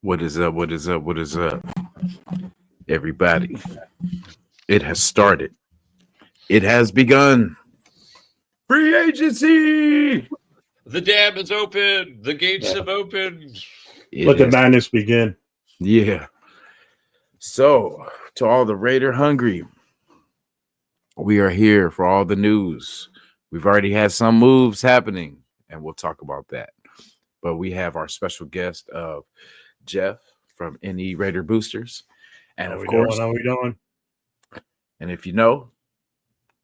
What is up? What is up? What is up? Everybody, it has started. It has begun. Free agency. The dam is open. The gates have opened. Let the madness begin. Yeah. So, to all the Raider hungry, we are here for all the news. We've already had some moves happening, and we'll talk about that. But we have our special guest of Jeff from NE Raider Boosters. And How of course, how we doing? And if you know,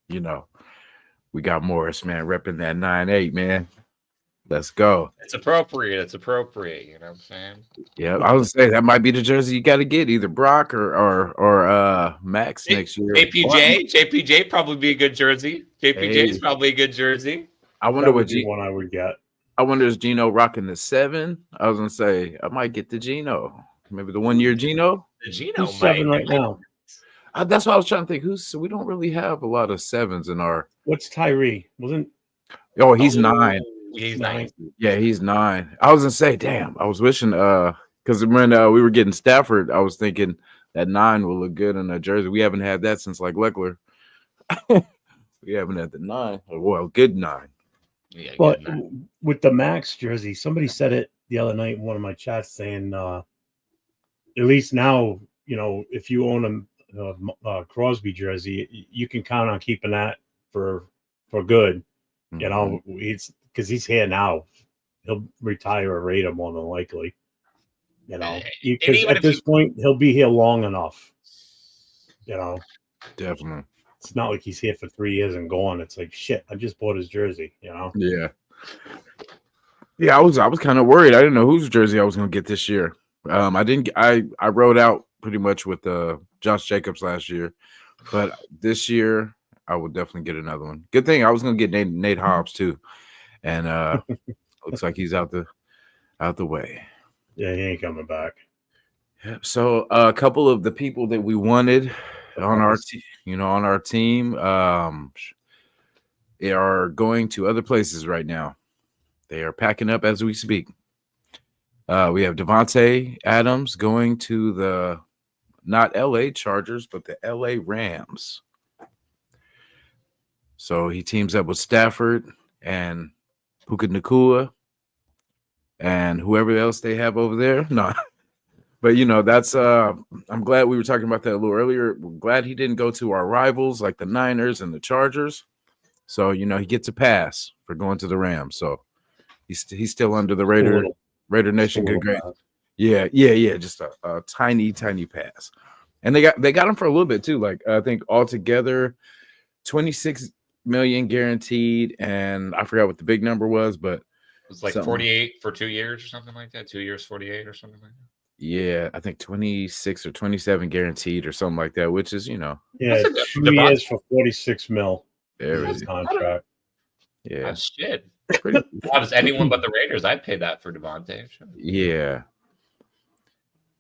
you know. We got Morris, man, repping that 9-8, man. Let's go. It's appropriate. It's appropriate. You know what I'm saying? Yeah, I was saying that might be the jersey you got to get, either Brock or Max next year. JPJ probably be a good jersey. JPJ is probably a good jersey. I wonder what one I would get. I wonder is Geno rocking the 7? I was gonna say I might get the Geno, maybe the 1 year Geno. The Geno 7 right now. That's what I was trying to think. We don't really have a lot of 7s in our. What's Tyree? Oh, he's 9. He's 9. Yeah, he's 9. I was gonna say, damn. I was wishing because when we were getting Stafford, I was thinking that 9 will look good in a jersey. We haven't had that since like Leckler. We haven't had the 9. Well, good 9. Yeah, but with the Max jersey, somebody said it the other night in one of my chats saying, at least now, if you own a Crosby jersey, you can count on keeping that for good. Mm-hmm. It's because he's here now. He'll retire a Raider more than likely. Because at this point he'll be here long enough. Definitely. It's not like he's here for 3 years and gone. It's like shit. I just bought his jersey. Yeah. Yeah, I was kind of worried. I didn't know whose jersey I was going to get this year. I rode out pretty much with Josh Jacobs last year, but this year I would definitely get another one. Good thing I was going to get Nate Hobbs too, and looks like he's out the way. Yeah, he ain't coming back. Yeah. So a couple of the people that we wanted on our team, they are going to other places right now. They are packing up as we speak. We have Devontae Adams going to the not LA Chargers, but the LA Rams. So he teams up with Stafford and Puka Nacua and whoever else they have over there. No, but that's I'm glad we were talking about that a little earlier. We're glad he didn't go to our rivals like the Niners and the Chargers. So he gets a pass for going to the Rams. So he's still under the Raider Nation good grade. Yeah. Just a tiny pass, and they got him for a little bit too. Like I think altogether, $26 million guaranteed, and I forgot what the big number was, but it was like 48 for 2 years or something like that. 2 years, 48 or something like that. Yeah, I think 26 or 27 guarded or something like that, which is Yeah, 2 years for $46 million. There is contract. Yeah, that's shit. How does anyone but the Raiders? I'd pay that for Devontae. Sure.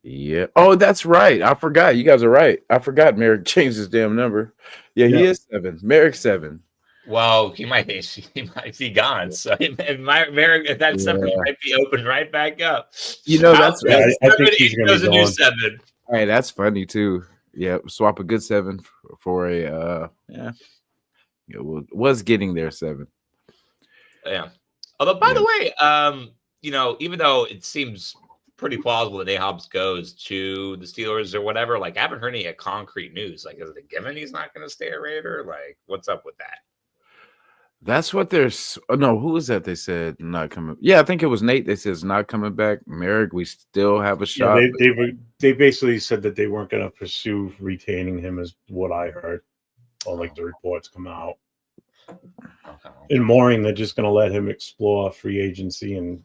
Yeah. Oh, that's right. I forgot. You guys are right. I forgot Merrick changed his damn number. Yeah, he is 7. Merrick 7. Well, he might be gone. So Merrick, that 7 might be opened right back up. That's right. I think he's going to be a new 7. Hey, that's funny too. Yeah, swap a good 7 for a was getting there 7. Yeah. Although, by the way, even though it seems pretty plausible that Hobbs goes to the Steelers or whatever, like I haven't heard any concrete news. Like, is it a given he's not going to stay a Raider? Like, what's up with that? That's what there's. Oh, no, who was that? They said not coming. Yeah, I think it was Nate. They says not coming back. Merrick, we still have a shot. Yeah, they basically said that they weren't going to pursue retaining him, is what I heard. Or like the reports come out. Okay. In Mooring, they're just going to let him explore free agency, and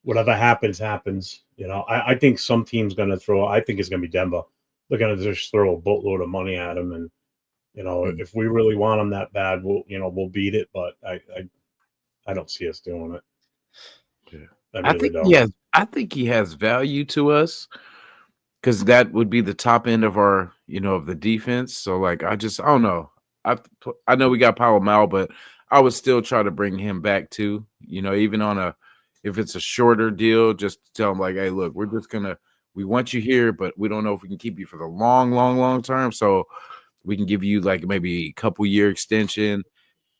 whatever happens. I think some team's going to throw. I think it's going to be Denver. They're going to just throw a boatload of money at him, and if we really want him that bad, we'll beat it. But I don't see us doing it. Yeah. I think he has value to us because that would be the top end of our of the defense. So like I don't know. I know we got Mal, but I would still try to bring him back too. Even on a if it's a shorter deal, just tell them like, hey, look, we want you here, but we don't know if we can keep you for the long term. So we can give you like maybe a couple year extension,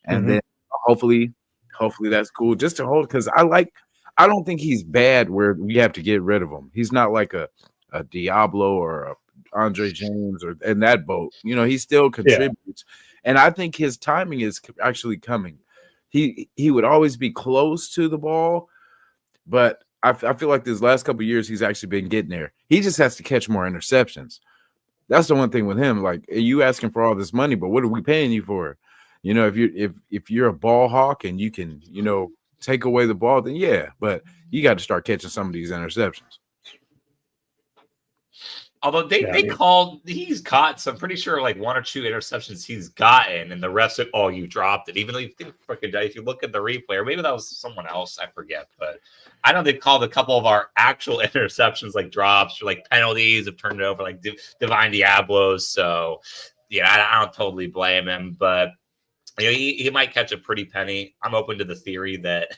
and then hopefully that's cool just to hold. Because I don't think he's bad where we have to get rid of him. He's not like a Diablo or a Andre James or in that boat. You know, he still contributes, and I think his timing is actually coming. He would always be close to the ball, but I feel like these last couple of years he's actually been getting there. He just has to catch more interceptions. That's the one thing with him. Like, you asking for all this money, but what are we paying you for? You know, if you're a ball hawk and you can, you know, take away the ball, then yeah, but you got to start catching some of these interceptions. Although he's caught some, pretty sure like 1 or 2 interceptions he's gotten, and the rest of you dropped it. Even though if you look at the replay, or maybe that was someone else, I forget. But I know they've called a couple of our actual interceptions like drops or like penalties, have turned it over like Divine Diablos. So yeah, I don't totally blame him, but you know, he might catch a pretty penny. I'm open to the theory that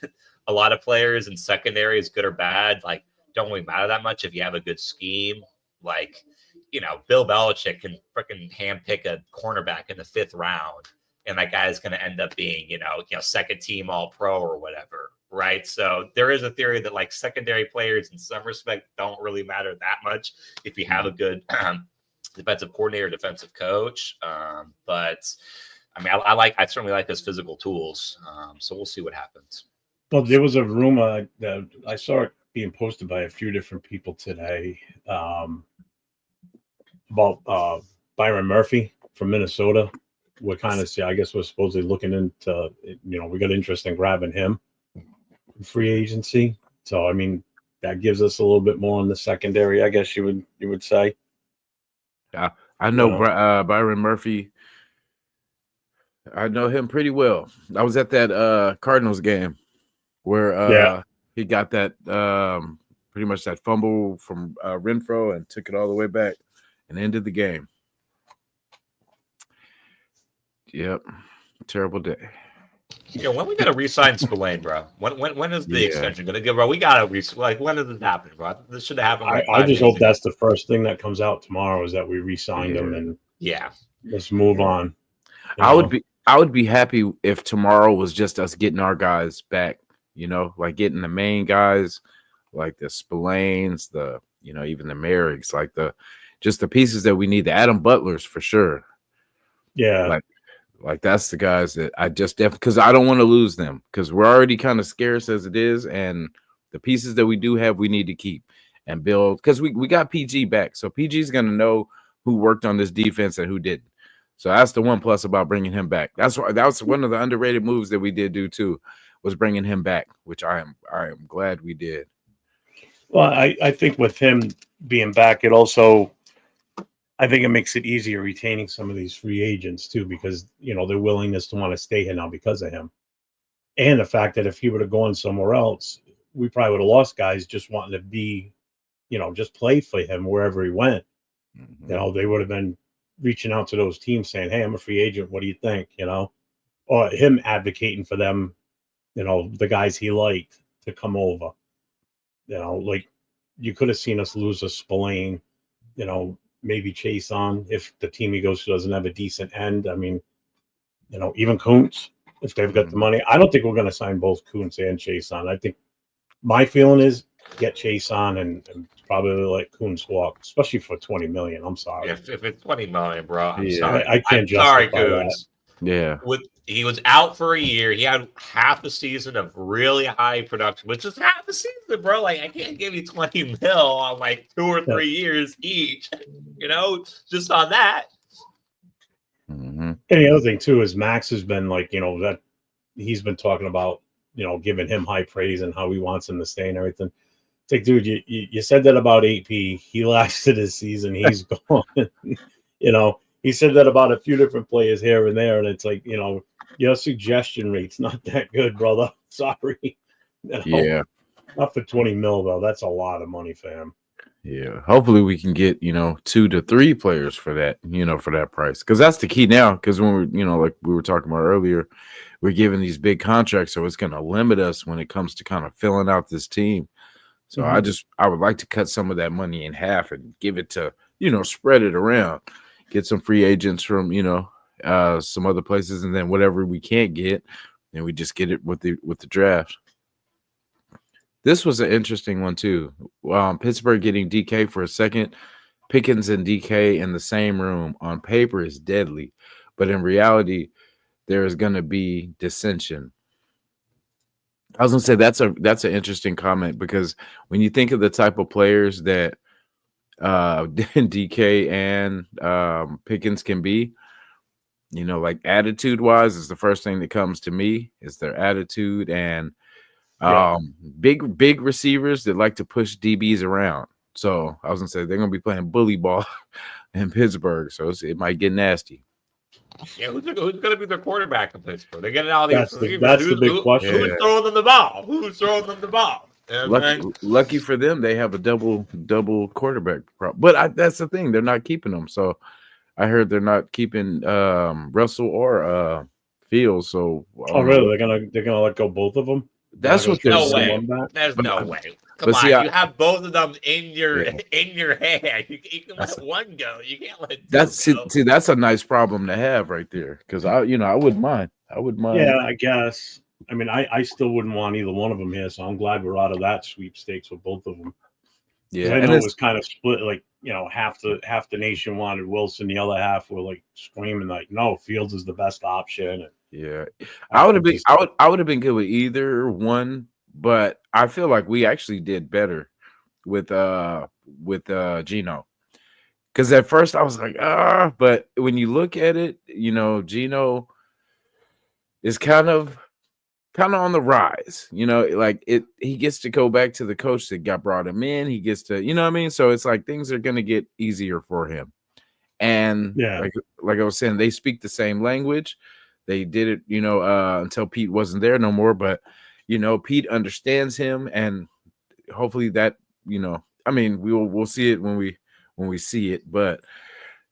a lot of players in secondary, is good or bad, like don't really matter that much if you have a good scheme. Like, you know, Bill Belichick can freaking handpick a cornerback in the 5th round, and that guy is going to end up being, you know, second team all pro or whatever. Right. So there is a theory that like secondary players in some respect don't really matter that much if you have a good defensive coordinator, defensive coach. But I mean, I certainly like his physical tools. So we'll see what happens. Well, there was a rumor that I saw it being posted by a few different people today about Byron Murphy from Minnesota. We're kind of, I guess we're supposedly looking into, you know, we got interest in grabbing him in free agency. So, I mean, that gives us a little bit more on the secondary, I guess you would say. Yeah, I know Byron Murphy. I know him pretty well. I was at that Cardinals game where he got that pretty much that fumble from Renfro and took it all the way back and ended the game. Yep. Terrible day. Yeah, when we got to re-sign Spillane, bro? When is the extension going to give, bro? We got to when does it happen, bro? This should have happened. I just hope that's the first thing that comes out tomorrow, is that we re-signed him and let's move on. I would be happy if tomorrow was just us getting our guys back, you know, like getting the main guys, like the Spillanes, the, you know, even the Merricks, like just the pieces that we need, the Adam Butlers for sure. Yeah. Like that's the guys that I just definitely, because I don't want to lose them, because we're already kind of scarce as it is, and the pieces that we do have, we need to keep and build, because we got PG back, so PG is going to know who worked on this defense and who didn't. So that's the one plus about bringing him back. That was one of the underrated moves that we did do too, was bringing him back, which I am glad we did. Well, I think with him being back, it also, I think it makes it easier retaining some of these free agents too, because, you know, their willingness to want to stay here now because of him. And the fact that if he would have gone somewhere else, we probably would have lost guys just wanting to be, you know, just play for him wherever he went. Mm-hmm. You know, they would have been reaching out to those teams saying, hey, I'm a free agent. What do you think? You know, or him advocating for them, you know, the guys he liked to come over. You know, like you could have seen us lose a Spillane, you know, maybe Chase on if the team he goes to doesn't have a decent end. I mean, you know, even Kuntz, if they've got the money. I don't think we're going to sign both Kuntz and Chase on. I think my feeling is get Chase on and probably let Kuntz walk, especially for $20 million. I'm sorry. If it's $20 million, bro, I'm sorry. I can't justify Kuntz. that. Yeah. He was out for a year. He had half a season of really high production, which is half a season, bro. Like, I can't give you $20 million on like 2 or 3 years each, you know, just on that. Mm-hmm. And the other thing too is Max has been like, you know, that he's been talking about, you know, giving him high praise and how he wants him to stay and everything. It's like, dude, you said that about AP. He lasted his season. He's gone. You know, he said that about a few different players here and there, and it's like, you know, your suggestion rate's not that good, brother. Sorry. You know? Yeah. Not for $20 million though. That's a lot of money for him. Yeah. Hopefully we can get, you know, 2 to 3 players for that, you know, for that price. Because that's the key now. Because when we, you know, like we were talking about earlier, we're giving these big contracts, so it's going to limit us when it comes to kind of filling out this team. So I would like to cut some of that money in half and give it to, spread it around, get some free agents from, some other places, and then whatever we can't get, and we just get it with the draft. This was an interesting one too. Pittsburgh getting DK for a second. Pickens and DK in the same room on paper is deadly, but in reality, there is going to be dissension. I was going to say that's an interesting comment, because when you think of the type of players that DK and Pickens can be, like attitude wise, is the first thing that comes to me is their attitude, and big receivers that like to push DBs around. So I was gonna say they're gonna be playing bully ball in Pittsburgh, so it might get nasty. Yeah, who's gonna be their quarterback in Pittsburgh? They're getting all these. That's the big question. Who's throwing them the ball? Who's throwing them the ball? Lucky for them, they have a double quarterback problem. But that's the thing; they're not keeping them. So I heard they're not keeping Russell or Fields. So really? They're gonna let go both of them? That's what they're saying. There's no way. Come on, you have both of them in your hand. You can let one go. You can't let two go. That's a nice problem to have right there. Because I wouldn't mind. Yeah, I guess. I mean, I still wouldn't want either one of them here, so I'm glad we're out of that sweepstakes with both of them. Yeah, I know it was kind of split. Like, half the nation wanted Wilson, the other half were like screaming like, "No, Fields is the best option." And yeah, I would have been good with either one, but I feel like we actually did better with Geno, because at first I was like, but when you look at it, Geno is kind of on the rise. He gets to go back to the coach that brought him in. He gets to, what I mean? So it's like things are going to get easier for him. And like I was saying, they speak the same language. They did it, until Pete wasn't there no more. But, Pete understands him, and hopefully that, we'll see it when we see it. But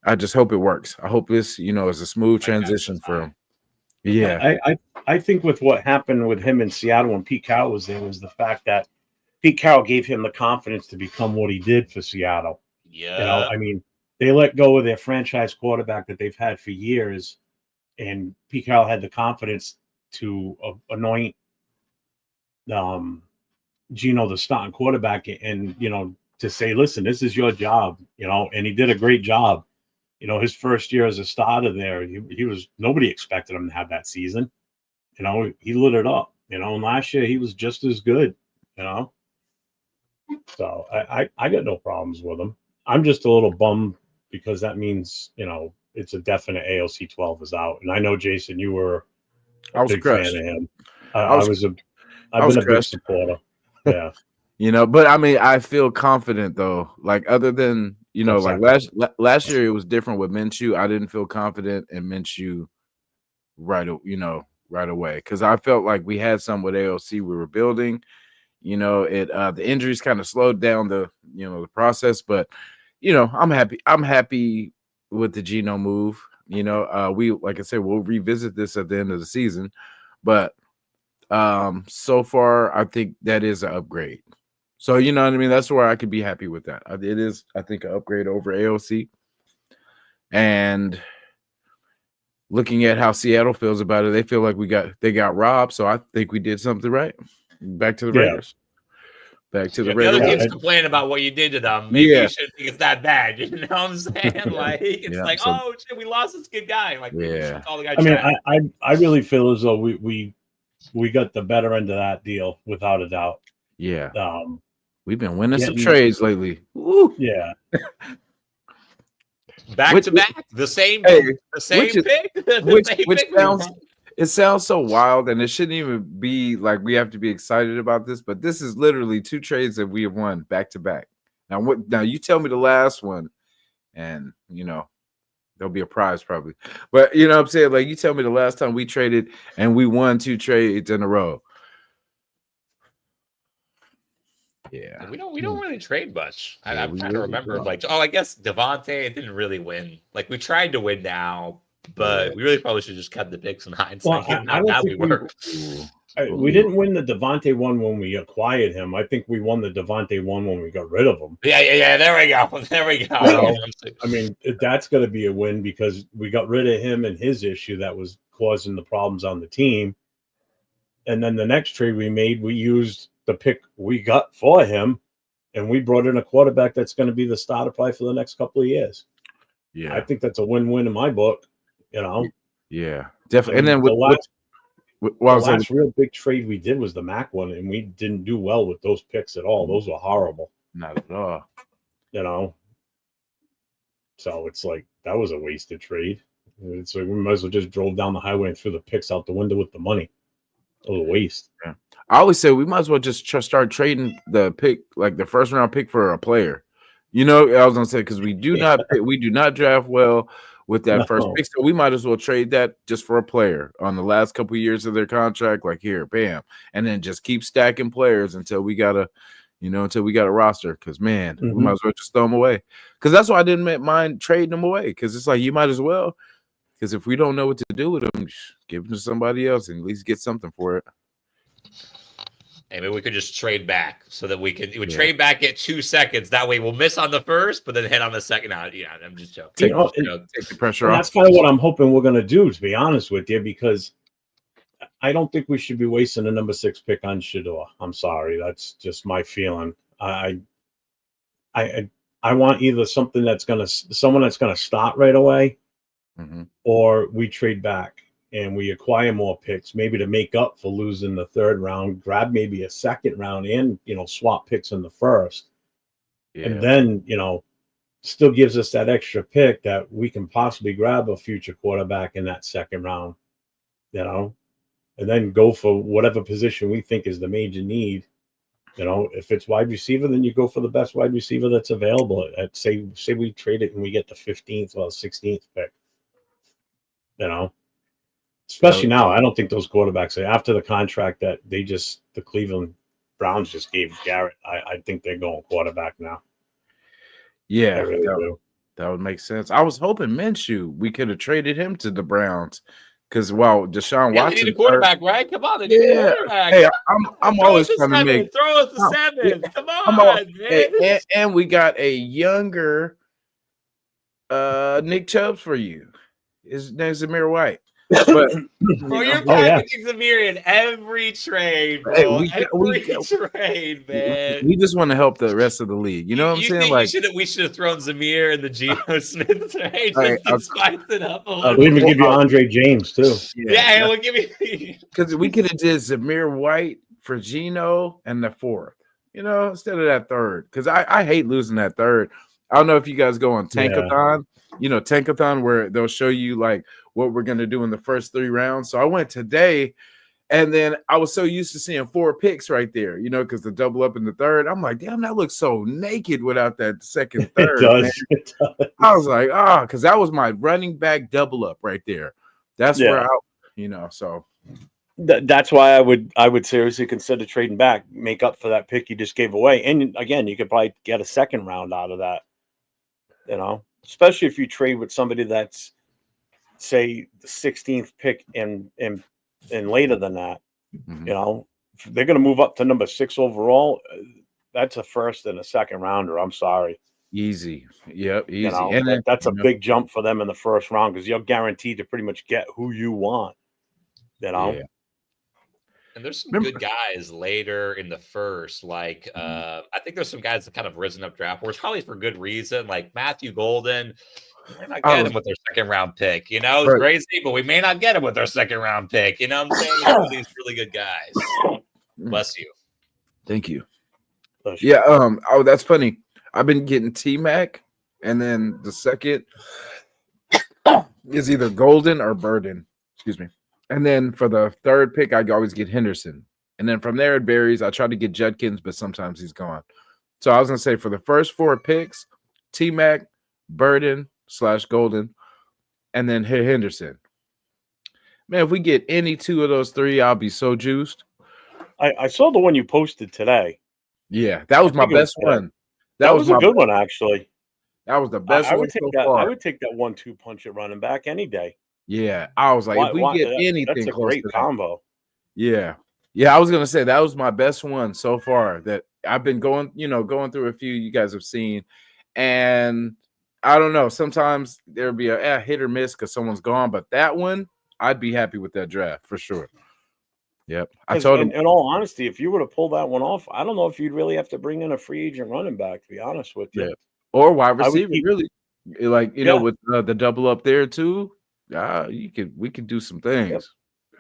I just hope it works. I hope this, is a smooth transition for him. Yeah, I think with what happened with him in Seattle when Pete Carroll was there was the fact that Pete Carroll gave him the confidence to become what he did for Seattle. Yeah, they let go of their franchise quarterback that they've had for years, and Pete Carroll had the confidence to anoint Geno the starting quarterback, and to say, listen, this is your job, and he did a great job. His first year as a starter there, he was, nobody expected him to have that season. He lit it up. And last year he was just as good. So I got no problems with him. I'm just a little bummed because that means it's a definite ALC 12 is out. And I know, Jason, you were a big fan of him. I've been a big supporter. Yeah. But I feel confident though. Like other than like last year it was different with Minshew. I didn't feel confident in Minshew right away, because I felt like we had some with AOC we were building. The injuries kind of slowed down the the process, but I'm happy with the Geno move. We, like I said, we'll revisit this at the end of the season, but so far I think that is an upgrade. So, what I mean? That's where I could be happy with that. It is, I think, an upgrade over AOC. And looking at how Seattle feels about it, they feel like they got robbed. So I think we did something right. Back to the Raiders. Back to the Raiders. The other teams complaining about what you did to them. Maybe you shouldn't think it's that bad. You know what I'm saying? Like, it's oh shit, we lost this good guy. Like, all the guy. I really feel as though we got the better end of that deal without a doubt. Yeah. We've been winning some trades lately. Woo. Yeah. Back to back, the same pick. It sounds so wild, and it shouldn't even be like we have to be excited about this, but this is literally 2 trades that we have won back to back. Now you tell me the last one, and there'll be a prize probably. But what I'm saying? Like, you tell me the last time we traded and we won 2 trades in a row. Yeah, we don't really trade much. I'm trying to remember. Like, I guess Devontae didn't really win. Like, we tried to win now, But we really probably should just kept the picks in hindsight. Well, How bad we were. We didn't win the Devontae one when we acquired him. I think we won the Devontae one when we got rid of him. Yeah. There we go. I mean, that's going to be a win because we got rid of him and his issue that was causing the problems on the team. And then the next trade we made, we used the pick we got for him, and we brought in a quarterback that's going to be the starter probably for the next couple of years. Yeah, I think that's a win-win in my book. Yeah, definitely. I mean, And then the last real big trade we did was the Mac one, and we didn't do well with those picks at all. Those were horrible. Not at all. So it's like that was a wasted trade. It's like we might as well just drove down the highway and threw the picks out the window with the money. It was a waste. Yeah. I always say we might as well just start trading the pick, like the first round pick, for a player. I was gonna say because we do not draft well with that first pick, so we might as well trade that just for a player on the last couple of years of their contract. Like here, bam, and then just keep stacking players until we got a roster. Because we might as well just throw them away. Because that's why I didn't mind trading them away. Because it's like you might as well. Because if we don't know what to do with them, give them to somebody else and at least get something for it. Hey, maybe we could just trade back so that we trade back at 2 seconds. That way we'll miss on the first, but then hit on the second. Yeah, I'm just joking. Take the pressure off. That's kind of what I'm hoping we're going to do, to be honest with you, because I don't think we should be wasting a number 6 pick on Shedeur. I'm sorry. That's just my feeling. I want either someone that's going to start right away, or we trade back and we acquire more picks, maybe to make up for losing the third round, grab maybe a second round and, swap picks in the first. Yeah. And then, still gives us that extra pick that we can possibly grab a future quarterback in that second round, and then go for whatever position we think is the major need. If it's wide receiver, then you go for the best wide receiver that's available. At say we trade it and we get the 15th or 16th pick, Especially now, I don't think those quarterbacks, after the contract that the Cleveland Browns just gave Garrett, I think they're going quarterback now. Yeah, really that would make sense. I was hoping Minshew, we could have traded him to the Browns because Deshaun Watson. They need a quarterback, right? Come on, they need a quarterback. Hey, I'm always trying to make. Throw us the 7. Come on, man. And we got a younger Nick Chubb for you. His name's Zamir White. But you're packaging Zamir in every trade, bro. Every trade, man. We just want to help the rest of the league. You know what I'm saying? Like we should have thrown Zamir and the Geno Smith trade to spice it up. We'll even give you Andre James too. Yeah, we'll give you because we could have did Zamir White for Geno and the 4th. Instead of that 3rd. Because I hate losing that 3rd. I don't know if you guys go on Tankathon. Tankathon, where they'll show you like what we're going to do in the first 3 rounds. So I went today, and then I was so used to seeing 4 picks right there, because the double up in the 3rd. I'm like, damn, that looks so naked without that second 3rd. It does. I was like, because that was my running back double up right there. That's where so. That's why I would seriously consider trading back, make up for that pick you just gave away. And again, you could probably get a second round out of that, especially if you trade with somebody that's, say, the 16th pick and later than that. If they're going to move up to number 6 overall, that's a first and a second rounder. I'm sorry. Easy. Yep, easy. And that's a big jump for them in the first round because you're guaranteed to pretty much get who you want. Yeah. And there's some good guys later in the first. Like, I think there's some guys that kind of risen up draft boards, probably for good reason. Like Matthew Golden, we may not get him with their second round pick. It's crazy, but we may not get him with our second round pick. You know what I'm saying? All these really good guys. Bless you. Thank you. Yeah. That's funny. I've been getting T-Mac, and then the second is either Golden or Burden. Excuse me. And then for the 3rd pick, I always get Henderson. And then from there, it varies. I try to get Judkins, but sometimes he's gone. So I was going to say for the first 4 picks, T-Mac, Burden / Golden, and then Henderson. Man, if we get any 2 of those 3, I'll be so juiced. I saw the one you posted today. Yeah, that was my best one. That was a good one, actually. That was the best one so far. I would take that 1-2 punch at running back any day. Yeah, I was like, if we get That's anything a close great to that, combo. yeah, yeah, I was gonna say that was my best one so far. That I've been going through a few you guys have seen, and I don't know. Sometimes there'll be a hit or miss because someone's gone, but that one, I'd be happy with that draft for sure. Yep, I Because told him. in all honesty, if you were to pull that one off, I don't know if you'd really have to bring in a free agent running back, to be honest with you. Yeah, or wide I would receiver, keep really, like yeah, with the double up there too. We could do some yep. things.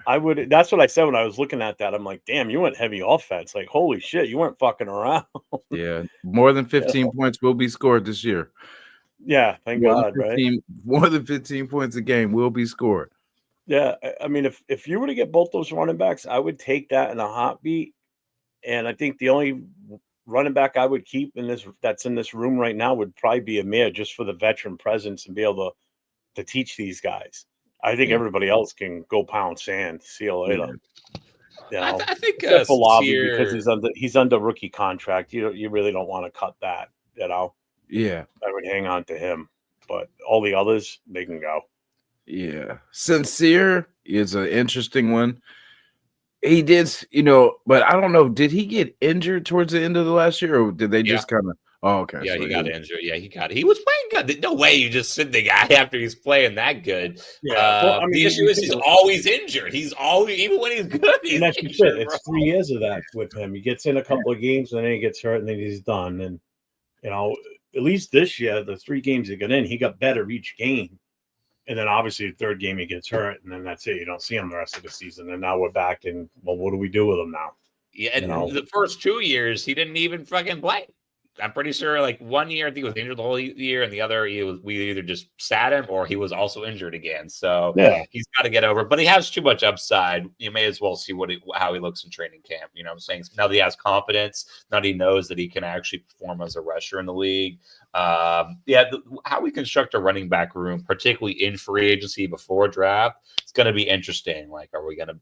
I would that's what I said when I was looking at that. I'm like, damn, you went heavy offense. Like, holy shit, you weren't fucking around. Yeah, more than You 15 know? points will be scored this year. Yeah, thank God, right? More than 15 points a game will be scored. Yeah. I mean, if you were to get both those running backs, I would take that in a heartbeat. And I think the only running back I would keep that's in this room right now would probably be Amir, just for the veteran presence and be able to teach these guys. I think Yeah, everybody else can go pound sand. See you later. yeah, You I, know, I think except for Lobby because Sincere. he's under rookie contract. You really don't want to cut that. You know, yeah, I would hang on to him, but all the others they can go. yeah. Sincere is an interesting one. He did, but I don't know. Did he get injured towards the end of the last year, or did they Yeah. just kind of? Oh, okay. Yeah, So he got injured. Yeah, he was playing good. No way you just sit the guy after he's playing that good. Yeah, well, I mean, The issue is he's always injured. He's always, even when he's good, he's and that's just injured, it. bro. It's 3 years of that with him. He gets in a couple of games and then he gets hurt and then he's done. And at least this year, the 3 games he got in, he got better each game. And then obviously the third game he gets hurt, and then that's it. You don't see him the rest of the season. And now we're back in. Well, what do we do with him now? Yeah, and the first 2 years he didn't even fucking play. I'm pretty sure, like 1 year, I think he was injured the whole year, and the other we either just sat him or he was also injured again. So Yeah, he's got to get over. But he has too much upside. You may as well see how he looks in training camp. You know what I'm saying? Now that he has confidence, now that he knows that he can actually perform as a rusher in the league. How we construct a running back room, particularly in free agency before draft, it's going to be interesting. Like, are we going to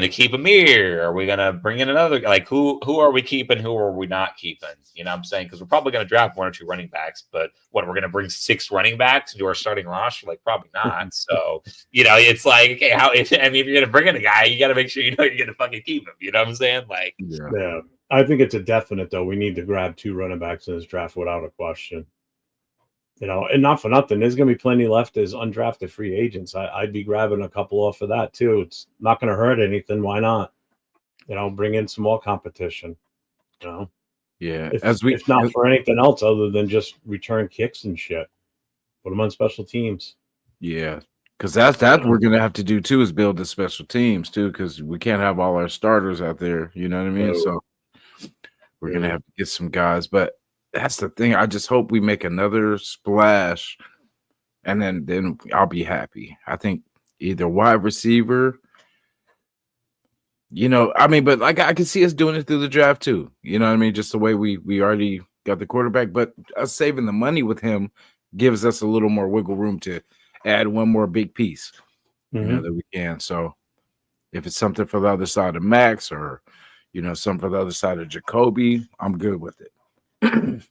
keep Amir? Are we going to bring in another? Like, who are we keeping? Who are we not keeping? You know what I'm saying? Because we're probably going to draft 1 or 2 running backs, but we're going to bring 6 running backs into our starting roster? Like, probably not. So, it's like, okay, if you're going to bring in a guy, you got to make sure you're going to fucking keep him. You know what I'm saying? Like, yeah. I think it's a definite, though. We need to grab 2 running backs in this draft without a question. And not for nothing, there's going to be plenty left as undrafted free agents. I'd be grabbing a couple off of that too. It's not going to hurt anything. Why not? Bring in some more competition. Yeah, If not for anything else other than just return kicks and shit, put them on special teams. Yeah, because that's we're gonna have to do too is build the special teams too, because we can't have all our starters out there. You know what I mean? So we're gonna have to get some guys, but. That's the thing. I just hope we make another splash, and then I'll be happy. I think either wide receiver, but like I can see us doing it through the draft too. You know what I mean? Just the way we already got the quarterback, but us saving the money with him gives us a little more wiggle room to add one more big piece. Mm-hmm. That we can. So if it's something for the other side of Max or something for the other side of Jacoby, I'm good with it.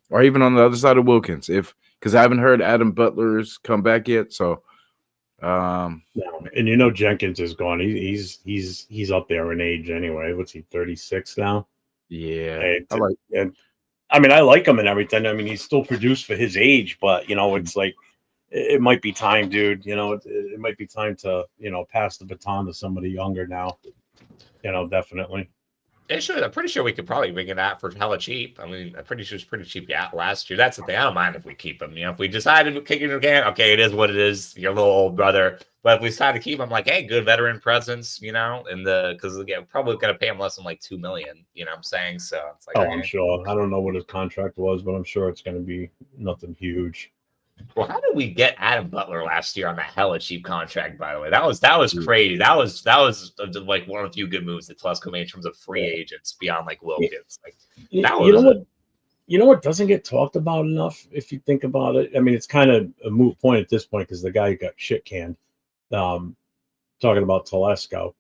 Or even on the other side of Wilkins, because I haven't heard Adam Butler's come back yet. So, and Jenkins is gone. He's up there in age anyway. What's he, 36 now? Yeah, I like him and everything. I mean, he's still produced for his age, but it's like it might be time, dude. It might be time to pass the baton to somebody younger now. Definitely. I'm pretty sure we could probably bring it out for hella cheap. I mean, I'm pretty sure it's pretty cheap last year. That's the thing. I don't mind if we keep him. If we decided to kick it again, okay, it is what it is. Your little old brother. But if we decide to keep him, like, hey, good veteran presence, because again, probably going to pay him less than like $2 million. You know what I'm saying? So it's like, I'm sure. I don't know what his contract was, but I'm sure it's going to be nothing huge. Well, how did we get Adam Butler last year on that hella cheap contract? By the way, that was crazy. That was like one of the few good moves that Telesco made in terms of free agents beyond like Wilkins. Like you know what doesn't get talked about enough if you think about it. I mean, it's kind of a moot point at this point because the guy got shit canned. Talking about Telesco,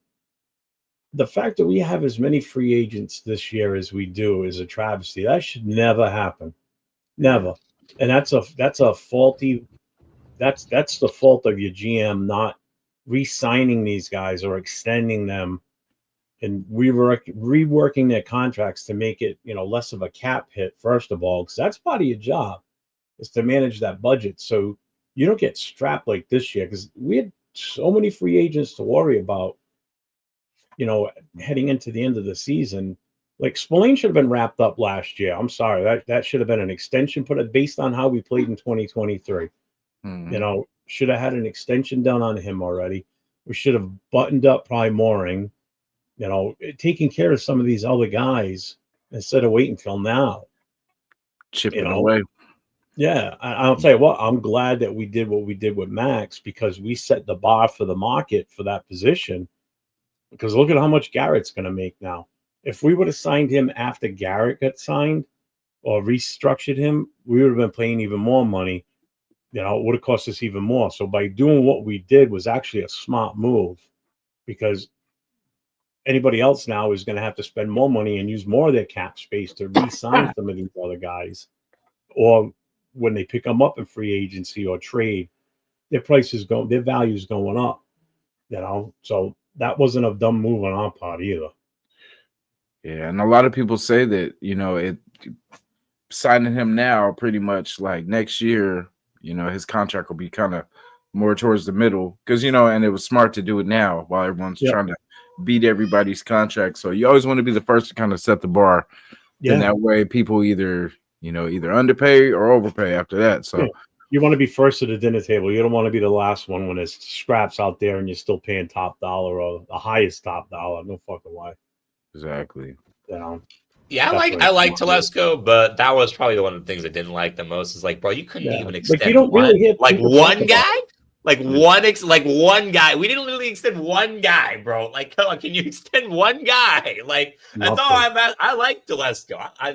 the fact that we have as many free agents this year as we do is a travesty. That should never happen. Never. And that's a faulty that's the fault of your GM not re-signing these guys or extending them and reworking their contracts to make it, less of a cap hit, first of all, because that's part of your job is to manage that budget. So you don't get strapped like this year because we had so many free agents to worry about, heading into the end of the season. Like Spillane should have been wrapped up last year. I'm sorry. That should have been an extension put it based on how we played in 2023. Mhm. Should have had an extension done on him already. We should have buttoned up probably Mooring, taking care of some of these other guys instead of waiting till now. Chipping away. Yeah, I'll tell you what, I'm glad that we did what we did with Max because we set the bar for the market for that position. Because look at how much Garrett's going to make now. If we would have signed him after Garrett got signed or restructured him, we would have been paying even more money. It would have cost us even more. So by doing what we did was actually a smart move because anybody else now is going to have to spend more money and use more of their cap space to re-sign some of these other guys. Or when they pick them up in free agency or trade, their value is going up. So that wasn't a dumb move on our part either. Yeah, and a lot of people say that, signing him now pretty much like next year, his contract will be kind of more towards the middle because, and it was smart to do it now while everyone's trying to beat everybody's contract. So you always want to be the first to kind of set the bar. Yeah. And that way people either underpay or overpay after that. So you want to be first at the dinner table. You don't want to be the last one when there's scraps out there and you're still paying top dollar or the highest top dollar. No fucking way. Exactly. Yeah, I like Telesco, but that was probably one of the things I didn't like the most. Is like, bro, you couldn't even extend one guy. One guy. We didn't literally extend one guy, bro. Like, come on, can you extend one guy? Like, that's all I'm at. I like Telesco. I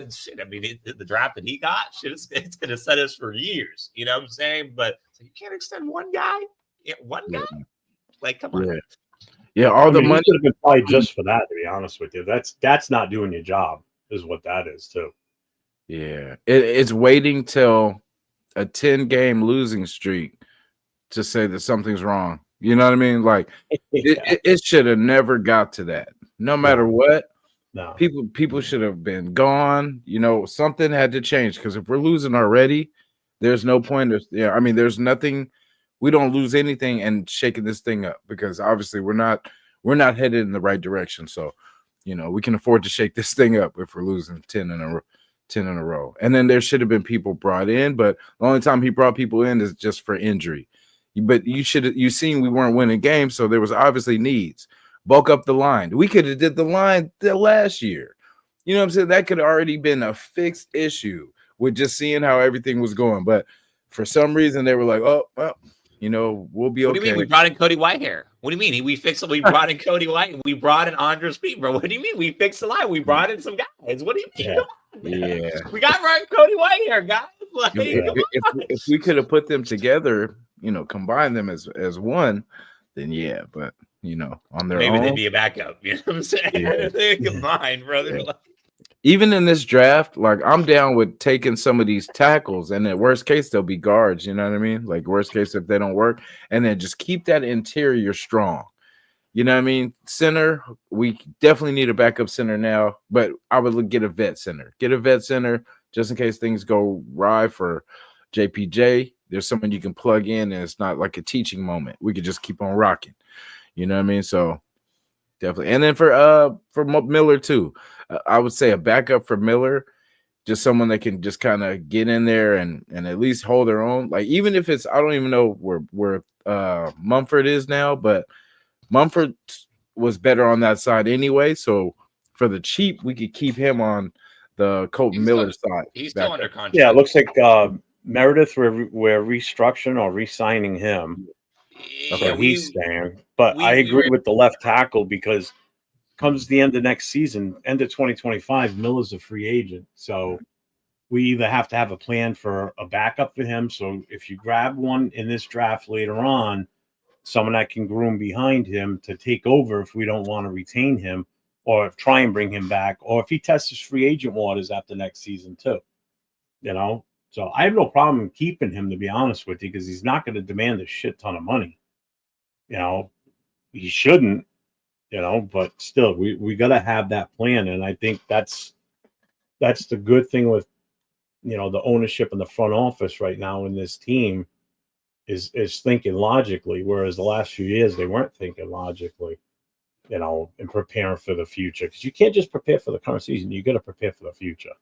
mean, the draft that he got, it's going to set us for years. You know what I'm saying? But you can't extend one guy. Yeah, one guy. Like, come on. Yeah, all the money should have been probably just for that. To be honest with you, that's not doing your job, is what that is too. Yeah, it's waiting till a 10-game losing streak to say that something's wrong. You know what I mean? Like it should have never got to that. No matter what, people should have been gone. Something had to change because if we're losing already, there's no point of there's nothing. We don't lose anything and shaking this thing up because obviously we're not headed in the right direction. So, we can afford to shake this thing up if we're losing 10 in a row. And then there should have been people brought in, but the only time he brought people in is just for injury. But you seen we weren't winning games, so there was obviously needs. Bulk up the line. We could have did the line last year. You know what I'm saying? That could have already been a fixed issue with just seeing how everything was going. But for some reason they were like, oh, well, we'll be okay. What do you mean we brought in Cody Whitehair? What do you mean? We brought in Cody White. We brought in Andres Pete, bro. What do you mean? We fixed the line. We brought in some guys. What do you mean? Come on, man. Yeah. We got Cody Whitehair, guys. Like, if we could have put them together, combine them as one, then yeah. But on their own, maybe they'd be a backup. You know what I'm saying? Yeah. They combine, brother. Yeah. Even in this draft, like I'm down with taking some of these tackles, and at worst case, they'll be guards. You know what I mean? Like worst case, if they don't work, and then just keep that interior strong. You know what I mean? Center, we definitely need a backup center now, but I would get a vet center. Get a vet center just in case things go awry for JPJ. There's someone you can plug in, and it's not like a teaching moment. We could just keep on rocking. You know what I mean? So definitely. And then for Miller too, I would say a backup for Miller, just someone that can just kind of get in there and at least hold their own. Like even if it's, I don't even know where Mumford is now, but Mumford was better on that side anyway. So for the cheap, we could keep him on the Colton Miller side. He's still under contract. Yeah, it looks like Meredith, we're restructuring or re-signing him. So he's staying. But I agree with the left tackle because comes the end of next season, end of 2025, Miller's a free agent. So we either have to have a plan for a backup for him. So if you grab one in this draft later on, someone that can groom behind him to take over if we don't want to retain him or try and bring him back, or if he tests his free agent waters after next season too. So I have no problem keeping him, to be honest with you, because he's not going to demand a shit ton of money. You know, he shouldn't, but still, we got to have that plan. And I think that's the good thing with, the ownership and the front office right now in this team is thinking logically, whereas the last few years they weren't thinking logically, and preparing for the future. Because you can't just prepare for the current season. You got to prepare for the future,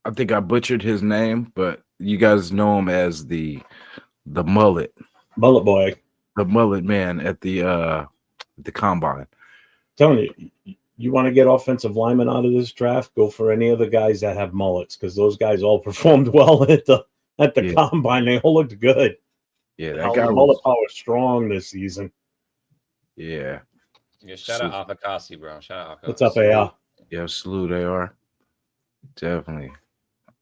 I think I butchered his name, but you guys know him as the mullet boy. The mullet man at the combine. Telling you want to get offensive linemen out of this draft, go for any of the guys that have mullets, because those guys all performed well at the combine. They all looked good. Yeah, that guy mullet power strong this season. Yeah. Yeah, shout out Afakasi, bro. Shout out Afakasi. What's up, AR? Yeah, salute AR. Definitely.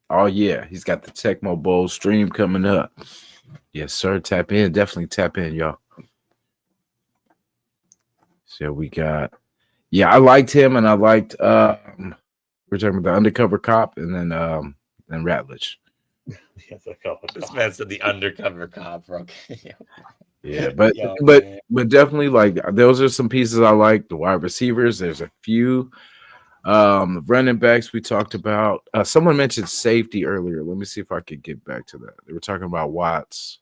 Oh yeah, he's got the Tecmo Bowl stream coming up. Yes, sir. Tap in. Definitely tap in, y'all. So we got, I liked him, and I liked we're talking about the undercover cop, and then Ratledge. This man said the undercover cop, bro. Yeah, but definitely, like, those are some pieces I like. The wide receivers, there's a few. Running backs we talked about. Someone mentioned safety earlier. Let me see if I could get back to that. They were talking about Watts.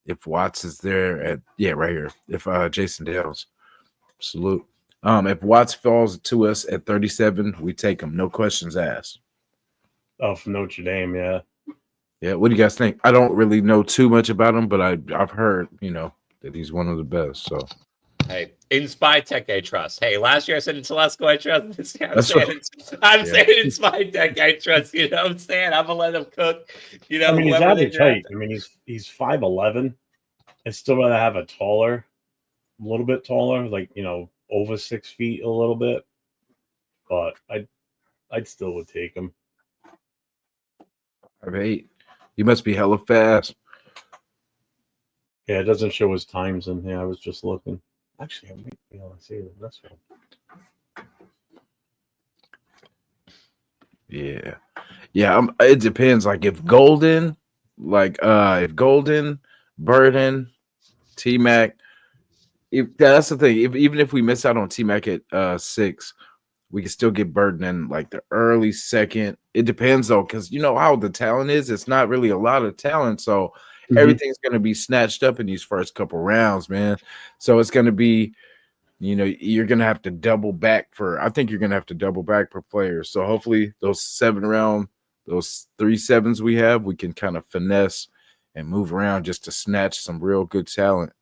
If Watts is there right here. If Jason Dales. Salute. If Watts falls to us at 37, we take him. No questions asked. Oh, from Notre Dame, yeah. Yeah, what do you guys think? I don't really know too much about him, but I've heard, that he's one of the best. So, hey, in Spy Tech I trust. Hey, last year I said in Telesco I trust. This year I'm saying in Spy Tech I trust. You know what I'm saying? I'm gonna let him cook. I mean, he's average height. I mean, he's 5'11". I still rather have a little bit taller, like, over 6 feet a little bit. But I'd still would take him. 5'8". You must be hella fast. Yeah, it doesn't show his times in here. I was just looking. Actually, I might be able to see this one. Yeah. It depends. Like if Golden, Burden, T-Mac, that's the thing. Even if we miss out on T-Mac at 6, we can still get Burden in like the early second. It depends though, because you know how the talent is. It's not really a lot of talent, so everything's going to be snatched up in these first couple rounds, man. So it's going to be, you're going to have to double back for. I think you're going to have to double back for players. So hopefully those 3 sevens we have, we can kind of finesse and move around just to snatch some real good talent.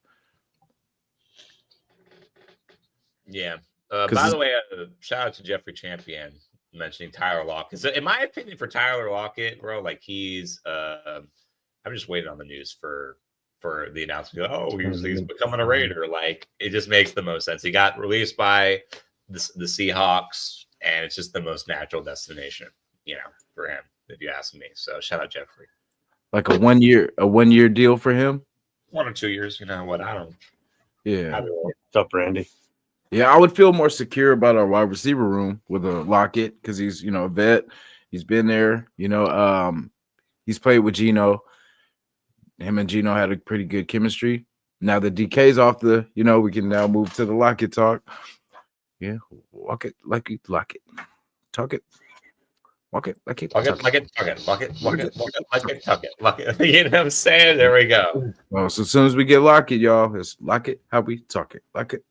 Yeah. By the way, shout out to Jeffrey Champion mentioning Tyler Lockett. In my opinion, for Tyler Lockett, bro, like he's I'm just waiting on the news for the announcement. Oh, he's becoming a Raider. Like it just makes the most sense. He got released by the Seahawks, and it's just the most natural destination, for him, if you ask me. So shout out Jeffrey. Like a 1 year deal for him? 1 or 2 years, I don't. Yeah. What's up, Randy? Yeah, I would feel more secure about our wide receiver room with a Lockett because he's, a vet. He's been there, he's played with Geno. Him and Geno had a pretty good chemistry. Now the DK's off we can now move to the Lockett talk. Yeah, walk it like you like it. Talk it. Walk it like it. Walk it like it. Talk it. Walk it. Walk it. Walk it like it. Talk it. Walk it. You know what I'm saying? There we go. Well, so as soon as we get Lockett, y'all, it's Lockett how we talk it.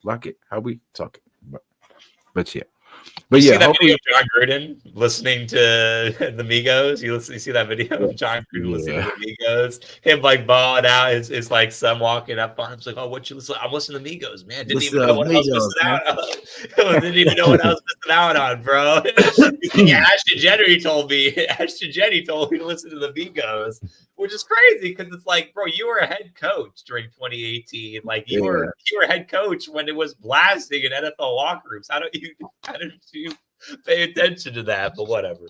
Lockett how we talk it. But yeah. But you yeah, see that video of John Gruden listening to the Migos. You see that video of John Gruden listening to the Migos. Him like balling out. His like son walking up on him. It's like, oh, what you listen? I'm listening to Migos, man. Didn't even know what I was missing out on. Didn't even know what I was missing out on, bro. Ashton Jenny told me to listen to the Migos, which is crazy because it's like, bro, you were a head coach during 2018. Like you were a head coach when it was blasting in NFL locker rooms. How did you pay attention to that? But whatever.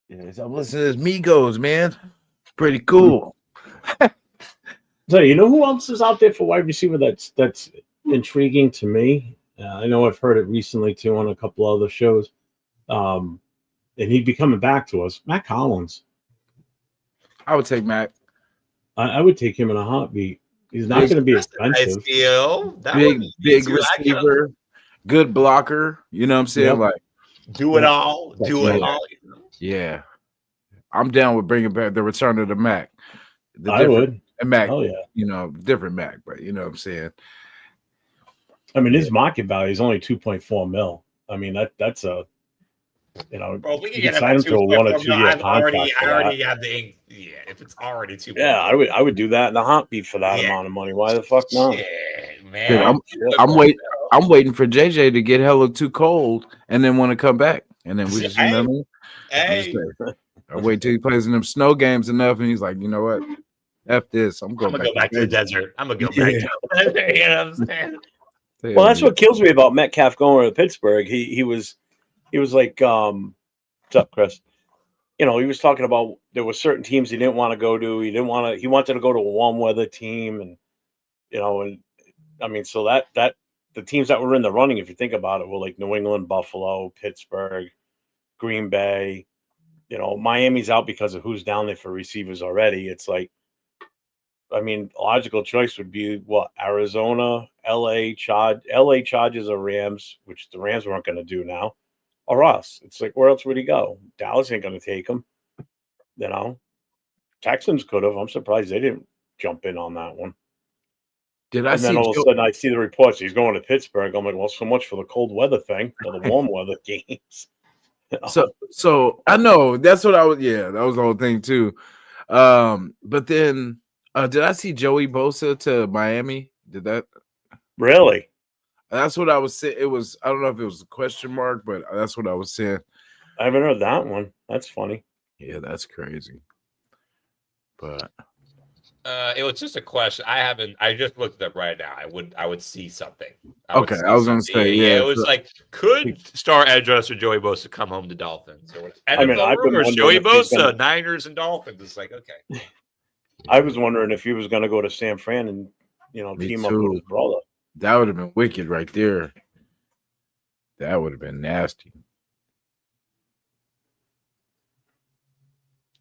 Yes, I'm listening to Migos, man. Pretty cool. So you know who else is out there for wide receiver that's intriguing to me? I know I've heard it recently too on a couple other shows. and he'd be coming back to us. Matt Collins. I would take Mac. I would take him in a heartbeat. He's not going to be expensive. Nice deal. Big receiver, good blocker. You know what I'm saying? Yep. Like, do it all. Do it all. Yeah. I'm down with bringing back the return of the Mac. I would. And Mac, oh yeah, different Mac, but you know what I'm saying. I mean, his market value is only 2.4 mil. I mean, that's a, Bro, we you can sign him to a 1 or 2 year contract. I already have the ink. Yeah, if it's already 2. Yeah, I would do that in a heartbeat for that amount of money. Why the fuck not? Yeah, man. Dude, I'm waiting for JJ to get hella too cold and then want to come back, and then we just, you know what I mean? I wait till he plays in them snow games enough, and he's like, you know what? F this. I'm gonna go back to the desert. I'm gonna go back to the desert. You know what I'm saying? Well, that's what kills me about Metcalf going to Pittsburgh. He was like, what's up, Chris? He was talking about there were certain teams he didn't want to go to. He wanted to go to a warm weather team, and and I mean, so that the teams that were in the running, if you think about it, were like New England, Buffalo, Pittsburgh, Green Bay. Miami's out because of who's down there for receivers already. It's like, I mean, a logical choice would be what? Arizona, LA Chargers or Rams, which the Rams weren't going to do now, or us. It's like, where else would he go? Dallas ain't going to take him. Texans could have. I'm surprised they didn't jump in on that one. Then all of a sudden I see the reports he's going to Pittsburgh. I'm like, well, so much for the cold weather thing or the warm weather games. So I know that's what I was. Yeah, that was the whole thing too. But then. Did I see Joey Bosa to Miami? Did that really? That's what I was saying. It was. I don't know if it was a question mark, but that's what I was saying. I haven't heard that one. That's funny. Yeah, that's crazy. But it was just a question. I just looked it up right now. I would see something. I was going to say, yeah. It was like, could star edge rusher Joey Bosa come home to Dolphins? Or I mean, I've been wondering Joey Bosa, Niners and Dolphins. It's like, okay. I was wondering if he was going to go to San Fran and, team up with his brother. That would have been wicked right there. That would have been nasty.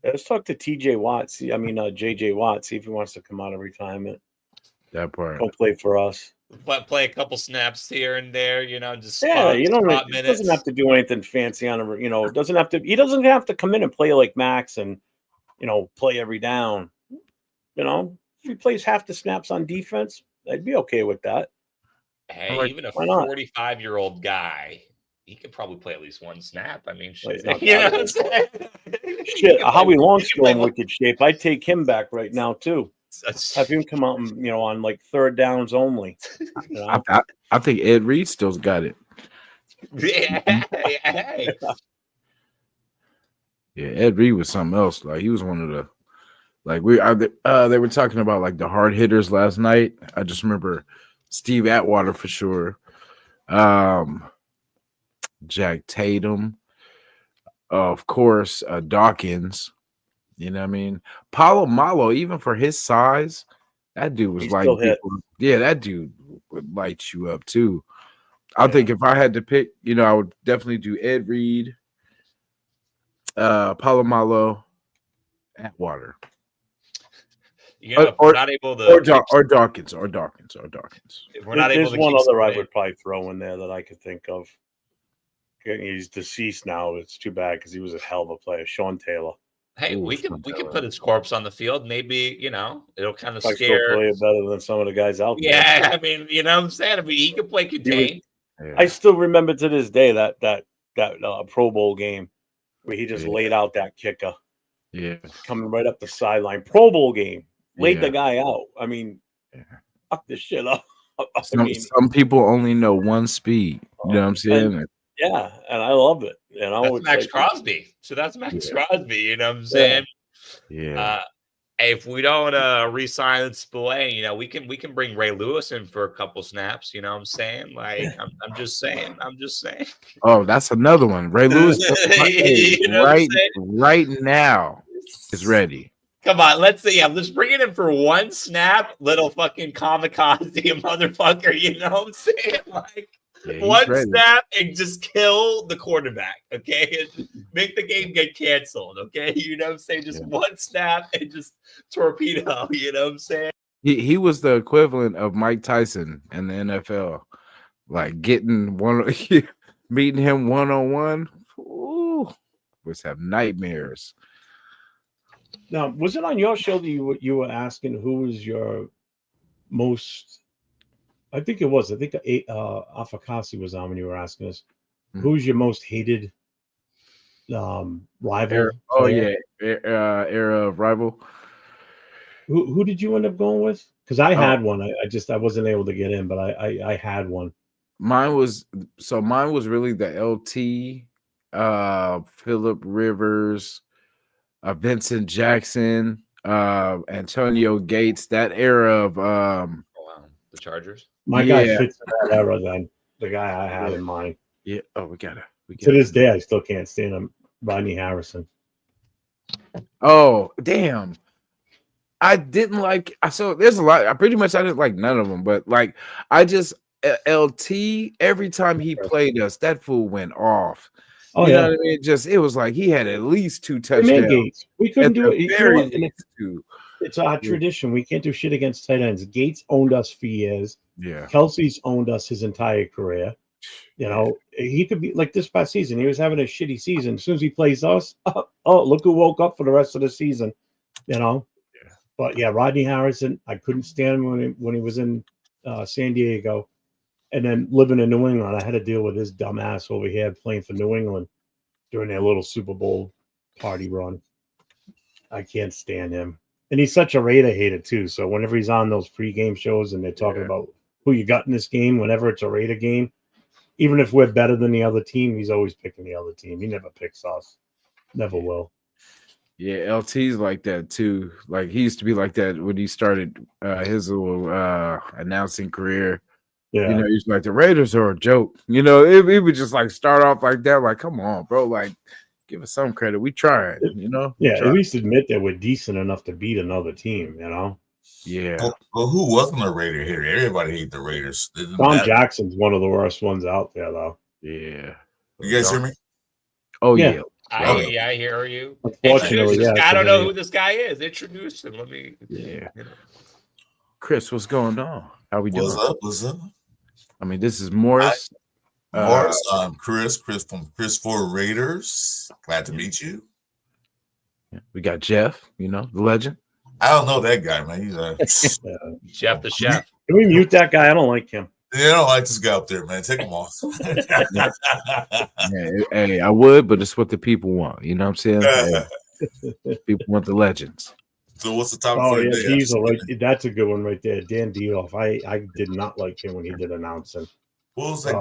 Let's talk to TJ Watt. JJ Watt. See if he wants to come out of retirement. That part. Don't play for us. Play a couple snaps here and there. Just he doesn't have to do anything fancy on him. He doesn't have to come in and play like Max and play every down. If he plays half the snaps on defense, I'd be okay with that. Hey, even a 45-year-old guy, he could probably play at least one snap. I mean, shit. Shit, Howie Long's in wicked shape. I'd take him back right now too. Have him come out and on like third downs only. I think Ed Reed still's got it. Yeah, Ed Reed was something else. Like he was one of the. Like they were talking about like the hard hitters last night. I just remember Steve Atwater for sure, Jack Tatum, of course, Dawkins. You know what I mean? Paulo Malo, even for his size, that dude was that dude would light you up too. I think if I had to pick, I would definitely do Ed Reed, Paulo Malo, Atwater. If we're not able to, or Dawkins. If we're not There's able to one other I would probably throw in there that I could think of. He's deceased now. It's too bad because he was a hell of a player. Sean Taylor. Hey, we can put his corpse on the field. Maybe it'll kind of I scare. still play it better than some of the guys out there. Yeah, I mean, what I'm saying. I mean, he can play contained. I still remember to this day that Pro Bowl game where he just laid out that kicker. Yeah, coming right up the sideline. Pro Bowl game. Laid the guy out. I mean, fuck this shit up. Some people only know one speed. You know what I'm saying? And I love it. That's Max Crosby. So that's Max Crosby. You know what I'm saying? Yeah. If we don't re-sign Spillane, we can bring Ray Lewis in for a couple snaps. You know what I'm saying? Like I'm just saying. Oh, that's another one. Ray Lewis right now is ready. Come on, let's bring it in for one snap, little fucking kamikaze motherfucker. You know what I'm saying? Like, Yeah, one ready. snap and just kill the quarterback, okay? And make the game get canceled, okay? You know what I'm saying? Just one snap and just torpedo, you know what I'm saying? He was the equivalent of Mike Tyson in the NFL. Like getting meeting him one-on-one. Ooh, was have nightmares. Now, was it on your show that you were asking who was your most? I think it was. I think Afakasi was on when you were asking us. Who's your most hated rival? Player? Era of rival. Who did you end up going with? Because I had one. I wasn't able to get in, but I had one. Mine was really the LT, Phillip Rivers, Vincent Jackson, Antonio Gates, that era of the Chargers. My guy fits in that era then. The guy I had in mind. Yeah. Oh, we got to this day I still can't stand him. Rodney Harrison. Oh, damn. I didn't like so there's a lot. I didn't like none of them, but like I just LT every time he played us, that fool went off. Oh, you know what I mean? It was like he had at least 2 touchdowns. Gates. We couldn't do it. It's our tradition. We can't do shit against tight ends. Gates owned us for years. Yeah. Kelsey's owned us his entire career. You know, he could be like this past season. He was having a shitty season. As soon as he plays us, look who woke up for the rest of the season. You know. Yeah. But yeah, Rodney Harrison, I couldn't stand him when he was in San Diego. And then living in New England, I had to deal with this dumbass over here playing for New England during their little Super Bowl party run. I can't stand him. And he's such a Raider hater, too. So whenever he's on those pregame shows and they're talking about who you got in this game, whenever it's a Raider game, even if we're better than the other team, he's always picking the other team. He never picks us. Never will. Yeah, LT's like that, too. Like, he used to be like that when he started his little announcing career. Yeah. You know, he's like, the Raiders are a joke. You know, it would just like start off like that. Like, come on, bro. Like, give us some credit. We tried, you know? Yeah, at least admit that we're decent enough to beat another team, you know? Yeah. Well, who wasn't a Raider here? Everybody hates the Raiders. Tom Jackson's one of the worst ones out there, though. Yeah. You guys hear me? Oh, yeah. I hear you. Unfortunately, I don't know who this guy is. Introduce him. Let me. Yeah. Chris, what's going on? How we doing? What's up? I mean, this is Morris. Morris, I'm Chris from Chris for Raiders. Glad to meet you. We got Jeff, you know, the legend. I don't know that guy, man. He's Jeff the chef. Can we mute that guy? I don't like him. Yeah, I don't like this guy up there, man. Take him off. Hey, I would, but it's what the people want. You know what I'm saying? People want the legends. So what's the topic for today? That's a good one right there. Dan Diethoff. I did not like him when he did announcing. What was that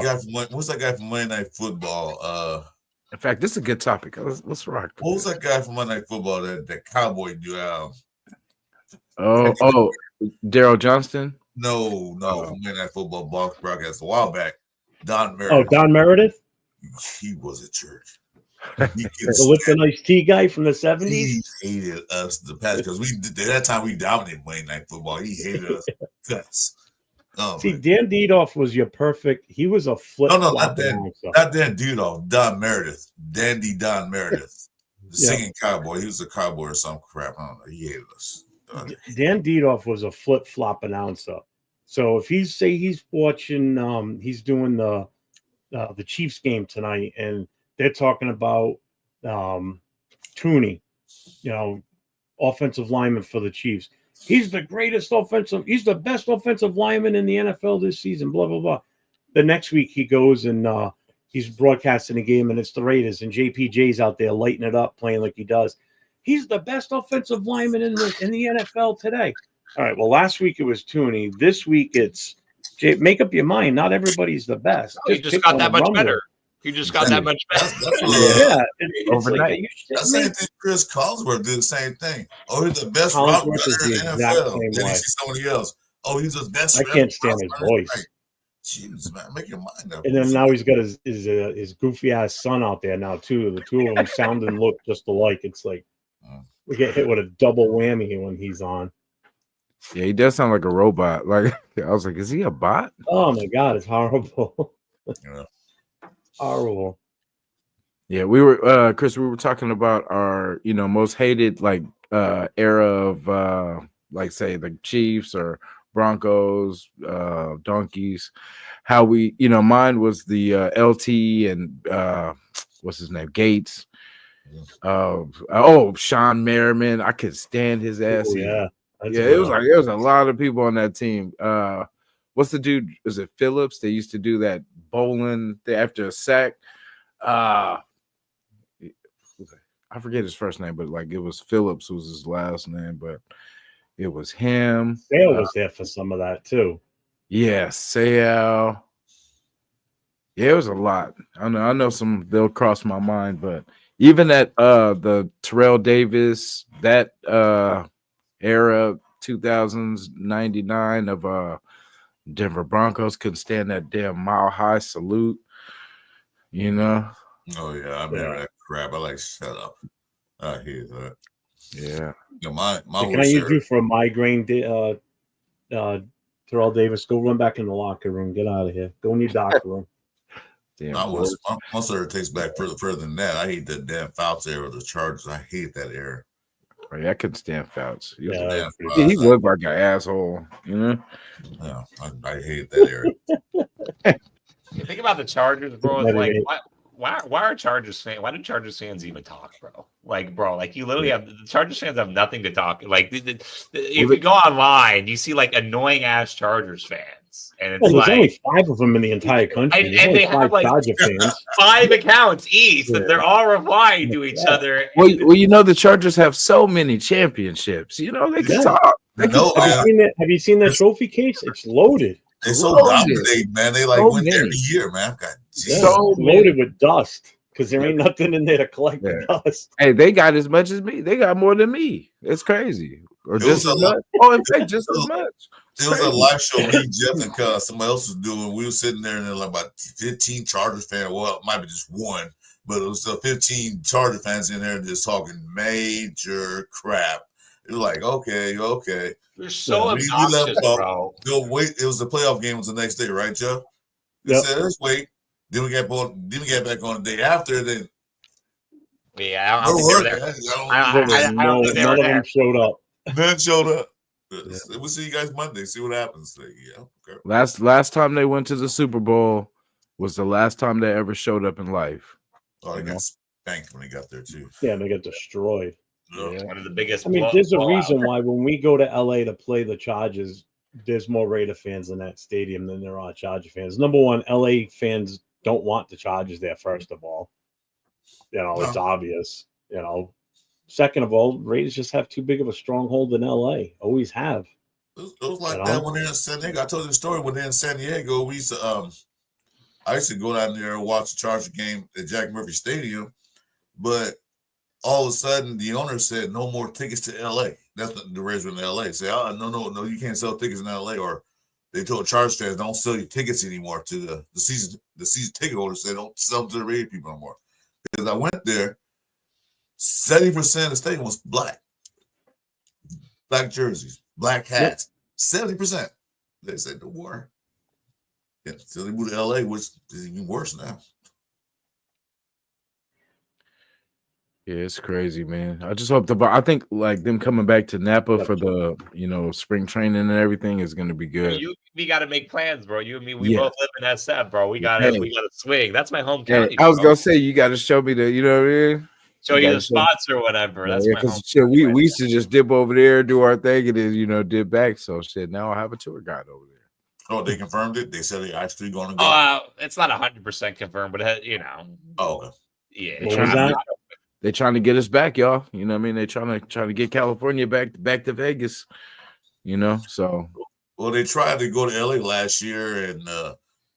guy from Monday Night Football? In fact, this is a good topic. Let's rock. What was that guy from Monday Night Football that cowboy dude? Daryl Johnston? No, from Monday Night Football broadcast a while back. Don Meredith. Oh, Don Meredith? He was a jerk. The Lipton Iced Tea guy from the 70s? He hated us the past because that time we dominated Monday Night Football. He hated us guts. See, Dan Diethoff was your perfect. He was a flip. No, not Dan Diethoff. Don Meredith, Dandy Don Meredith, the singing cowboy. He was a cowboy or some crap. I don't know. He hated us. Dan Diethoff was a flip flop announcer. So if he's watching, he's doing the Chiefs game tonight, and they're talking about Tooney, you know, offensive lineman for the Chiefs. He's the he's the best offensive lineman in the NFL this season, blah, blah, blah. The next week he goes and he's broadcasting a game and it's the Raiders and JPJ's out there lighting it up, playing like he does. He's the best offensive lineman in the NFL today. All right, well, last week it was Tooney. This week it's make up your mind. Not everybody's the best. He just got that much better. He just got that much better. Overnight. That same thing. Chris Collinsworth did the same thing. Oh, he's the best route runner in the NFL. Then you see somebody else. Oh, he's the best. I can't stand his voice. Jeez, man, make your mind up. And then now he's got his goofy ass son out there now too. The two of them sound and look just alike. It's like we get hit with a double whammy when he's on. Yeah, he does sound like a robot. Like I was like, is he a bot? Oh my god, it's horrible. know. Horrible. Yeah, we were Chris, we were talking about our, most hated era of like say the Chiefs or Broncos, Donkeys. How we, mine was the LT and what's his name? Gates. Sean Merriman. I could stand his ass. Oh, yeah. Yeah, it was like there was a lot of people on that team. What's the dude? Is it Phillips? They used to do that bowling after a sack. I forget his first name, but like it was Phillips was his last name, but it was him. Sale was there for some of that too. Yeah, Sale. Yeah, it was a lot. I know some they'll cross my mind, but even at the Terrell Davis, that era 2000s 99 of Denver Broncos couldn't stand that damn mile high salute. Oh yeah, I remember that crap. I like shut up. I hate that. Yeah. My Can I use you for a migraine? Terrell Davis, go run back in the locker room. Get out of here. Go in your doctor room. My sir takes back further than that. I hate that damn Fouts era of the Chargers. I hate that era. Oh, yeah, I couldn't stand Fouts. He Yeah, he looked like an asshole, Yeah, I hate that era. You think about the Chargers, bro. It's like, why are Chargers fans? Why do Chargers fans even talk, bro? Like you literally have the Chargers fans have nothing to talk. Like, if you go online, you see like annoying ass Chargers fans, and it's there's only 5 of them in the entire country. And they have like Charger fans. 5 accounts each, and they're all replying to each other. Well, the Chargers have so many championships. They can talk. Have you seen that trophy case? It's loaded. They're so dominating, man. They win every year, man. God, so loaded with dust because there ain't nothing in there to collect the dust. Hey, they got as much as me. They got more than me. It's crazy. Or just as much. Oh, in fact, just as much. It was a live show me, Jeff, and somebody else was doing. We were sitting there and there were like about 15 Chargers fans. Well, it might be just one, but it was 15 Charger fans in there just talking major crap. It was like, okay. You're so obnoxious, bro. No, wait. It was the playoff game. Was the next day, right, Joe? We said, let's wait. Then we got back on the day after. Then I don't think they were there. None of them showed up. None showed up. We'll see you guys Monday. See what happens. Okay. Last time they went to the Super Bowl was the last time they ever showed up in life. Oh, they got spanked when they got there too. Yeah, they got destroyed. Yeah. One of the biggest. I mean, there's a reason why when we go to LA to play the Chargers, there's more Raider fans in that stadium than there are Charger fans. Number one, LA fans don't want the Chargers there. First of all, it's obvious. Second of all, Raiders just have too big of a stronghold in LA. Always have. It was like that when they're in San Diego. I told you the story when they're in San Diego. We used to, I used to go down there and watch the Charger game at Jack Murphy Stadium, but all of a sudden the owner said no more tickets to LA. That's the Raiders in LA. Say, no, you can't sell tickets in LA. Or they told Chargers fans don't sell your tickets anymore to the season. The season ticket holders say don't sell them to the Raider people no more. Because I went there, 70% of the stadium was black jerseys, black hats, 70%. They said no more. Yeah, so they moved to LA, which is even worse now. Yeah, it's crazy, man. I just hope I think like them coming back to Napa for the spring training and everything is going to be good. We got to make plans, bro. You and me, we both live in SF, bro. We got to swing. That's my home county. I was gonna say you got to show me the, what I mean? Show you the spots or whatever. That's my home. We used to just dip over there, do our thing, and then dip back. So shit, now I have a tour guide over there. Oh, they confirmed it. They said they actually going to go. It's not 100% confirmed, but Oh, okay. Yeah. They're trying to get us back, y'all. You know what I mean? They're trying to get California back to Vegas. So. Well, they tried to go to LA last year, and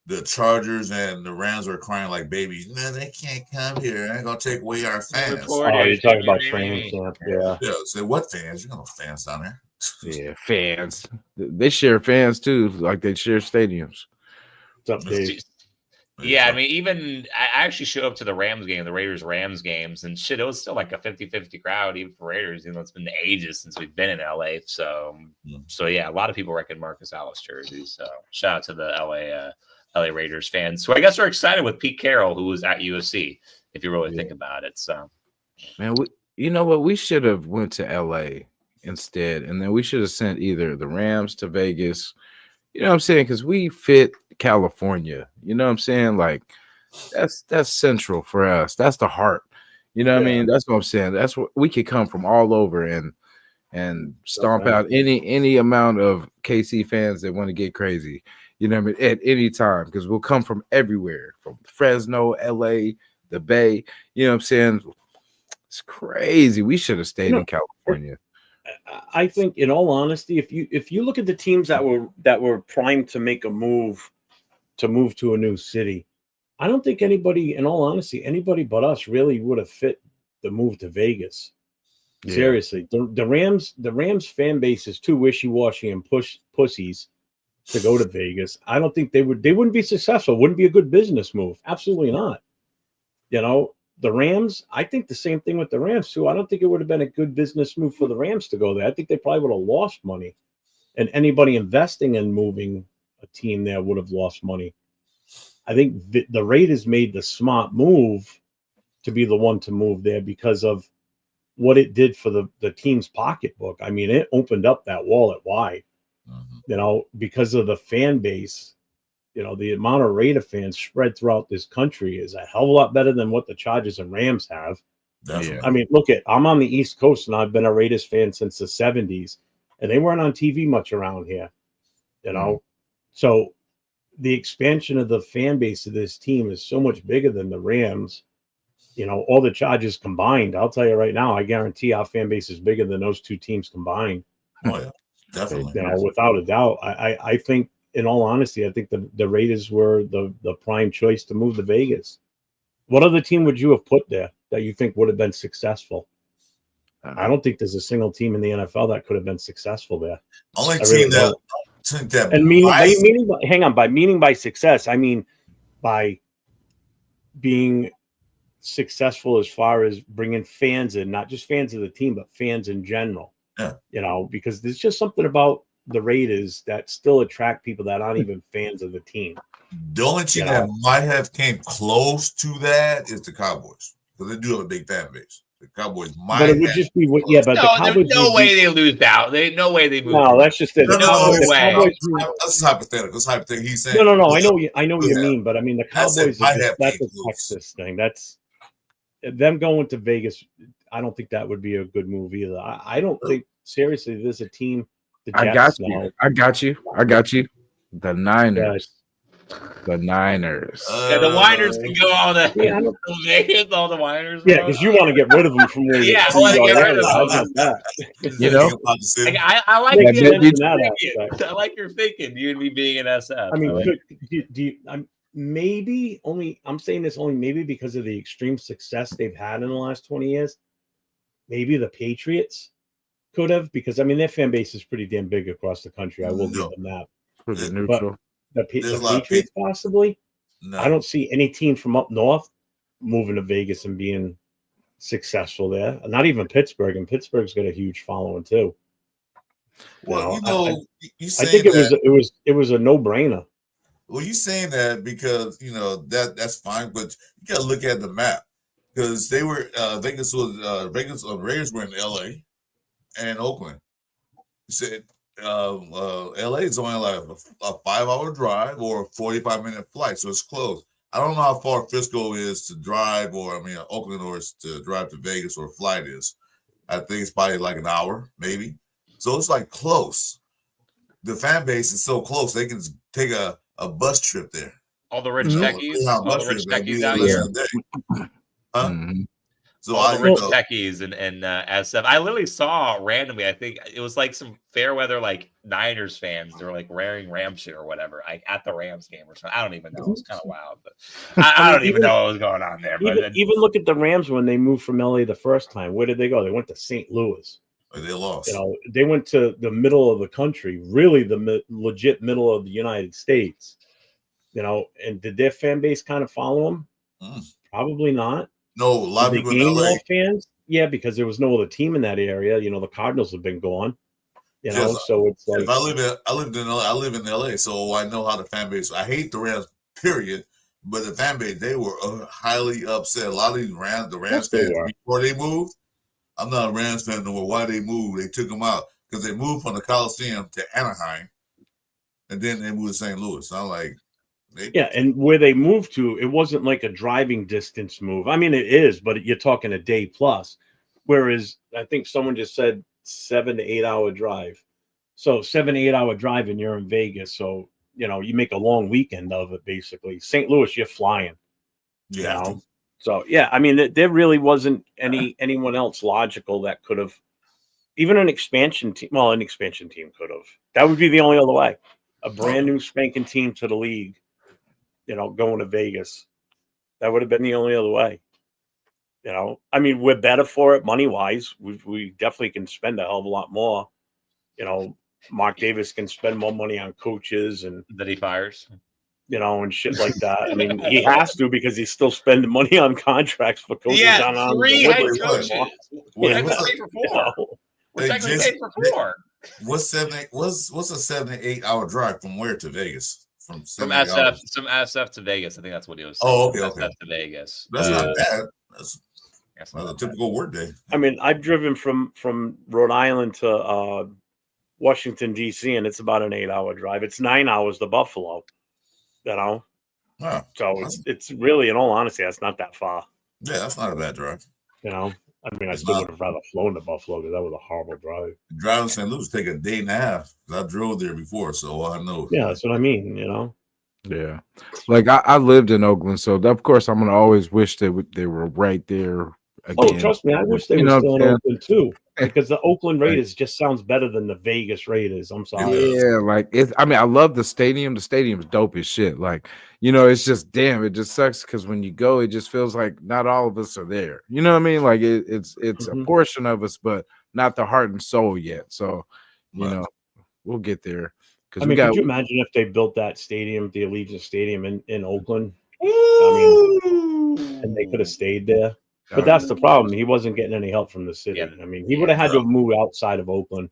the Chargers and the Rams were crying like babies. Man, they can't come here. They're gonna take away our fans. Oh, you're talking about training camp, yeah. So what fans? You got no fans down there. Yeah, fans. They share fans too, like they share stadiums. What's up, Dave? Yeah, I mean, even I actually showed up to the Rams game, the Raiders-Rams games, and shit, it was still like a 50-50 crowd, even for Raiders. It's been ages since we've been in LA. So yeah, a lot of people reckon Marcus Allis jerseys. So shout out to the LA Raiders fans who I guess are excited with Pete Carroll, who was at USC, if you really think about it. So, man, you know what? We should have went to LA instead, and then we should have sent either the Rams to Vegas. You know what I'm saying? Because we fit California. You know what I'm saying? Like that's central for us. That's the heart. You know what I mean? That's what I'm saying. That's what we could come from all over and stomp out any amount of KC fans that want to get crazy. You know what I mean? At any time, because we'll come from everywhere, from Fresno, LA, the Bay. You know what I'm saying? It's crazy. We should have stayed in California. I think, in all honesty, if you look at the teams that were primed to make a move to a new city, I don't think anybody, in all honesty, anybody but us really would have fit the move to Vegas. Yeah. Seriously, the Rams fan base is too wishy-washy and pussies to go to Vegas. I don't think they wouldn't be successful. Wouldn't be a good business move. Absolutely not. You know, the Rams, I think the same thing with the Rams too. I don't think it would have been a good business move for the Rams to go there. I think they probably would have lost money, and anybody investing in moving a team there would have lost money. I think the Raiders made the smart move to be the one to move there because of what it did for the team's pocketbook. I mean, it opened up that wallet wide, you know, because of the fan base. You know, the amount of Raider fans spread throughout this country is a hell of a lot better than what the Chargers and Rams have. Definitely. I mean, I'm on the East Coast and I've been a Raiders fan since the 70s, and they weren't on TV much around here, you know. So the expansion of the fan base of this team is so much bigger than the Rams. You know, all the Chargers combined, I'll tell you right now, I guarantee our fan base is bigger than those two teams combined. Oh, yeah, definitely. You know, without a doubt. I think, in all honesty, I think the Raiders were the prime choice to move to Vegas. What other team would you have put there that you think would have been successful? I don't think there's a single team in the NFL that could have been successful there. Only team that and meaning by success, I mean by being successful as far as bringing fans in, not just fans of the team, but fans in general. Yeah. You know, because there's just something about the Raiders that still attract people that aren't even fans of the team. The only team that might have came close to that is the Cowboys, because they do have a big fan base. The Cowboys might, but it would just be but the Cowboys, there's no way they lose out. No way they move. No, that's just it. That's hypothetical. It's hypothetical. He's saying no. I know what you mean, but I mean the Cowboys. That's a Texas thing. That's them going to Vegas. I don't think that would be a good move either. I don't think, seriously, there's a team. I got you. The Niners. The Niners. Yeah, the Whiners can go all the Vegas, all the Whiners. Yeah, because you want to get rid of them from where you. I want to get rid of them. You know, I like I like your thinking. You and me being an SF. I mean, maybe only. I'm saying this only maybe because of the extreme success they've had in the last 20 years. Maybe the Patriots could have, because I mean their fan base is pretty damn big across the country. I will give them that. Pretty neutral. The Patriots possibly. No. I don't see any team from up north moving to Vegas and being successful there. Not even Pittsburgh, and Pittsburgh's got a huge following too. Well, I think it was a no-brainer. Well, you're saying that because that's fine, but you got to look at the map, because they were Vegas Raiders were in L.A. and Oakland. You said LA is only like a 5-hour drive or a 45-minute flight, so it's close. I don't know how far Frisco is to drive, or Oakland or to drive to Vegas, or flight is. I think it's probably like an hour, maybe. So it's like close. The fan base is so close, they can take a bus trip there. All the rich techies, out here. So all the rich techies and SF. I literally saw randomly, I think it was like some fair weather, like Niners fans. They were like wearing Ram shit or whatever, like at the Rams game or something. I don't even know. It was kind of wild, but I don't even know what was going on there. Even look at the Rams when they moved from LA the first time. Where did they go? They went to St. Louis. They lost. They went to the middle of the country, really the legit middle of the United States. And did their fan base kind of follow them? Probably not. No, a lot of people in LA fans. Yeah, because there was no other team in that area. The Cardinals have been gone. So it's like I live in LA, so I know how the fan base. I hate the Rams period. But the fan base, they were highly upset. A lot of these the Rams they fans, were. before they moved, I'm not a Rams fan no more. Why they moved? They took them out because they moved from the Coliseum to Anaheim, and then they moved to St. Louis. So I'm like, yeah, and where they moved to, it wasn't like a driving distance move. I mean, it is, but you're talking a day plus. Whereas I think someone just said 7 to 8 hour drive. So 7 to 8 hour drive, and you're in Vegas. So you make a long weekend of it. Basically, St. Louis, you're flying. yeah. So yeah, I mean, there really wasn't anyone else logical that could have, even an expansion team. Well, an expansion team could have. That would be the only other way. A brand new spanking team to the league, going to Vegas. That would have been the only other way. I mean, we're better for it money wise. We definitely can spend a hell of a lot more. Mark Davis can spend more money on coaches and that he fires. And shit like that. I mean, he has to because he's still spending money on contracts for coaches. Yeah, on 3 head coaches. What's We're technically paid for 4. What's a 7 to 8 hour drive from where to Vegas? From SF to Vegas. I think that's what he was saying. Oh, okay. SF to Vegas. That's not bad. That's a typical work day. I mean, I've driven from Rhode Island to Washington, D.C., and it's about an 8 hour drive. It's 9 hours to Buffalo. So it's really, in all honesty, that's not that far. Yeah, that's not a bad drive. I mean, I still would have rather flown to Buffalo because that was a horrible drive. Driving to St. Louis take a day and a half. I drove there before, so I know. Yeah, that's what I mean. Yeah, like I lived in Oakland, so of course I'm gonna always wish they were right there. Again. Oh, trust me, I wish they were still in Oakland too, because the Oakland Raiders just sounds better than the Vegas Raiders. I'm sorry. Yeah, like it's. I mean, I love the stadium. The stadium's dope as shit. Like, it's just damn. It just sucks because when you go, it just feels like not all of us are there. You know what I mean? Like it's a portion of us, but not the heart and soul yet. So, we'll get there. I mean, could you imagine if they built that stadium, the Allegiant Stadium in Oakland? I mean, and they could have stayed there. But that's the problem. He wasn't getting any help from the city. Yeah. I mean, he would have had to move outside of Oakland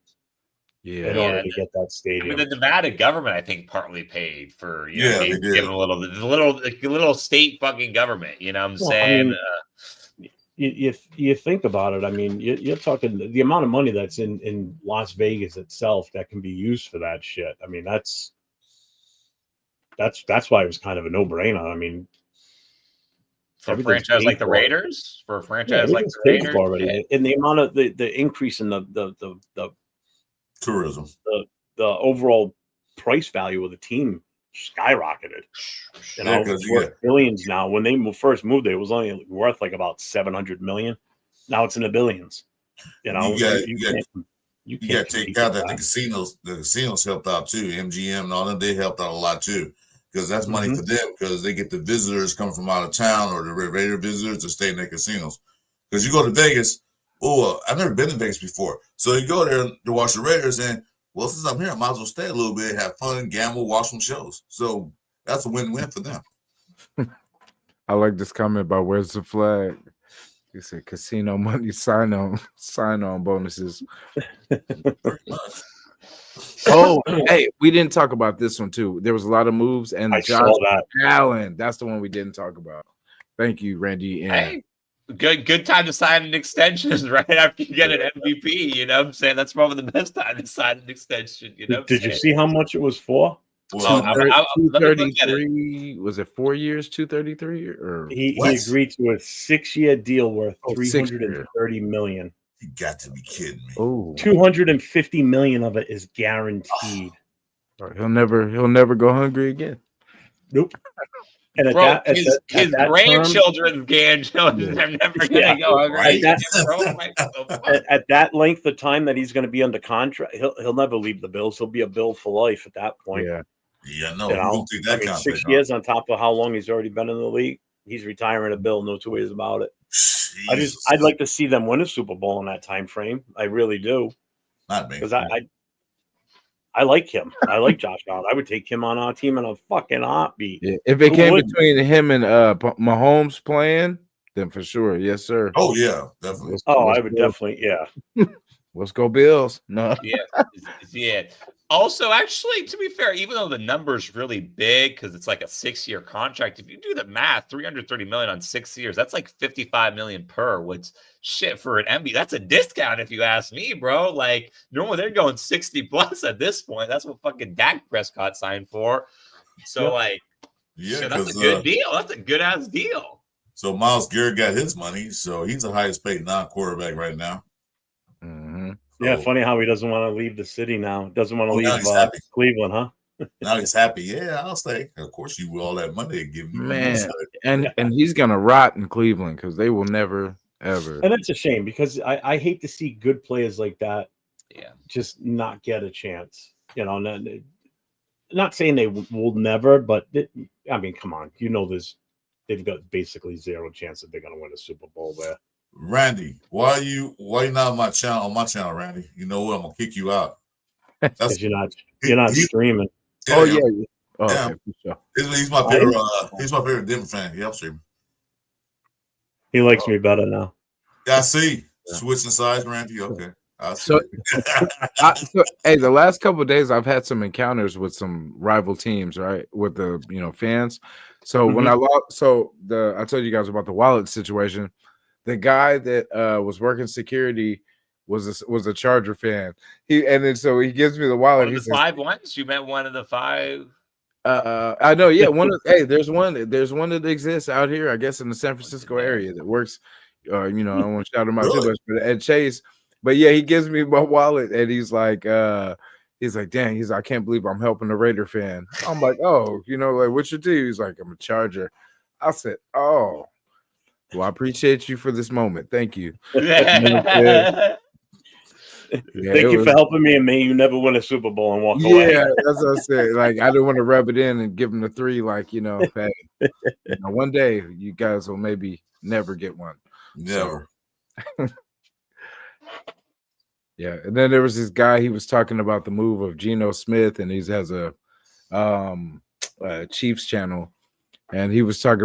in order to get that stadium. I mean, the Nevada government, I think, partly paid for, they give a little state fucking government. You know what I'm saying? I mean, if you think about it, I mean, you're talking the amount of money that's in Las Vegas itself that can be used for that shit. I mean, that's why it was kind of a no-brainer. I mean, for a franchise like the Raiders, the Raiders, already, and the amount of the increase in the tourism, the overall price value of the team skyrocketed. It's worth billions now. When they first moved, it was only worth like about $700 million. Now it's in the billions. You got to take out that the casinos helped out too. MGM and all them, they helped out a lot too. Because that's money for them, because they get the visitors coming from out of town or the Raider visitors to stay in their casinos. Because you go to Vegas, I've never been to Vegas before. So you go there to watch the Raiders and, well, since I'm here, I might as well stay a little bit, have fun, gamble, watch some shows. So that's a win-win for them. I like this comment about where's the flag? He said casino money sign-on bonuses. Pretty much. Oh, hey, we didn't talk about this one too. There was a lot of moves, and Josh Allen. That's the one we didn't talk about. Thank you, Randy. Hey, good time to sign an extension right after you get an MVP. You know what I'm saying? That's probably the best time to sign an extension. Did you see how much it was for? Well, 233. Was it 4 years? 233 or he agreed to a 6-year deal worth $330 million. You got to be kidding me. Oh, $250 million of it is guaranteed. He'll never go hungry again. Nope. And his grandchildren's grandchildren are never going to go hungry. At that length of time that he's going to be under contract, he'll never leave the Bills. He'll be a Bill for life at that point. Yeah, no. 6 years on top of how long he's already been in the league. He's retiring a Bill, no two ways about it. I'd like to see them win a Super Bowl in that time frame. I really do. Not me. Because I like him. I like Josh Allen. I would take him on our team in a fucking heartbeat. Yeah. If it came between him and Mahomes playing, then for sure, yes, sir. Oh yeah, definitely. I would definitely, yeah. Let's go Bills. No. Yeah. Also, actually, to be fair, even though the number's really big because it's like a 6-year contract, if you do the math, $330 million on 6 years, that's like $55 million per. Which shit for an MB, that's a discount if you ask me, bro. Like normally they're going 60 plus at this point. That's what fucking Dak Prescott signed for. So shit, that's a good deal. That's a good ass deal. So Myles Garrett got his money, so he's the highest paid non-quarterback right now. Mm-hmm. Yeah, funny how he doesn't want to leave the city now. Doesn't want to leave Cleveland, huh? Now he's happy. Yeah, I'll stay. Of course, you with all that money they give you. Man, and he's gonna rot in Cleveland because they will never ever. And that's a shame because I hate to see good players like that. Yeah, just not get a chance. You know, not saying they will never, but I mean, come on, they've got basically zero chance that they're gonna win a Super Bowl there. Randy, why you not on my channel, Randy? You know what? I'm gonna kick you out. Because you're not streaming. Yeah, oh yeah. Oh, yeah. okay, for sure. He's my favorite. He's my favorite Denver fan. Yeah, I'm streaming. He likes me better now. Yeah, I see. Switching sides, Randy. Okay. So, hey, the last couple of days I've had some encounters with some rival teams, right? With the fans. So when I told you guys about the wallet situation. The guy that was working security was a Charger fan. He gives me the wallet. One of the 5 ones? You met one of the 5? I know, yeah. There's one that exists out here, I guess, in the San Francisco area that works. I don't want to shout him out too much, but at Chase. But yeah, he gives me my wallet and he's like, dang, I can't believe I'm helping a Raider fan. I'm like, oh, like what's your deal? He's like, I'm a Charger. I said, oh. Well, I appreciate you for this moment. Thank you. Thank you for helping me, and may you never win a Super Bowl and walk away. Yeah, that's what I said. Like, I didn't want to rub it in and give him the 3. Like, hey, one day you guys will maybe never get one. Never. So, yeah, and then there was this guy. He was talking about the move of Geno Smith, and he has a Chiefs channel. And he was talking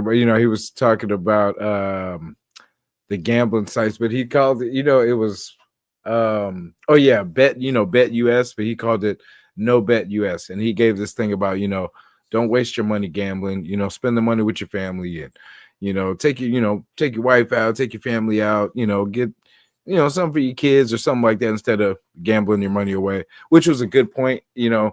about, the gambling sites, but he called it, it was, Bet US, but he called it No Bet US. And he gave this thing about, don't waste your money gambling, spend the money with your family and, take your wife out, take your family out, get, something for your kids or something like that instead of gambling your money away, which was a good point. I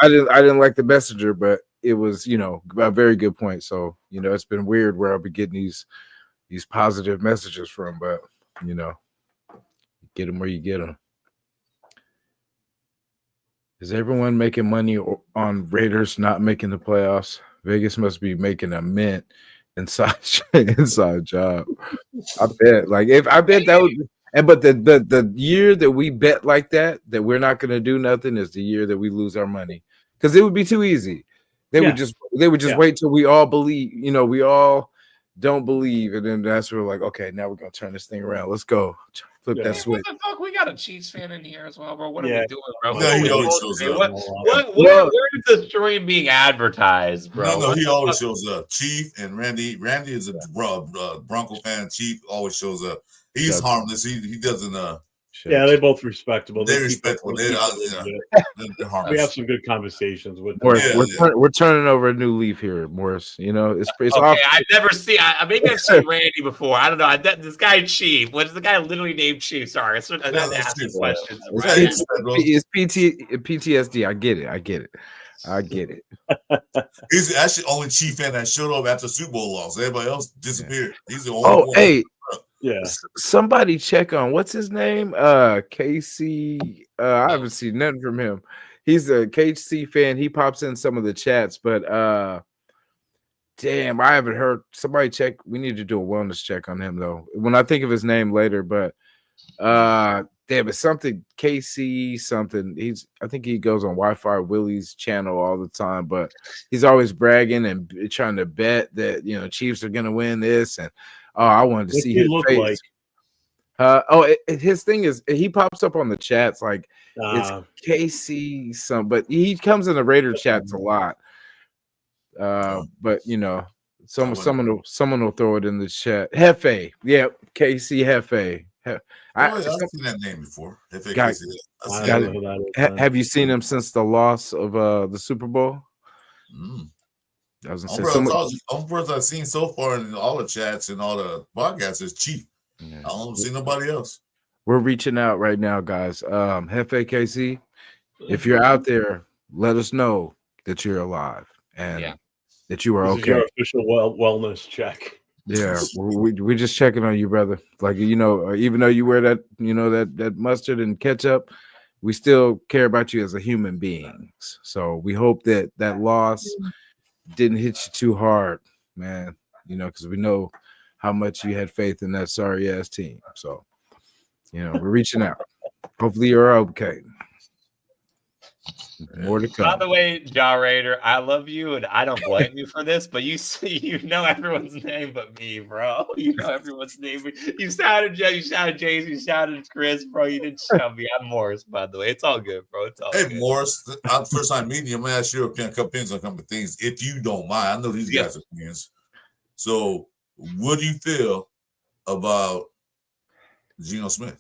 didn't like the messenger, but it was, a very good point. So, it's been weird where I'll be getting these positive messages from, but, get them where you get them. Is everyone making money on Raiders not making the playoffs? Vegas must be making a mint inside job. I bet. That was. But the year that we bet like that we're not going to do nothing is the year that we lose our money because it would be too easy. They would just wait till we all believe, we all don't believe, and then that's where we're like, okay, now we're gonna turn this thing around. Let's go. Flip that switch. What the fuck? We got a Chiefs fan in here as well, bro. What are we doing, bro? Yeah, he always shows up. Where is the stream being advertised, bro? No, he always shows up. Chief and Randy is a Bronco fan. Chief always shows up. He's harmless. He doesn't. Yeah, they're both respectable. They're respectable. They're harmless. We have some good conversations with them. Morris, we're turning over a new leaf here, Morris. It's okay. off. I've never seen. Maybe I've seen Randy before. I don't know. This guy Chief. What's the guy literally named Chief? Sorry, I had to ask these questions. It's PTSD. I get it. He's actually the only Chief fan that showed up after Super Bowl loss. Everybody else disappeared. He's the only one. Hey. Yeah. Somebody check on what's his name? Casey. I haven't seen nothing from him. He's a KC fan. He pops in some of the chats, but damn, I haven't heard. Somebody check. We need to do a wellness check on him though. When I think of his name later, but damn, it's something KC something. I think he goes on Wi-Fi Willie's channel all the time, but he's always bragging and trying to bet that Chiefs are gonna win this and. Oh, I wanted to see his face. Like? His thing is he pops up on the chats like it's KC but he comes in the Raider chats a lot. But someone will throw it in the chat. Hefe, yeah, KC Hefe. I've seen that name before. Guys, I don't know who that is. have you seen him since the loss of the Super Bowl? I was gonna say, only person I've seen so far in all the chats and all the podcasts is Chief. Yeah. I don't see nobody else. We're reaching out right now, guys. Hefe KC, if you're out there, let us know that you're alive and that you are okay. Your official wellness check. Yeah, we're just checking on you, brother. Like, you know, even though you wear that, you know, that mustard and ketchup, we still care about you as a human being. So we hope that loss didn't hit you too hard, man. You know, because we know how much you had faith in that sorry ass team. So, you know, we're reaching out. Hopefully you're okay. More to come. By the way, Ja Raider, I love you and I don't blame you for this, but you know everyone's name but me, bro. You know everyone's name. You shouted Jay, you shouted Jason, you shouted Chris, bro. You didn't shout me. I'm Morris, by the way. It's all good, bro. It's all good. Hey, Morris, first time meeting you, I'm going to ask you a couple things on a couple of things, if you don't mind. I know these guys are fans. So, what do you feel about Geno Smith?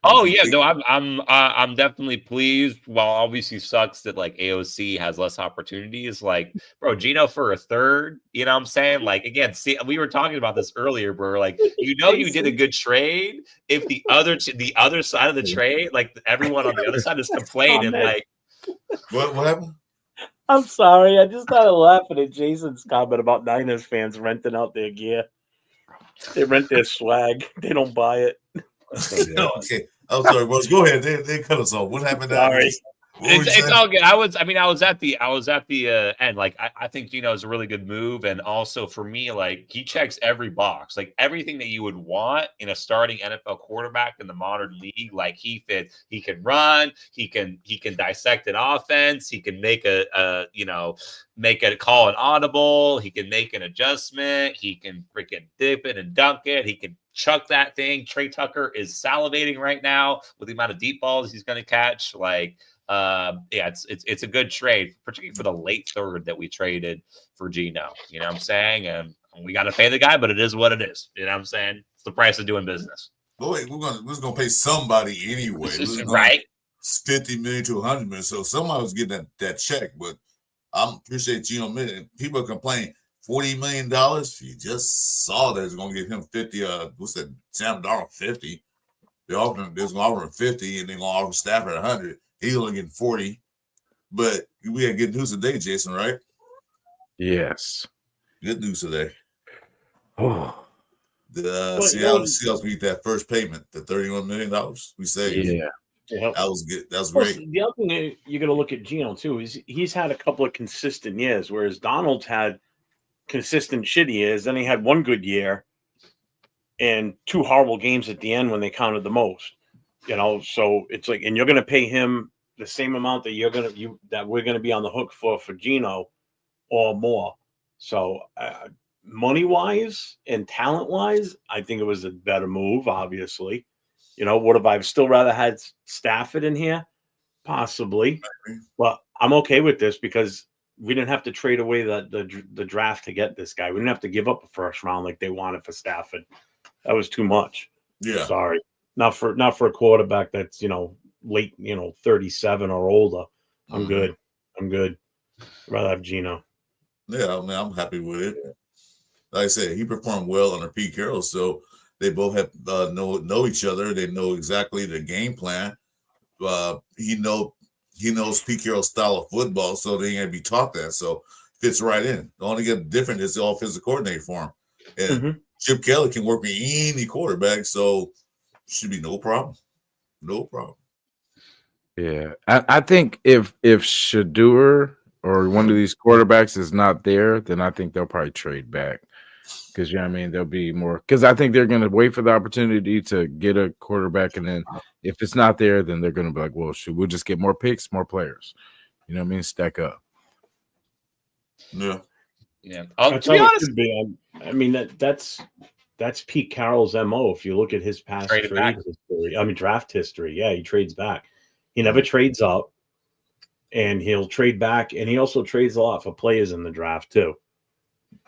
Oh yeah, no, I'm definitely pleased. While obviously sucks that like AOC has less opportunities. Like, bro, Geno for a third. You know what I'm saying? Like, again, see, we were talking about this earlier, bro. Like, you know, you did a good trade if the other side of the trade, like everyone on the other side is complaining. Like, what happened? I'm sorry, I just started laughing at Jason's comment about Niners fans renting out their gear. They rent their swag. They don't buy it. Okay. I'm sorry, boys. Go ahead. They cut us off. What happened? Sorry. It's all good. I was at the end. Like, I think Geno is a really good move, and also for me, like, he checks every box, like everything that you would want in a starting NFL quarterback in the modern league. Like, he fits. He can run. He can dissect an offense. He can make make a call an audible. He can make an adjustment. He can freaking dip it and dunk it. He can chuck that thing. Trey Tucker is salivating right now with the amount of deep balls he's going to catch. Like, it's a good trade, particularly for the late third that we traded for Geno. You know what I'm saying? And we got to pay the guy, but it is what it is. You know what I'm saying? It's the price of doing business. Well, wait, we're gonna pay somebody anyway, right? 50 million to 100 million. So somebody was getting that check, but I appreciate Geno Smith. People complain $40 million. You just saw that it's gonna give him 50. What's that? Sam Darnold 50. They're gonna offer him 50, and they're gonna offer Stafford 100. He's only getting 40. But we had good news today, Jason, right? Yes. Good news today. Oh. The Seahawks beat that first payment, the $31 million we saved. Yeah. That was good. That was great. The other thing you're going to look at Geno too is he's had a couple of consistent years, whereas Donald's had consistent shitty years. Then he had one good year and two horrible games at the end when they counted the most. You know, so it's like, and you're going to pay him the same amount that we're going to be on the hook for Geno or more. So money wise and talent wise, I think it was a better move. Obviously, you know, would have I still rather had Stafford in here? Possibly, but I'm okay with this because we didn't have to trade away the draft to get this guy. We didn't have to give up a first round like they wanted for Stafford. That was too much. Yeah, sorry. Not for a quarterback that's, you know, late, 37 or older. I'm good. I'd rather have Geno. Yeah, I mean, I'm happy with it. Like I said, he performed well under Pete Carroll, so they both have know each other. They know exactly the game plan. He knows Pete Carroll's style of football, so they ain't gonna be taught that. So fits right in. The only get different is the offensive coordinator for him, and Chip Kelly can work with any quarterback, so should be no problem. No problem. Yeah, I think if Shedeur or one of these quarterbacks is not there, then I think they'll probably trade back because, you know what I mean, there'll be more because I think they're going to wait for the opportunity to get a quarterback, and then if it's not there, then they're going to be like, well, shoot, we'll just get more picks, more players. You know what I mean? Stack up. Yeah. Yeah. To be honest, I mean that's Pete Carroll's MO. If you look at his past draft history, yeah, he trades back. He never trades up, and he'll trade back, and he also trades a lot for players in the draft too.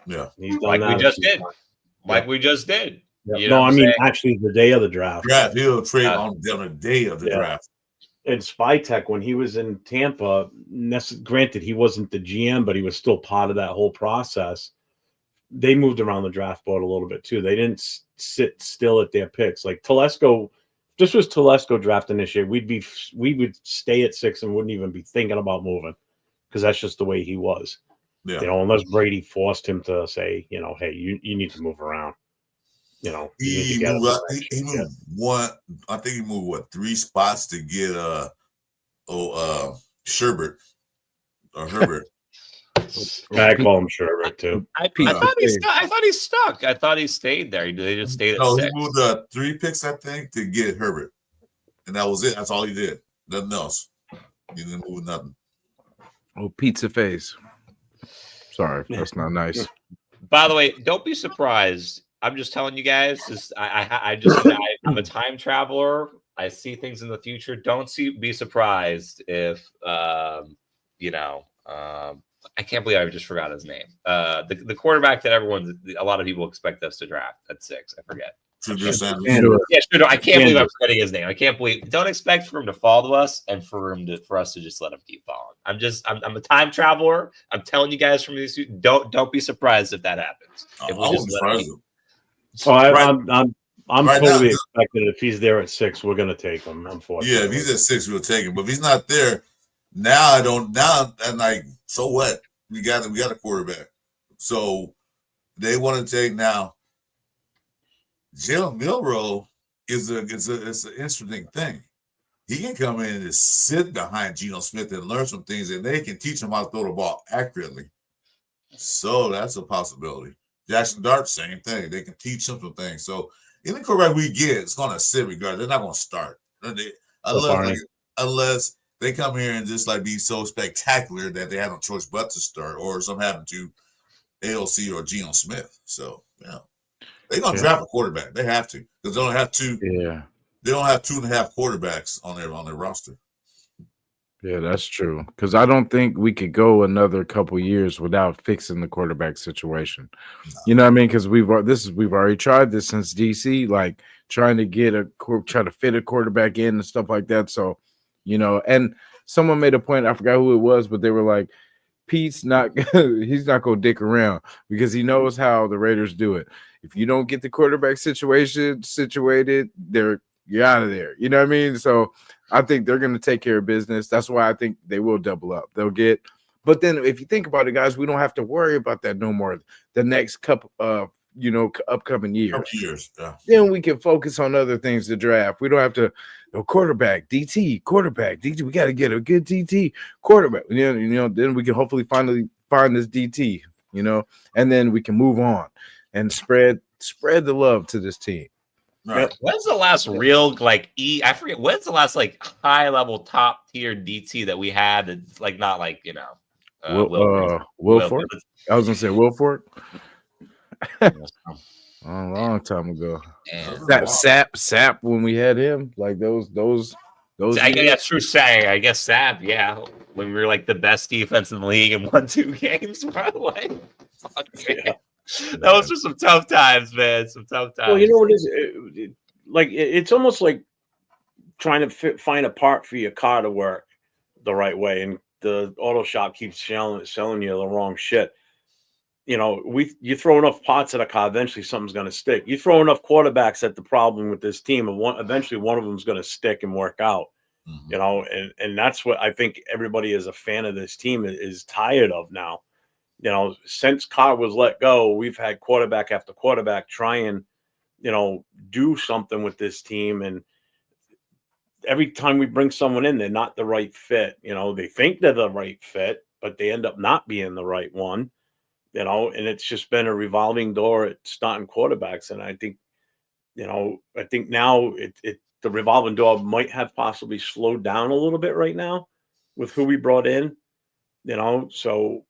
Yeah, we just did. We just did. You know No, what I I'm mean saying? actually the day of the draft. Draft. He'll trade on the day of the draft. And Spytek, when he was in Tampa, granted he wasn't the GM, but he was still part of that whole process. They moved around the draft board a little bit too. They didn't sit still at their picks. Like Telesco, this was Telesco drafting this year. We would stay at 6 and wouldn't even be thinking about moving because that's just the way he was. Yeah. You know, unless Brady forced him to say, you know, hey, you need to move around. You know, He moved one. I think he moved 3 spots to get Sherbert or Herbert. I call him Sherbert too. I thought he stuck. I thought he stayed there. They just stayed at 6. He moved 3 picks, I think, to get Herbert, and that was it. That's all he did. Nothing else. He didn't move nothing. Oh, pizza face. Sorry, that's not nice. By the way, don't be surprised. I'm just telling you guys. I'm a time traveler. I see things in the future. Be surprised if I can't believe I just forgot his name. The quarterback that a lot of people expect us to draft at 6. I forget. I can't believe I'm forgetting his name. I can't believe. Don't expect for him to fall to us and for us to just let him keep falling. I'm a time traveler. I'm telling you guys from these. Don't be surprised if that happens. If we just let him. I'm totally expecting if he's there at 6, we're gonna take him. Unfortunately, yeah, if he's at 6, we'll take him. But if he's not there, now I don't. Now I'm like, so what? We got a quarterback. So they want to take now. Jalen Milroe is an interesting thing. He can come in and just sit behind Geno Smith and learn some things, and they can teach him how to throw the ball accurately. So that's a possibility. Jackson Dart, same thing. They can teach him some things. So any quarterback we get, it's going to sit regardless. They're not going to start unless they come here and just like be so spectacular that they have no choice but to start, or something happened to AOC or Geno Smith. So yeah, they're going to draft a quarterback. They have to because they don't have 2. Yeah, they don't have 2.5 quarterbacks on their roster. Yeah, that's true. Because I don't think we could go another couple years without fixing the quarterback situation. No. You know what I mean? Because we've already tried this since DC, like trying to fit a quarterback in and stuff like that. So, and someone made a point. I forgot who it was, but they were like, he's not going to dick around because he knows how the Raiders do it. If you don't get the quarterback situated, you're out of there. You know what I mean? So I think they're going to take care of business. That's why I think they will double up. But then if you think about it, guys, we don't have to worry about that no more. The next couple upcoming years. Yeah. Then we can focus on other things to draft. We don't have to quarterback, DT. We got to get a good DT quarterback. Then we can hopefully finally find this DT, and then we can move on and spread the love to this team. Right. When's the last real I forget when's the last high level top tier DT that we had? It's not Wilfork. I was gonna say Wilfork. A long time ago. That Sap when we had him, those. I guess that's true. I guess Sap, yeah. When we were the best defense in the league and won 2 games, by the way. Yeah. That was just some tough times, man. Some tough times. Well, you know what it is? It's almost like trying to find a part for your car to work the right way, and the auto shop keeps selling you the wrong shit. You throw enough parts at a car, eventually something's going to stick. You throw enough quarterbacks at the problem with this team, and eventually one of them is going to stick and work out. Mm-hmm. And that's what I think everybody is a fan of this team is tired of now. Since Carr was let go, we've had quarterback after quarterback try and, do something with this team. And every time we bring someone in, they're not the right fit. They think they're the right fit, but they end up not being the right one, and it's just been a revolving door at starting quarterbacks. And I think now the revolving door might have possibly slowed down a little bit right now with who we brought in, so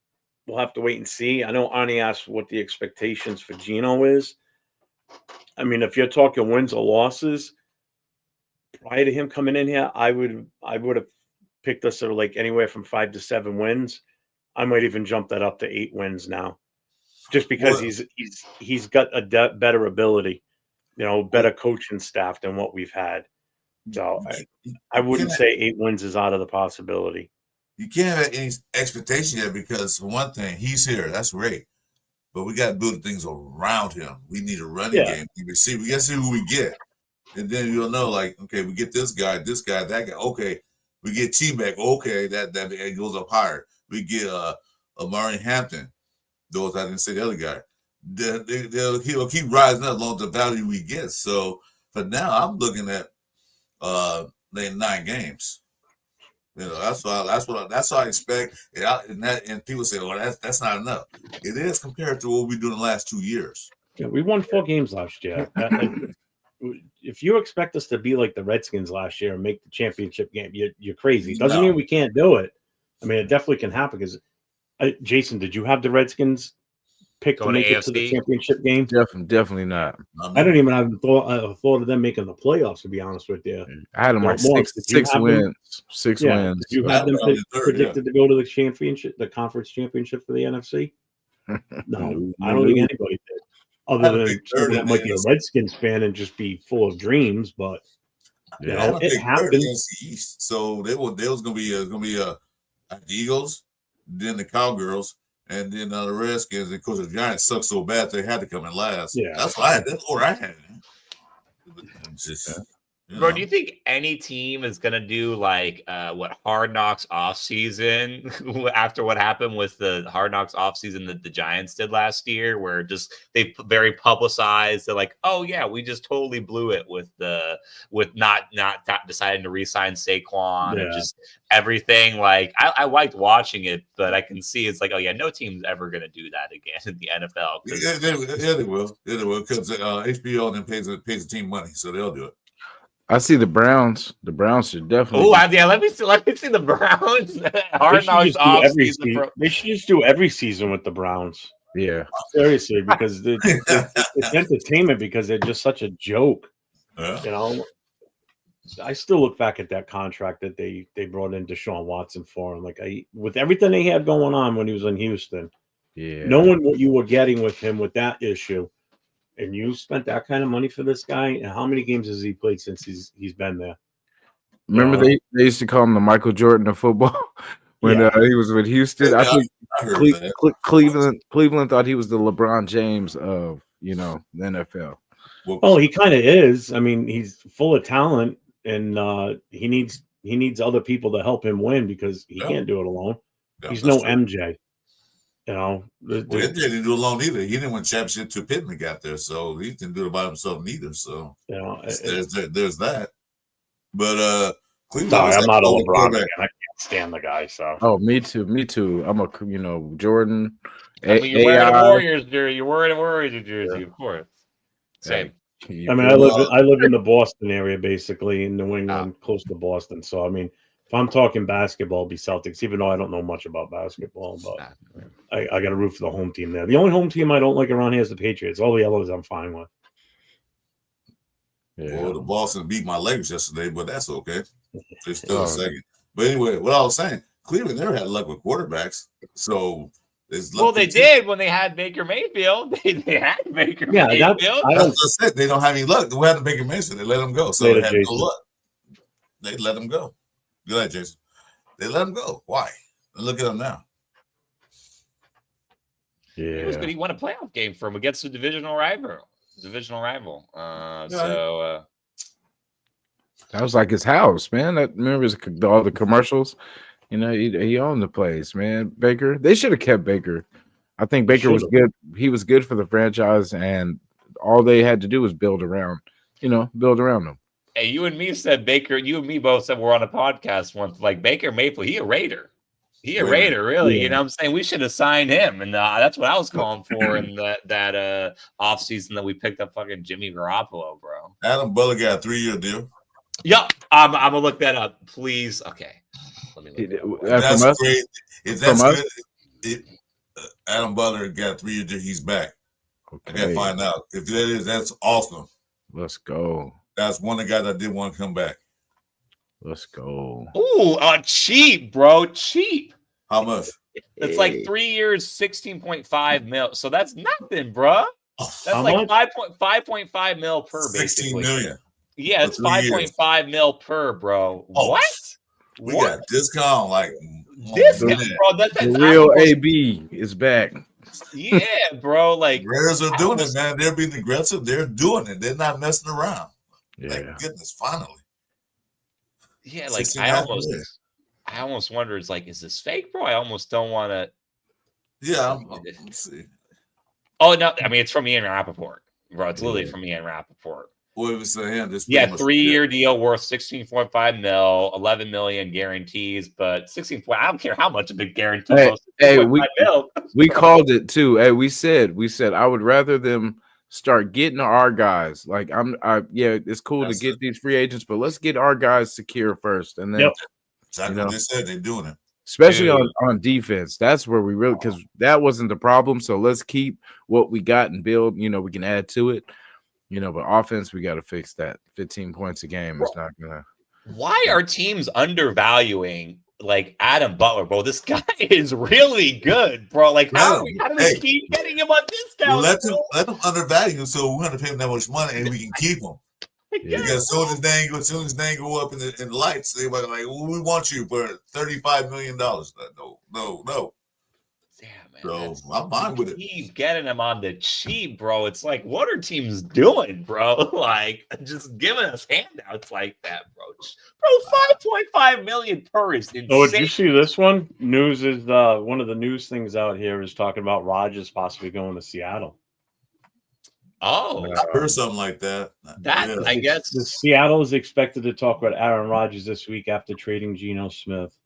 we'll have to wait and see. I know Arnie asked what the expectations for Geno is. I mean, if you're talking wins or losses, prior to him coming in here, I would have picked us at anywhere from 5 to 7 wins. I might even jump that up to 8 wins now, just because he's got a better ability. better coaching staff than what we've had. So I wouldn't say 8 wins is out of the possibility. You can't have any expectation yet because, for one thing, he's here. That's great. But we got to build things around him. We need a running game. We got to see who we get. And then you'll know, like, okay, we get this guy, that guy. Okay, we get T-Mac. Okay, that goes up higher. We get Amari Hampton. Those I didn't say the other guy. He'll keep rising up along the value we get. So for now, I'm looking at 9 games. That's what I expect. And people say, "Well, that's not enough." It is compared to what we do in the last 2 years. Yeah, we won 4 games last year. If you expect us to be like the Redskins last year and make the championship game, you're crazy. It doesn't mean we can't do it. I mean, it definitely can happen. Because Jason, did you have the Redskins pick to make it to the championship game? Definitely not. I don't even have thought of them making the playoffs, to be honest with you. I had them like 6 wins. 6 wins. Did you have them predicted to go to the championship, the conference championship for the NFC? No, I don't think anybody did. Other than someone that might be a Redskins fan and just be full of dreams, but it happened. The East, so there was gonna be the Eagles, then the Cowgirls, and then the Redskins. And of course, the Giants sucked so bad they had to come in last. Yeah, that's what I had. Just, Bro, do you think any team is gonna do like what Hard Knocks off season after what happened with the Hard Knocks off season that the Giants did last year, where just they very publicized they're like, oh yeah, we just totally blew it with not deciding to re-sign Saquon and just everything. Like I liked watching it, but I can see it's like, oh yeah, no team's ever gonna do that again in the NFL. Yeah, they will. Because HBO and them pays the team money, so they'll do it. I see the Browns. The Browns should definitely. Oh, yeah. Let me see the Browns. Hard Knocks off season. They should just do every season with the Browns. Yeah, seriously, because it's entertainment. Because they're just such a joke. I still look back at that contract that they brought in Deshaun Watson for, and with everything they had going on when he was in Houston, knowing what you were getting with him with that issue. And you spent that kind of money for this guy. And how many games has he played since he's been there? Remember they used to call him the Michael Jordan of football when he was with Houston. I think Cleveland thought he was the LeBron James of the NFL. Oh, he kind of is. I mean, he's full of talent, and he needs other people to help him win because he can't do it alone. He's no MJ. Well, MJ didn't do it alone either. He didn't win championship till Pittman got there, so he didn't do it by himself neither. So there's that. But Cleveland. Sorry, I'm not a LeBron fan. I can't stand the guy. So me too. I'm a Jordan. You're wearing a Warriors jersey. You're wearing a Warriors jersey, of course. Same. I mean, I live in the Boston area, basically in New England, close to Boston. So I mean, if I'm talking basketball, it'll be Celtics, even though I don't know much about basketball, but I got to root for the home team there. The only home team I don't like around here is the Patriots. All the others I'm fine with. Yeah. Well, the Boston beat my Lakers yesterday, but that's okay. They're still second. But anyway, what I was saying, Cleveland never had luck with quarterbacks. So they did when they had Baker Mayfield. They had Baker Mayfield. That's it. They don't have any luck. They had Baker Mayfield. They let him go. So they had no luck. They let him go. Go ahead, Jason. They let him go. Why? Look at him now. Yeah, it was good. He won a playoff game for him against a divisional rival. That was like his house, man. Remember all the commercials. He owned the place, man. Baker. They should have kept Baker. I think Baker was good. He was good for the franchise, and all they had to do was build around him. Hey, you and me said Baker. You and me both said we're on a podcast once. Like Baker Mayfield, he a Raider. Really. Yeah. You know what I'm saying? We should have signed him. And that's what I was calling for in that offseason that we picked up fucking Jimmy Garoppolo, bro. Adam Butler got a 3-year deal. Yep. I'm going to look that up, please. Okay. Let me look that's great. If that's good, Adam Butler got a 3-year deal, he's back. Okay. I got to find out. If that is, that's awesome. Let's go. That's one of the guys that did want to come back. Let's go. Ooh, cheap, bro. Cheap. How much? It's like 3 years, $16.5 million. So that's nothing, bro. That's How like much? 5.5 mil per, 16 basically. million. Yeah, it's 5.5 mil per, bro. Oh, What? We got discount like Discount, bro. That's The real AB is back. Yeah, bro. Like Raiders are doing it, man. They're being aggressive. They're doing it. They're not messing around. Yeah. Thank goodness, finally. Yeah, like 16.5 million. I almost wonder, is this fake, bro? I almost don't want to. Yeah, let's see. Oh no, I mean it's from Ian Rappaport, bro. It's literally from Ian Rappaport. What was saying? This 3-year deal worth 16.5 mil, 11 million guarantees, but 16. I don't care how much of a guarantee. We called it too. Hey, we said I would rather them start getting our guys. Like it's cool to get these free agents, but let's get our guys secure first, and then exactly what they said. They're doing it. Especially on defense. That's where we really, because that wasn't the problem. So let's keep what we got and build. We can add to it. But offense, we got to fix that. 15 points a game is not gonna. Why are teams undervaluing like Adam Butler, bro? This guy is really good, bro. Like how do we keep getting him on discount? Let them undervalue him, so we're gonna pay him that much money and we can keep him. Because as soon as his name go up in the lights, everybody like, well, we want you for $35 million. No. Damn, man. So I'm fine with it. Keep getting him on the cheap, bro. It's like, what are teams doing, bro? Like, just giving us handouts like that, bro. 5.5 million per is insane. Oh, did you see this one? News is one of the news things out here is talking about Rodgers possibly going to Seattle. Oh, I heard something like that. I guess the Seattle is expected to talk about Aaron Rodgers this week after trading Geno Smith.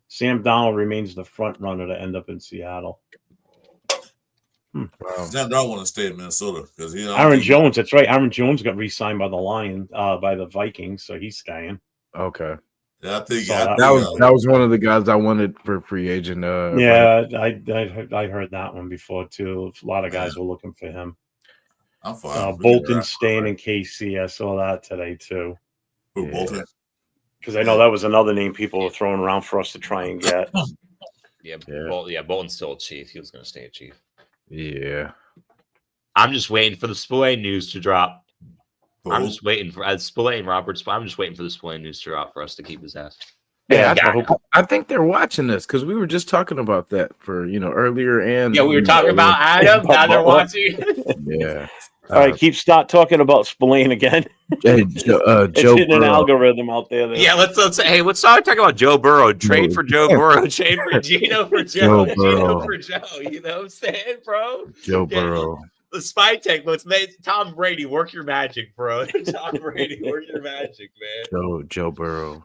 Sam Darnold remains the front runner to end up in Seattle. Sam Darnold want to stay in Minnesota because Aaron Jones. That's right. Aaron Jones got re-signed by the Vikings, so he's staying. Okay. Yeah, I think that was one of the guys I wanted for free agent. I heard that one before too. A lot of guys were looking for him. I'm fine. Bolton staying in KC. I saw that today too. Who, Bolton? Because I know that was another name people were throwing around for us to try and get. Bolton's still a Chief. He was going to stay a Chief. Yeah. I'm just waiting for the Spillane news to drop. I'm just waiting for Spillane Roberts. I'm just waiting for the Spillane news to drop for us to keep his ass. Yeah, I think they're watching this because we were just talking about that for earlier, and we were talking about Adam. Now they're watching. Yeah. All right, start talking about Spillane again. Hey, Joe hitting an algorithm out there. Yeah, let's start talking about Joe Burrow. Trade for Joe Burrow. Trade for Geno for Joe. Geno for Joe. You know what I'm saying, bro? Joe Burrow. The spy tech. Let's make Tom Brady work your magic, bro. Tom Brady work your magic, man. Joe Burrow.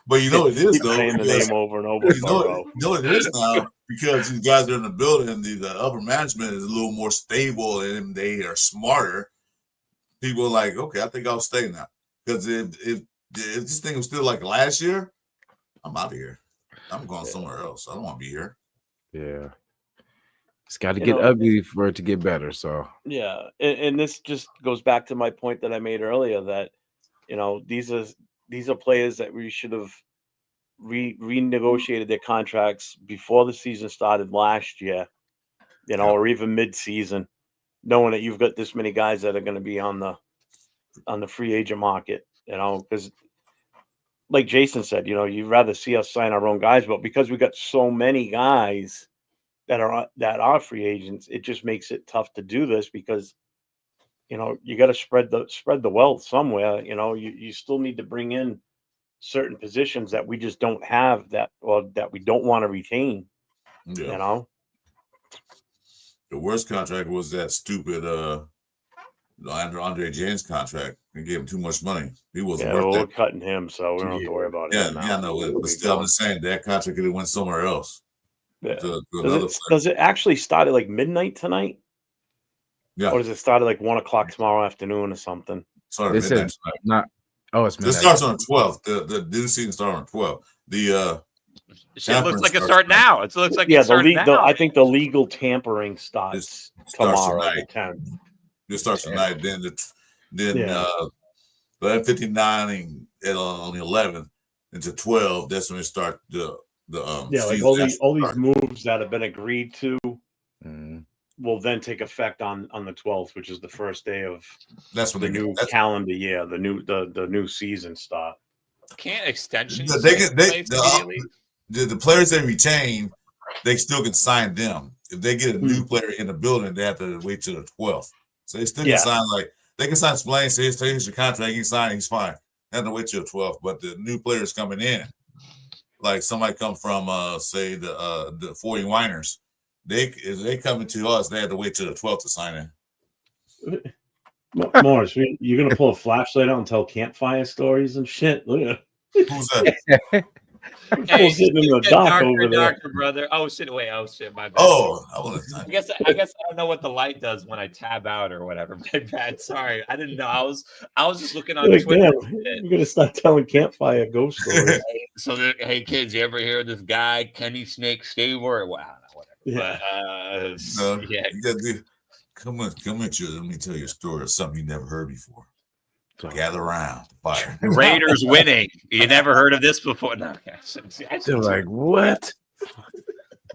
But it is though. Saying the name over and over. It is now because these guys are in the building. The upper management is a little more stable and they are smarter. People are like, okay, I think I'll stay now because if this thing was still like last year, I'm out of here. I'm going somewhere else. I don't want to be here. Yeah, it's got to get ugly for it to get better. So yeah, and this just goes back to my point that I made earlier that these are players that we should have renegotiated their contracts before the season started last year, or even mid-season, knowing that you've got this many guys that are going to be on the free agent market, because like Jason said, you'd rather see us sign our own guys, but because we got so many guys that are free agents, it just makes it tough to do this because you got to spread the wealth somewhere. You still need to bring in certain positions that we just don't have that we don't want to retain. Yeah. The worst contract was that stupid Andre James contract. They gave him too much money. He wasn't worth we're that. cutting him, so we don't have to worry about it. But still, I'm just saying that contract could have went somewhere else. Yeah. Does it actually start at like midnight tonight? Yeah. Or does it start at like 1 o'clock tomorrow afternoon or something? Sorry, it's midnight. This starts on the 12th. The new season starts on the 12th. It looks like it starts now. It looks like it starts now. I think the legal tampering starts tomorrow at 10. It starts tonight. Then 11:59 on the 11th into 12. That's when it starts the like all these moves that have been agreed to. will then take effect on the 12th, which is the first day of That's when the they new calendar year, the new season start. Can't extensions they take can place immediately? the players they retain, they still can sign them. If they get a new player in the building, they have to wait till the 12th. So they still can sign, like they can sign Splain, say here's your contract, you can sign, he's fine. They have to wait till the 12th. But the new players coming in, like somebody come from say the 40 Winers, if they come into us, they have to wait till the 12th to sign in. Morris, you're gonna pull a flashlight out and tell campfire stories and shit. Look at who's that? Hey, sitting in the dock over there, brother. Oh shit! Wait, oh shit! My bad. Oh, I guess I don't know what the light does when I tab out or whatever. My bad. Sorry, I didn't know. I was just looking on like, Twitter. Damn, you're gonna start telling campfire ghost stories. So, hey kids, you ever hear of this guy Kenny Snake Stabler? Well, I don't know, whatever. Yeah. But yeah, you gotta do, come at you. Let me tell you a story of something you never heard before. Gather around the fire. the Raiders winning. You never heard of this before? No. They're like, what?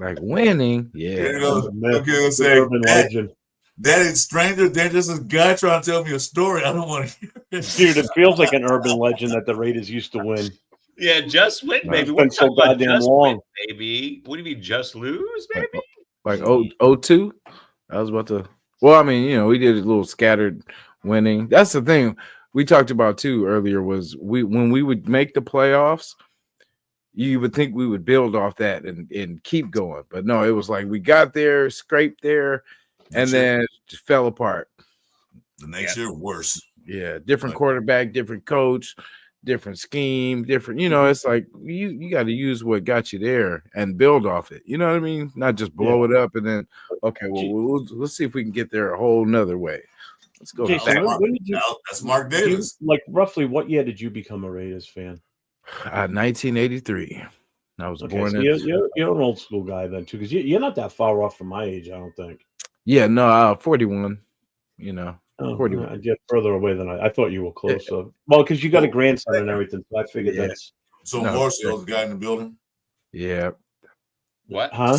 Like winning? Yeah. Okay, let's say Urban legend. that is stranger than just a guy trying to tell me a story. I don't want to hear it. Dude, it feels like an urban legend that the Raiders used to win. Yeah, just win, baby. It's been so goddamn long. Win, baby. What do you mean, just lose, baby? Like 02? I was about to. Well, I mean, we did a little scattered winning. That's the thing we talked about too earlier was when we would make the playoffs, you would think we would build off that and keep going. But no, it was like we got there, scraped there, and then it just fell apart. The next year, worse. Yeah, different quarterback, different coach, different scheme, different. It's like you got to use what got you there and build off it. You know what I mean? Not just blow it up and then okay, well, let's see if we can get there a whole nother way. Let's go. Jason, when did you? That's Mark Davis. Like roughly, what year did you become a Raiders fan? 1983. I was born. So you're an old school guy then too, because you're not that far off from my age, I don't think. Yeah, no, 41. 41. I get further away than I thought you were closer. Well, because you got a grandson and everything, so I figured that's. So Morris, the oldest guy in the building. Yeah. What? Huh?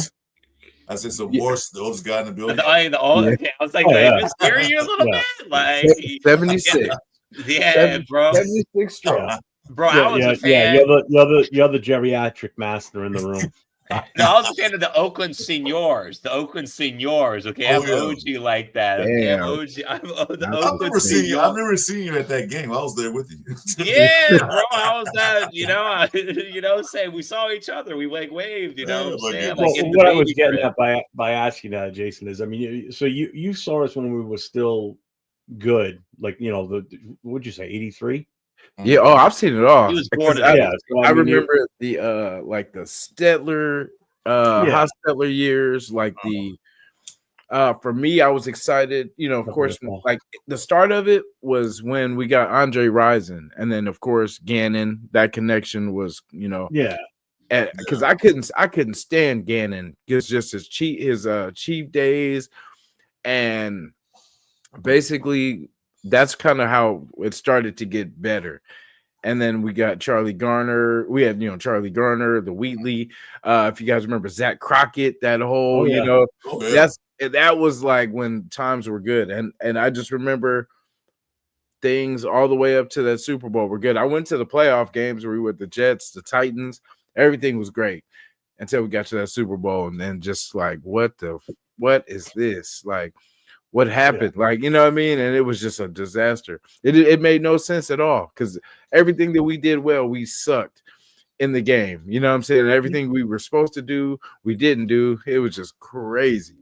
I said, so Morris, the oldest guy in the building. Okay, I was like, I scare you a little bit, like 76. Yeah, bro. 76 strong. Bro, I was a fan. You're the geriatric master in the room. No, I was a fan of the Oakland Seniors. Okay, I'm OG like that. Okay, I'm OG. I remember seeing you at that game. I was there with you. Yeah, bro. I was that. Say we saw each other. We waved. What I was getting at by asking that, Jason, is so you saw us when we were still good. Like what'd you say, 83? Yeah, I've seen it all. He was born I remember the like the Stetler Hostetler years, like the for me, I was excited, of course, like the start of it was when we got Andre Rison, and then of course Gannon. That connection was, because I couldn't stand Gannon. It's just his chief days, and basically that's kind of how it started to get better. And then we got Charlie Garner. We had, Charlie Garner, the Wheatley. If you guys remember Zach Crockett, that whole, that was like when times were good. And I just remember things all the way up to that Super Bowl were good. I went to the playoff games where we were with the Jets, the Titans. Everything was great until we got to that Super Bowl. And then just like, what is this? Like, what happened? Yeah. Like, you know what I mean? And it was just a disaster. It made no sense at all because everything that we did well, we sucked in the game. You know what I'm saying? And everything we were supposed to do, we didn't do. It was just crazy.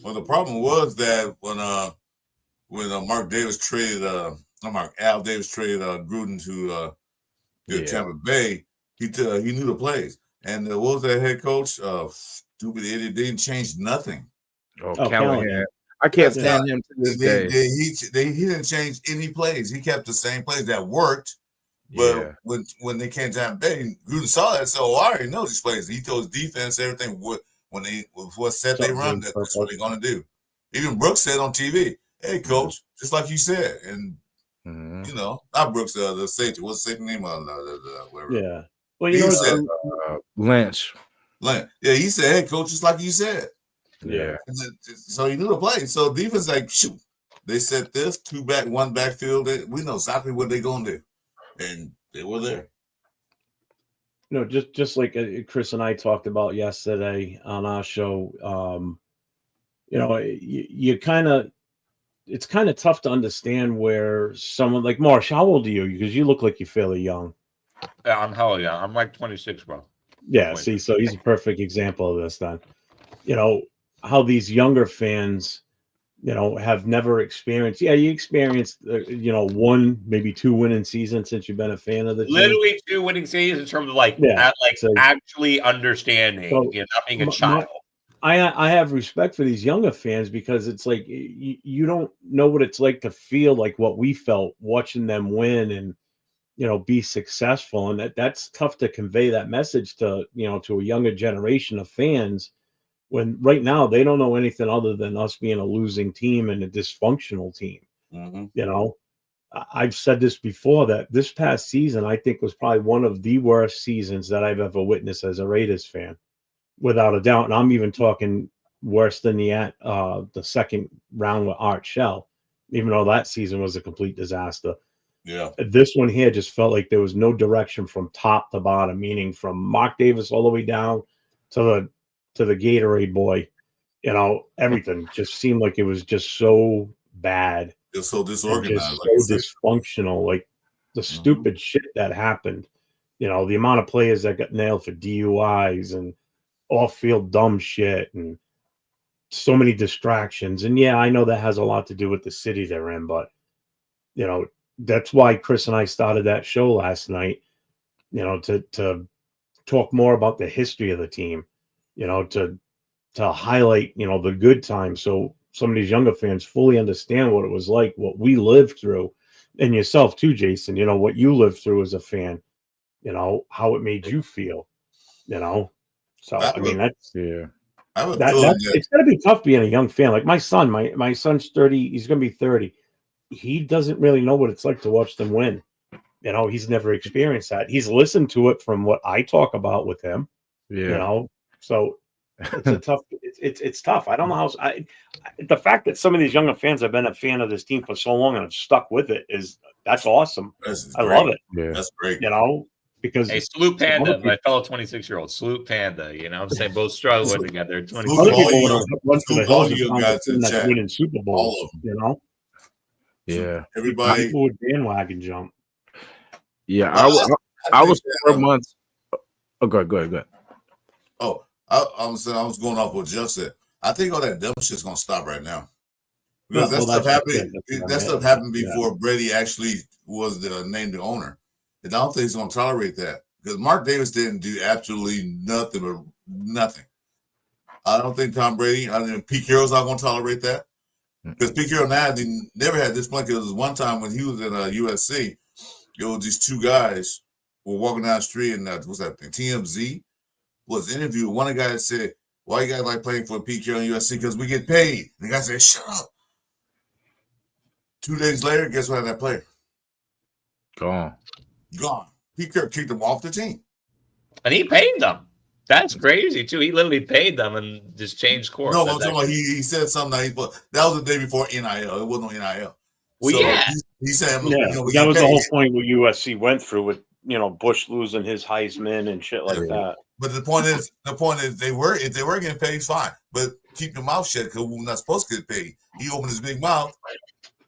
Well, the problem was that when Al Davis traded Gruden to Tampa Bay, he knew the plays. And what was that head coach? Stupid idiot, didn't change nothing. Callahan. I can't stand him to this day. He didn't change any plays. He kept the same plays that worked. But when they came to Tampa Bay, Gruden saw that. So I already know these plays. He told his defense everything. What set they run, that's what they're going to do. Even Brooks said on TV, "Hey, coach, just like you said." And not Brooks, the safety. What's the safety name? Whatever. Yeah. Well, he said Lynch. Yeah, he said, "Hey, coach, just like you said." Yeah. So he knew the play. So defense like, shoot, they set this 2 back, 1 backfield. We know exactly what they're going to do. And they were there. Just like Chris and I talked about yesterday on our show, you kind of, it's kind of tough to understand where someone like Marsh, how old are you? Because you look like you're fairly young. Yeah, I'm hell yeah. I'm like 26, bro. Yeah, see, so he's a perfect example of this then. How these younger fans, have never experienced. Yeah, you experienced, 1, maybe 2 winning seasons since you've been a fan of the team. Literally 2 winning seasons in terms of actually understanding, not being a child. I have respect for these younger fans because it's like you don't know what it's like to feel like what we felt watching them win and be successful, and that's tough to convey that message to to a younger generation of fans when right now they don't know anything other than us being a losing team and a dysfunctional team. Mm-hmm. I've said this before that this past season I think was probably one of the worst seasons that I've ever witnessed as a Raiders fan. Without a doubt, and I'm even talking worse than the second round with Art Shell, even though that season was a complete disaster. Yeah, this one here just felt like there was no direction from top to bottom, meaning from Mark Davis all the way down to the Gatorade boy. Everything just seemed like it was just so bad. It's so disorganized, just so dysfunctional. Like the stupid shit that happened. The amount of players that got nailed for DUIs and off-field dumb shit and so many distractions. And yeah, I know that has a lot to do with the city they're in, but that's why Chris and I started that show last night, to talk more about the history of the team, to highlight, the good times. So some of these younger fans fully understand what it was like, what we lived through, and yourself too, Jason, what you lived through as a fan, how it made you feel, So I mean that's it's gonna be tough being a young fan. Like my son, my son's 30, he's gonna be 30. He doesn't really know what it's like to watch them win. He's never experienced that. He's listened to it from what I talk about with him. So it's a tough it's tough. I don't know how the fact that some of these younger fans have been a fan of this team for so long and have stuck with it that's awesome. I love it. Yeah. That's great. Because hey, salute Panda, my fellow 26-year-old. Salute Panda. I'm saying both struggling together. Other people would have run to the hills and found winning Super Bowls. Yeah. Everybody people would bandwagon jump. Yeah, I was 4 months. Oh, go ahead. Oh, I was going off what Jeff said. I think all that dumb shit's gonna stop right now. Because that stuff happened. That stuff happened before Brady actually was named the owner. And I don't think he's going to tolerate that because Mark Davis didn't do absolutely nothing. I don't think Tom Brady, Pete Carroll's not going to tolerate that because Pete Carroll never had this plan. Because one time when he was in USC, it was these 2 guys were walking down the street and what's that thing? TMZ was interviewed. One of the guys said, "Why you guys like playing for Pete Carroll in USC? Because we get paid." And the guy said, "Shut up." 2 days later, guess what happened to that player? Gone. Pete Carroll kicked him off the team. And he paid them. That's crazy, too. He literally paid them and just changed course. No, I'm talking about he said something. That was the day before NIL. It wasn't no NIL. Well, yeah. He said, that was the whole point what USC went through with, Bush losing his Heisman and shit like that. But the point is, if they were getting paid, fine. But keep your mouth shut because we're not supposed to get paid. He opened his big mouth.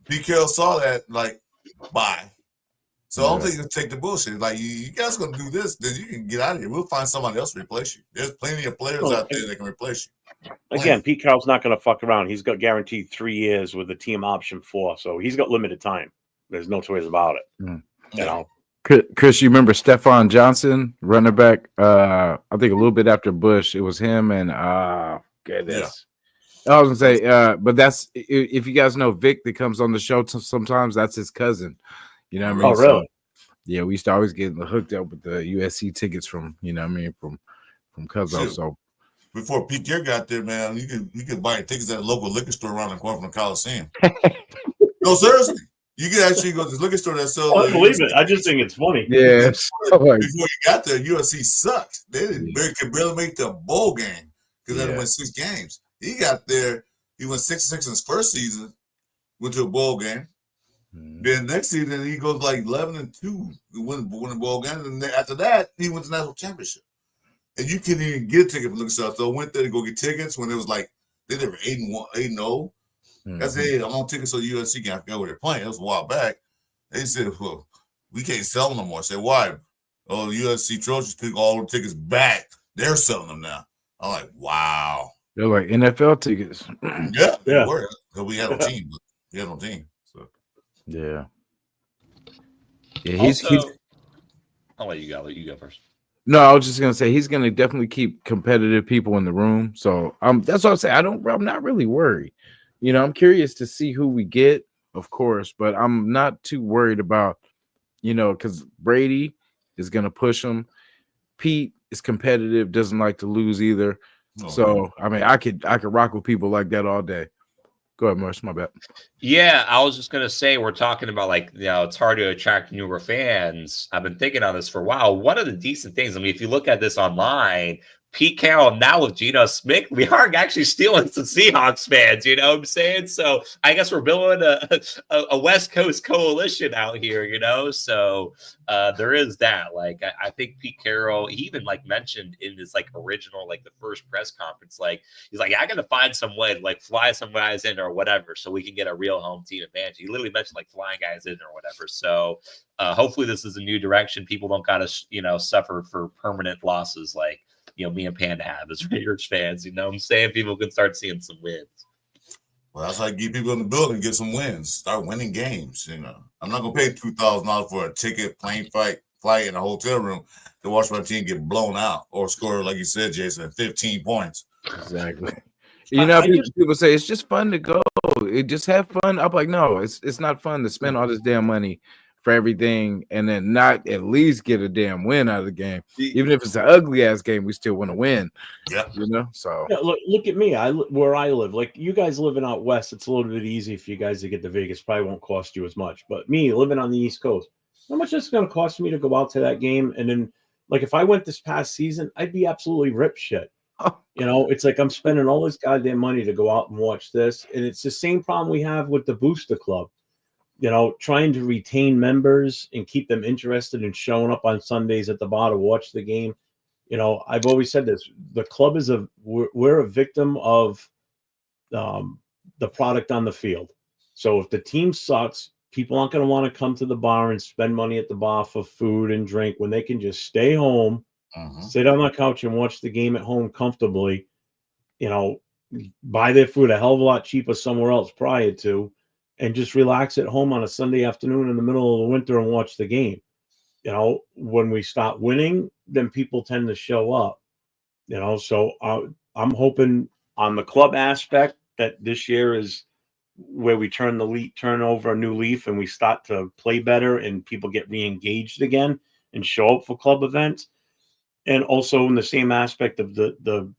Pete Carroll saw that, bye. So I don't think you can take the bullshit. Like, you guys going to do this, then you can get out of here. We'll find somebody else to replace you. There's plenty of players out there that can replace you. Again, Pete Carroll's not going to fuck around. He's got guaranteed 3 years with the team option 4. So he's got limited time. There's no two ways about it. Chris, you remember Stephon Johnson, running back? I think a little bit after Bush, it was him and goodness. Yeah. I was gonna say, but that's if you guys know Vic that comes on the show sometimes, that's his cousin. You know what I mean? Oh, really? So, yeah, we used to always get hooked up with the USC tickets from, from cousin. So before Pete Carroll got there, man, you could buy tickets at a local liquor store around the corner from the Coliseum. No, seriously. You can actually go to this liquor store that sells. I believe it. I just think it's funny. Yeah. Before you got there, USC sucked. They could barely make the bowl game because they had to win 6 games. He got there. He went 6-6 in his first season. Went to a bowl game. Then next season he goes like 11-2, win a bowl game. And then after that he went to national championship. And you couldn't even get a ticket for Lucas Oil. So I went there to go get tickets when it was like they were 8-0. I said, hey, I'm on tickets so USC can go where they're playing. It was a while back. They said, well, we can't sell them no more. I said, why? Oh, USC Trojans took all the tickets back. They're selling them now. I'm like, wow. They're like NFL tickets. Yeah, they were. So we had no team. We had no team. So yeah. He's I'll let you go. Let you go first. No, I was just gonna say he's gonna definitely keep competitive people in the room. So that's what I'm saying. I'm not really worried. I'm curious to see who we get, of course, but I'm not too worried about, because Brady is gonna push him. Pete is competitive, doesn't like to lose either. So I mean, I could rock with people like that all day. Go ahead, Marsh. My bad. Yeah, I was just gonna say we're talking about it's hard to attract newer fans. I've been thinking on this for a while. One of the decent things, I mean, if you look at this online, Pete Carroll now with Geno Smith, we are actually stealing some Seahawks fans. You know what I'm saying? So I guess we're building a West Coast coalition out here. So there is that. Like I think Pete Carroll, he even mentioned in his original the first press conference, he's like, I got to find some way to fly some guys in or whatever so we can get a real home team advantage. He literally mentioned flying guys in or whatever. So hopefully this is a new direction. People don't got to suffer for permanent losses me and Panda have as Raiders fans. What I'm saying? People can start seeing some wins. Well, that's how you get people in the building, get some wins, start winning games. I'm not gonna pay $2,000 for a ticket, plane flight in a hotel room to watch my team get blown out or score, like you said, Jason, 15 points. Exactly. People say it's just fun to go. Just have fun. I'm like, no, it's not fun to spend all this damn money for everything and then not at least get a damn win out of the game. Even if it's an ugly ass game, we still want to win. Yeah. So look at me. Where I live, you guys living out west, it's a little bit easy for you guys to get to Vegas. Probably won't cost you as much. But me living on the East Coast, how much is it going to cost me to go out to that game? And then if I went this past season, I'd be absolutely rip shit. It's I'm spending all this goddamn money to go out and watch this. And it's the same problem we have with the Booster Club. Trying to retain members and keep them interested in showing up on Sundays at the bar to watch the game. I've always said this, the club we're a victim of the product on the field. So if the team sucks, people aren't going to want to come to the bar and spend money at the bar for food and drink when they can just stay home, sit on the couch and watch the game at home comfortably, buy their food a hell of a lot cheaper somewhere else prior to, and just relax at home on a Sunday afternoon in the middle of the winter and watch the game. When we start winning, then people tend to show up. So I'm hoping on the club aspect that this year is where we turn over a new leaf and we start to play better and people get re-engaged again and show up for club events. And also in the same aspect of the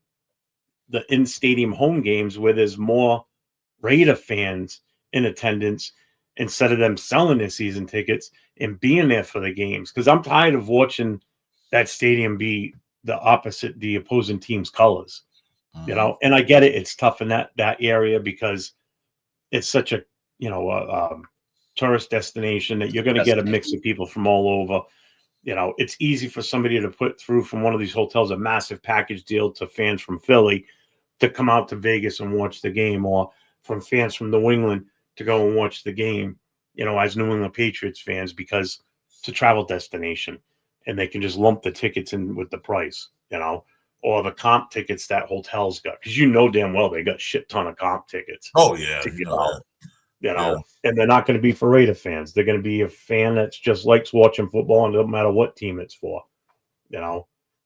in-stadium home games where there's more Raider fans in attendance instead of them selling their season tickets and being there for the games. Because I'm tired of watching that stadium be the opposing team's colors. And I get it. It's tough in that area because it's such a tourist destination that you're going to get a mix of people from all over. It's easy for somebody to put through from one of these hotels a massive package deal to fans from Philly to come out to Vegas and watch the game, or from fans from New England to go and watch the game, as New England Patriots fans, because it's a travel destination and they can just lump the tickets in with the price, or the comp tickets that hotels got. Because damn well they got shit ton of comp tickets. Oh, yeah. And they're not going to be for Raider fans. They're going to be a fan that's just likes watching football and no matter what team it's for.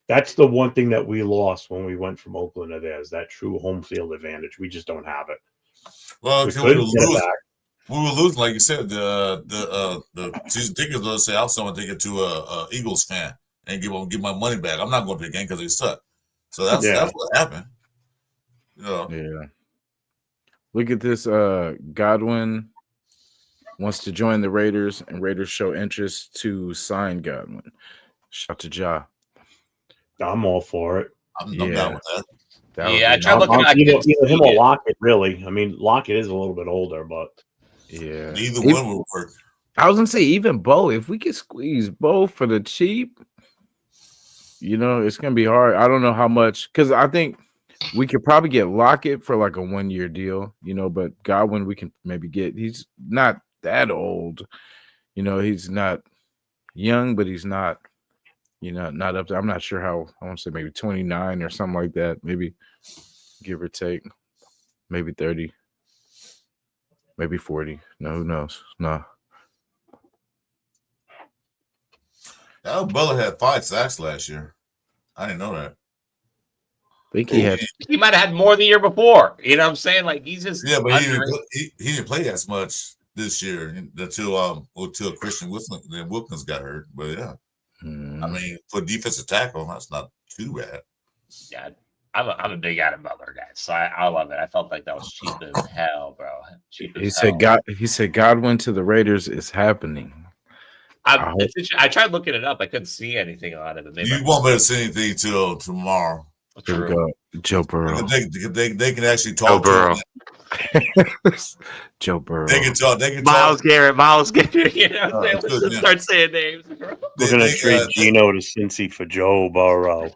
That's the one thing that we lost when we went from Oakland to there, is that true home field advantage. We just don't have it. Well, we will lose, like you said, the season tickets. Let's say I'll sell a ticket to a Eagles fan and give my money back. I'm not going to the game because they suck. So that's what happened. Yeah. Look at this. Godwin wants to join the Raiders, and Raiders show interest to sign Godwin. Shout to Ja. I'm all for it. I'm down with that. I tried looking at either him or Lockett, really. I mean, Lockett is a little bit older, but yeah, Either one will work. I was gonna say even Bo. If we could squeeze Bo for the cheap, it's gonna be hard. I don't know how much because I think we could probably get Lockett for like a 1-year deal, but Godwin we can maybe get. He's not that old, he's not young, but he's not, not up there. I'm not sure how. I want to say maybe 29 or something like that, maybe give or take, maybe 30, maybe 40. No, who knows? No. Butler had 5 sacks last year. I didn't know that. I think he had. He might have had more the year before. You know what I'm saying? Like he's just Yeah, but he didn't play as much this year until Christian Wilkins got hurt. But yeah, I mean for defensive tackle, that's not too bad. Yeah, I'm a big Adam Butler guy, so I love it. I felt like that was cheap as hell, bro. Cheap as hell. He said Godwin to the Raiders is happening. I tried looking it up. I couldn't see anything on it. You won't be able to see anything till tomorrow. Here we go. Joe Burrow. They can actually talk. Joe Burrow. Joe Burrow. They can talk. They can Miles talk. Garrett. Let's start saying names. Bro. We're gonna trade Geno to Cincy for Joe Burrow.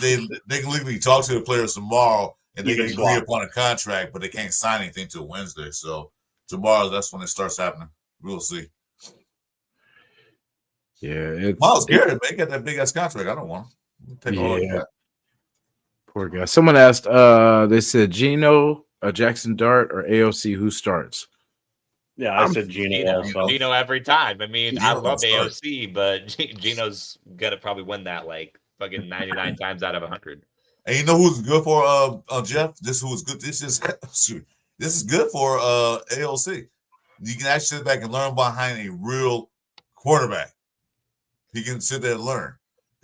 They can literally talk to the players tomorrow, and they can agree upon a contract, but they can't sign anything till Wednesday. So tomorrow, that's when it starts happening. We'll see. Yeah, Miles Garrett, they got that big ass contract. I don't want him. Take all of that. Poor guy. Someone asked, they said Geno, Jackson Dart, or AOC, who starts? Yeah, I said Geno also. Geno every time. I mean, I love AOC, but Geno's gonna probably win that like fucking 99 times out of 100. And you know who's good for Jeff? This who's good. This is good for AOC. You can actually sit back and learn behind a real quarterback. He can sit there and learn.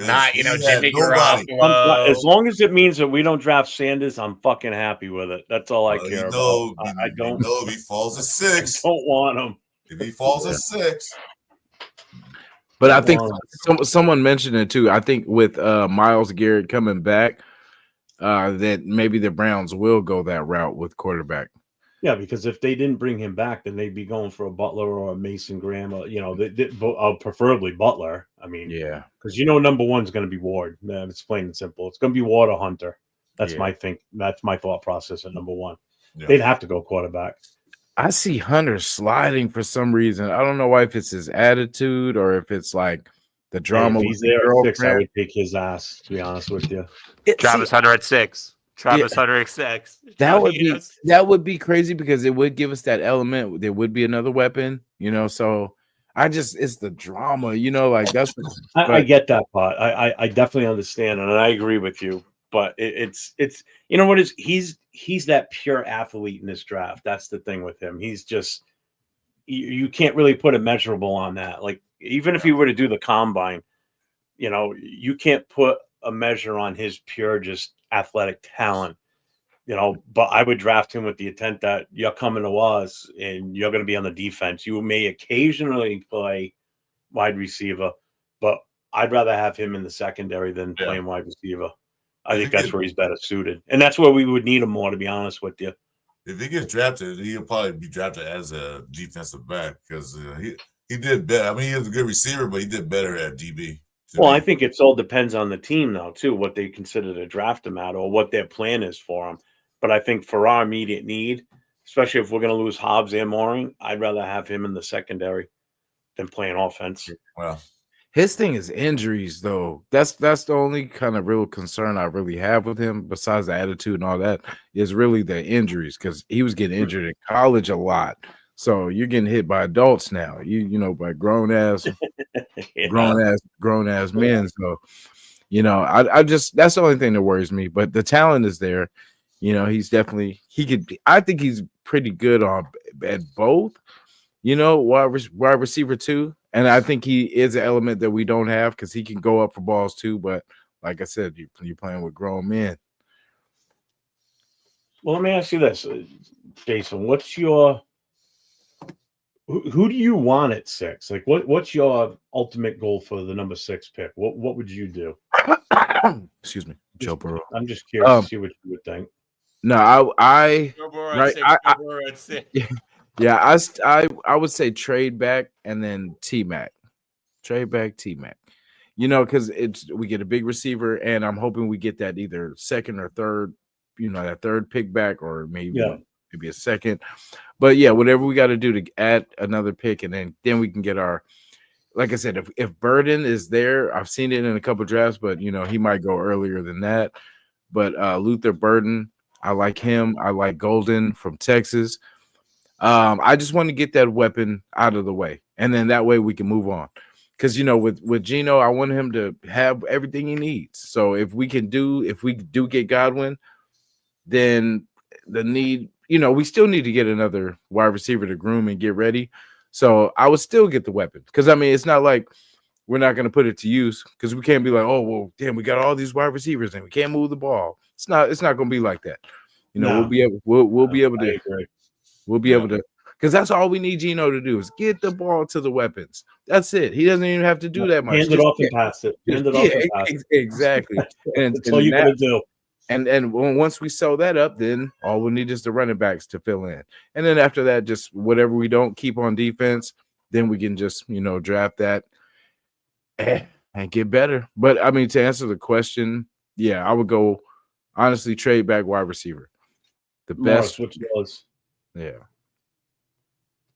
Not, Jimmy Garoppolo. As long as it means that we don't draft Sanders, I'm fucking happy with it. That's all I care about. I don't know if he falls at 6. I don't want him. If he falls at 6. But I think someone mentioned it too. I think with Myles Garrett coming back, that maybe the Browns will go that route with quarterback. Yeah, because if they didn't bring him back, then they'd be going for a Butler or a Mason Graham, preferably Butler. I mean, yeah, because number one's going to be Ward. It's plain and simple. It's going to be Ward or Hunter. That's That's my thought process at number one. Yeah. They'd have to go quarterback. I see Hunter sliding for some reason. I don't know why, if it's his attitude or if it's like the drama. If he's there at 6, I would take his ass, to be honest with you. Travis Hunter at 6. Hunter at 6. That would be crazy because it would give us that element. There would be another weapon, so it's the drama, like that's. I get that part. I definitely understand, and I agree with you. But it's what is he's that pure athlete in this draft. That's the thing with him. He's just you can't really put a measurable on that. Like even if he were to do the combine, you can't put a measure on his pure just athletic talent. But I would draft him with the intent that you're coming to us and you're going to be on the defense. You may occasionally play wide receiver, but I'd rather have him in the secondary than playing wide receiver. I think that's where he's better suited. And that's where we would need him more, to be honest with you. If he gets drafted, he'll probably be drafted as a defensive back because he did better. I mean, he was a good receiver, but he did better at DB. Well, I think it all depends on the team now, too, what they consider to draft him at or what their plan is for him. But I think for our immediate need, especially if we're going to lose Hobbs and Mooring, I'd rather have him in the secondary than playing offense. Well, his thing is injuries, though. That's the only kind of real concern I really have with him, besides the attitude and all that, is really the injuries because he was getting injured in college a lot. So you're getting hit by adults now, by grown ass men. So, I just that's the only thing that worries me. But the talent is there. He's definitely I think he's pretty good at both. Wide receiver too, and I think he is an element that we don't have because he can go up for balls too. But like I said, you're playing with grown men. Well, let me ask you this, Jason. What's your who do you want at 6? Like, what's your ultimate goal for the number 6 pick? What would you do? Excuse me. Joe Burrow. I'm just curious to see what you would think. No, I Joe Burrow right, at 6. Joe Burrow at 6. yeah, I would say trade back and then T-Mac. Trade back T-Mac. Because we get a big receiver, and I'm hoping we get that either second or third, that third pick back, or maybe a second. But yeah, whatever we got to do to add another pick, and then we can get our. Like I said, if Burden is there, I've seen it in a couple drafts, but he might go earlier than that. But Luther Burden, I like him. I like Golden from Texas. I just want to get that weapon out of the way, and then that way we can move on. Because with Geno, I want him to have everything he needs. So if we do get Godwin, then the need, we still need to get another wide receiver to groom and get ready. So I would still get the weapon. Because it's not like we're not going to put it to use. Because we can't be like, oh well, damn, we got all these wide receivers and we can't move the ball. It's not going to be like that. We'll be able to. Because that's all we need Geno to do is get the ball to the weapons. That's it. He doesn't even have to do that much. Hand it off and pass it. Exactly. And that's all you got to do. And once we sew that up, then all we need is the running backs to fill in. And then after that, just whatever we don't keep on defense, then we can just, draft that and get better. But, to answer the question, yeah, I would go, honestly, trade back wide receiver. The best. Which was. Yeah.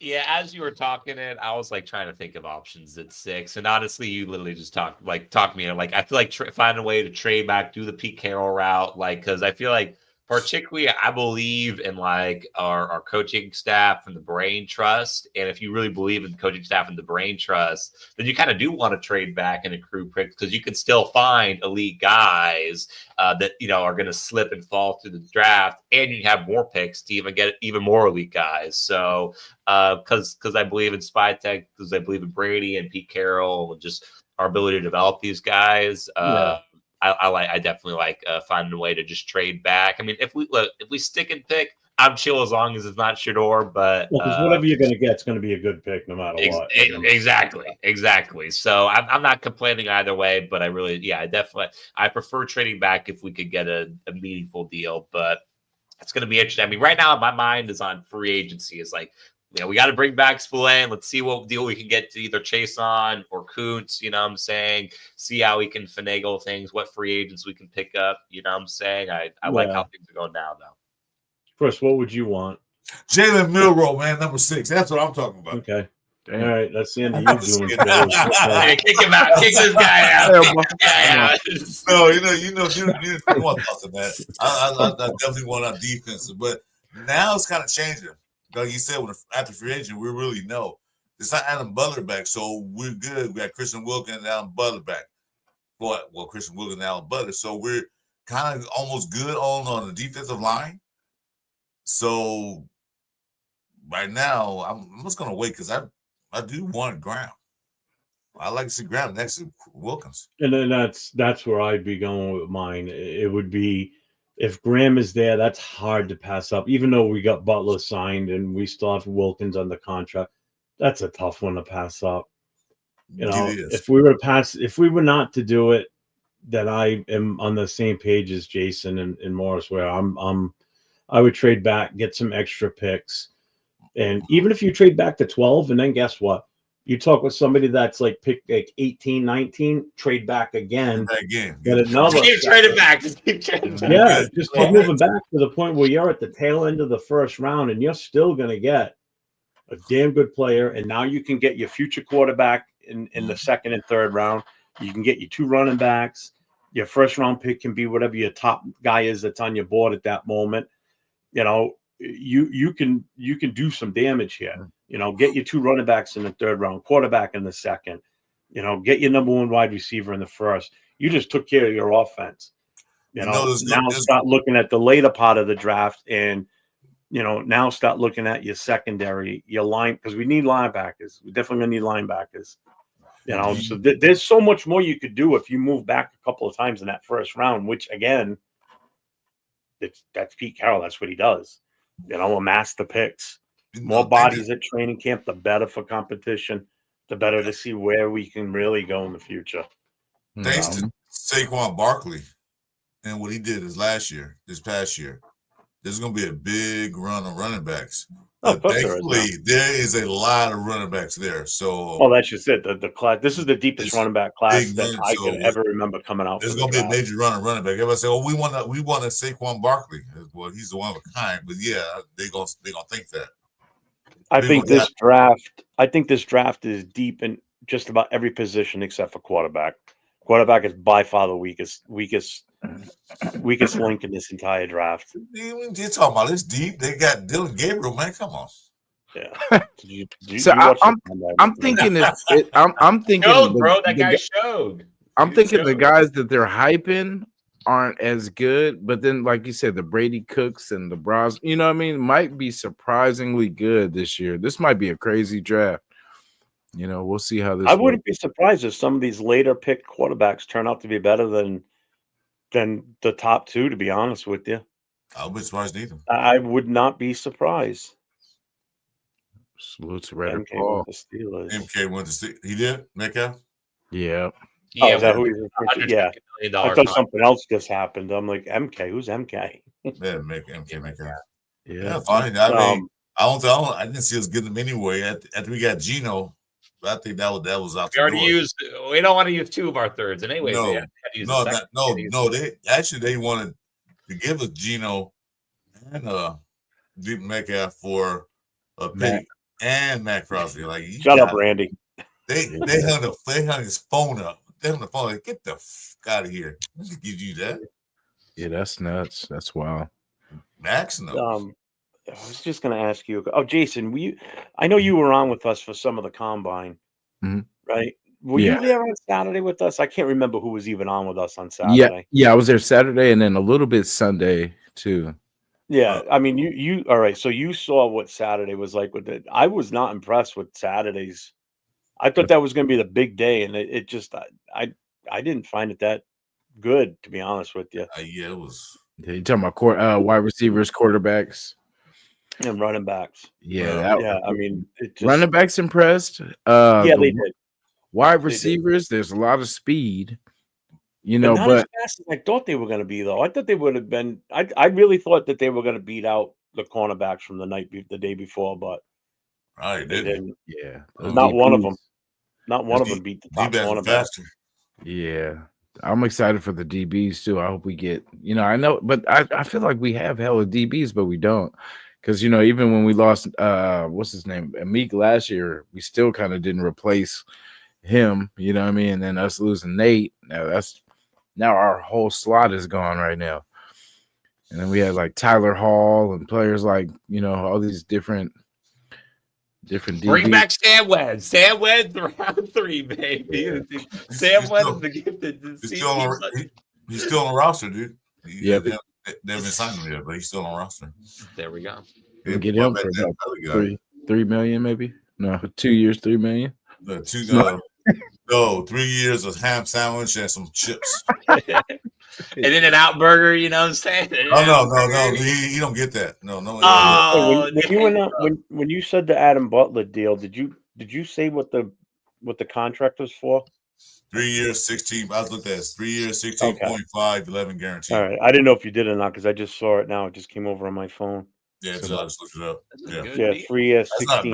Yeah, as you were talking it, I was trying to think of options at 6, and honestly, you literally just talked me. I feel like find a way to trade back, do the Pete Carroll route, because I feel like particularly I believe in our coaching staff and the brain trust, and if you really believe in the coaching staff and the brain trust, then you kind of do want to trade back and accrue picks because you can still find elite guys that are going to slip and fall through the draft, and you have more picks to even get even more elite guys. So because I believe in Spytech, because I believe in Brady and Pete Carroll, and just our ability to develop these guys. I definitely like finding a way to just trade back. If we stick and pick, I'm chill as long as it's not Shador. But because whatever you're going to get, it's going to be a good pick no matter what. Exactly. So I'm not complaining either way. But I prefer trading back if we could get a meaningful deal. But it's going to be interesting. Right now my mind is on free agency. It's we got to bring back Spillane. Let's see what deal we can get to either chase on or Kuntz, see how we can finagle things, what free agents we can pick up. I like how things are going now, though. Chris, what would you want? Jalen Milroe, man, number 6. That's what I'm talking about. Okay. Damn. All right, that's the end of you doing. Hey, kick him out. Kick this guy out. No, you want to talk to that. I definitely want our defense, but now it's kind of changing. Like you said, after free agent, we really know. It's not Adam Butler back, so we're good. We got Christian Wilkins and Alan Butler back. Well, Christian Wilkins and Alan Butler. So we're kind of almost good on the defensive line. So right now, I'm just going to wait because I do want Graham. I like to see Graham next to Wilkins. And then that's where I'd be going with mine. It would be, if Graham is there, that's hard to pass up. Even though we got Butler signed and we still have Wilkins under contract, that's a tough one to pass up. If we were not to do it, then I am on the same page as Jason and Morris, where I would trade back, get some extra picks, and even if you trade back to 12, and then guess what? You talk with somebody that's pick 18, 19, trade back again. Get another. Keep trading back. Just keep trading back. Yeah, just keep moving back to the point where you're at the tail end of the first round, and you're still going to get a damn good player. And now you can get your future quarterback in the second and third round. You can get your 2 running backs. Your first round pick can be whatever your top guy is that's on your board at that moment. You can do some damage here. Get your 2 running backs in the third round, quarterback in the second. Get your number 1 wide receiver in the first. You just took care of your offense. Now start looking at the later part of the draft, and now start looking at your secondary, your line, because we need linebackers. We definitely need linebackers. So there's so much more you could do if you move back a couple of times in that first round, which again, that's Pete Carroll. That's what he does. Amass the picks. More bodies at training camp, the better for competition, the better to see where we can really go in the future. Thanks to Saquon Barkley. and what he did this past year, there's going to be a big run of running backs. Oh, But thankfully, there is a lot of running backs there. So, well, that's just it. The class. This is the deepest It's running back class big that run, I so can ever remember coming out. there's For going to be a draft. major run of running back. Everybody say, "Oh, we want a Saquon Barkley." Well, he's the one of a kind. But yeah, they gonna think that. I Big think one. this draft. I think this draft is deep in just about every position except for quarterback. Quarterback is by far the weakest link in this entire draft. You're talking about this deep. They got Dylan Gabriel, man. Come on. Yeah. So I'm thinking I'm thinking Showed, bro. That guy showed. I'm Dude thinking the showed. guys that they're hyping aren't as good, but then like you said, the Brady Cooks and the Bros, you know what I mean, might be surprisingly good this year. This might be a crazy draft. You know, we'll see how this. I wouldn't be surprised if some of these later picked quarterbacks turn out to be better than the top two. To be honest with you, I would be surprised either. I would not be surprised. Salute to Raider MK Paul. with the Steelers. MK went to see. He did Metcalf. Yeah. Oh, Yeah, is that who he's referring to? Yeah. $150 million I thought contract. something else just happened. I'm like, MK, who's MK? Yeah, MK Metcalf. Yeah. Yeah, fine. I mean, Um, I didn't see us getting them anyway. After we got Geno, I think that was out. We already used. We don't want to use two of our thirds, anyway. No, so no. They wanted to give us Geno and Deep Metcalf for a pick and Matt Crosby. Like, shut up, Randy. They hung his phone up. They hung the phone. Like, get the fuck out of here. Let me give you that. Yeah, that's nuts. That's wild. Max, no. I was just going to ask you. Oh, Jason, I know you were on with us for some of the combine, right? Were you there on Saturday with us? I can't remember who was even on with us on Saturday. Yeah, I was there Saturday and then a little bit Sunday too. Yeah, I mean, you all right? So you saw what Saturday was like with it. I was not impressed with Saturdays. I thought that was going to be the big day, and it just I didn't find it that good, to be honest with you. Yeah, it was. You talking about wide receivers, quarterbacks, and running backs. Yeah, I mean, running backs impressed. Yeah, they did. Wide receivers, there's a lot of speed. You know, not as fast as I thought they were going to be, though. I thought they would have been. I really thought that they were going to beat out the cornerbacks from the day before, but they didn't. Yeah, not one of them. Not one of them beat the top cornerback. Yeah, I'm excited for the DBs too. I hope we get. You know, I know, but I feel like we have hella DBs, but we don't. Because, you know, even when we lost, what's his name, Meek last year, we still kind of didn't replace him. You know what I mean? And then us losing Nate. Now our whole slot is gone right now. And then we had like Tyler Hall and players like, you know, all these different DBs. Bring back Sam Webb. Sam Webb's round 3, baby. Sam Webb is the gifted. He's still on the roster, dude. Yeah. They haven't signed him yet, but he's still on the roster. There we go. We'll get him for about $3 million, maybe. No, 2 years, $3 million. 3 years of ham sandwich and some chips. And then an out burger, you know what I'm saying? No. He don't get that. No. Oh, when you said the Adam Butler deal, did you say what the contract was for? 3 years, 16. I was looking at 3 years, 16.5, 11 guaranteed. All right. I didn't know if you did or not because I just saw it now. It just came over on my phone. Yeah, so I just looked it up. Yeah, 3 years, 16,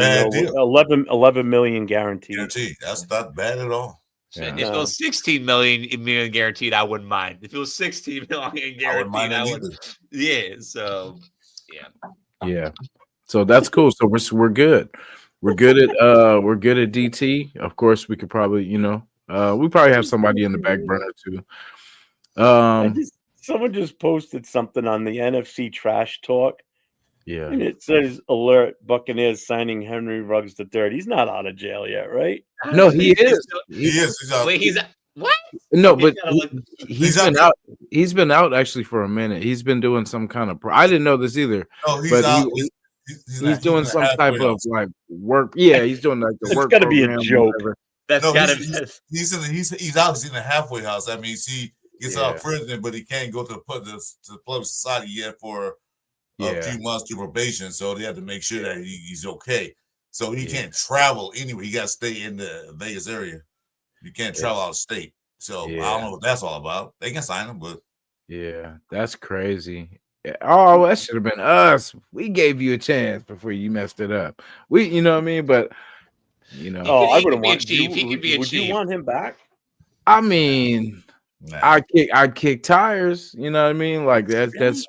11 million guaranteed. That's not bad at all. Yeah. If it was 16 million guaranteed, I wouldn't mind. If it was 16 million guaranteed, I would. Yeah. So, yeah. So that's cool. So we're good. We're good at DT. Of course, we could probably, you know, we probably have somebody in the back burner too. Someone just posted something on the NFC Trash Talk. Yeah. And it says, alert, Buccaneers signing Henry Ruggs III. He's not out of jail yet, right? No, he is. He is. He's out. Wait, he's what? No, but he's been out. He's been out actually for a minute. He's been doing some kind of. I didn't know this either. No, he's out. He's doing some type of like work. Yeah, he's doing like the work. It's got to be a joke. That's gotta be. He's out. He's in the halfway house. That means he gets out of prison, but he can't go to the public society yet for a few months to probation. So they have to make sure that he's okay. So he can't travel anywhere. He got to stay in the Vegas area. You can't travel out of state. So I don't know what that's all about. They can sign him, but Yeah, that's crazy. Oh, that should have been us. We gave you a chance before you messed it up. You know what I mean? But Oh, I He could wouldn't be a want chief. He could be a would you chief. want him back? I mean, Nah. I'd kick tires. You know what I mean? Like that's That's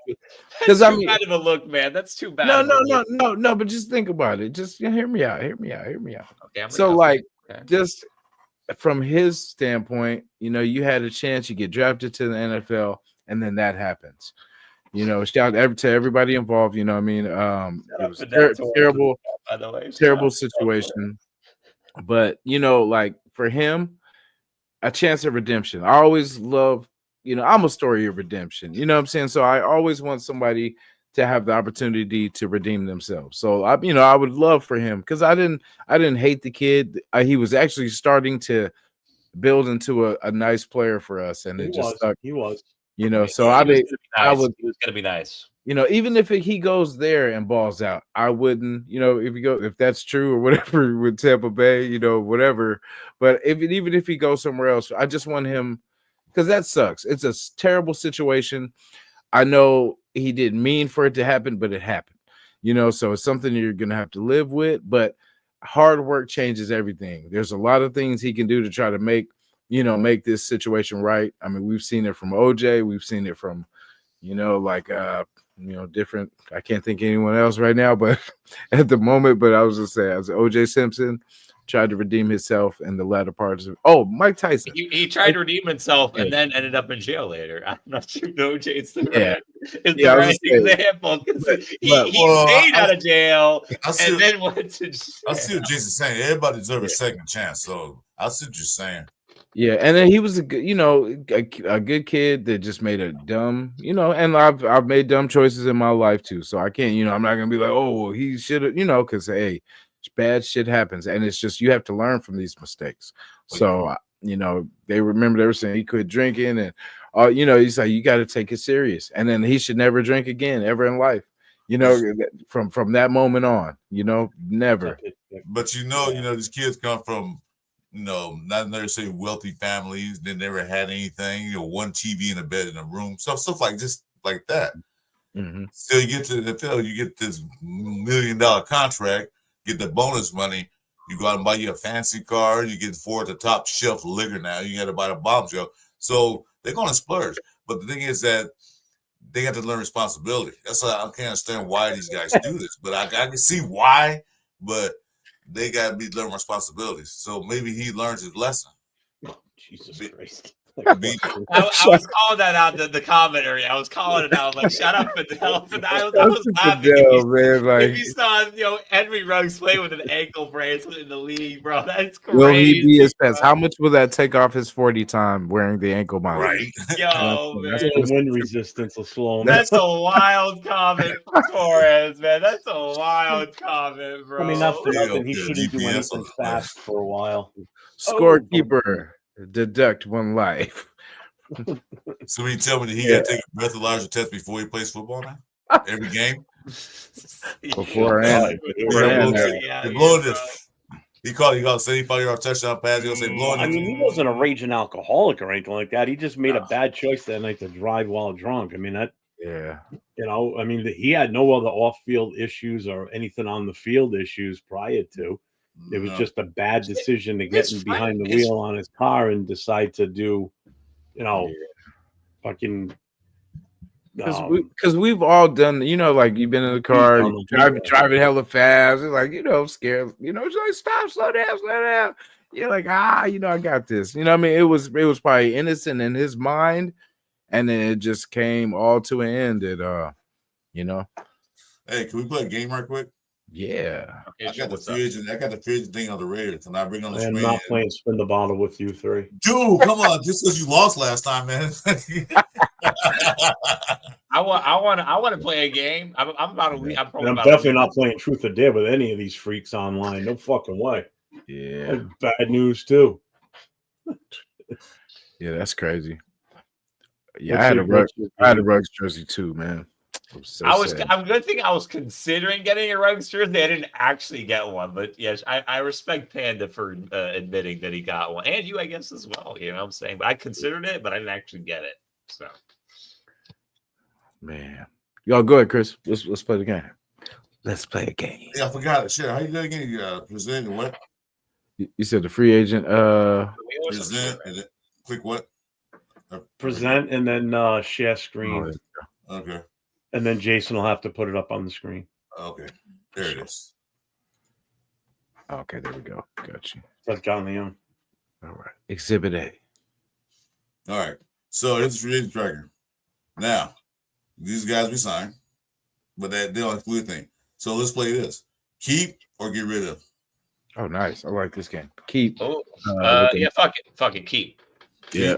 because I too mean, bad of a look, man. That's too bad. no, of a no, look. no. But just think about it. Just hear me out. Hear me out. Hear me out. Okay, So, like, okay. just from his standpoint, you had a chance. You get drafted to the NFL, and then that happens. Shout out to everybody involved. You know what I mean? It was terrible, by the way. terrible situation. But like for him, a chance of redemption. I always love, I'm a story of redemption. You know what I'm saying? So I always want somebody to have the opportunity to redeem themselves. So I would love for him because I didn't hate the kid. He was actually starting to build into a nice player for us, and it just stuck. He was. So I would. He was gonna be nice. Even if he goes there and balls out, I wouldn't, if that's true or whatever with Tampa Bay, whatever. But even if he goes somewhere else, I just want him because that sucks. It's a terrible situation. I know he didn't mean for it to happen, but it happened, so it's something you're going to have to live with. But hard work changes everything. There's a lot of things he can do to try to make this situation right. I mean, we've seen it from OJ. We've seen it from, different. I can't think of anyone else right now, but at the moment, but I was just saying, as OJ Simpson tried to redeem himself in the latter parts of. Oh, Mike Tyson. He tried to redeem himself and then ended up in jail later. I'm not sure OJ's the right example because he stayed out of jail and then went to jail. I see what Jason's saying. Everybody deserves a second chance. So I see what you're saying. Yeah, and then he was a good, a good kid that just made a dumb, and I've made dumb choices in my life too. So I can't, I'm not gonna be like, oh, he should have, because hey, bad shit happens, and it's just you have to learn from these mistakes. So they were saying he quit drinking, and he's like, you got to take it serious, and then he should never drink again ever in life. From that moment on, never. But these kids come from. Not necessarily wealthy families. They never had anything. One TV in a bed in a room, stuff like just like that. Mm-hmm. So you get to the NFL, you get this $1 million contract, get the bonus money. You go out and buy you a fancy car. You get for the top shelf liquor now. You got to buy the bomb shelf. So they're going to splurge. But the thing is that they have to learn responsibility. That's why I can't understand why these guys do this. But I can see why. But they got to be learning responsibilities. So maybe he learns his lesson. Oh, Jesus Christ. I was calling that out the comment area. I was calling it out. Like, shut up, Fidel. And I was laughing. If you saw, Henry Ruggs play with an ankle bracelet in the league, bro, that's crazy. Will he be his best? How much will that take off his 40 time wearing the ankle monitor? Right. Yo, man. Wind resistance will slow him. That's a wild comment, Torres, man. That's a wild comment, bro. I mean, not for nothing. He shouldn't do anything fast for a while. Scorekeeper. Deduct one life. So when you tell me that he got to take a breathalyzer test before he plays football now? Every game? Beforehand. He called 75-yard touchdown pass. He'll say blowing. I mean, he wasn't a raging alcoholic or anything like that. He just made a bad choice that night to drive while drunk. I mean, he had no other off-field issues or anything on the field issues prior to. It was just a bad decision to get him behind the wheel on his car and decide to do, fucking. Because we've all done, like you've been in the car, driving hella fast, like scared, it's like stop, slow down. You're like, I got this. I mean, it was probably innocent in his mind, and then it just came all to an end. Hey, can we play a game right quick? Yeah. Okay, I got the free agent thing on the Raiders. Can I bring on the screen? I'm not playing spin the bottle with you three. Dude, come on. Just because you lost last time, man. I want to play a game. I'm definitely not playing truth or dare with any of these freaks online. No fucking way. Yeah. That's bad news too. Yeah, that's crazy. Yeah, I had a Ruggs jersey too, man. I'm good thing I was considering getting a Ruggs jersey. I didn't actually get one, but yes, I respect Panda for admitting that he got one, and you, I guess, as well. You know what I'm saying? But I considered it, but I didn't actually get it. So Man. Y'all go ahead, Chris. Let's play the game. Let's play a game. Yeah, I forgot it. Shit, how you do it again? You present and what? You said the free agent. Present and then click what? Present and then share screen. Okay. And then Jason will have to put it up on the screen. Okay. There it is. Okay, there we go. Got you. That's John Leon. All right. Exhibit A. All right. So it's free agent tracker. Now, these guys we signed, but they don't include a thing. So let's play this. Keep or get rid of. Oh, nice. I like this game. Keep. Oh, fuck it. Keep. Yeah.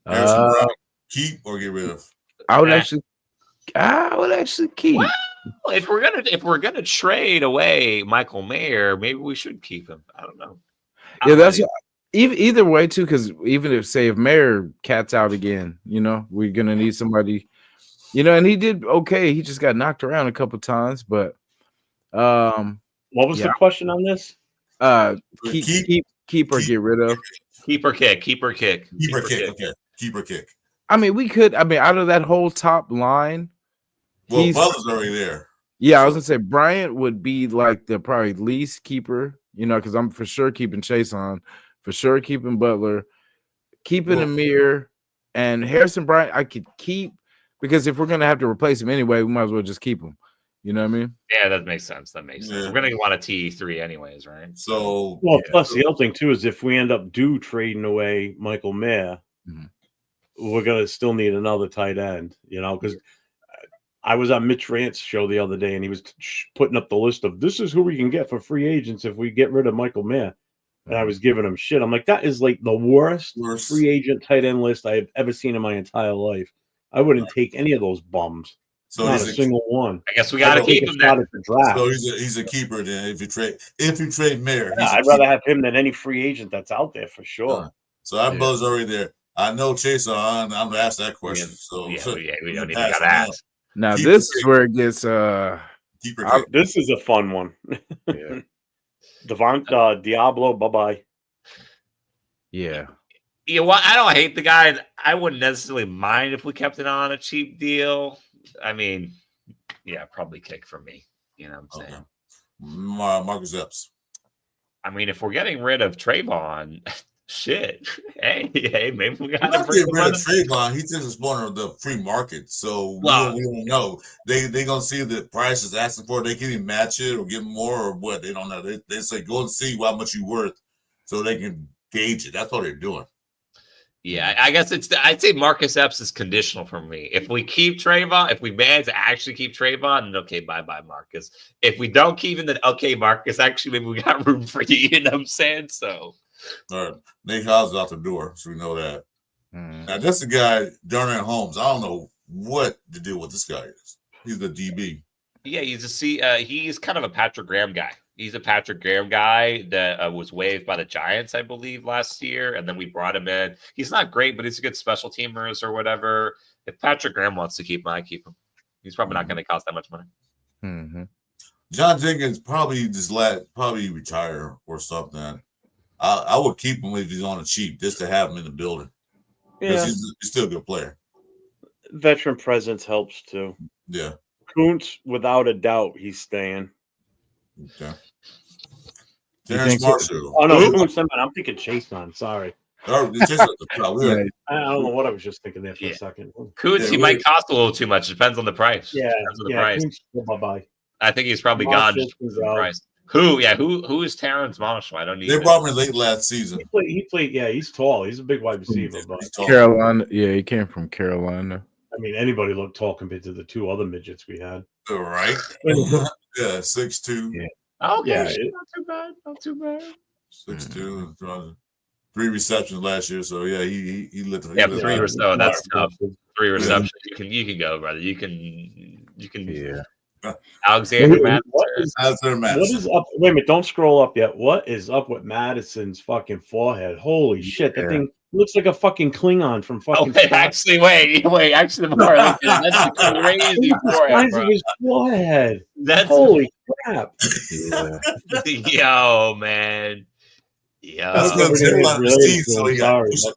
Harrison Brown, keep or get rid of. I would actually keep. Well, if we're gonna trade away Michael Mayer, maybe we should keep him. I don't know. That's either way too. Because even if Mayer cats out again, we're gonna need somebody. And he did okay. He just got knocked around a couple times, but what was the question on this? Keep or get rid of. Keep or kick. Okay. Keep or kick. I mean, we could. I mean, out of that whole top line, well, Butler's already there. Yeah, I was gonna say Bryant would be like the probably least keeper. Because I'm for sure keeping Chase on, for sure keeping Butler, keeping Amir, and Harrison Bryant. I could keep because if we're gonna have to replace him anyway, we might as well just keep him. You know what I mean? Yeah, that makes sense. We're gonna want a T3 anyways, right? So, plus the other thing too is if we end up trading away Michael Mayer, we're gonna still need another tight end. Because I was on Mitch Rant's show the other day, and he was putting up the list of this is who we can get for free agents if we get rid of Michael Mayer. And I was giving him shit. I'm like, that is like the worst free agent tight end list I have ever seen in my entire life. I wouldn't take any of those bums. So not a single one. I guess we got to keep him. So he's a keeper then. If you trade Mayer, I'd rather have him than any free agent that's out there for sure. So our buzz already there. I know Chase on. I'm gonna ask that question. We don't even got to ask. Now this is where it gets. This is a fun one. Yeah. Diablo. Bye bye. Yeah. I don't hate the guy. I wouldn't necessarily mind if we kept it on a cheap deal. I mean, probably kick for me. You know what I'm saying? Marcus Epps. I mean, if we're getting rid of Trayvon, shit. Hey, maybe we got to get rid of Trayvon. He's just one of the free market, so we don't know. They gonna see the price is asking for. They can even match it or give more or what. They don't know. They say go and see how much you worth, so they can gauge it. That's what they're doing. Yeah, I guess I'd say Marcus Epps is conditional for me. If we keep Trayvon, if we manage to actually keep Trayvon, then okay, bye Marcus. If we don't keep him, then okay, Marcus. Actually, maybe we got room for you. You know what I'm saying? So. All right, Nate Hobbs out the door, so we know that. Now, that's the guy, Darnell Holmes. I don't know what the deal with this guy is. He's the DB. Yeah, he's kind of a Patrick Graham guy. He's a Patrick Graham guy that was waived by the Giants, I believe, last year, and then we brought him in. He's not great, but he's a good special teamers or whatever. If Patrick Graham wants to keep him, I keep him. He's probably not going to cost that much money. Mm-hmm. John Jenkins probably probably retire or something. I would keep him if he's on the cheap, just to have him in the building. Yeah, he's still a good player. Veteran presence helps too. Yeah, Kuntz, without a doubt, he's staying. Okay. Terrence Marshall. Oh no, Kuntz. I'm thinking Chase on. Sorry. I don't know what I was just thinking there for a second. Kuntz, he might cost a little too much. It depends on the price. Yeah, depends on the price. Kuntz, bye-bye. I think he's probably gone just for the price. Who is Terrence Marshall? I don't need. They brought him in late last season. He played. Yeah, he's tall. He's a big wide receiver. But Carolina. Yeah, he came from Carolina. I mean, anybody looked tall compared to the two other midgets we had. Right. Yeah, 6'2". Yeah. Okay. Not too bad. 6'2". 3 receptions last year. So yeah, he lit. Yeah, 3 or so. That's tough. 3 receptions. You can go, brother. You can. Yeah. Alexander Madison. What is up? Wait a minute, don't scroll up yet. What is up with Madison's fucking forehead? Holy shit, that thing looks like a fucking Klingon from fucking. Wait, actually, the more that's a crazy forehead, bro. His forehead. That's holy crap. Yo, man. Yeah.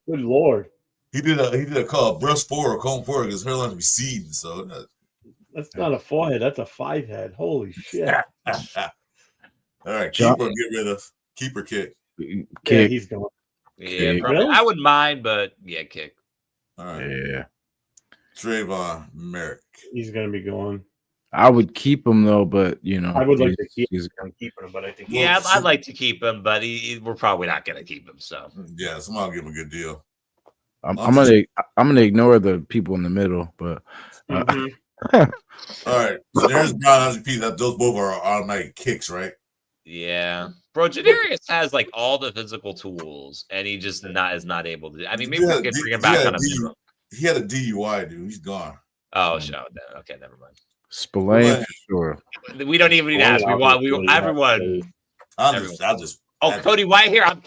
Good lord. He did a call brush forward or comb forward because hairline receding. So That's not a forehead. That's a 5-head. Holy shit. all right, John- keeper get rid of keeper kick. Yeah, Kick. he's going. Yeah, Kick. probably. Really? I wouldn't mind, but yeah, kick. All right, Yeah. Trayvon Merrick. He's going to be going. I would keep him though, but I would like to keep he's I'm keeping him, but I think Yeah, I'd like to keep him, but we're probably not going to keep him. So Yeah, somebody give him a good deal. I'm gonna ignore the people in the middle, but Mhm. All right, so there's Brown 100 That those both are automatic kicks, right? yeah, bro, Jadarius has like all the physical tools, and he just is not able to. I mean, maybe we could bring him back on a minimum. He had a DUI, dude. He's gone. Oh, show. Okay, never mind. Spillane for sure. We don't even need to ask. We want everyone. I'll just. Oh, Cody Whitehair, I'm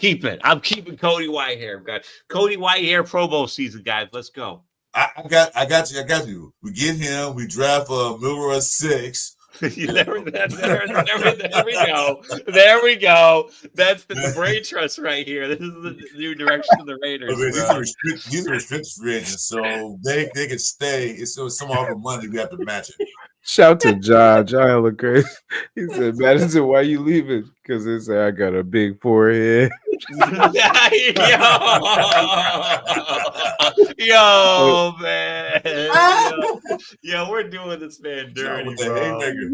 keeping Cody Whitehair. Got Cody Whitehair Pro Bowl season, guys. Let's go. I got you. We get him. We draft Milroy 6. There we go. That's the brain trust right here. This is the new direction of the Raiders. Okay, these are restricted free agents, so they can stay. It's some of the money we have to match it. Shout to John. John look crazy. He said, Madison, why you leaving? Because they say I got a big forehead. Yo, man. Yo, we're doing this man dirty, With the bro. haymaker.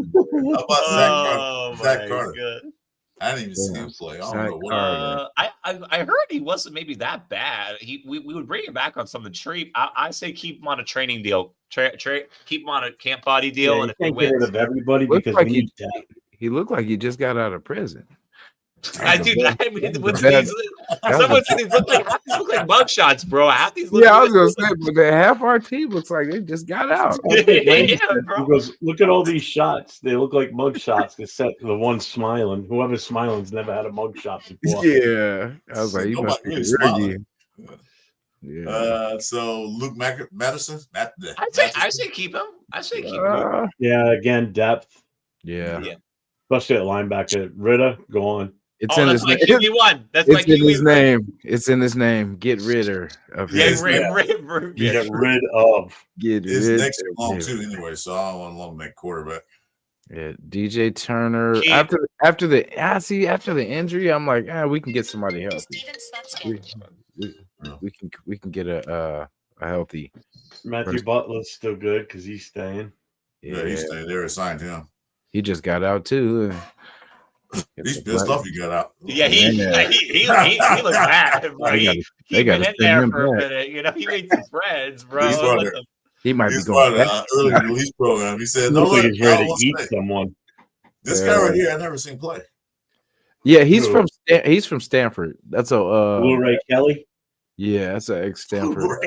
How about Zach Carter? God. I didn't even see him play. I don't know what. I heard he wasn't maybe that bad. We would bring him back on something cheap. I say keep him on a training deal. Keep him on a camp body deal. Yeah, and you if he can't get rid wins, of everybody Looks because like we need depth. He looked like he just got out of prison. I do. I mean, with Bad- these, someone said these look like mug shots, bro. Half these look Yeah, I was gonna say, but then half our team looks like they just got out. Yeah, bro. He goes, look at all these shots. They look like mug shots, except the one smiling. Whoever's smiling's never had a mug shot before. Yeah, I was like, you must Nobody be really Ricky. smiling. Yeah. So Luke Madison. I say keep him. I say keep him. Yeah, again, depth, Yeah. Yeah. especially at linebacker. Ritter, go on. It's Oh, in that's his my name. QB1. That's my It's in his QB1. name. It's in his name. Get rid of Yeah, his. Get rid of. Get His rid next of long him. too, anyway. So I don't want to long make quarterback. Yeah, DJ Turner. Keep- After the injury, I'm like, we can get somebody healthy. We can get a healthy. Matthew Butler's still good because he's staying. Yeah, he's staying there. Assigned him. He just got out too. He's pissed off. He got out. Yeah, he looks bad, bro. They got been to in there him for a back. minute. You know, he made some friends, bro. He's What running. the- He might He be going started back. an early release program. He said, "No, Looks like look, he's ready I to won't eat stay." someone. This guy right here, I never seen play. Yeah, he's Who? from Stanford. That's a Blu-ray Kelly. yeah, that's an ex Stanford.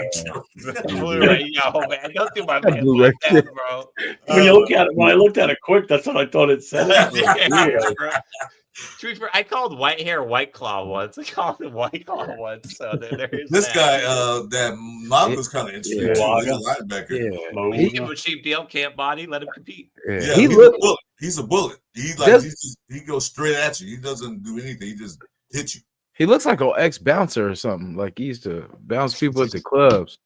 Blu-ray, yo, man, don't do my man Blu-ray. like that, bro. When you look at it, when I looked at it quick, that's what I thought it said. Yeah, bro. To be fair, I called Whitehair White Claw once. I called him White Claw once. So there is This that. guy, that Mog was kind of interesting. Yeah. too. He's a linebacker. Yeah, He give him a cheap deal, camp body, let him compete. yeah. Yeah, He he's looked. a bullet. He's a bullet. He goes straight at you. He doesn't do anything. He just hits you. He looks like an ex bouncer or something. Like he used to bounce people at the clubs.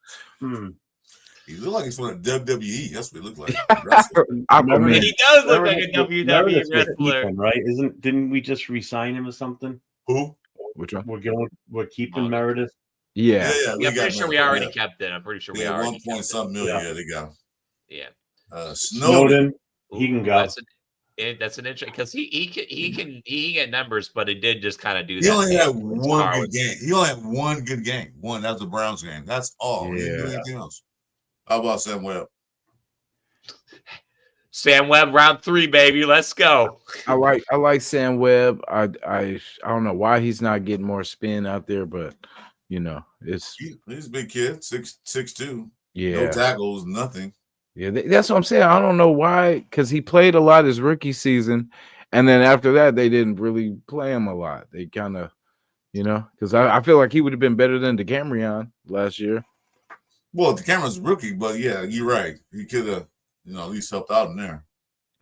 He look like he's from the WWE. That's what he looked like. Aquaman. He does look like a Meredith WWE was wrestler. keeping, right? Didn't we just re-sign him or something? Who? Which one? We're keeping Meredith. Yeah. Yeah, I'm got pretty sure him. we already Yeah. kept it. I'm pretty sure we Yeah, already 1 point something million. Yeah. Yeah, they got him. Yeah. Snowden. He can go. That's an interesting because he can get numbers, but it did just kind of do He that. only had thing. one good game. He only had one good game. One. That was the Browns game. That's all. He didn't do Yeah. anything else. How about Sam Webb? Sam Webb, round 3, baby. Let's go. I like Sam Webb. I don't know why he's not getting more spin out there, but you know, it's He's a big kid, 6'2". yeah. No tackles, nothing. Yeah, that's what I'm saying. I don't know why, because he played a lot his rookie season, and then after that, they didn't really play him a lot. They kind of, because I feel like he would have been better than DeCamerion last year. Well, the camera's rookie, but yeah, you're right. He could have, at least helped out in there.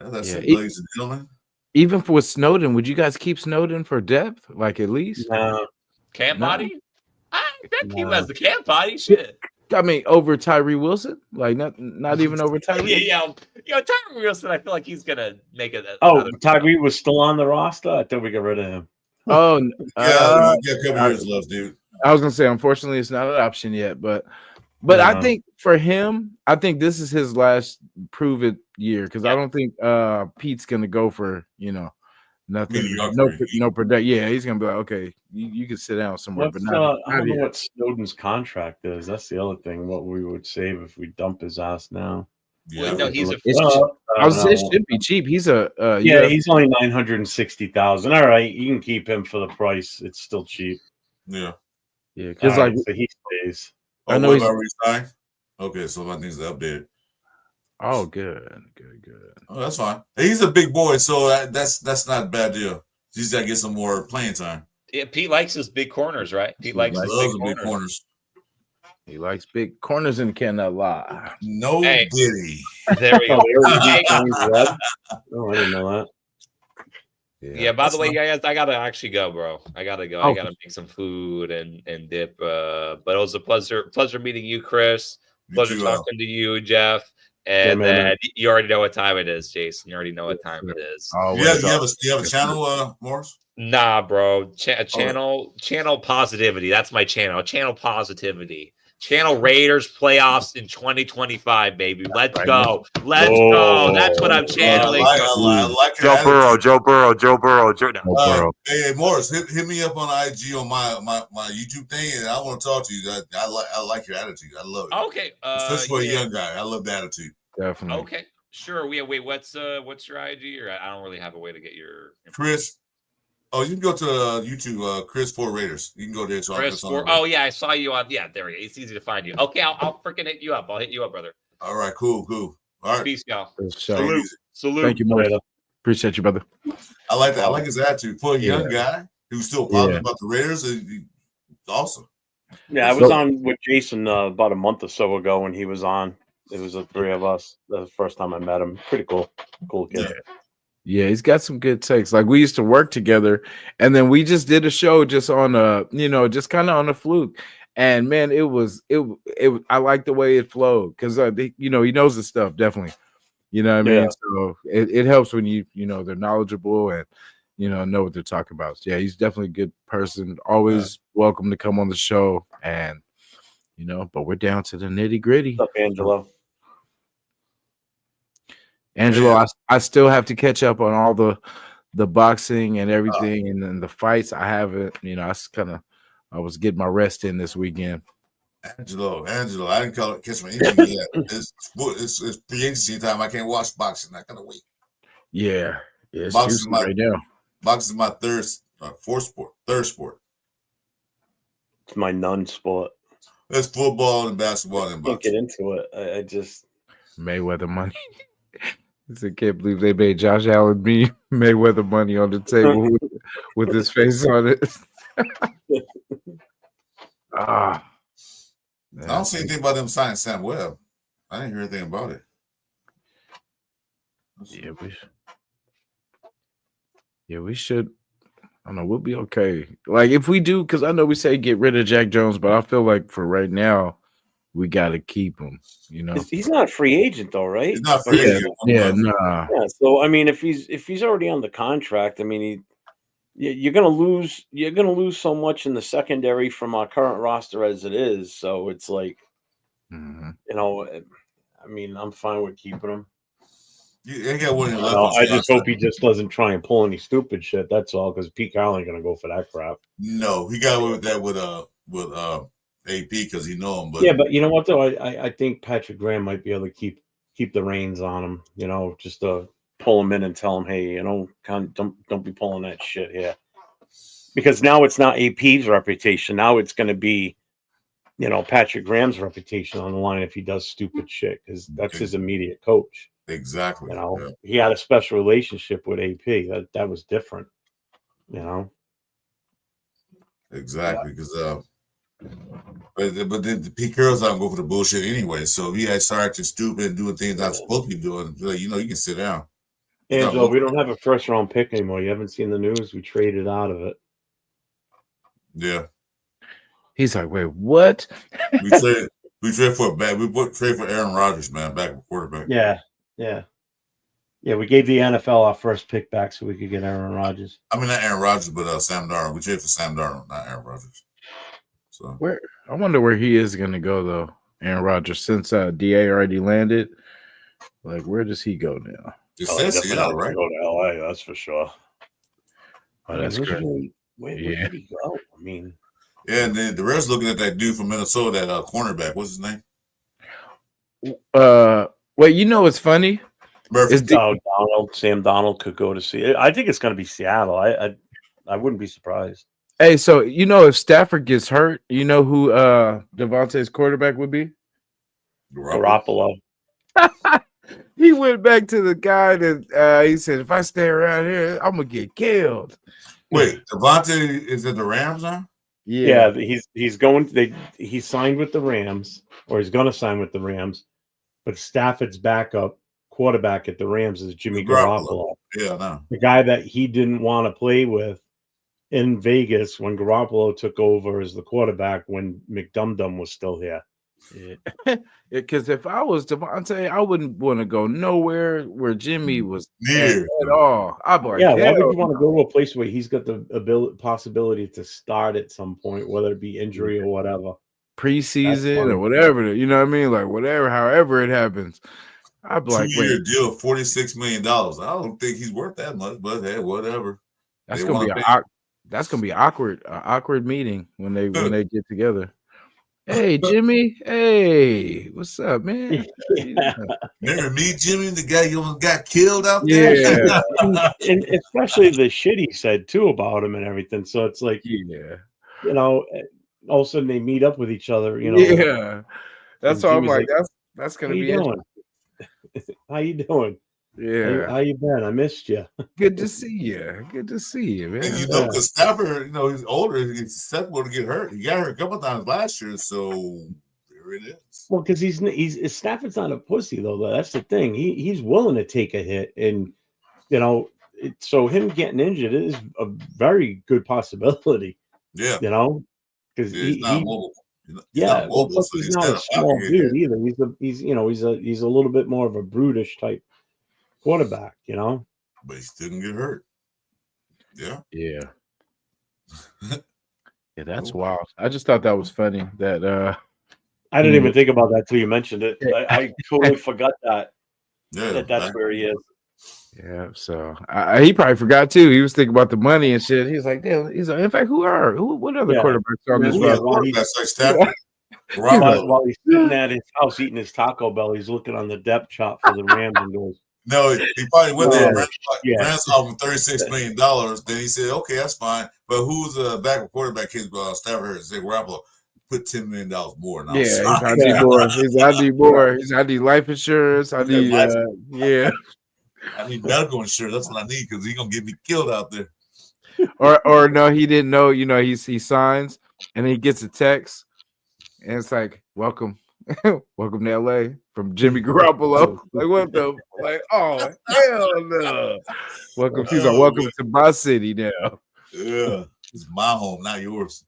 That's Yeah, it, ladies and gentlemen. Even for Snowden, would you guys keep Snowden for depth, like at least? No, Camp No. body? That keep him as the camp body. Shit. I mean, over Tyree Wilson, like not even over Tyree. Yeah. Tyree Wilson. I feel like he's gonna make it. Tyree was still on the roster. I thought we got rid of him. Oh, yeah, a couple years left, dude. I was gonna say, unfortunately, it's not an option yet, but I think for him, I think this is his last prove it year because I don't think Pete's gonna go for nothing, no production. Yeah, he's gonna be like, okay, you can sit down somewhere, but not. I don't know what Snowden's contract is. That's the other thing. What we would save if we dump his ass now. Yeah, no, he's a. I was saying it should be cheap. He's a he's only 960,000. All right, you can keep him for the price. It's still cheap. Yeah, because so he stays. I know he's already signed. Okay, so my things are updated. Oh, good. Oh, that's fine. He's a big boy, so that's not a bad deal. He's got to get some more playing time. Yeah, Pete likes his big corners, right? Pete likes his big corners. He likes big corners and cannot lie. No diddy. There we go. Oh, I didn't know that. Yeah, by the way, guys, I gotta actually go, bro. I gotta go. I gotta make some food and dip. But it was a pleasure meeting you, Chris. Pleasure talking to you, Jeff. And you already know what time it is, Jason. You already know what time it is. Oh, you have a channel, Morris? Nah, bro. Channel positivity. That's my channel. Channel positivity. Channel Raiders playoffs in 2025, baby. Let's go. Let's go. That's what I'm channeling. I like Joe Burrow. Hey, Morris, hit me up on IG on my YouTube thing, and I want to talk to you. I like your attitude. I love it. Okay. Especially for a young guy. I love the attitude. Definitely. Okay. Sure. Wait, what's your IG? Or I don't really have a way to get your Chris. Oh, you can go to YouTube, Chris for Raiders. You can go there. Oh yeah, I saw you on. Yeah, there you go. It's easy to find you. Okay, I'll freaking hit you up. I'll hit you up, brother. All right, cool. All right, peace, y'all. Salute. Thank you, Mario. Appreciate you, brother. I like that. I like his attitude for a young guy who's still positive about the Raiders. It's awesome. Yeah, I was on with Jason about a month or so ago when he was on. It was the three of us. That was the first time I met him. Pretty cool kid. Yeah, he's got some good takes. Like we used to work together, and then we just did a show just on just kind of on a fluke. And man, it I like the way it flowed because he knows the stuff definitely. You know what I mean? So it helps when they're knowledgeable and know what they're talking about. So, yeah, he's definitely a good person. Always welcome to come on the show, and but we're down to the nitty gritty. What's up, Angelo? Angelo, I still have to catch up on all the boxing and everything, and then the fights. I haven't, I was getting my rest in this weekend. Angelo, I didn't catch my injury yet. It's free agency time. I can't watch boxing. I gotta wait. Yeah, it's boxing right now. Boxing is my third sport. It's my non-sport. It's football and basketball and boxing. Can't get into it. I just Mayweather money. I can't believe they made Josh Allen be Mayweather money on the table with his face on it. I don't see anything about them signing Sam Webb. I didn't hear anything about it. We should. I don't know. We'll be okay. Like if we do, because I know we say get rid of Jack Jones, but I feel like for right now, we got to keep him. He's not a free agent though, right? He's not free agent. Yeah, nah. Yeah, so I mean, if he's already on the contract, I mean, you're gonna lose so much in the secondary from our current roster as it is. So it's like, I mean, I'm fine with keeping him. I just hope he just doesn't try and pull any stupid shit. That's all, because Pete Carroll ain't gonna go for that crap. No, he got away with that with AP because he know him. But yeah, but you know what though, I think Patrick Graham might be able to keep the reins on him. Just to pull him in and tell him, hey, don't be pulling that shit here, because now it's not AP's reputation. Now it's going to be, Patrick Graham's reputation on the line if he does stupid shit, because that's his immediate coach. Exactly. He had a special relationship with AP. That was different. Exactly, because but then Pete Carroll's not going for the bullshit anyway. So if he had started stupid and doing things not supposed to be doing, you can sit down. Angelo, we don't have a first round pick anymore. You haven't seen the news. We traded out of it. Yeah. He's like, wait, what? We traded for a back. We trade for Aaron Rodgers, man, backup quarterback. Yeah. We gave the NFL our first pick back so we could get Aaron Rodgers. I mean, not Aaron Rodgers, but Sam Darnold. We traded for Sam Darnold, not Aaron Rodgers. So I wonder where he is going to go though, Aaron Rodgers. Since DA already landed, like where does he go now? it says Seattle, right? Go to LA, that's for sure. Oh, that's great. Where did he go? I mean, yeah, and then the rest looking at that dude from Minnesota, that cornerback. What's his name? Well, you know what's funny? Sam Donald could go to see. I think it's going to be Seattle. I wouldn't be surprised. Hey, so you know if Stafford gets hurt, you know who Devontae's quarterback would be? Garoppolo. He went back to the guy that he said, if I stay around here, I'm gonna get killed. Wait, Devontae is at the Rams now? Yeah, he's going. He signed with the Rams, or he's going to sign with the Rams. But Stafford's backup quarterback at the Rams is Jimmy Garoppolo. Yeah, no. The guy that he didn't want to play with in Vegas when Garoppolo took over as the quarterback when McDumdum was still here. Yeah, because if I was Devontae, I wouldn't want to go nowhere where Jimmy was at all. I'd be like, yeah, why would you want to go to a place where he's got the possibility to start at some point, whether it be injury or whatever, preseason or whatever? You know what I mean? Like whatever, however it happens. I'd be like, 2-year deal, $46 million. I don't think he's worth that much, but hey, whatever. That's gonna be awkward meeting when they get together. Hey, Jimmy. Hey, what's up, man? Yeah. Remember me, Jimmy, the guy you almost got killed out there? Yeah. and especially the shit he said, too, about him and everything. So it's like, all of a sudden they meet up with each other, Yeah. That's all I'm like, that's going to be it. How you doing? Yeah. How you been? I missed you. Good to see you. Good to see you, man. And because Stafford, he's older, he's susceptible to get hurt. He got hurt a couple times last year, so there it is. Well, because he's Stafford's not a pussy though. That's the thing. He's willing to take a hit, and so him getting injured is a very good possibility. Yeah, because he's not mobile. He's not a small dude either. He's a little bit more of a brutish type quarterback, but he still can get hurt. Yeah. Yeah, that's wild. I just thought that was funny that I didn't even think about that till you mentioned it. I totally forgot that. Yeah, that's where he is. Yeah, so he probably forgot too. He was thinking about the money and shit. He's like, damn. He's like, in fact, what other quarterbacks on this roster? While he's sitting at his house eating his Taco Bell, he's looking on the depth chart for the Rams and goes, no, he probably went there. Rams offered him $36 million. Then he said, okay, that's fine. But who's the backup quarterback? Stafford said, Garoppolo, put $10 million more. Yeah, I need more. I need more. I need life insurance. I need, I need medical insurance. That's what I need because he's going to get me killed out there. Or no, he didn't know, he signs and then he gets a text and it's like, welcome to LA from Jimmy Garoppolo. Like, what the? Like, oh, hell no. Welcome to my city now. Yeah, it's my home, not yours.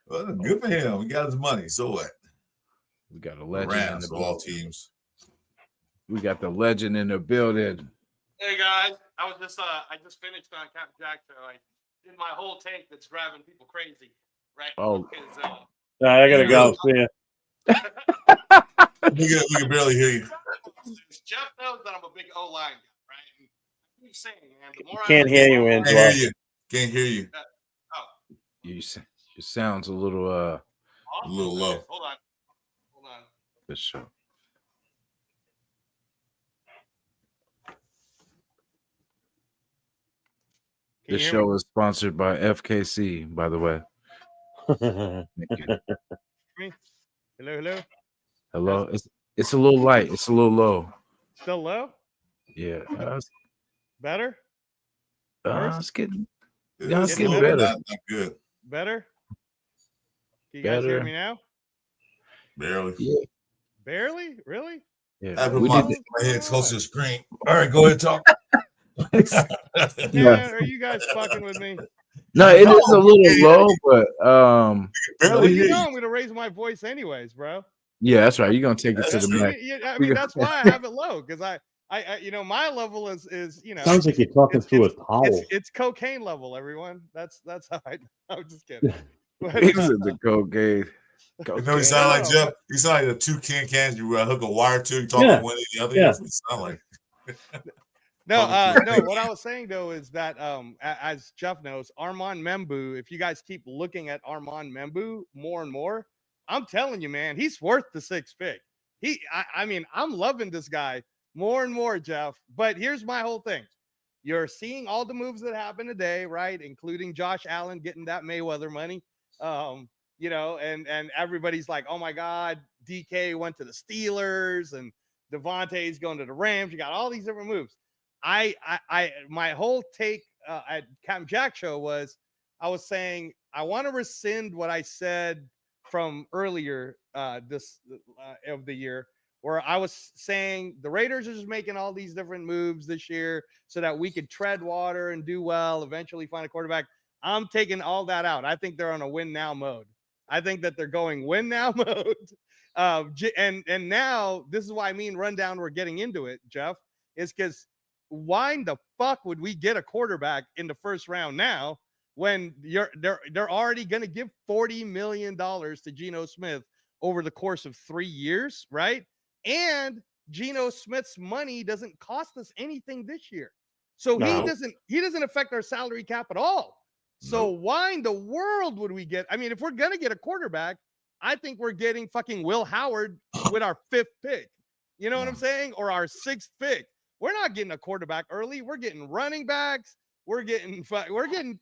Well, good for him. He got his money. So what? We got a legend Rams in the of all teams. We got the legend in the building. Hey guys, I just finished on Captain Jack, so I did my whole take that's driving people crazy, right? Oh, I gotta go. See ya. We can barely hear you. Jeff knows that I'm a big O-line guy, right? And I keep saying, man, the more can't hear you, Angela. Can't hear you. Your sounds a little a little low. Okay, hold on. For sure. This show is sponsored by FKC, by the way. Thank you. Hello. It's a little light. It's a little low. Still low? Yeah. Better? It's getting. It's getting better. better. Not good. Better? Can you guys hear me now? Barely. Yeah. Barely? Really? Yeah. I put my head close to the screen. All right, go ahead, talk. Yeah, are you guys fucking with me? No, it is a little low, but Barely You hear know you. I'm gonna raise my voice anyways, bro. yeah, that's right. You're gonna take it to That's the true. max. I mean, that's why I have it low because I my level is Sounds like you're talking through a towel. it's cocaine level, everyone. That's how I'm just kidding. But, He said the cocaine. You know, you sound like Jeff. You sound like the two cans you hook a wire to. You talk Yeah. to one and the other. Yeah. That's what you sound like. no, what I was saying though is that as Jeff knows, Armand Membu, if you guys keep looking at Armand Membu more and more, I'm telling you, man, he's worth the 6th pick. I mean, I'm loving this guy more and more, Jeff. But here's my whole thing. You're seeing all the moves that happen today, right? Including Josh Allen getting that Mayweather money. And everybody's like, oh my God, DK went to the Steelers and Devontae's going to the Rams. You got all these different moves. My whole take at Captain Jack show was I was saying I want to rescind what I said from earlier this of the year, where I was saying the Raiders are just making all these different moves this year so that we could tread water and do well, eventually find a quarterback. I'm taking all that out. I think they're on a win now mode. I think that they're going win now mode. And now this is why rundown we're getting into it, Jeff, is because why in the fuck would we get a quarterback in the first round now when they're already going to give $40 million to Geno Smith over the course of 3 years, right? And Geno Smith's money doesn't cost us anything this year. So he doesn't affect our salary cap at all. So why in the world would we get? I mean, if we're going to get a quarterback, I think we're getting fucking Will Howard with our 5th pick. You know what I'm saying? Or our 6th pick. We're not getting a quarterback early. We're getting running backs. We're getting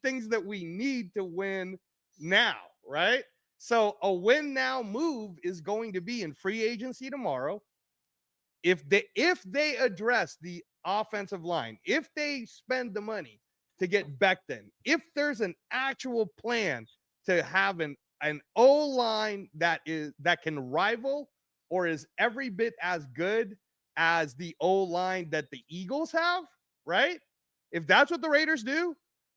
things that we need to win now, right? So a win now move is going to be in free agency tomorrow. If they address the offensive line, if they spend the money to get Becton, if there's an actual plan to have an O-line that can rival or is every bit as good as the O-line that the Eagles have, right? If that's what the Raiders do,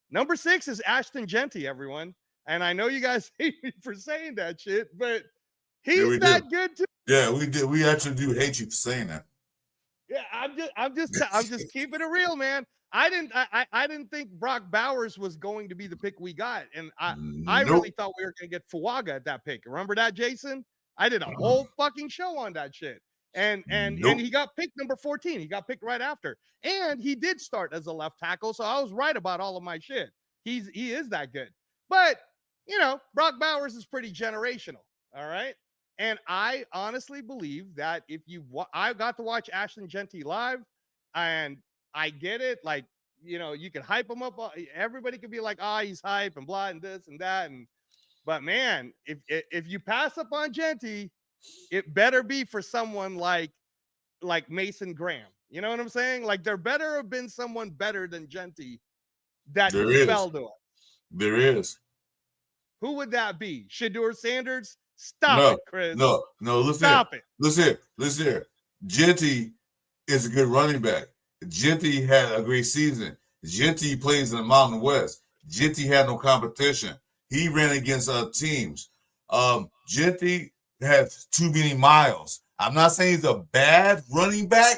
number 6 is Ashton Genty, everyone. And I know you guys hate me for saying that shit, but he's that good too. Yeah, we did. We actually do hate you for saying that. Yeah, I'm just keeping it real, man. I didn't think Brock Bowers was going to be the pick we got, and I really thought we were going to get Fuaga at that pick. Remember that, Jason? I did a whole fucking show on that shit, and he got picked number 14. He got picked right after, and he did start as a left tackle, so I was right about all of my shit. He is that good, but Brock Bowers is pretty generational. All right. And I honestly believe that I got to watch Ashton Genty live, and I get it. Like, you can hype him up. Everybody could be like, he's hype and blah and this and that. But man, if you pass up on Genty, it better be for someone like Mason Graham. You know what I'm saying? Like, there better have been someone better than Genty that fell to us. There is. Who would that be? Shedeur Sanders? Stop it, Chris. No. Listen. Stop it. Listen here. Genty is a good running back. Genty had a great season. Genty plays in the Mountain West. Genty had no competition. He ran against other teams. Genty has too many miles. I'm not saying he's a bad running back.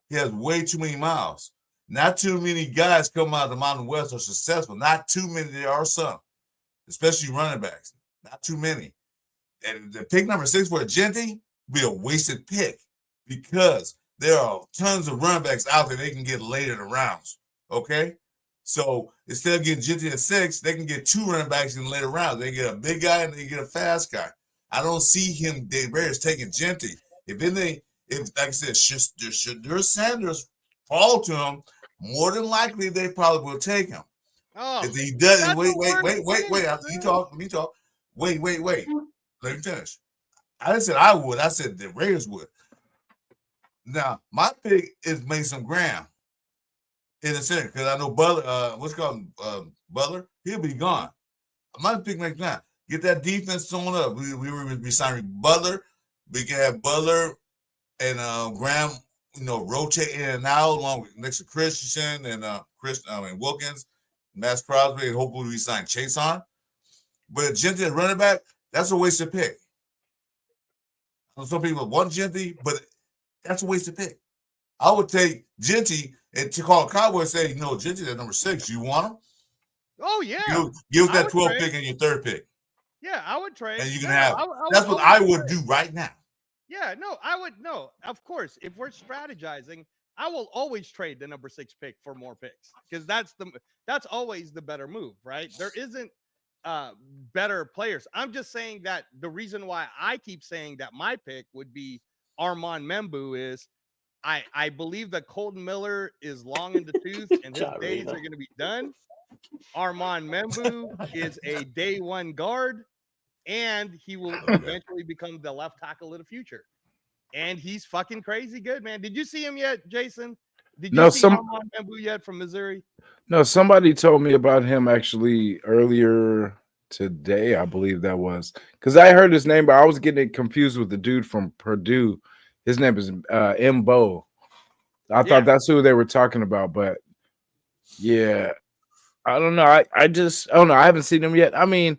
He has way too many miles. Not too many guys come out of the Mountain West are successful. Not too many. There are some, especially running backs. Not too many. And the pick number 6 for Genty be a wasted pick because there are tons of running backs out there they can get later in the rounds. Okay? So instead of getting Genty at 6, they can get 2 running backs in the later rounds. They get a big guy and they get a fast guy. I don't see him, Dave Bears, taking Genty. If like I said, Shedeur Sanders fall to him, more than likely they probably will take him. If he doesn't, wait. Let me talk. Wait. Let me finish. I didn't say I would. I said the Raiders would. Now, my pick is Mason Graham in the center because I know Butler, Butler, he'll be gone. My pick Mason Graham. Get that defense on up. We were signing Butler. We can have Butler and Graham, rotate in and out along with next to Christensen and Wilkins. Max Crosby, and hopefully we sign Chase on. But Gentry at running back, that's a wasted pick. Some people want Gentry, but that's a wasted pick. I would take Gentry and to call a Cowboy and say, Gentry's at number 6. You want him? Oh yeah. Give us that 12 pick and your 3rd pick. Yeah, I would trade. And you can have. That's what I would do right now. Yeah, no, I would. No, of course. If we're strategizing, I will always trade the number 6 pick for more picks because that's always the better move, right? There isn't better players. I'm just saying that the reason why I keep saying that my pick would be Armand Membu is I believe that Colton Miller is long in the tooth and his days are going to be done. Armand Membu is a day 1 guard, and he will eventually become the left tackle of the future. And he's fucking crazy good, man. Did you see him yet, Jason? Did you see Armand Membu yet from Missouri? No, somebody told me about him actually earlier today, I believe that was. Because I heard his name, but I was getting confused with the dude from Purdue. His name is Mbo. I thought that's who they were talking about, but yeah. I don't know. I don't know. I haven't seen him yet. I mean,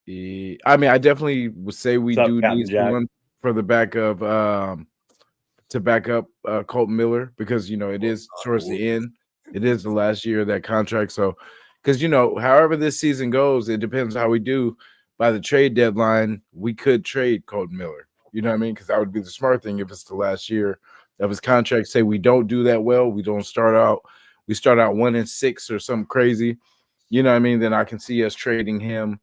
I definitely would say we do need someone for the back of to back up Colton Miller because it is towards the end. It is the last year of that contract. So, because however this season goes, it depends how we do. By the trade deadline, we could trade Colton Miller. You know what I mean? Because that would be the smart thing if it's the last year of his contract. Say we don't do that well, we don't start out. We start out 1-6 or something crazy, you know what I mean? Then I can see us trading him,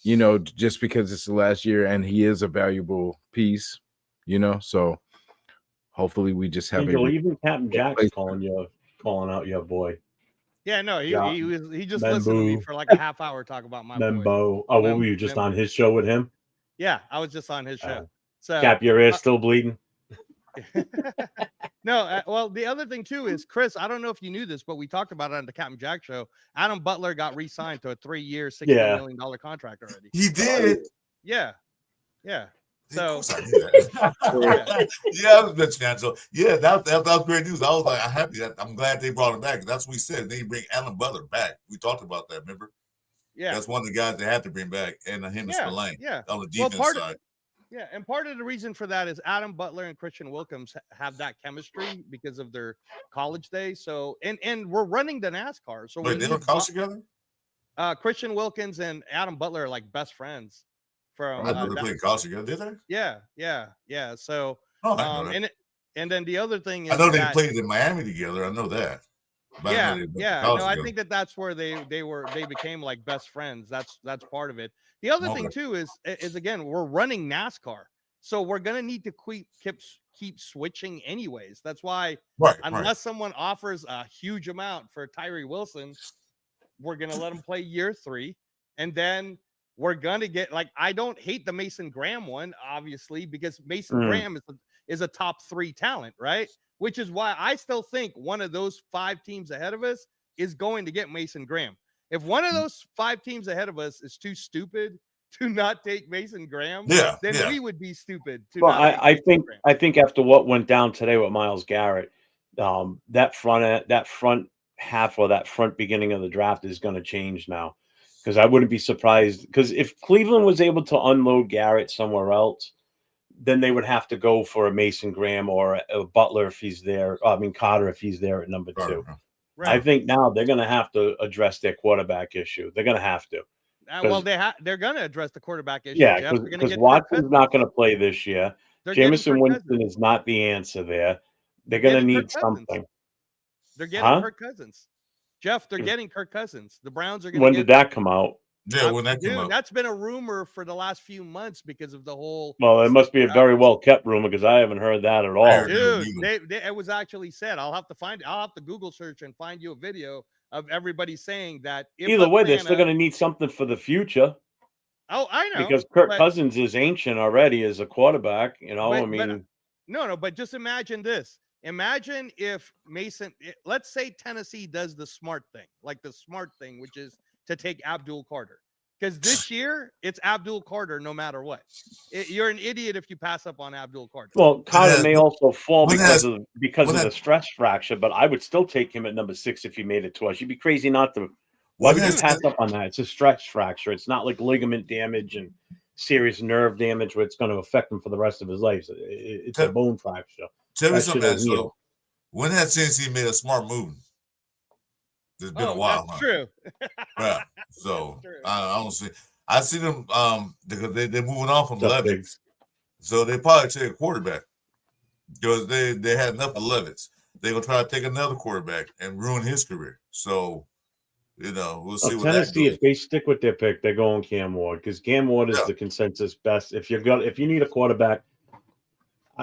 just because it's the last year and he is a valuable piece, So hopefully we just have even Captain Jack's calling out your boy. Yeah, no, he just listened to me for like a half hour talk about my Membo. boy. Oh, what were you just on his show with him? Yeah, I was just on his show. So Cap, your ear still bleeding? No, well, the other thing too is Chris. I don't know if you knew this, but we talked about it on the Captain Jack show. Adam Butler got re-signed to a 3-year, $60 million contract already. He did. Yeah. So I was mentioning that. So that was great news. I was like, I'm happy that I'm glad they brought him back. That's what we said. They bring Adam Butler back. We talked about that. Remember? Yeah, that's one of the guys they had to bring back, and him and Spillane. Yeah, on the defense side. And part of the reason for that is Adam Butler and Christian Wilkins have that chemistry because of their college days. So, and we're running the NASCAR. So wait, they were college together? Christian Wilkins and Adam Butler are like best friends. From they played college together, did they? Yeah. So, and then the other thing is I know they played in Miami together. I know that. But I think that's where they became like best friends. That's part of it. The other thing too is again, we're running NASCAR, so we're gonna need to keep switching anyways. That's why unless someone offers a huge amount for Tyree Wilson, we're gonna let him play year 3, and then we're gonna get I don't hate the Mason Graham one, obviously, because Mason Graham is a top 3 talent, right? Which is why I still think one of those 5 teams ahead of us is going to get Mason Graham. If one of those 5 teams ahead of us is too stupid to not take Mason Graham, then we would be stupid. I think after what went down today with Myles Garrett, that front half or that front beginning of the draft is going to change now. Because I wouldn't be surprised. Because if Cleveland was able to unload Garrett somewhere else, then they would have to go for a Mason Graham or a Butler if he's there. I mean, Carter if he's there at number 2. Right. I think now they're going to have to address their quarterback issue. They're going to have to. Well, they're going to address the quarterback issue. Yeah, because Watson's not going to play this year. Jameson Winston is not the answer there. They're going to need something. They're getting Kirk Cousins. Jeff, they're getting Kirk Cousins. The Browns are going to When did that come out? Yeah, when that came out. That's been a rumor for the last few months because of the whole. Well, it must be a very well kept rumor because I haven't heard that at all. Dude, it was actually said. I'll have to Google search and find you a video of everybody saying that. Either way, they're still going to need something for the future. Oh, I know. Because Kirk Cousins is ancient already as a quarterback. But just imagine this. Imagine if let's say Tennessee does the smart thing, which is to take Abdul Carter. Because this year it's Abdul Carter no matter what. You're an idiot if you pass up on Abdul Carter. Well, Carter may also fall when because has- of the has- stress fracture, but I would still take him at number 6 if he made it to us. You'd be crazy not to. Why When would you has- pass up on that? It's a stress fracture. It's not like ligament damage and serious nerve damage where it's going to affect him for the rest of his life. It's a bone fracture. Tell me That something, shit'll so heal. when has Tennessee made a smart move? It's been a while. That's huh? true. Yeah. So True. I don't see. I see them because they're moving on from Tough Levitt, so they probably take a quarterback because they had enough of Levitt. They're gonna try to take another quarterback and ruin his career. So we'll see what that Tennessee, goes. if they stick with their pick, they're going Cam Ward because Cam Ward is Yeah. the consensus best. If you need a quarterback,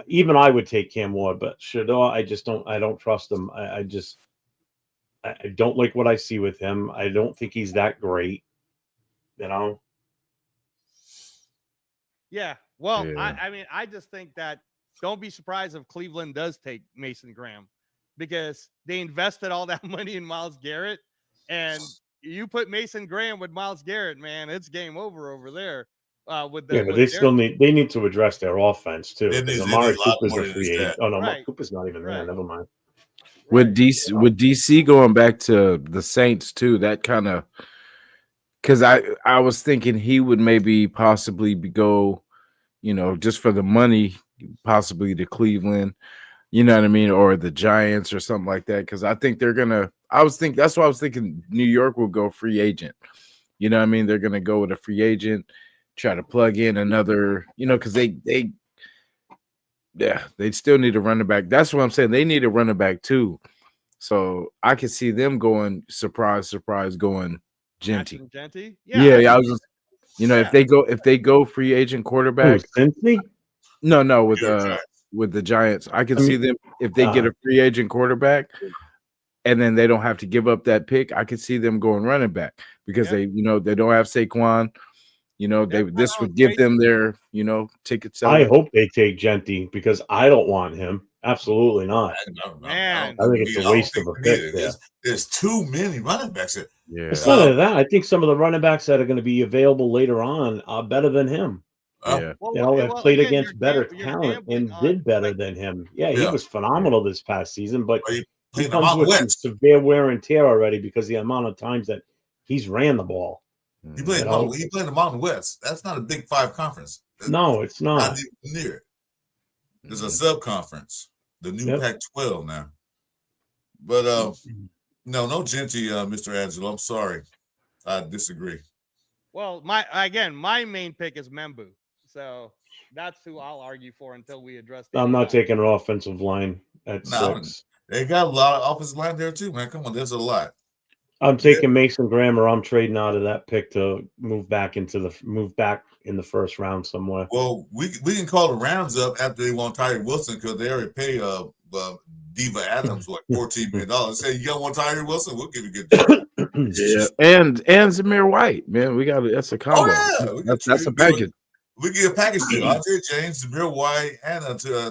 even I would take Cam Ward, but Shador, I don't trust him. I don't like what I see with him. I don't think he's that great. Yeah. Well, Yeah. I mean, I just think that don't be surprised if Cleveland does take Mason Graham because they invested all that money in Myles Garrett, and you put Mason Graham with Myles Garrett, man, it's game over there. But they need to address their offense too. They need- Because they Amari need a lot Cooper's more a than free just agent. that. Oh no, Right. Cooper's not even there. Right. Never mind. With DC going back to the Saints too, that kind of because I was thinking he would maybe possibly go, just for the money, possibly to Cleveland, you know what I mean, or the Giants or something like that. Because I think they're gonna. That's why I was thinking New York will go free agent. You know what I mean? They're gonna go with a free agent, try to plug in another, because they still need a running back. That's what I'm saying. They need a running back too. So I could see them going surprise, going Genty. Genty? Yeah. I was just, if they go free agent quarterback. Cincy? No, with the Giants. I can see them if they get a free agent quarterback and then they don't have to give up that pick. I could see them going running back because they don't have Saquon. This would give them their, tickets. I hope they take Genty because I don't want him. Absolutely not. Man. I think it's a waste of a pick there. There's too many running backs. Yeah. It's not only that. I think some of the running backs that are going to be available later on are better than him. Yeah. Have played against better talent and did better than him. Yeah, he was phenomenal this past season, but he comes with some severe wear and tear already because the amount of times that he's ran the ball. He played the Mountain West. That's not a Big 5 conference. No, it's not. Not even near it. It's a sub-conference. The new Pac-12 now. But no Genty, Mr. Angelo. I'm sorry. I disagree. Well, my main pick is Membu. So that's who I'll argue for until we address I'm not taking an offensive line at 6. They got a lot of offensive line there too, man. Come on, there's a lot. I'm taking Mason Graham, or I'm trading out of that pick to move back in the first round somewhere. Well, we can call the Rams up after they want Tyree Wilson because they already pay Diva Adams like $14 million. Say you got one Tyree Wilson, we'll give you a good deal. Yeah, and Zamir White, man, that's a combo. Oh, yeah. That's a package. We get a package deal. Andre James, Zamir White, and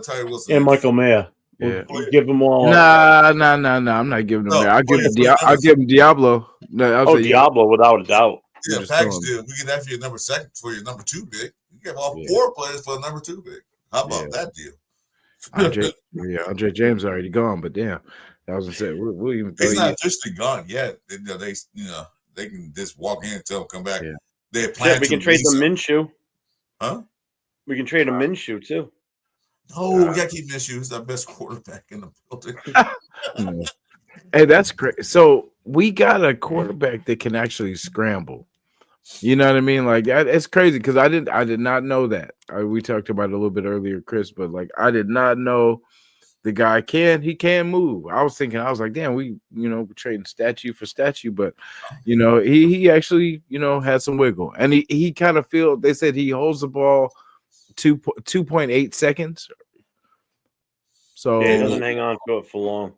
Tyree Wilson, and Michael Mayer. We'll give them all. Nah. I'm not giving them. I'll give him Diablo. No, Diablo without a doubt. Yeah, package deal. We get that for your number 2 for your number 2 pick. You get all 4 players for a number 2 pick. How about that deal? Andre James already gone, but damn, I was gonna say we'll even. He's not officially gone yet. They can just walk in and tell him come back. Yeah. They plan. We can trade them Minshew. Huh? We can trade a Minshew too. No, we gotta keep Minshew. He's our best quarterback in the building. Hey, that's great. So we got a quarterback that can actually scramble. You know what I mean? Like it's crazy because I did not know that. We talked about it a little bit earlier, Chris, but like I did not know the guy can move. I was like, damn, we trading statue for statue, but he actually had some wiggle, and he kind of they said he holds the ball 2.8 seconds. So he doesn't hang on to it for long.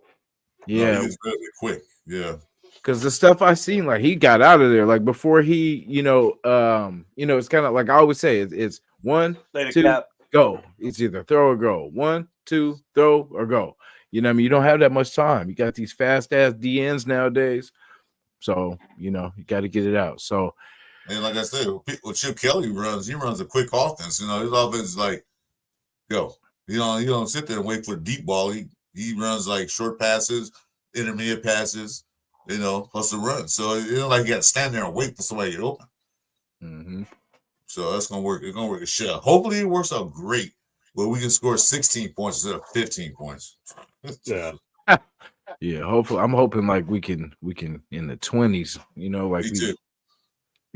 Yeah, no, he's really quick. Yeah. Because the stuff I seen, like he got out of there, like before he, it's kind of like I always say, it's 1, 2, go. It's either throw or go. 1, 2, throw or go. You know what I mean? You don't have that much time. You got these fast ass DNs nowadays, so you got to get it out. So And like I said, what Chip Kelly runs, he runs a quick offense. You know, his offense is like, go. You know, he don't sit there and wait for the deep ball. He runs like short passes, intermediate passes, you know, plus the run. So it's not like you got to stand there and wait for somebody to get open. Mm-hmm. So that's gonna work. It's gonna work a shell. Hopefully, it works out great, where we can score 16 points instead of 15 points. Yeah. Yeah, hopefully, I'm hoping like we can in the 20s. You know, like Me too.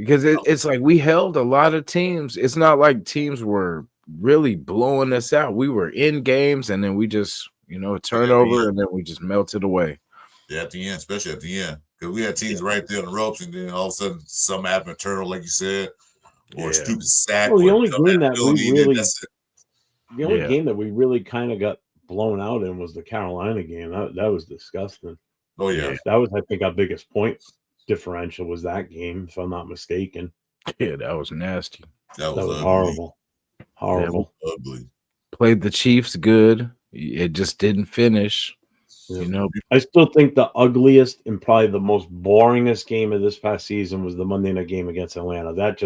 because it's like we held a lot of teams. It's not like teams were really blowing us out. We were in games, and then we just, you know, a turnover, and then we just melted away. Yeah, at the end, especially at the end, because we had teams right there on the ropes, and then all of a sudden, some happened, turnover, like you said, or a stupid sack. Well, the or only game that we really, the only game that we really kind of got blown out in was the Carolina game. That was disgusting. Oh yeah, that was, I think, our biggest point differential was that game, if I'm not mistaken. Yeah, that was nasty. That was horrible. Horrible. That was ugly. Played the Chiefs good. It just didn't finish. Yeah. You know, I still think the ugliest and probably the most boringest game of this past season was the Monday night game against Atlanta. That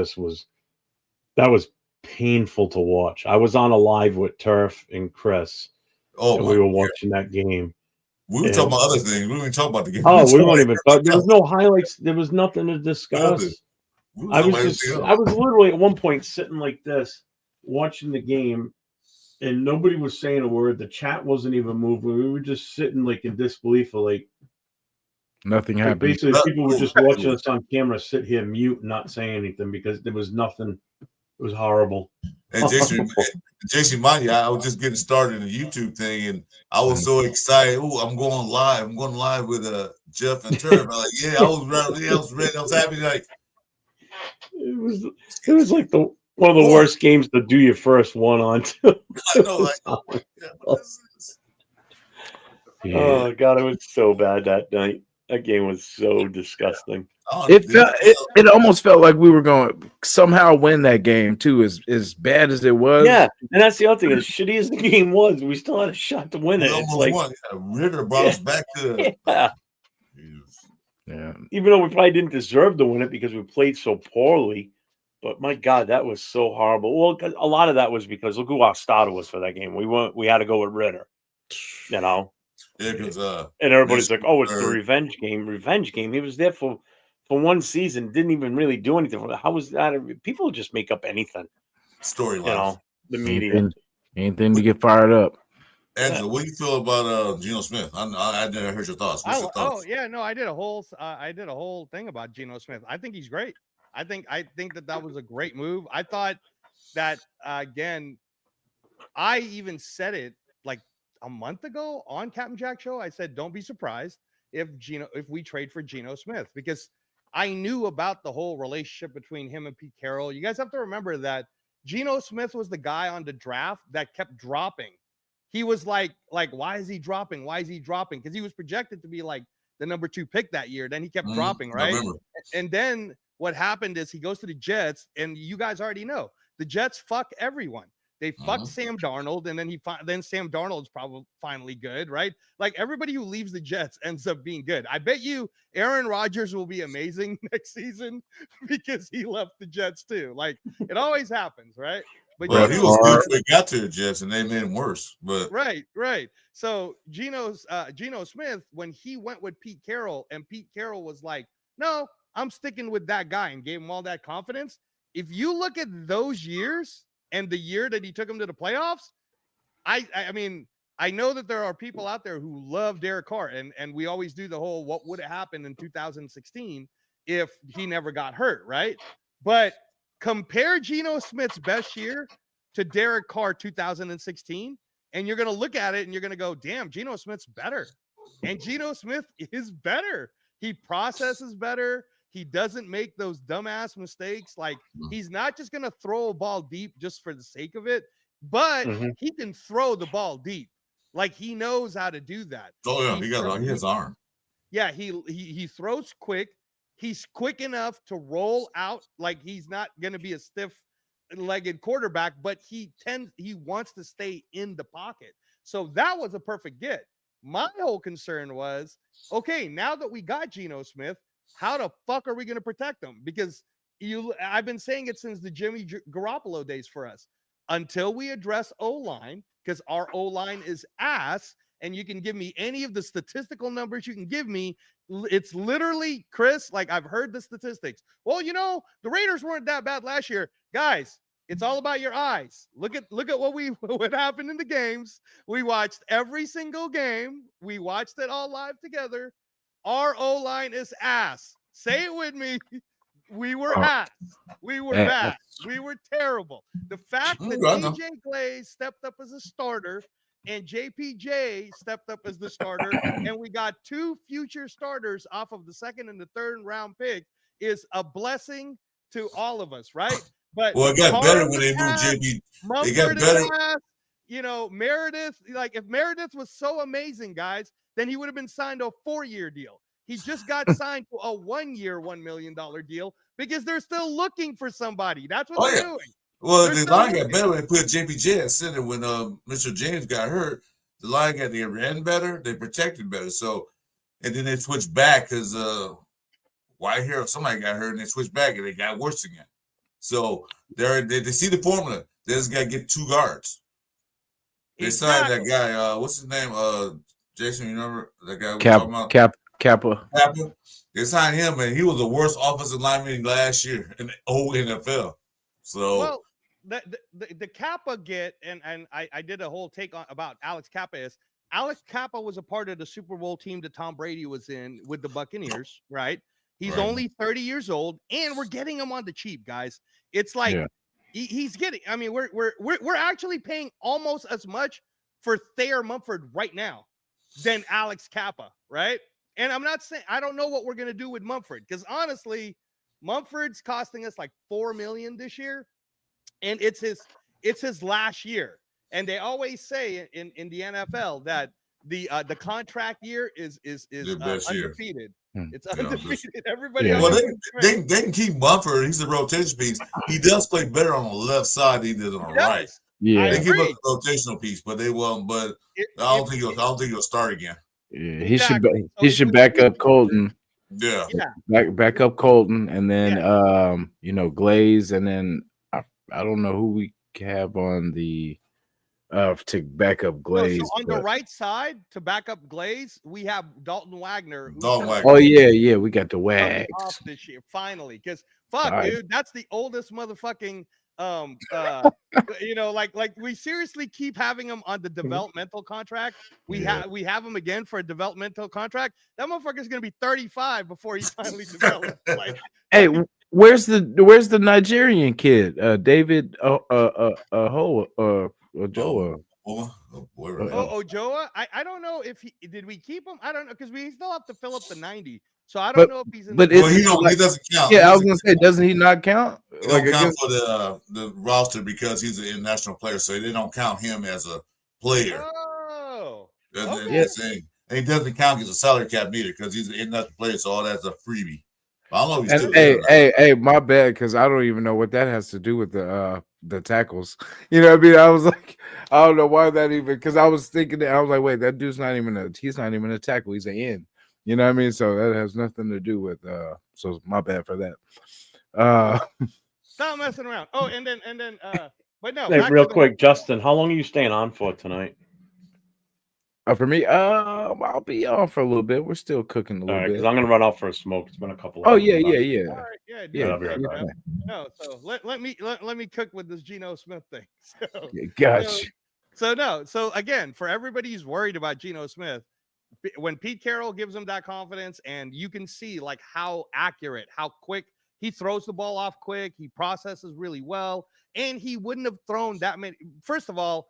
was painful to watch. I was on a live with Turf and Chris. Oh, and we were watching that game. We were talking about other things. We weren't talking about the game. Oh, we weren't even talking. There was no highlights. There was nothing to discuss. I was literally at one point sitting like this, watching the game, and nobody was saying a word. The chat wasn't even moving. We were just sitting like in disbelief of like nothing happened. Basically, people were just watching us on camera sit here mute, not saying anything because there was nothing. It was horrible. And Jason, mind you, I was just getting started in the YouTube thing, and I was so excited. Oh, I'm going live. I'm going live with Jeff and Turf. I'm like, yeah, I was ready. I was ready. I was happy. Like it was like one of the worst games to do your first one on. Too. I know, like, what is this? Yeah. Oh God, it was so bad that night. That game was so disgusting. It almost felt like we were going to somehow win that game too, as bad as it was. Yeah, and that's the other thing. As shitty as the game was, we still had a shot to win it. We almost won. Yeah, Ritter brought us back to. Yeah. Even though we probably didn't deserve to win it because we played so poorly, but my God, that was so horrible. Well, a lot of that was because look who our starter was for that game. We had to go with Ritter. You know. Yeah, because and everybody's like, "Oh, it's the revenge game." Revenge game. He was there for one season. Didn't even really do anything. How was that? People just make up anything. Storyline. You know, the media. Anything to get fired up. Angela, what do you feel about Geno Smith? I never heard your thoughts. What's your thoughts? Oh yeah, no, I did a whole thing about Geno Smith. I think he's great. I think that was a great move. I thought that again. I even said it like a month ago on Captain Jack Show. I said, don't be surprised if we trade for Geno Smith, because I knew about the whole relationship between him and Pete Carroll. You guys have to remember that Geno Smith was the guy on the draft that kept dropping. He was like, why is he dropping? Why is he dropping? Because he was projected to be like the number 2 pick that year. Then he kept dropping, right? And then what happened is he goes to the Jets, and you guys already know the Jets fuck everyone. They fucked Sam Darnold, and then Sam Darnold's probably finally good, right? Like everybody who leaves the Jets ends up being good. I bet you Aaron Rodgers will be amazing next season because he left the Jets too. Like it always happens, right? But he was good when he got to the Jets, and they made him worse. But right. So Geno Smith, when he went with Pete Carroll, and Pete Carroll was like, "No, I'm sticking with that guy," and gave him all that confidence. If you look at those years. And the year that he took him to the playoffs, I mean, I know that there are people out there who love Derek Carr, and we always do the whole what would have happened in 2016 if he never got hurt, right? But compare Geno Smith's best year to Derek Carr 2016, and you're going to look at it and you're going to go, damn, Geno Smith's better. And Geno Smith is better. He processes better. He doesn't make those dumbass mistakes. Like he's not just going to throw a ball deep just for the sake of it, but he can throw the ball deep. Like he knows how to do that. Oh yeah, he has arm. Yeah, he throws quick. He's quick enough to roll out. Like he's not going to be a stiff-legged quarterback, but he wants to stay in the pocket. So that was a perfect get. My whole concern was, okay, now that we got Geno Smith, how the fuck are we going to protect him? Because I've been saying it since the Jimmy Garoppolo days for us. Until we address O-line, because our O-line is ass, and you can give me any of the statistical numbers you can give me. It's literally, Chris, like I've heard the statistics. Well, the Raiders weren't that bad last year. Guys, it's all about your eyes. Look at what happened in the games. We watched every single game. We watched it all live together. Our O-line is ass. Say it with me. We were ass. We were bad. We were terrible. The fact that DJ Glaze stepped up as a starter and JPJ stepped up as the starter, and we got 2 future starters off of the 2nd and the 3rd round pick is a blessing to all of us, right? But it got better when they moved JP. It got better. Meredith, like if Meredith was so amazing, guys, then he would have been signed to a 4-year deal. He just got signed to a 1-year, $1 million deal because they're still looking for somebody. That's what they're doing. Well, the line got better when they put JPJ at center. When Mr. James got hurt, the line got they ran better, they protected better. So, and then they switched back because Whitehair or somebody got hurt, and they switched back and they got worse again. So they see the formula. They just got to get 2 guards. They signed that guy. What's his name? Jason, you remember that guy? Kappa. They signed him, and he was the worst offensive lineman last year in the whole NFL. So, the Kappa get, and I did a whole take on about Alex Kappa is Alex Kappa was a part of the Super Bowl team that Tom Brady was in with the Buccaneers, right? He's only 30 years old, and we're getting him on the cheap, guys. It's like he's getting. I mean, we're actually paying almost as much for Thayer Mumford right now than Alex Kappa, right? And I'm not saying I don't know what we're gonna do with Mumford because honestly, Mumford's costing us like $4 million this year, and it's his last year. And they always say in the NFL that the contract year is undefeated. It's undefeated. Everybody. Well, they can keep Mumford. He's a rotation piece. He does play better on the left side than he does on the right. Yeah, they give us a rotational piece, but they won't. But I don't think he'll start again. Yeah, he should back up Colton. Yeah, back up Colton, and then Glaze, and then I don't know who we have on the to back up Glaze. So on the right side to back up Glaze, we have Dalton Wagner. Oh yeah, we got the Wags off this year finally because dude, that's the oldest motherfucking. Like we seriously keep having him on the developmental contract. We have him again for a developmental contract. That motherfucker's gonna be 35 before he finally develops. Hey, where's the Nigerian kid? David Ojoa. Ojoa. I don't know if did we keep him? I don't know because we still have to fill up the 90. So I don't know if he's in. But he doesn't count. Yeah, I was gonna say, doesn't he not count? He don't count for the roster because he's an international player, so they don't count him as a player. Oh, okay. And he doesn't count as a salary cap either because he's an international player, so all that's a freebie. I don't know. Hey, my bad, because I don't even know what that has to do with the tackles. You know what I mean? I was like, I don't know why that even, because I was thinking that I was like, wait, that dude's he's not even a tackle, he's an end. You know what I mean? So that has nothing to do with so my bad for that. Stop messing around. Oh, and then but no, hey, real quick, Justin, how long are you staying on for tonight? For me, I'll be on for a little bit. We're still cooking a little bit. Because I'm gonna run out for a smoke. It's been a couple. Oh yeah. All right, I'll be right back. No, so let me cook with this Geno Smith thing. So again, for everybody who's worried about Geno Smith, when Pete Carroll gives him that confidence, and you can see like how accurate, how quick he throws the ball off quick, he processes really well, and he wouldn't have thrown that many. First of all,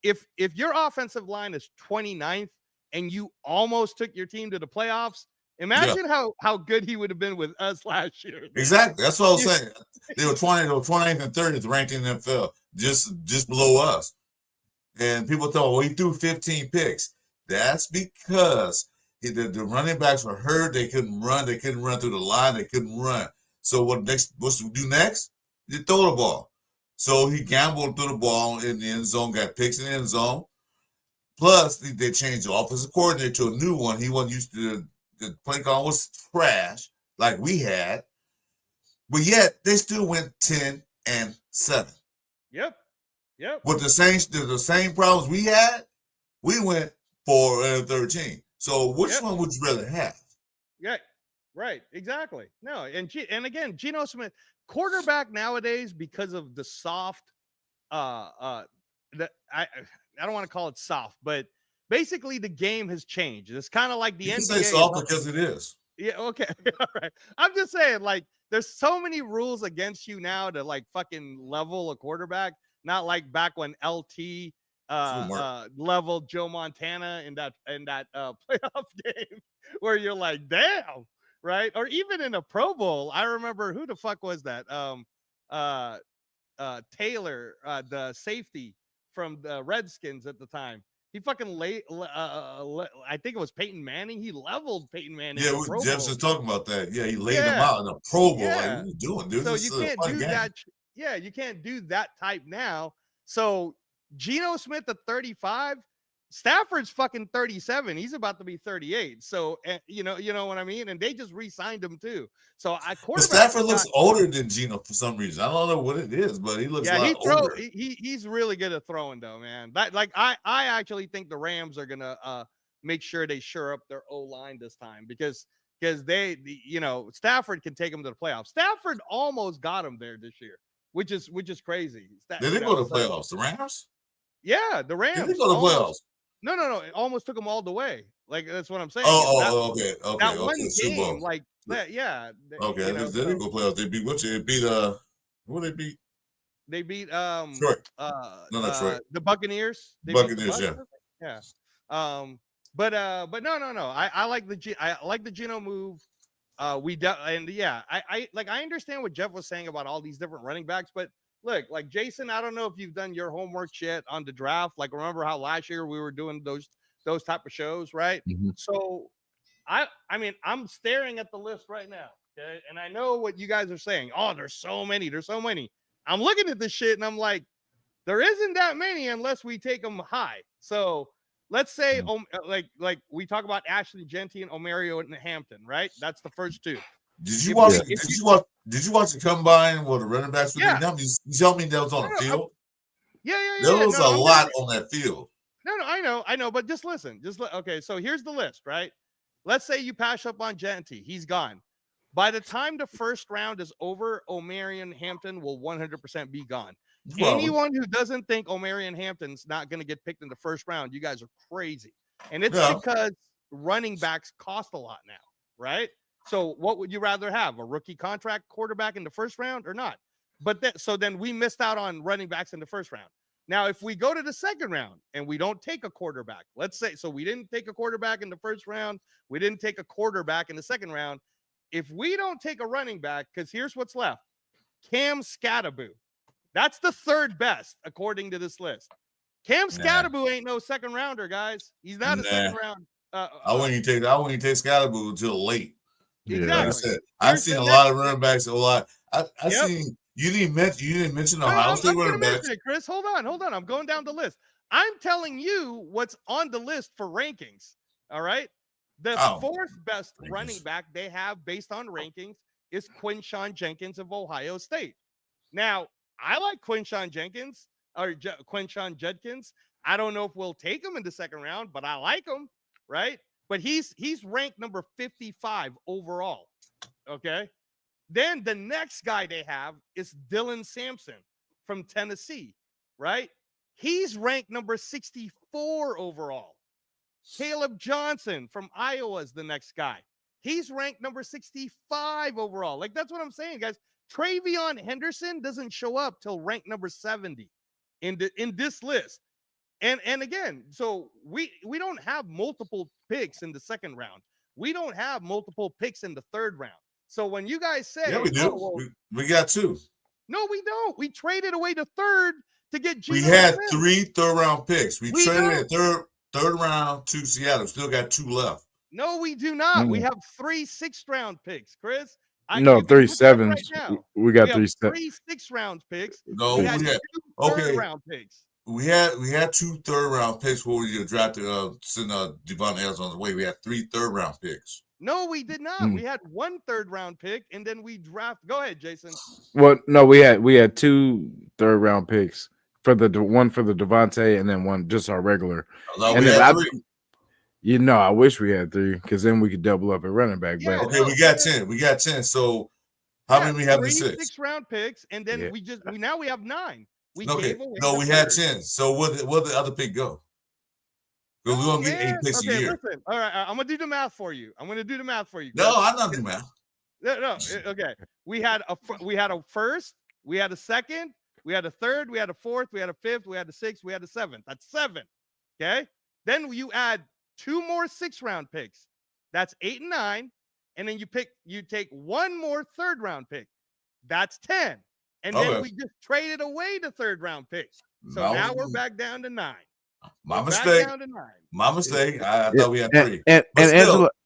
if your offensive line is 29th and you almost took your team to the playoffs, imagine how good he would have been with us last year. Exactly. That's what I was saying. They were 29th and 30th ranked in the NFL, just below us. And people thought, well, he threw 15 picks. That's because the running backs were hurt. They couldn't run. They couldn't run through the line. They couldn't run. So what's to do next? You throw the ball. So he gambled through the ball in the end zone, got picks in the end zone. Plus, they changed the offensive coordinator to a new one. He wasn't used to the play call was trash like we had. but yet they still went 10-7. Yep. With the same problems we had, we went 4-13. So which one would you rather have? Yeah, right. Exactly. No, and again, Geno Smith, quarterback nowadays, because of the soft, I don't want to call it soft, but basically the game has changed. It's kind of like the You NBA. can say soft because it is. Yeah. Okay. All right. I'm just saying, like, there's so many rules against you now to like fucking level a quarterback. Not like back when LT leveled Joe Montana in that playoff game where you're like, damn, right? Or even in a Pro Bowl, I remember, who the fuck was that? Taylor, the safety from the Redskins at the time. He fucking I think it was Peyton Manning. He leveled Peyton Manning. Yeah, Jeff's just talking about that. Yeah, he laid him out in a Pro Bowl. Yeah. Like, what are you doing, dude? So this you can't do game. that. Yeah, you can't do that type now. So Geno Smith at 35, Stafford's fucking 37. He's about to be 38. So you know what I mean. And they just re-signed him too. So But Stafford looks older than Geno for some reason. I don't know what it is, but he looks a lot older. He's really good at throwing though, man. I actually think the Rams are gonna make sure they shore up their O-line this time because Stafford can take them to the playoffs. Stafford almost got him there this year, which is crazy. They didn't go to the playoffs. The Rams? Yeah, the Rams. They didn't go to the playoffs. No. It almost took them all the way. Like, that's what I'm saying. Okay. That one game, like, yeah. Okay, they didn't go playoffs. They beat They beat who they beat? They beat Detroit. Detroit. The Buccaneers. Buccaneers, yeah. Yeah. But no. I like the Geno move. I understand what Jeff was saying about all these different running backs, but look, like, Jason, I don't know if you've done your homework yet on the draft. Like, remember how last year we were doing those type of shows, right? Mm-hmm. So I mean, I'm staring at the list right now, okay? And I know what you guys are saying. Oh, there's so many. I'm looking at this shit and I'm like, there isn't that many unless we take them high. So let's say, like we talk about Ashley Genty and Omario and Hampton, right? That's the first two. Did you watch the combine where the running backs were down? You tell me that was on the field? Yeah. There was a lot on that field. No, I know, but just listen. Okay, so here's the list, right? Let's say you pass up on Genty. He's gone. By the time the first round is over, Omarion Hampton will 100% be gone. Well, anyone who doesn't think Omarion Hampton's not going to get picked in the first round, you guys are crazy. And it's because running backs cost a lot now, right? So what would you rather have? A rookie contract quarterback in the first round or not? So then we missed out on running backs in the first round. Now, if we go to the second round and we don't take a quarterback, let's say, so we didn't take a quarterback in the first round, we didn't take a quarterback in the second round. If we don't take a running back, because here's what's left. Cam Scatterboo. That's the third best, according to this list. Cam Scatterboo ain't no second rounder, guys. He's not a second round. I wouldn't take Scatterboo until late. Exactly. Like I said, I've seen a lot of running backs. I seen you didn't mention Ohio State running backs. Chris, hold on. I'm going down the list. I'm telling you what's on the list for rankings. All right. The fourth best running back they have based on rankings is Quinshawn Jenkins of Ohio State. Now, I like Quinshawn Jenkins. I don't know if we'll take him in the second round, but I like him, right? But he's ranked number 55 overall. Okay. Then the next guy they have is Dylan Sampson from Tennessee, right? He's ranked number 64 overall. Caleb Johnson from Iowa is the next guy. He's ranked number 65 overall. Like, that's what I'm saying, guys. Travion Henderson doesn't show up till rank number 70 in this list. And again, so we don't have multiple picks in the second round. We don't have multiple picks in the third round. So when you guys say, yeah, we do. We got two. No, we don't. We traded away the third to get Geno We had Smith. 3 third-round picks. We traded a third round to Seattle. Still got 2 left. No, we do not. We have 3 6th-round picks, Chris. 3 sevens. Right, we got 3 6th-round picks. No, we had 2 third-round picks. We had 2 third-round picks before we drafted send Devon Ayers on the way. We had 3 third-round picks. No, we did not. We had 1 3rd-round pick, and then we draft. Go ahead, Jason. Well, no, we had 2 3rd-round picks for the one for the Devontae, and then one just our regular. No, and we then had 3. I wish we had 3 because then we could double up at running back. Yeah, but Okay, we got 10. We got 10. So how many we have in 6? 6-round picks, and then we now we have 9. We gave away. No, we had 10. So where the other pick go? Because we're gonna get 8 picks a year. Listen. All right, I'm gonna do the math for you. No, I'm not doing math. No. Okay. We had a first, we had a second, we had a third, we had a fourth, we had a fifth, we had a sixth, we had a 7th. That's 7. Okay. Then you add 2 more 6-round picks. That's 8 and 9. And then you take 1 more 3rd-round pick. That's 10. And then we just traded away the 3rd-round pick. So now we're back down to 9. My mistake. My mistake. I thought we had 3. And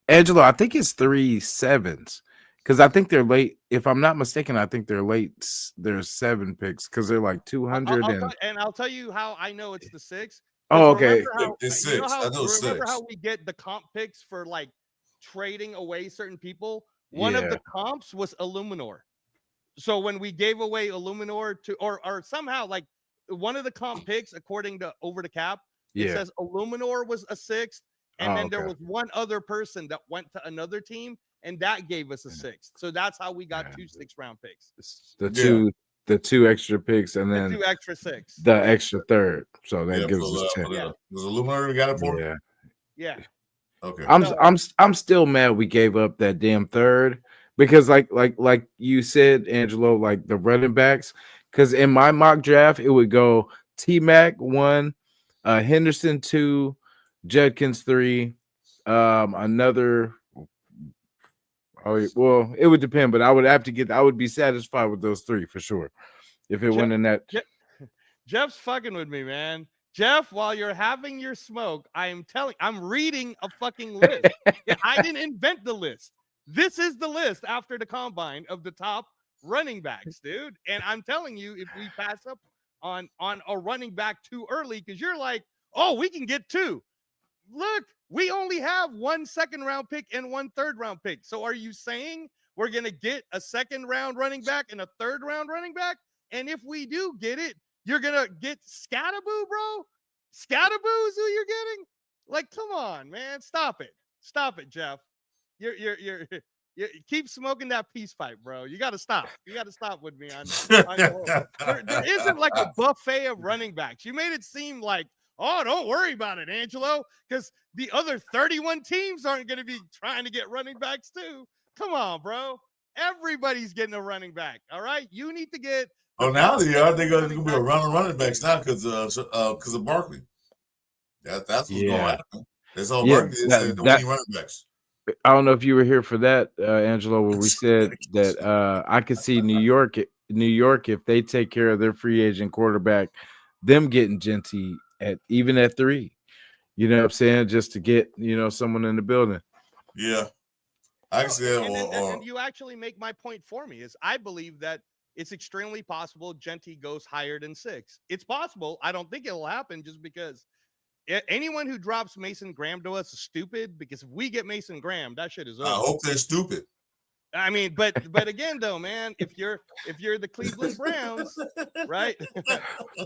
Angelo, I think it's 3 7s because I think they're late. If I'm not mistaken, I think they're late. There's 7 picks because they're like 200. And I'll tell you how I know it's the 6. Oh, okay. It's 6. I know it's 6. Remember how we get the comp picks for like trading away certain people? One of the comps was Illuminor. So when we gave away Illuminor to or somehow like one of the comp picks, according to Over the Cap, it says Illuminor was a 6th, and then there was one other person that went to another team, and that gave us a 6th. So that's how we got 2 6-round picks. The 2 extra picks, and then 2 extra 6. The extra 3rd. So that gives us 10. Was Illuminor we got it for? Yeah. Okay. I'm still mad we gave up that damn 3rd because like you said, Angelo, like the running backs. Because in my mock draft, it would go T-Mac 1, Henderson 2, Judkins 3, another. Oh well, it would depend, but I would be satisfied with those 3 for sure. If it went in that. Jeff's fucking with me, man. Jeff, while you're having your smoke, I'm reading a fucking list. I didn't invent the list. This is the list after the combine of the top running backs, dude. And I'm telling you, if we pass up on a running back too early, because you're like, oh, we can get 2. Look, we only have 1 2nd-round pick and 1 3rd-round pick. So are you saying we're gonna get a 2nd-round running back and a 3rd-round running back? And if we do get it, you're gonna get Scatterboo, bro? Scatterboo is who you're getting? Like, come on, man. Stop it, Jeff. You're keep smoking that peace pipe, bro. You got to stop. You got to stop with me on there isn't like a buffet of running backs. You made it seem like, oh, don't worry about it, Angelo, because the other 31 teams aren't going to be trying to get running backs too. Come on, bro. Everybody's getting a running back. All right, you need to get. Oh, now they are. They're going to be a running backs now because of Barkley. That's what's going to happen. That's all Barkley is. The winning running backs. I don't know if you were here for that, Angelo, where we said that I could see New York, if they take care of their free agent quarterback, them getting Genty even at 3. You know what I'm saying? Just to get, someone in the building. Yeah. I can see that. And you actually make my point for me is I believe that it's extremely possible Genty goes higher than 6. It's possible. I don't think it'll happen just because anyone who drops Mason Graham to us is stupid, because if we get Mason Graham, that shit is over. I hope they're stupid. I mean, but again, though, man, if you're the Cleveland Browns, right,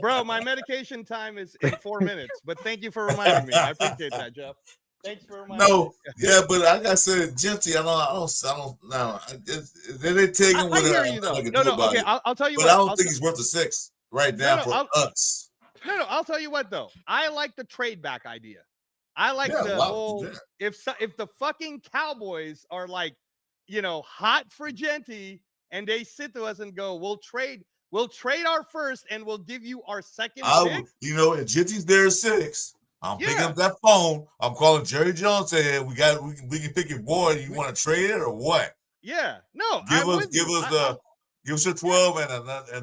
bro, my medication time is in 4 minutes. But thank you for reminding me. I appreciate that, Jeff. Thanks for reminding me. Yeah, but like I said, Genty, I don't know. They take him with it. No, okay, I'll tell you but what. I don't think he's worth a 6 right now for us. No, I'll tell you what, though. I like the trade back idea. I like the whole if the fucking Cowboys are like, hot for Genty and they sit to us and go, we'll trade our first and we'll give you our second pick. If Genty's there at 6, I'm picking up that phone. I'm calling Jerry Jones saying we can pick your boy. You want to trade it or what? Yeah. No. Give us a 12 and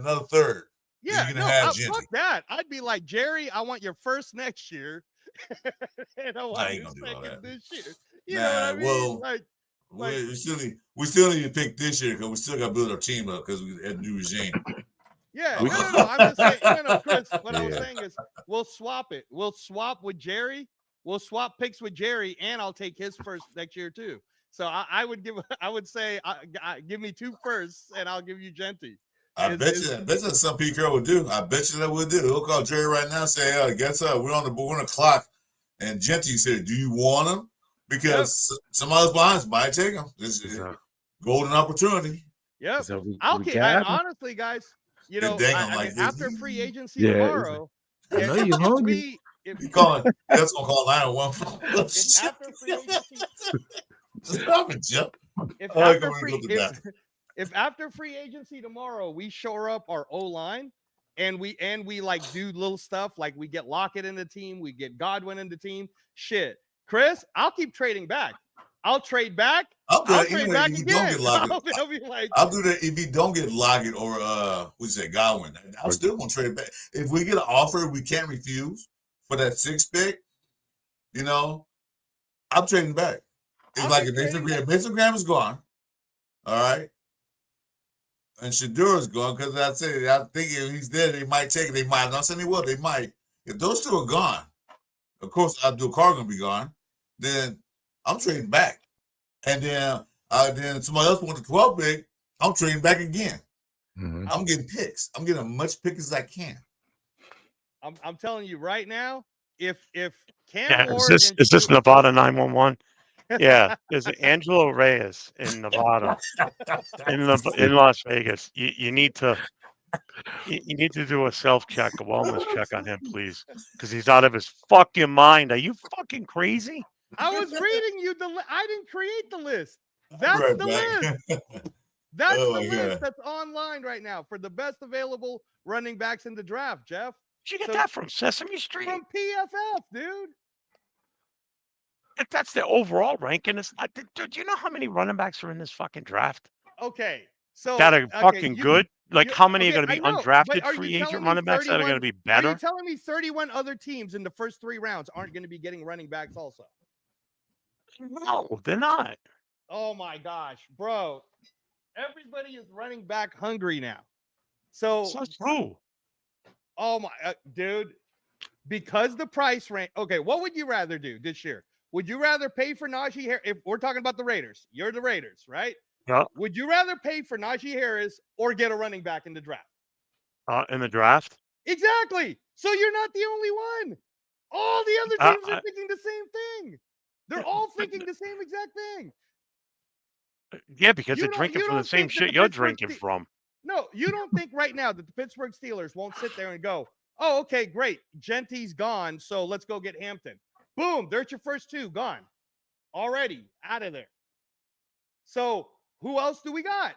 another 3rd. Yeah, fuck that. I'd be like, Jerry, I want your first next year. And I want your second this year. You know what I mean? Well, we still need to pick this year because we still got to build our team up because we had a new regime. Yeah, no. I'm just saying, Chris, what I was saying is we'll swap it. We'll swap with Jerry. We'll swap picks with Jerry, and I'll take his first next year too. So I would say give me 2 firsts, and I'll give you Genty. I bet you that's some Pete Carroll would do. I bet you that would do. He'll call Jerry right now and say, guess what? We're on the clock. And Genty said, do you want him? Because somebody else behind us might take him. This is a golden opportunity. Yep. So I'll keep honestly, guys, you know, after free agency tomorrow, I know you're hungry. You calling? That's gonna call 911. After free agency, stop it, Jeff. If after free agency tomorrow we shore up our O-line and we like do little stuff like we get Lockett in the team, we get Godwin in the team, shit, Chris, I'll keep trading back. I'll trade back. I'll trade back again. I'll do that if you don't get Lockett or Godwin. I'm still gonna trade back. If we get an offer we can't refuse for that 6th pick, you know, I'm trading back. It's like if Mason Graham is gone, all right, and Shedeur is gone, because I think if he's there, they might take it. They might. I'm not saying they will. They might. If those 2 are gone, of course, Abdul Carr gonna be gone. Then I'm trading back, and then somebody else wants the 12th pick. I'm trading back again. Mm-hmm. I'm getting picks. I'm getting as much pick as I can. I'm telling you right now, if Cam Ward is this Nevada 911? Yeah, there's Angelo Reyes in Nevada, in Las Vegas. You need to do a self-check, a wellness check on him, please, because he's out of his fucking mind. Are you fucking crazy? I was reading you I didn't create the list. That's the list. That's the list that's online right now for the best available running backs in the draft, Jeff. Did you get that from Sesame Street? From PFF, dude. If that's the overall ranking, do you know how many running backs are in this fucking draft? Okay, so that are fucking good. Like, how many are going to be undrafted free agent running backs that are going to be better? Are you telling me 31 other teams in the first 3 rounds aren't going to be getting running backs also? No, they're not. Oh my gosh, bro! Everybody is running back hungry now. So who? Oh my dude, because the price range. Okay, what would you rather do this year? Would you rather pay for Najee Harris? If we're talking about the Raiders, you're the Raiders, right? Yeah. Would you rather pay for Najee Harris or get a running back in the draft? In the draft? Exactly. So you're not the only one. All the other teams are thinking the same thing. They're all thinking the same exact thing. Yeah, because they're drinking from the same shit you're drinking from. No, you don't think right now that the Pittsburgh Steelers won't sit there and go, oh, okay, great. Genty's gone, so let's go get Hampton. Boom, there's your first 2 gone. Already out of there. So who else do we got?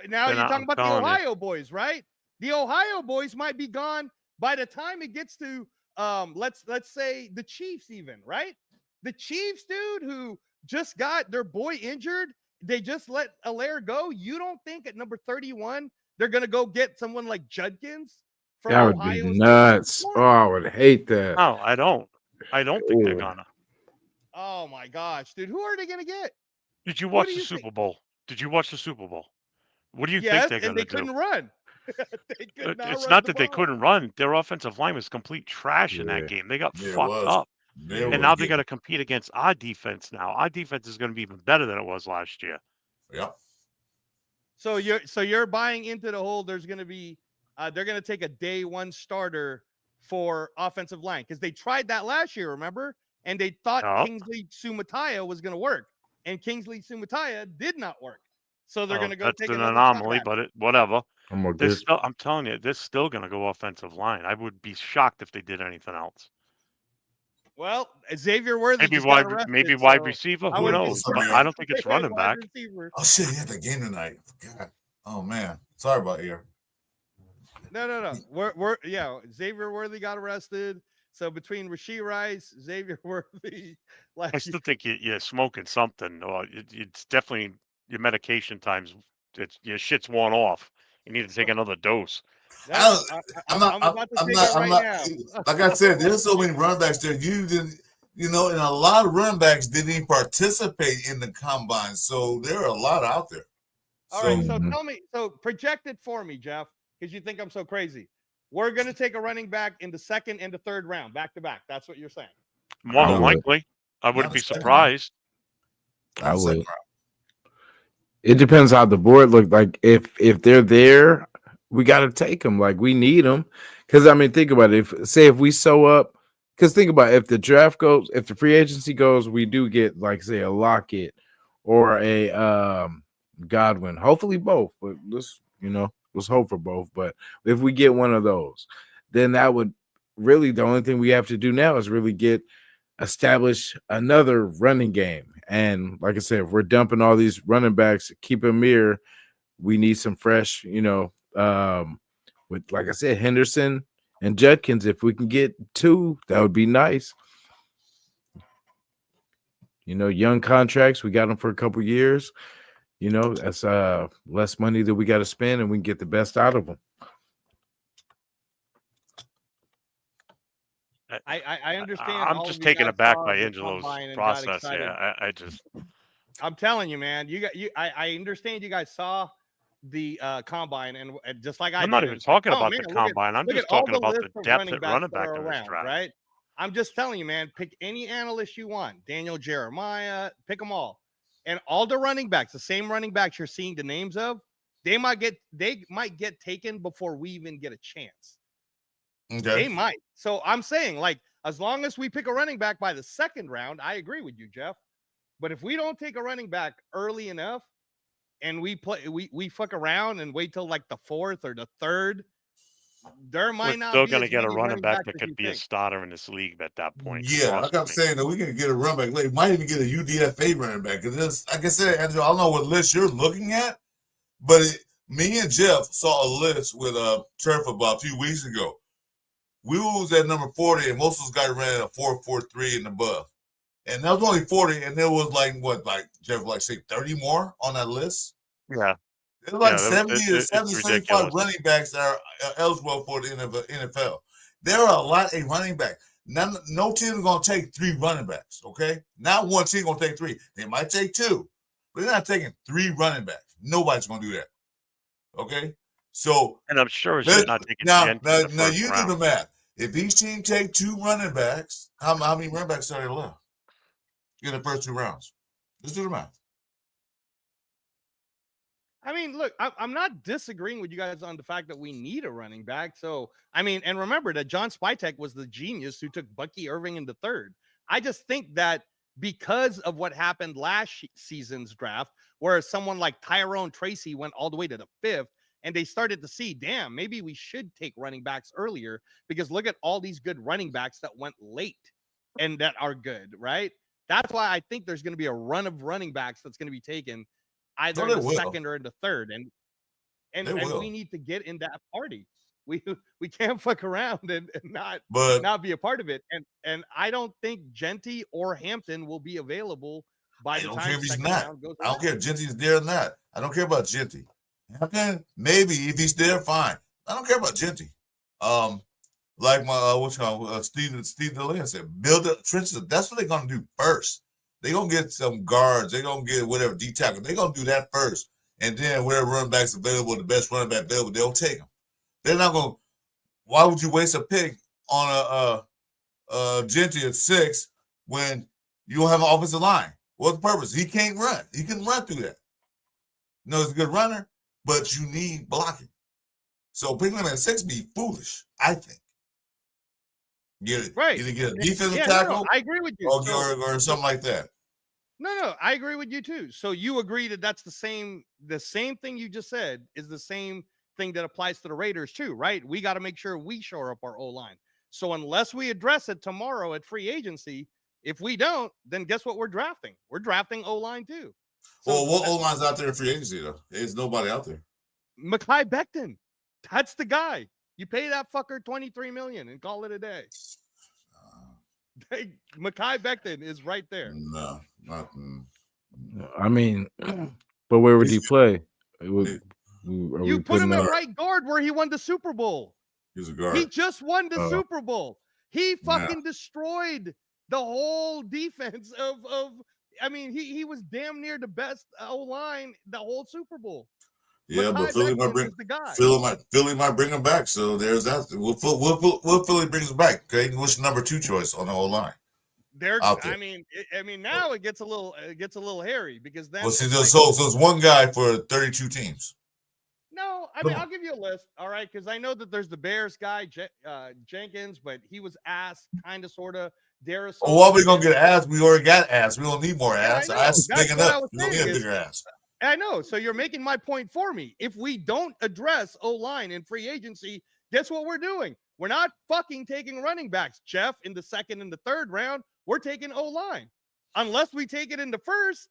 Now you're talking about the Ohio boys, right? The Ohio boys might be gone by the time it gets to let's say the Chiefs even, right? The Chiefs, dude, who just got their boy injured, they just let Allaire go. You don't think at number 31 they're gonna go get someone like Judkins from That would Ohio be nuts. Oh, I would hate that. No, I don't think they're gonna. Oh my gosh, dude, who are they gonna get? Did you watch the Super Bowl? Did you watch the Super Bowl? What do you think they're gonna do? They couldn't run. It's not that they couldn't run. Their offensive line was complete trash in that game. They got fucked up. And now they got to compete against our defense now. Our defense is going to be even better than it was last year. Yeah. So you're buying into the whole there's going to be they're going to take a day 1 starter for offensive line because they tried that last year, remember? And they thought Kingsley Sumatia was going to work, and Kingsley Sumatia did not work. So they're going to go take an anomaly, but whatever. I'm telling you, they're still going to go offensive line. I would be shocked if they did anything else. Well, Xavier Worthy maybe wide receiver. Who knows? But I don't think it's running back. Oh shit! He had the game tonight. God. Oh man, sorry about here. No. We're Xavier Worthy got arrested. So between Rashee Rice, Xavier Worthy, I still think you're smoking something. Or it's definitely your medication times. Your shit's worn off. You need to take another dose. I'm not. Like I said, there's so many running backs there. And a lot of running backs didn't even participate in the combine. So there are a lot out there. All right. So tell me. So project it for me, Jeff, because you think I'm so crazy. We're going to take a running back in the 2nd and the 3rd round, back to back. That's what you're saying. More than likely. I wouldn't be surprised. I would. It depends how the board look like. If they're there, we got to take them. Like we need them because I mean, think about it. If we sew up, because think about it, if the draft goes, if the free agency goes, we do get like say a Lockett or a Godwin. Hopefully both, but let's hope for both. But if we get one of those, then that would really the only thing we have to do now is really establish another running game. And like I said, if we're dumping all these running backs, keep them here. We need some fresh, with like I said, Henderson and Judkins. If we can get 2, that would be nice. Young contracts. We got them for a couple years. That's less money that we got to spend, and we can get the best out of them. I understand. I'm just taken aback by Angelo's process. Yeah, I'm telling you, man. I understand you guys saw the combine, and just like I'm not even talking about the combine. I'm just talking about the depth at running back in this draft. Right? I'm just telling you, man. Pick any analyst you want. Daniel Jeremiah, pick them all, and all the running backs, the same running backs you're seeing the names of, they might get taken before we even get a chance. Okay. They might. So I'm saying, like, as long as we pick a running back by the second round, I agree with you, Jeff. But if we don't take a running back early enough and we fuck around and wait till like the 4th or the 3rd, there might not still be going to get a running back that as could be a starter in this league at that point. Yeah, like I'm saying that we can get a running back late. Might even get a UDFA running back. Because like I said, Andrew, I don't know what list you're looking at, but me and Jeff saw a list with Turf about a few weeks ago. We was at number 40, and most of us guys ran a 4.43 and above. And that was only 40, and there was Jeff, say 30 more on that list? Yeah. There's like 75 running backs that are eligible for the NFL. There are a lot of running backs. No team is going to take 3 running backs, okay? Not one team going to take 3. They might take 2, but they're not taking 3 running backs. Nobody's going to do that, okay? So, and I'm sure it's not taking now you do the math. If each team take 2 running backs, how many running backs are there left in the first 2 rounds? Let's do the math. I mean, look, I'm not disagreeing with you guys on the fact that we need a running back. So, I mean, and remember that John Spytek was the genius who took Bucky Irving in the 3rd. I just think that because of what happened last season's draft, where someone like Tyrone Tracy went all the way to the 5th, and they started to see, damn, maybe we should take running backs earlier because look at all these good running backs that went late and that are good, right? That's why I think there's going to be a run of running backs that's going to be taken either in the 2nd or in the 3rd. And we need to get in that party. We can't fuck around and not be a part of it. And I don't think Genty or Hampton will be available by the time. I don't care if he's not. I don't care if Genty's there or not. I don't care about Genty. Hampton, maybe if he's there, fine. I don't care about Genty. Like my Steve DeLeon said, build up trenches. That's what they're gonna do first. They're gonna get some guards, they're gonna get whatever D tackle, they're gonna do that first. And then whatever running back's available, the best running back available, they'll take them. They're not gonna why would you waste a pick on a Genty at 6 when you don't have an offensive line? What's the purpose? He can't run. He can run through that. No, he's a good runner, but you need blocking. So picking him at 6 be foolish, I think. Either get a defensive tackle, I agree with you, or something like that. No, I agree with you too. So you agree that that's the same thing you just said is the same thing that applies to the Raiders too, right? We got to make sure we shore up our O-line. So unless we address it tomorrow at free agency, if we don't, then guess what we're drafting? We're drafting O-line too. So, well, what O-line's out there in free agency though? There's nobody out there. Mekhi Becton. That's the guy. You pay that fucker $23 million and call it a day. Mekhi Becton is right there. No, nothing. I mean, but where would he play? You put him at right guard where he won the Super Bowl. He's a guard. He just won the Super Bowl. He fucking destroyed the whole defense of. I mean, he was damn near the best O-line the whole Super Bowl. Yeah, but Philly might bring him back. So there's that. Will Philly brings him back? Okay, what's your number 2 choice on the whole line? I mean, now it gets a little hairy because then. Well, see, so it's one guy for 32 teams. No, I mean, I'll give you a list, all right, because I know that there's the Bears guy, Jenkins, but he was asked, kind of, sort of. Darius. Oh, what are we gonna get ass? We already got ass. We don't need more ass. Ass is big enough. We don't need a bigger ass. I know. So you're making my point for me. If we don't address O-line in free agency, guess what we're doing? We're not fucking taking running backs, Jeff, in the second and the third round. We're taking O-line. Unless we take it in the first.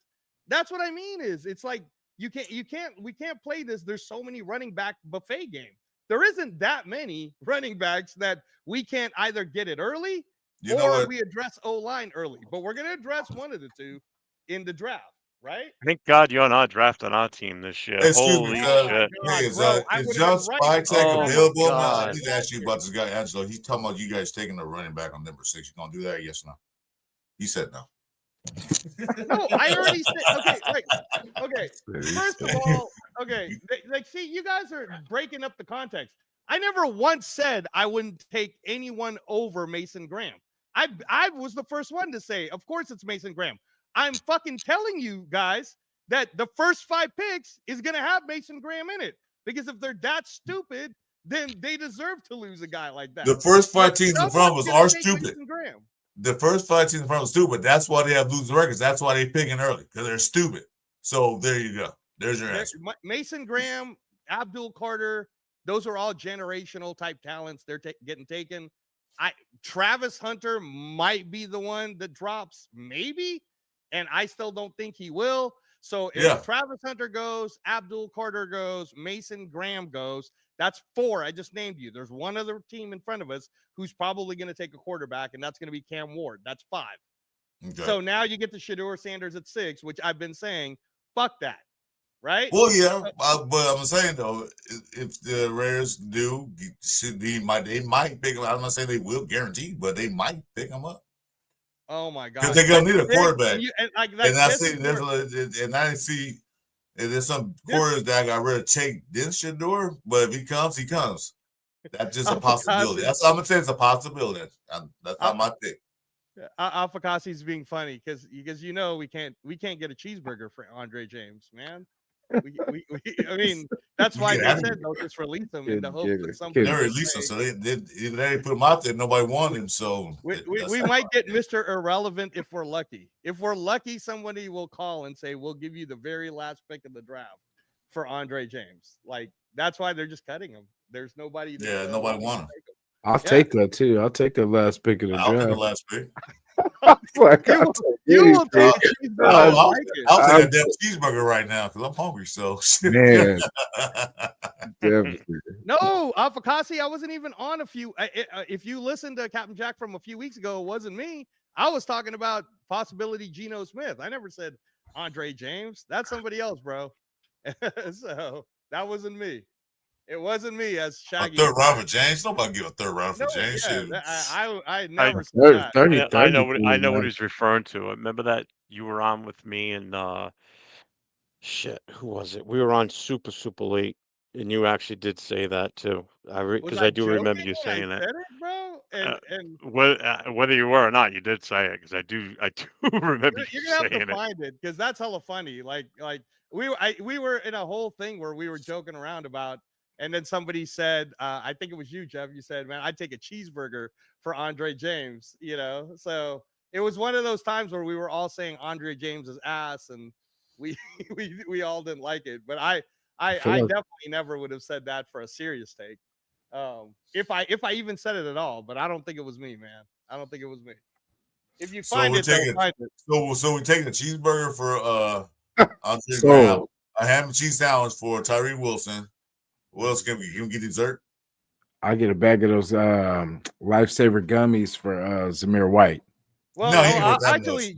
That's what I mean is it's like we can't play this. There's so many running back buffet game. There isn't that many running backs that we can't either get it early or we address O-line early. But we're going to address one of the two in the draft. Right? Thank God you're not drafting our team this year. Holy shit. Hey, is John Spytek available? I need to ask you about this guy, Angelo. He's talking about you guys taking a running back on number 6. You going to do that? Yes or no? He said no. No, I already said, okay. First of all, see, you guys are breaking up the context. I never once said I wouldn't take anyone over Mason Graham. I was the first one to say, of course it's Mason Graham. I'm fucking telling you guys that the first 5 picks is going to have Mason Graham in it. Because if they're that stupid, then they deserve to lose a guy like that. The first 5 teams in front of us are stupid. The first 5 teams in front of us are stupid. That's why they have losing records. That's why they're picking early, because they're stupid. So there you go. There's your answer. Mason Graham, Abdul Carter, those are all generational type talents. They're getting taken. Travis Hunter might be the one that drops, maybe. And I still don't think he will. So if Travis Hunter goes, Abdul Carter goes, Mason Graham goes, that's 4. I just named you. There's one other team in front of us who's probably going to take a quarterback, and that's going to be Cam Ward. That's 5. Okay. So now you get the Shedeur Sanders at 6, which I've been saying, fuck that. Right? Well, yeah, but I'm saying, though, if the Raiders do, they might pick him. I'm not saying they will guarantee, but they might pick him up. Oh my God! Because they're gonna need a quarterback, and I see there's some quarters that I got ready to take this Shedeur, but if he comes, he comes. That's just a possibility. That's what I'm gonna say. It's a possibility. That's not my pick. Alfakasi's being funny because you know we can't get a cheeseburger for Andre James, man. I mean, that's why they said they'll just release him in the hope that somebody. They release him, so they put him out there. Nobody wanted him, so we might get Mr. Irrelevant if we're lucky. If we're lucky, somebody will call and say we'll give you the very last pick of the draft for Andre James. Like that's why they're just cutting him. There's nobody. Nobody want him. I'll take that too. I'll take the last pick of the draft. I'll take the last pick. I'll take a damn cheeseburger right now because I'm hungry. So, man, no, Alfakasi, I wasn't even on a few. If you listened to Captain Jack from a few weeks ago, it wasn't me. I was talking about possibility Geno Smith. I never said Andre James. That's somebody else, bro. So that wasn't me. It wasn't me as Shaggy. A third round for James? Nobody give a third round for James. I never said that. I know what he's referring to. Remember that you were on with me and who was it? We were on super late, and you actually did say that too. Because I do remember you saying that, bro. And whether you were or not, you did say it because I do remember you saying it. You're gonna have to find it because that's hella funny. Like we were in a whole thing where we were joking around about. And then somebody said, I think it was you, Jeff. You said, man, I'd take a cheeseburger for Andre James, you know? So it was one of those times where we were all saying Andre James's ass and we all didn't like it. But I definitely never would have said that for a serious take. If I even said it at all, but I don't think it was me, man. I don't think it was me. If you find it, find it. So we're taking a cheeseburger for Andre Graham, a ham and cheese sandwich for Tyree Wilson. What else can we get dessert? I get a bag of those lifesaver gummies for Zamir White. Well, no,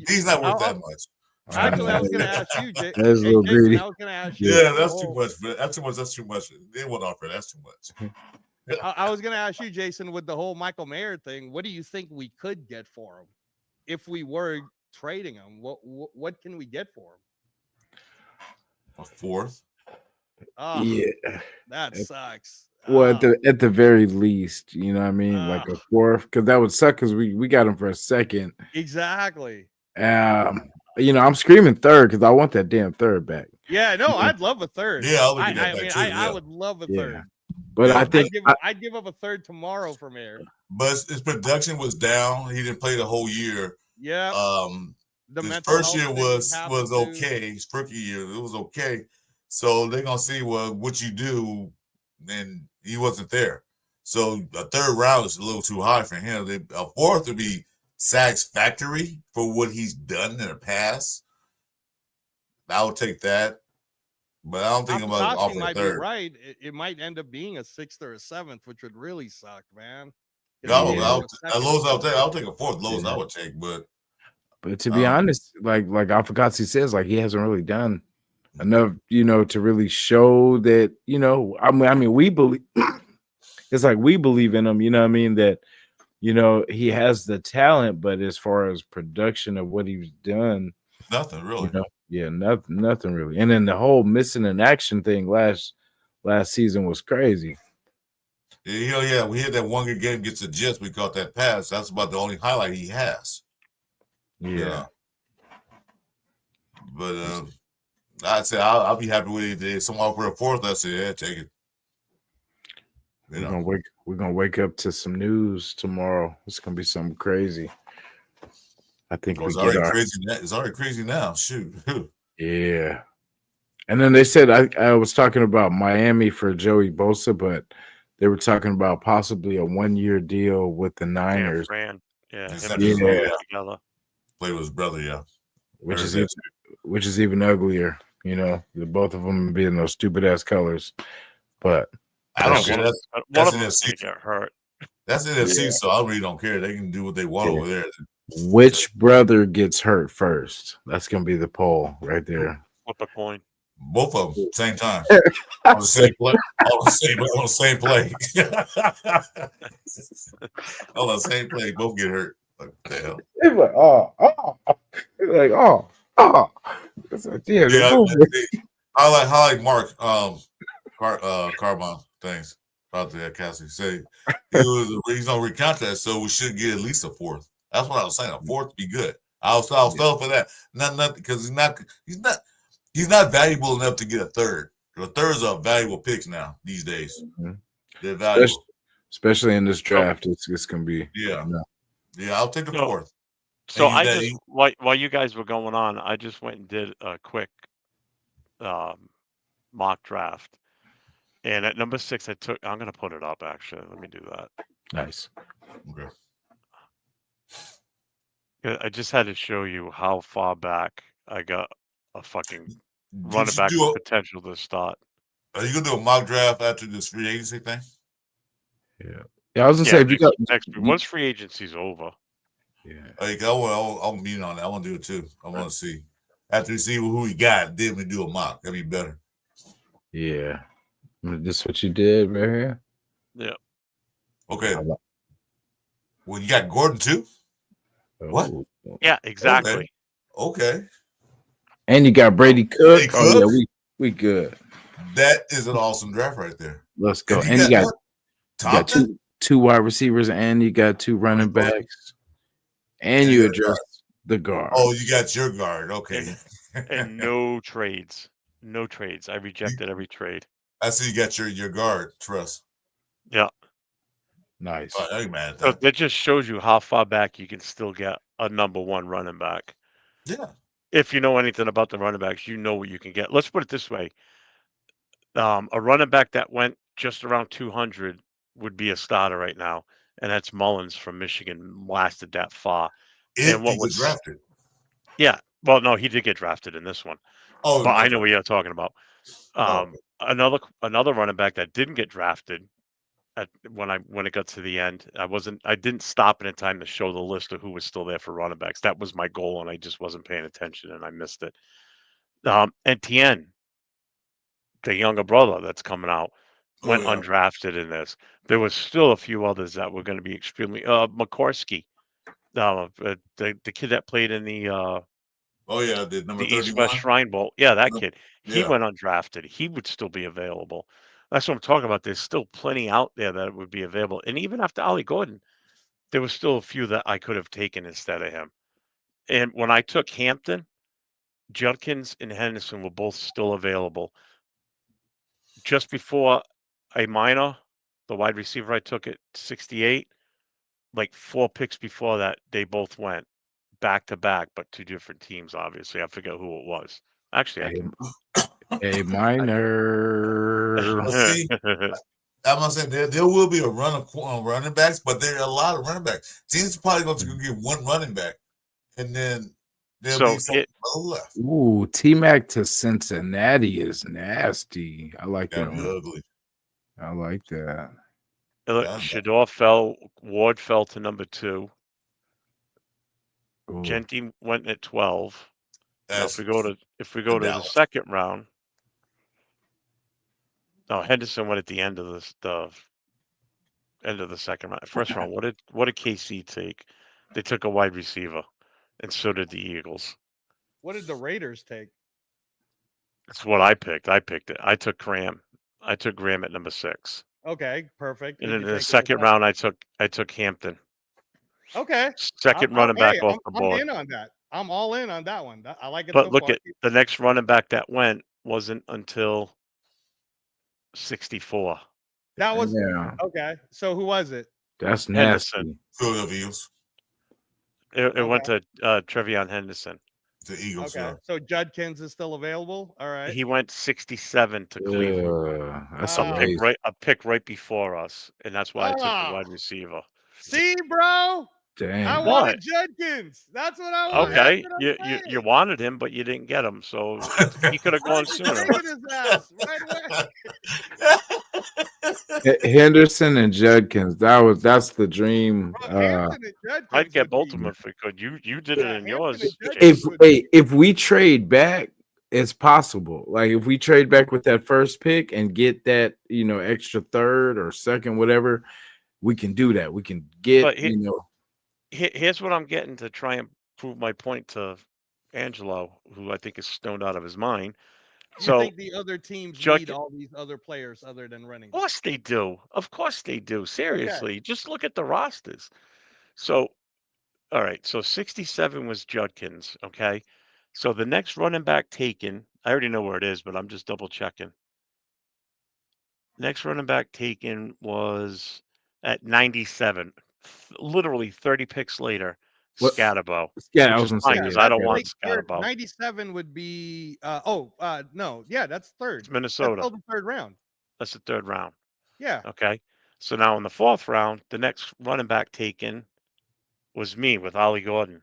he's not worth that much. Actually, I was going to ask you, That's a little greedy. I was going to ask you. Yeah, that's too much. That's too much. They won't offer. That's too much. I was going to ask you, Jason, with the whole Michael Mayer thing. What do you think we could get for him if we were trading him? What can we get for him? A fourth. Oh, yeah, that sucks. Well, at the very least, you know what I mean? Like a fourth, because that would suck because we got him for a second. Exactly. You know, I'm screaming third because I want that damn third back. Yeah, no, I'd love a third. Yeah, I'll look at that back too. I would love a third. But I think I'd give up a third tomorrow from here. But his production was down. He didn't play the whole year. Yeah. His first year was okay. His rookie year, it was okay. So they're gonna see what you do, and he wasn't there. So a third round is a little too high for him. A fourth would be satisfactory for what he's done in the past. I would take that, but I don't think I'm gonna offer a third. Be right, it might end up being a sixth or a seventh, which would really suck, man. No, I'll take a fourth lowest I would take, but to be honest, like Afakatsi says, like he hasn't really done enough, you know, to really show that, you know, I mean, we believe it's like we believe in him, you know what I mean, that, you know, he has the talent, but as far as production of what he's done, nothing really. You know, nothing really. And then the whole missing in action thing last season was crazy. Yeah, we had that one good game gets a gist. We caught that pass. That's about the only highlight he has. Yeah. But I'd say I'll be happy with it. If someone offer a fourth, I'd say, yeah, take it. We're gonna wake up to some news tomorrow. It's gonna be something crazy. I think it's already crazy now. Shoot. Yeah. And then they said I was talking about Miami for Joey Bosa, but they were talking about possibly a 1-year deal with the Niners. Fran. Yeah. Play with his brother, yeah. Which is even uglier, you know, the both of them being those stupid ass colors. But I don't care. That's NFC. Get hurt. That's NFC, so I really don't care. They can do what they want over there. Which brother gets hurt first? That's gonna be the poll right there. Flip a coin. Both of them, same time. On the same play. On the same play. On the same play, both get hurt. Like, what the hell? It's like, It's like, It's like, I like Mark Carbon things about that. Cassie say he's on recontract, so we should get at least a fourth. That's what I was saying. A fourth would be good. I'll settle for that. Nothing because he's not valuable enough to get a third. The thirds are valuable picks now these days. Mm-hmm. They're valuable, especially in this draft. It's gonna be yeah. I'll take the fourth. So while you guys were going on, I just went and did a quick mock draft, and at number 6, I'm gonna put it up. Actually, let me do that. Nice. Okay. I just had to show you how far back I got a fucking running back with potential to start. Are you gonna do a mock draft after this free agency thing? Yeah. I was gonna say if you got once free agency's over. Yeah. I'll meet on that. I want to do it too. I want to see after we see who we got, then we do a mock. That'd be better. Yeah. This is what you did right here. Yeah. Okay. Well, you got Gordon too. What? Yeah, exactly. Okay. And you got Brady Cook. Oh yeah, we good. That is an awesome draft right there. Let's go. And you got two wide receivers, and you got 2 running backs, and you address the guard. Oh, you got your guard. Okay. And no trades. No trades. I rejected every trade. I see you got your guard, Trust. Yeah. Nice. I ain't mad at So that. that just shows you how far back you can still get a number 1 running back. Yeah. If you know anything about the running backs, you know what you can get. Let's put it this way. A running back that went just around 200 would be a starter right now, and that's Mullins from Michigan. Lasted that far. If he was drafted. Yeah. Well, no, he did get drafted in this one. Oh, but I know what you're talking about. Another running back that didn't get drafted when it got to the end, I didn't stop it in time to show the list of who was still there for running backs. That was my goal, and I just wasn't paying attention, and I missed it. Etienne, the younger brother that's coming out, went undrafted in this. There was still a few others that were going to be extremely McCorsky, the kid that played in the the number 31. East West Shrine Bowl. Yeah, that kid. He went undrafted. He would still be available. That's what I'm talking about. There's still plenty out there that would be available. And even after Ollie Gordon, there was still a few that I could have taken instead of him. And when I took Hampton, Judkins and Henderson were both still available. Just before a minor, the wide receiver I took at 68, like 4 picks before that, they both went back to back, but 2 different teams, obviously. I forget who it was. Actually, I can. A minor. Well, see, I'm gonna say there will be a run of running backs, but there are a lot of running backs. Teams are probably going to get one running back, and then there'll be some left. Ooh, T-Mac to Cincinnati is nasty. I like that one. Ugly. I like that. Shador fell. Ward fell to number 2. Ooh. Genty went at 12. Now, if we go to the second round, no, Henderson went at the end of the end of the second round. First round, what did KC take? They took a wide receiver, and so did the Eagles. What did the Raiders take? That's what I picked. I picked it. I took Graham. I took Graham at number 6. Okay, perfect. And in the second round, I took Hampton. Okay. Second running back off the board. I'm in on that. I'm all in on that one. I like it. But look at the next running back that went wasn't until 64. That was okay. So who was it? That's nasty. Philadelphia. It went to Trevion Henderson. The Eagles. Okay. So Judkins is still available. All right. He went 67 to Cleveland. That's a pick right before us, and that's why I took the wide receiver. See, bro. Damn. I wanted Judkins. That's what I wanted. Okay, you wanted him, but you didn't get him, so he could have gone sooner. Henderson and Judkins. That's the dream. I'd get both of them if we could. You did it in yours. If we trade back, it's possible. Like if we trade back with that first pick and get that, extra third or second, whatever, we can do that. We can get, Here's what I'm getting to try and prove my point to Angelo, who I think is stoned out of his mind. You think the other teams need all these other players other than running? Of course they do. Of course they do. Seriously, just look at the rosters. So, all right. So 67 was Judkins. Okay. So the next running back taken, I already know where it is, but I'm just double checking. Next running back taken was at 97. Literally 30 picks later, Scatterbo. Yeah, I was going to say because I don't want Scatterbo. 97 would be no, yeah, that's third. It's Minnesota. That's the third round. That's the third round. Yeah. Okay. So now in the fourth round, the next running back taken was me with Ollie Gordon.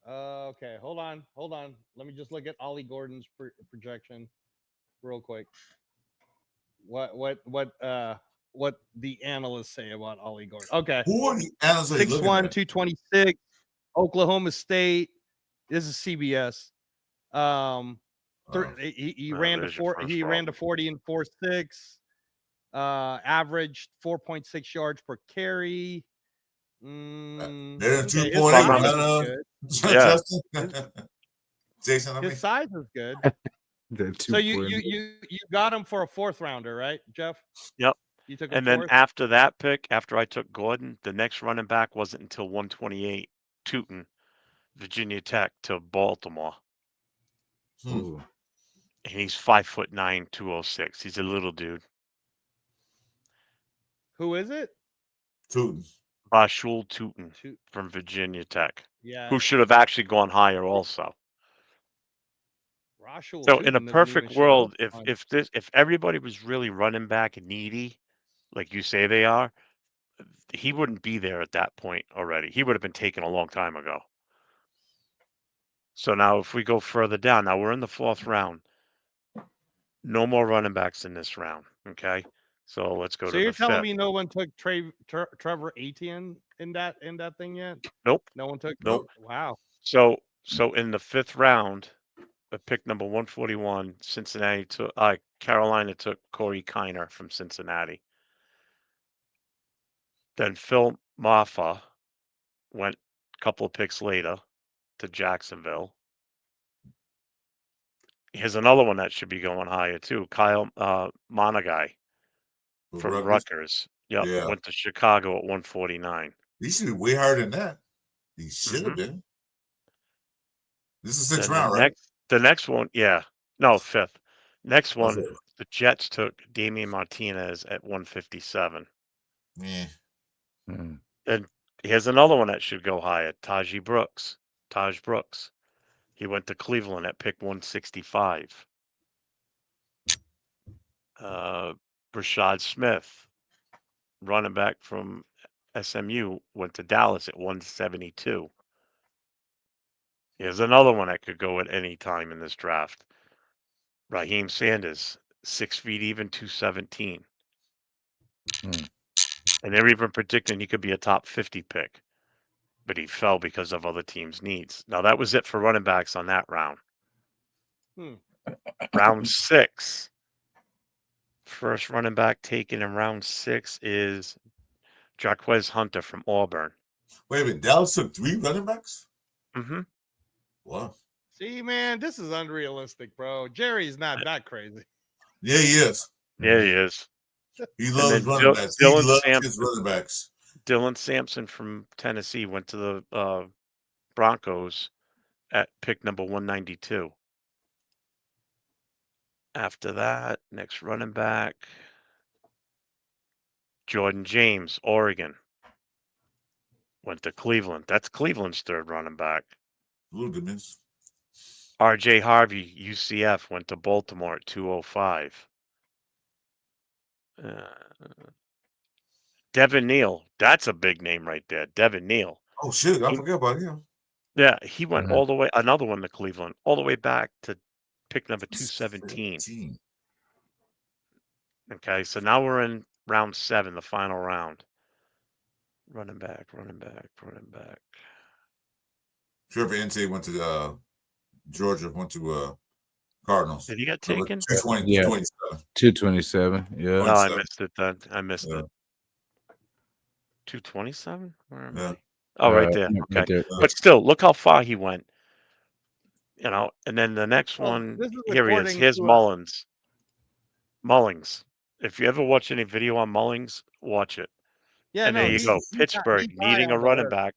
Okay, hold on. Let me just look at Ollie Gordon's projection real quick. What the analysts say about Ollie Gordon. Okay. Who are the analysts 6'1", 226, Oklahoma State. This is CBS. He ran to 40 and 4.6. Averaged 4.6 yards per carry. They're 2.8. Jason, his size is good. So you got him for a fourth rounder, right, Jeff? Yep. You took and then after that pick, after I took Gordon, the next running back wasn't until 128, Tootin, Virginia Tech to Baltimore. Ooh. And he's 5'9", 206. He's a little dude. Who is it? Tootin. Bashul Tootin from Virginia Tech. Yeah. Who should have actually gone higher also. So in a perfect world, if everybody was really running back needy, like you say they are, he wouldn't be there at that point already. He would have been taken a long time ago. So now if we go further down, now we're in the fourth round. No more running backs in this round. Okay. So let's go to the fifth. So you're telling me no one took Trevor Etienne in that thing yet? Nope. No one took. Nope. Wow. So in the fifth round, pick number 141, Carolina took Corey Kiner from Cincinnati. Then Phil Maffa went a couple of picks later to Jacksonville. Here's another one that should be going higher too. Kyle Monagai For from Rutgers? Rutgers. Yep, Yeah. went to Chicago at 149. He should be way higher than that. He should have Mhm. been. This is sixth Then round, right? the next one, yeah, no, fifth. Next Oh, one, fifth. the Jets took Damian Martinez at 157. Yeah. Mm. And here's another one that should go higher. Taj Brooks. He went to Cleveland at pick 165. Rashad Smith, running back from SMU, went to Dallas at 172. Here's another one that could go at any time in this draft. Raheem Sanders, 6 feet even, 217. Hmm. And they're even predicting he could be a top 50 pick, but he fell because of other teams' needs. Now, that was it for running backs on that round. Round 6. First running back taken in round 6 is Jaquez Hunter from Auburn. Wait a minute. Dallas took 3 running backs? Mm-hmm. Wow. See, man, this is unrealistic, bro. Jerry's not that crazy. Yeah, he is. Yeah, he is. He loves then running backs. He Dylan loves Sampson. his running backs. Dylan Sampson from Tennessee went to the Broncos at pick number 192. After that, next running back, Jordan James, Oregon, went to Cleveland. That's Cleveland's third running back. Ludemins. R.J. Harvey, UCF, went to Baltimore at 205. Devin Neal, that's a big name right there. Devin Neal. Oh, shit. I forgot about him. Yeah, he went all the way, another one to Cleveland, all the way back to pick number 217. Okay, so now we're in round 7, the final round. Running back. Trevor Ente went to Georgia, went to Cardinals. Did he get taken? 220, Yeah. 227. 227. Yeah. Oh, I missed it then. I missed Yeah. it. 227? Where am Yeah. I? Oh, right there. Yeah, Okay. right there. But still, look how far he went. You know, and then the next one, this is here he is. according Here's to Mullings. If you ever watch any video on Mullings, watch it. Yeah, And no, there you he's- go. he's high- Pittsburgh he's high needing a on the running list. back.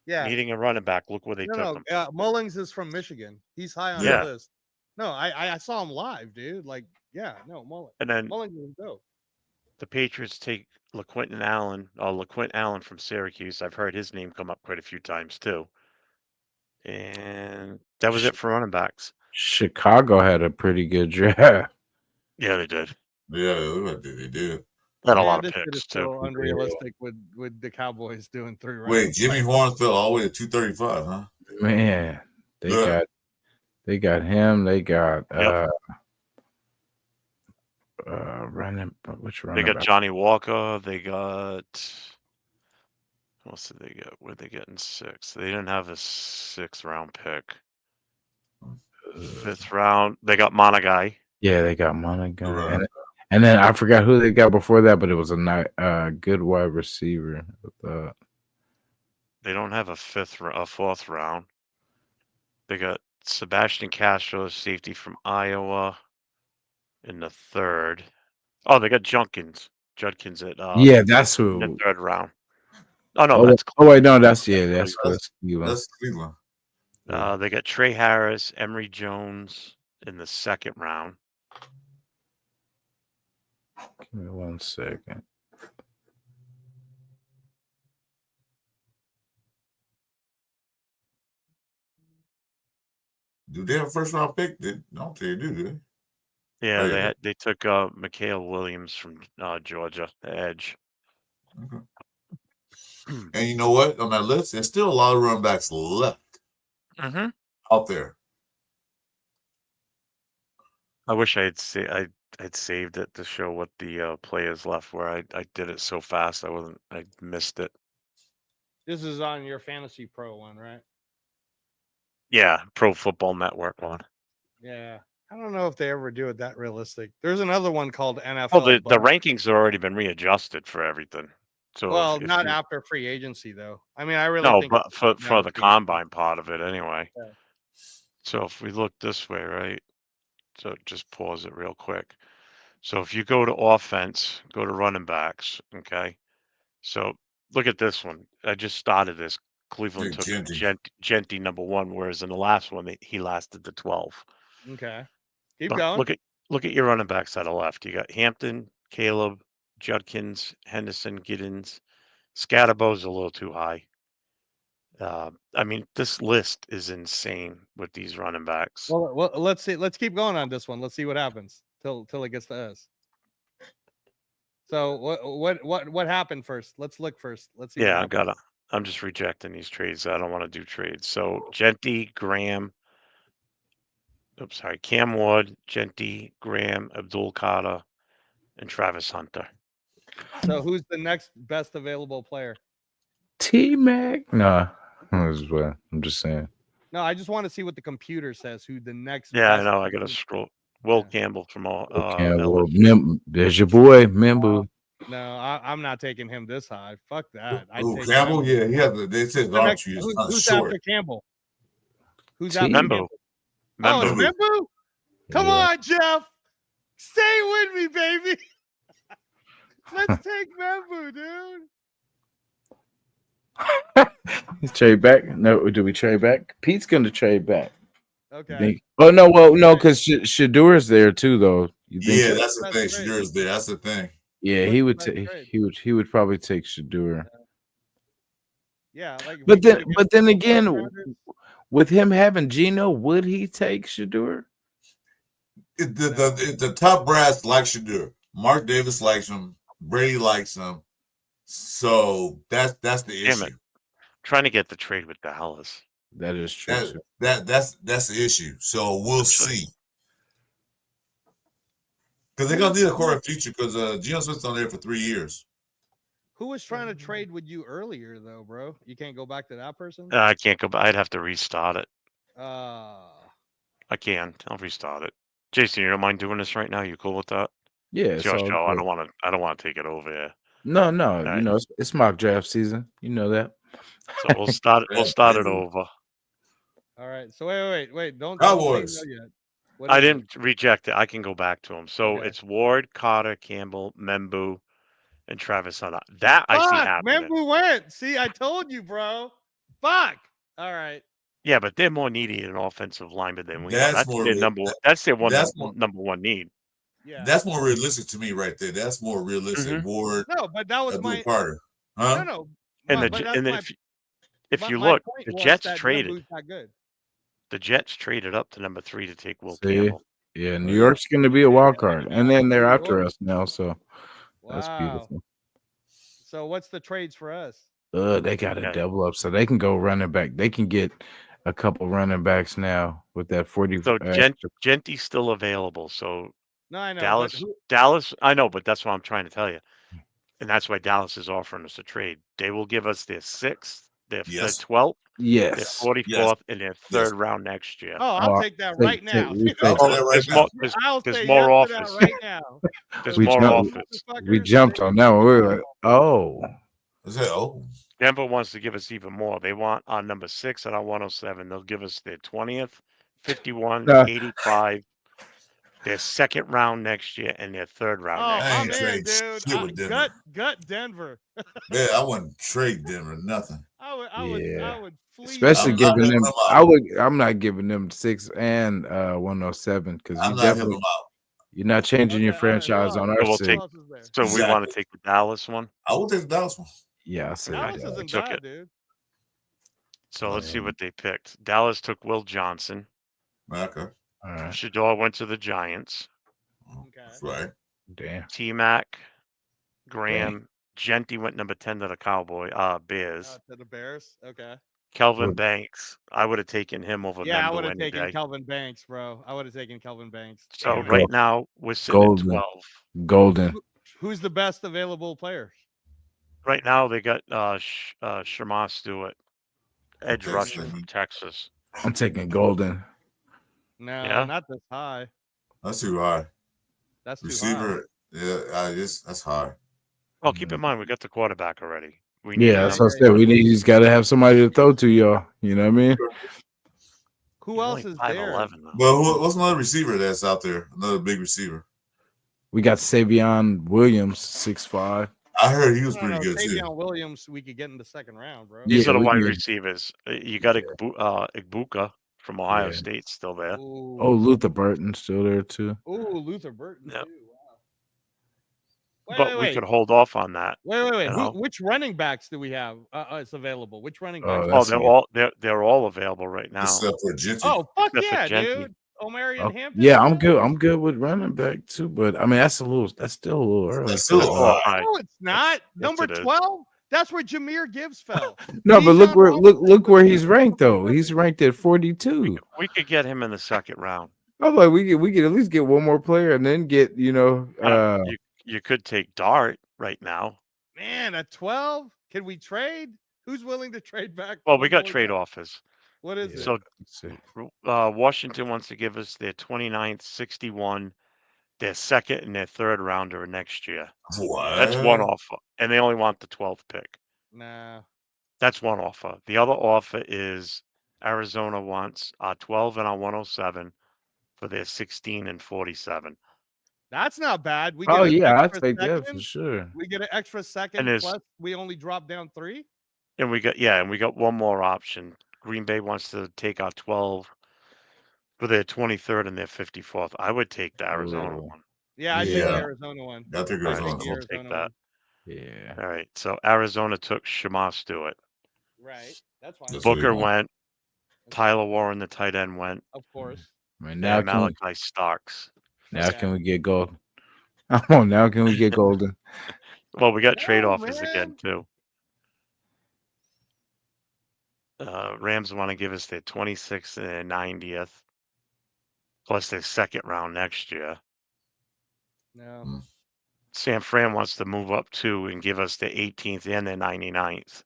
Yeah. Needing a running back. Look where they took him. Mullings is from Michigan. He's high on Yeah. the list. No, I saw him live, dude. Like, yeah, no, Mullings. And then Mullings is dope. the Patriots take LaQuint Allen from Syracuse. I've heard his name come up quite a few times too. And that was it for running backs. Chicago had a pretty good draft. Yeah, they did. Yeah, they did. They had a Man, lot of this shit picks is so too. unrealistic with the Cowboys doing 3 rounds. Wait, Jimmy Horn fell all the way to 235, huh? Man, they Yeah. got him. They got Yep. which They running got back? Johnny Walker. They got what else did they get? Where'd they get in 6? They didn't have a 6th round pick. 5th round, they got Monagai. Yeah, they got Monaco. Right. And then I forgot who they got before that, but it was a good wide receiver. They don't have a 4th round. They got Sebastian Castro, safety from Iowa, in the 3rd. Oh, they got Judkins at yeah, that's in the who. 3rd round. Oh no, Oh, that's wait, no, that's Cleveland. That's Cleveland. they got Trey Harris, Emory Jones in the 2nd round. Give me 1 second. Do they have a first round pick? I don't think they do they? Yeah, Oh, yeah. they took Mikhail Williams from Georgia, the edge. Okay. And you know what? On that list, there's still a lot of running backs left Mm-hmm. out there. I wish I'd saved it to show what the players left were. I did it so fast I missed it. This is on your Fantasy Pro one, right? Yeah, Pro Football Network one. Yeah. I don't know if they ever do it that realistic. There's another one called NFL. Well, the but- rankings have already been readjusted for everything. So well, if not you- after free agency though. I mean, I really no, think but for the free agency. combine part of it anyway. Yeah. So if we look this way, right? So just pause it real quick. So if you go to offense, go to running backs. Okay. So look at this one. I just started this. Cleveland took Genty number 1, whereas in the last one he lasted to 12. Okay. Keep But going. look at your running backs on the left. You got Hampton, Caleb, Judkins, Henderson, Giddens. Scatterbo's a little too high. I mean, this list is insane with these running backs. Well, let's see. Let's keep going on this one. Let's see what happens till it gets to us. So what happened first? Let's look first. Let's see. Yeah, I'm just rejecting these trades. I don't want to do trades. So Genty, Graham. Oops, sorry. Cam Ward, Genty, Graham, Abdul Carter, and Travis Hunter. So who's the next best available player? T-Mac? No, I'm just saying. No, I just want to see what the computer says. Who the next? Yeah, I best know. I got to scroll. Will Campbell from all. Campbell. There's your boy, Membu. No, I'm not taking him this high. Fuck that. Oh, Campbell? Membu. Yeah, he has. They said the arm tree is not who's short. after Campbell? Who's Membu. after Campbell? Oh, it's Membu? Come on, Jeff. Stay with me, baby. Let's take Membu, dude. Trade back? No, do we trade back? Pete's gonna trade back. Okay. Oh no, well, no, because Shadur's there too, though. Yeah, that's the thing. Shadur's there. That's the thing. Yeah, he would take. He would probably take Shadur. Yeah, like. But then again, with him having Geno, would he take Shadur? The top brass likes Shadur. Mark Davis likes him. Brady likes him. So that's the issue. Damn it. Trying to get the trade with Dallas. That is true. That's the issue. So we'll see. Because they're gonna need a core future because Geno Smith's on there for 3 years. Who was trying to trade with you earlier, though, bro? You can't go back to that person. I can't go back. I'd have to restart it. I can. I'll restart it. Jason, you don't mind doing this right now? You cool with that? Yeah. Josh, I don't want to take it over. Yeah. No. Right. You know, it's mock draft season. You know that. So we'll start. We'll start it over. All right. So wait. Don't Cowboys. Yet. I didn't reject it. I can go back to him. So it's Ward, Carter, Campbell, Membu, and Travis Hunter. That I see happening. Membu went. See, I told you, bro. Fuck. All right. Yeah, but they're more needy in offensive lineman than we are. That's Their number one need. Yeah. That's more realistic to me right there. That's more realistic. Ward. No, but that was my Carter. Huh? No. And if you look, the Jets traded. The Jets traded up to number 3 to take Will Campbell. Yeah, New York's going to be a wild card, and then they're after us now. So that's beautiful. So what's the trades for us? They got to double up so they can go running back. They can get a couple running backs now with that 40. So Genty's still available. So no, I know Dallas. I know, but that's what I'm trying to tell you, and that's why Dallas is offering us a trade. They will give us their 6th, their 12th. Yes. Their 44th and their 3rd round next year. Oh, I'll take that right now. There's more offers. Right now. There's more offers. We jumped on that one. We were like, oh. Denver wants to give us even more. They want our number 6 and our 107. They'll give us their 20th, 51, 85, their 2nd round next year, and their 3rd round next year. I'm in, dude. Gut Denver. Yeah, I wouldn't trade Denver nothing. I would flee. Especially giving them. I'm not giving them 6 and 107 because you're not changing your franchise on our side. So we want to take the Dallas one. I will take the Dallas one. Yeah, I said Dallas isn't bad, dude. So let's see what they picked. Dallas took Will Johnson. Okay. All right. Shador went to the Giants. Okay. That's right. Damn. T-Mac, Graham, Genty went number 10 to the Bears. To the Bears. Okay. Kelvin Banks. I would have taken him over. Yeah, I would have taken Kelvin Banks, bro. I would have taken Kelvin Banks. So right now we're sitting at 12. Golden. Who's the best available player? Right now they got Shamar Stewart, edge rusher from Texas. I'm taking Golden. No, not this high. That's too high. That's too receiver. High. Yeah, that's high. Well, keep in mind we got the quarterback already. That's what I said. He's got to have somebody to throw to, y'all. You know what I mean? Who else is there? 5'11" though. But what's another receiver that's out there? Another big receiver. We got Savion Williams, 6'5". I heard he was No, pretty no, good too. Savion Williams, we could get in the second round, bro. These Yeah, are the we wide can- receivers. You got Igbuka from Ohio Yeah. State still there. Ooh. Oh, Luther Burton's still there too. Ooh, Luther Burton Yep. too. Wow. But we could hold off on that. Wait. you know. Which running backs do we have? It's available. Which running Oh, backs? Oh, that's they're all available right now. Except for Gentry. Oh, fuck Except for yeah, Gentry. dude. Omarion Hampton. Yeah, I'm good. I'm good with running back too, but I mean that's still a little early. That's still That's all high. No, it's not. Number it is. 12. That's where Jahmyr Gibbs fell. No, but look Bijan where Robinson look where was- he's ranked though. He's ranked at 42. We could get him in the second round. I was like, we could at least get one more player and then get You could take Dart right now. Man, at 12, can we trade? Who's willing to trade back? Well, we got Boy, trade offers. What is Yeah. it? So let's see. Washington wants to give us their 29th, 61, their second and their third rounder next year. What? That's one offer. And they only want the 12th pick. Nah. That's one offer. The other offer is Arizona wants our 12 and our 107 for their 16 and 47. That's not bad. We Oh an yeah, I'd extra take that for second. sure. We get an extra second, there's- plus we only drop down 3. And we got one more option. Green Bay wants to take our 12 for their 23rd and their 54th. I would take the Arizona Ooh. one. Yeah, I take the Yeah. Arizona one. I think All right, Arizona. the we'll take Arizona that. one. Yeah. All right. So Arizona took Shamar Stewart. Right. That's fine. That's what Booker he want. went. Tyler Warren, the tight end, went. Of course. I mean, now And can Malachi Starks. we get Golden? Come on, now can we get Golden? Well, we got trade No, offers again man. too. Rams want to give us their 26th and their 90th, plus their second round next year. No. San Fran wants to move up too and give us their 18th and their 99th.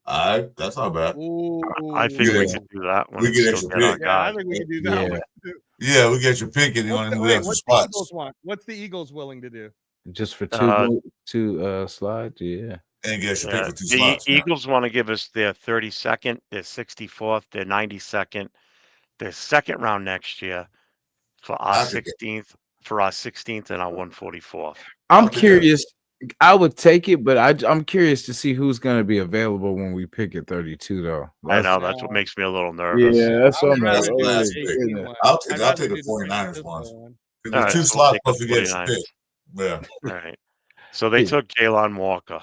All right, that's not bad. Ooh. I think we Yeah. could do that one. We and get still extra get our pick. Yeah, I guy. think we can do that Yeah. one too. Yeah, we get your pick and you What's only the, move wait, extra what's the Eagles spots want? What's the Eagles willing to do? Just for Uh, two slides, yeah. and get extra pick for 2 The slots. Yeah. Eagles want to give us their 32nd, their 64th, their 92nd, their second round next year for our I could get- 16th and our 144th. I'm Okay. curious. I would take it, but I'm curious to see who's going to be available when we pick at 32, though. I know That's- that's what makes me a little nervous. Yeah, that's what I'd I'm rather That's do the the last JT pick. one. I'll I'd take rather the do 49ers Francisco ones. one. There's All right, 2 so we'll slots take the plus we get extra 49ers. pick. Yeah. All right. So they Yeah. took Jalen Walker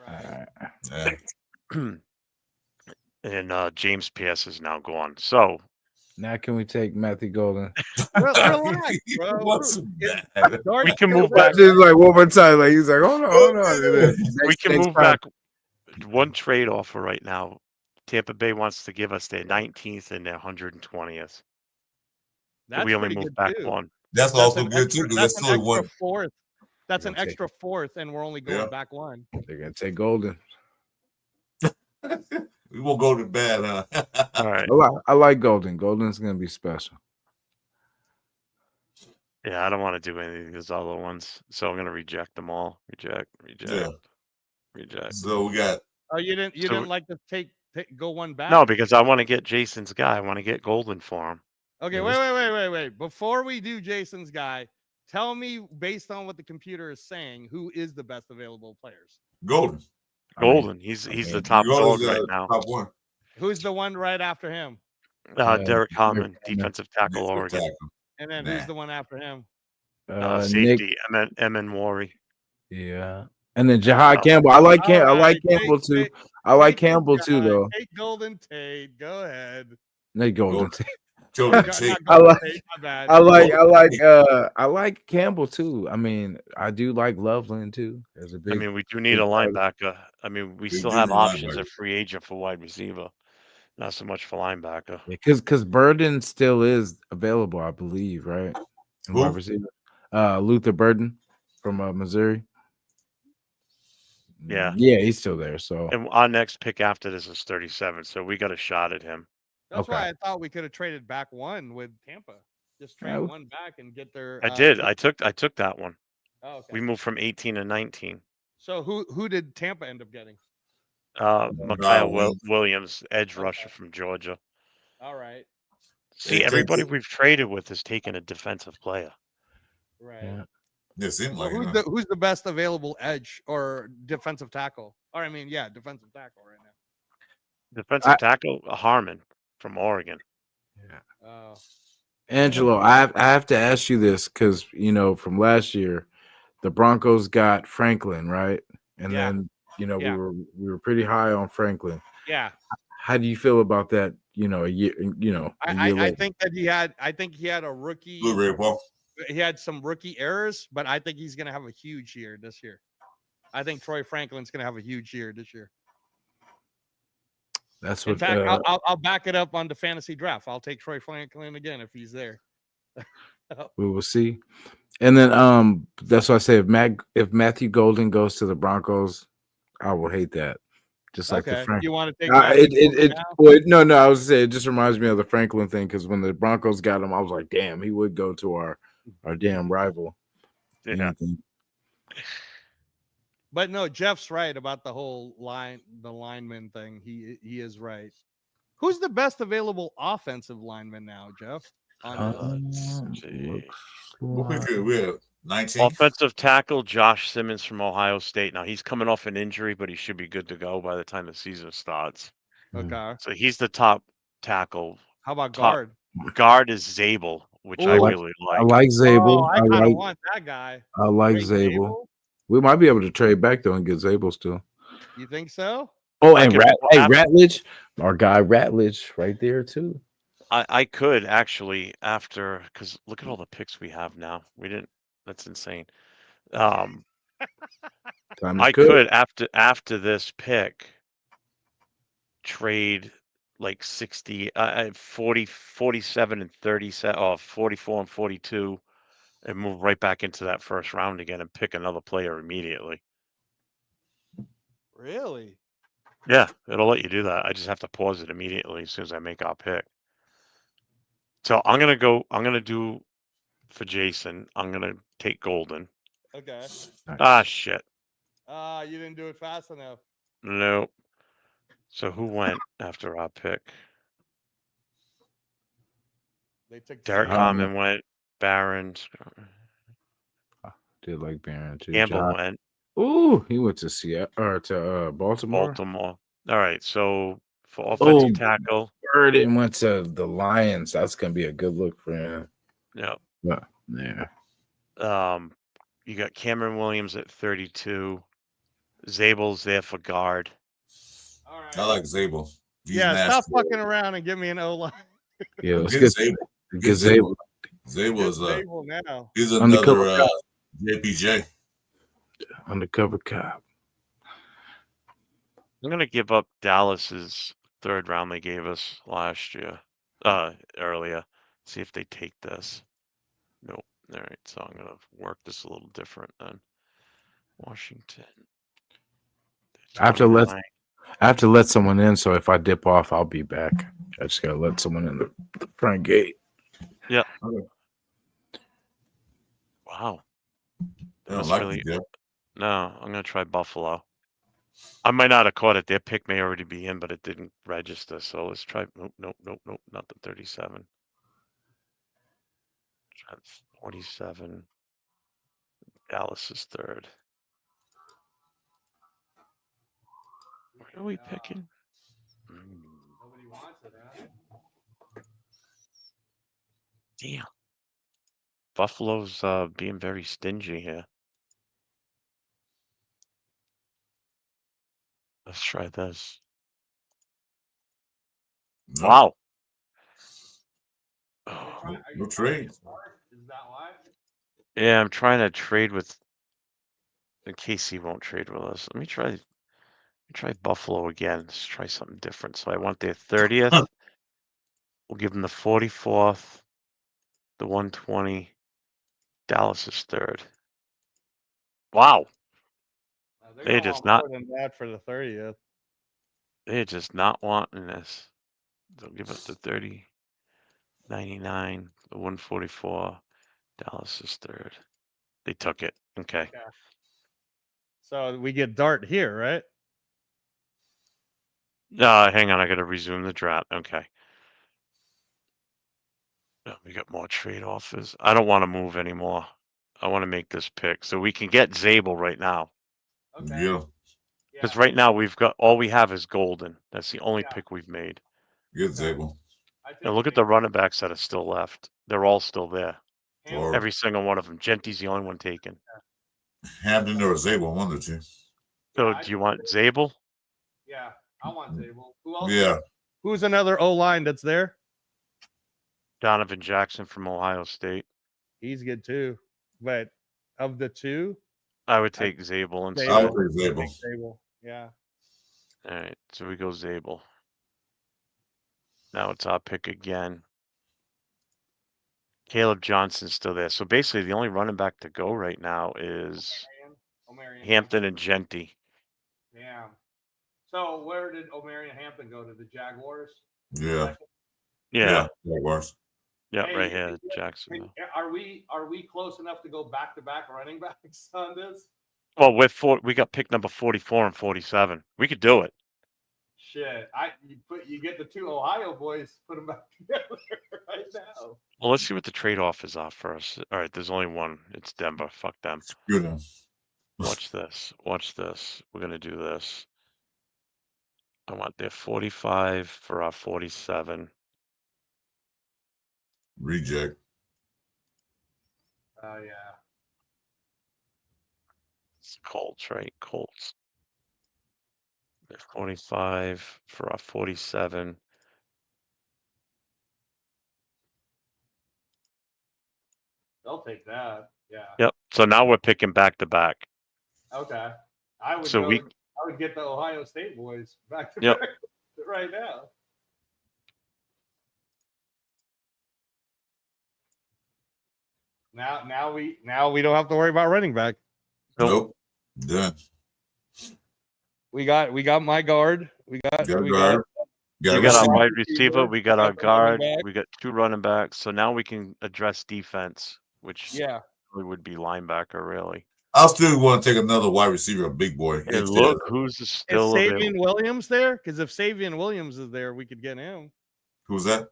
Right. Yeah. and James Pierce is now gone. So Now can we take Matthew Golden? Relax, bro. What's so It's- bad? Dart's we can still move there. back. Just like one more time, like he's like, hold on. And then We next- can next move time- back one trade offer right now. Tampa Bay wants to give us their 19th and their 120th. That's We only pretty moved good back too. one. That's That's also an good extra- too, because that's an still extra one. fourth. That's an Gonna take- extra fourth, and we're only going Yeah. back one. They're gonna take Golden. We won't go to bed, huh? All right. I like Golden. Golden's gonna be special. Yeah, I don't want to do any of these other ones, so I'm going to reject them all. Reject. So we got Oh, you So- didn't like to go one back? No, because I want to get Jason's guy. I want to get Golden for him. Okay, Yeah, wait. Before we do Jason's guy, tell me based on what the computer is saying, who is the best available players? Golden. Golden. He's the mean, top dog Golden's right the now. Top one. Who's the one right after him? Derek Harmon, Harmon. defensive tackle, Defensive Oregon. tackle. And then Nah. who's the one after him? Nick, Safety, Emin Wari. yeah, and then Jahad Campbell. I like All right, Campbell too. take- I like take Campbell this too, guy. though. Take Golden Tate. Go ahead. They Golden. Golden. Golden Not Tate. I Golden like- Tate, my bad. I like Campbell too. I mean, I do like Loveland too. As a big, I mean, we do need a big part of- linebacker. I mean, we We still do have need a options linebacker. at free agent for wide receiver. Not so much for linebacker. because Burden still is available, I believe, right? In Who? wide receiver. Luther Burden from Missouri. Yeah. yeah, he's still there. So And our next pick after this is 37, so we got a shot at him. That's Okay. why I thought we could have traded back one with Tampa. Just trade Yeah, we- one back and get their. I did. I took that one. Oh, okay. We moved from 18 to 19. So who did Tampa end up getting? Micaiah Williams. Williams, edge Okay. rusher from Georgia. All right. See, everybody we've traded with has taken a defensive player. Right. Yeah. It seemed Well, like who's the best available edge or defensive tackle? Or I mean, yeah, defensive tackle right now. Defensive tackle, Harmon from Oregon. Yeah. Oh. Angelo, I have to ask you this because from last year, the Broncos got Franklin, right? And Yeah. then Yeah. we were pretty high on Franklin. Yeah. How do you feel about that? A year, a year I later. think that he had a rookie. Blue Ray Paul. He had some rookie errors, but I think he's going to have a huge year this year. I think Troy Franklin's going to have a huge year this year. That's In what. fact, I'll back it up on the fantasy draft. I'll take Troy Franklin again if he's there. We will see. And then that's why I say if Matthew Golden goes to the Broncos, I will hate that. Just like the Frank. You want to take no, I was saying it just reminds me of the Franklin thing because when the Broncos got him, I was like, damn, he would go to our damn rival. Yeah. But no, Jeff's right about the whole lineman thing. He is right. Who's the best available offensive lineman now, Jeff? We have 19. Offensive tackle Josh Simmons from Ohio State. Now he's coming off an injury, but he should be good to go by the time the season starts. Okay. So he's the top tackle. How about guard? Guard is Zabel, which I really like. I like Zabel. I kind of want that guy. I like Zabel. We might be able to trade back though and get Zabel still. You think so? Oh, and Ratledge, our guy Ratledge, right there too. I could actually because look at all the picks we have now. We didn't. That's insane. I could after this pick trade like 60, 40, 47 and 37, or 44 and 42, and move right back into that first round again and pick another player immediately. Really? Yeah, it'll let you do that. I just have to pause it immediately as soon as I make our pick. So I'm gonna do for Jason. I'm gonna take Golden. Okay. Ah, shit. You didn't do it fast enough. Nope. So who went after our pick? They took Derek Harmon went. Barron. Did like Barron too. Campbell went. Ooh, he went to Seattle or to Baltimore. All right. So for offensive tackle, Burden went to the Lions. That's gonna be a good look for him. Yeah. Yeah. You got Cameron Williams at 32. Zabel's there for guard. All right. I like Zabel. Stop fucking around and give me an O-line. Yeah, let's get Zabel. Zabel's now. He's another JPJ. Undercover cop. I'm gonna give up Dallas's third round they gave us last year, earlier. See if they take this. Nope. All right, so I'm gonna work this a little different then. Washington. I have to let someone in, so if I dip off, I'll be back. I just gotta let someone in the front gate. Yeah. Okay. Wow. Really, no, I'm gonna try Buffalo. I might not have caught it. Their pick may already be in, but it didn't register. So let's try. Nope, not the 37. Try 47. Dallas is third. What are we picking? Nobody wants it, huh? Damn. Buffalo's being very stingy here. Let's try this. No. Wow. No trade. Is that why? Yeah, I'm trying to trade with. In case he won't trade with us, let me try Buffalo again. Let's try something different. So I want their 30th. We'll give them the 44th, the 120. Dallas is third. Wow. They're just not more than that for the 30th. They're just not wanting this. They'll give us the 30, 99, the 144. Dallas is third. They took it. Okay. So we get Dart here, right? Hang on. I got to resume the draft. Okay. We got more trade offers. I don't want to move anymore. I want to make this pick so we can get Zabel right now. Okay. Yeah. Because right now we've got all we have is Golden. That's the only pick we've made. Get Zabel. And look at the running backs that are still left. They're all still there. Or Every single one of them. Genty's the only one taken. Hampton or Zabel, one of the two. So do you want Zabel? Yeah, I want Zabel. Who else? Yeah. Who's another O line that's there? Donovan Jackson from Ohio State. He's good too. But of the two, I would take Zabel instead. I would take Zabel. Zabel. Yeah. All right, so we go Zabel. Now it's our pick again. Caleb Johnson's still there. So basically, the only running back to go right now is Hampton and Genty. Damn. So where did Omarion Hampton go? To the Jaguars? Yeah. Yeah. Jaguars. Yeah, Hey, right here, Jacksonville. Are we close enough to go back to back running backs on this? Well, we got pick number 44 and 47. We could do it. Shit, you get the two Ohio boys, put them back together right now. Well, let's see what the trade offers are first. All right, there's only one. It's Denver. Fuck them. Screw them. Watch this. Watch this. We're gonna do this. I want their 45 for our 47. Reject. Oh yeah. It's Colts, right? Colts. Their 45 for our 47. They'll take that. Yeah. Yep. So now we're picking back to back. Okay. I would So I would get the Ohio State boys back to Yep. back right now. Now we don't have to worry about running back. Nope. Done. We got my guard. We got guard. We got our wide receiver. receiver, We got we our got the running guard. back. We got two running backs. So now we can address defense, which Yeah. really would be linebacker, really. I'll still want to take another wide receiver, a big boy. And look who's Is still Savion available. Williams there? Because if Savion Williams is there, we could get him. Who's that?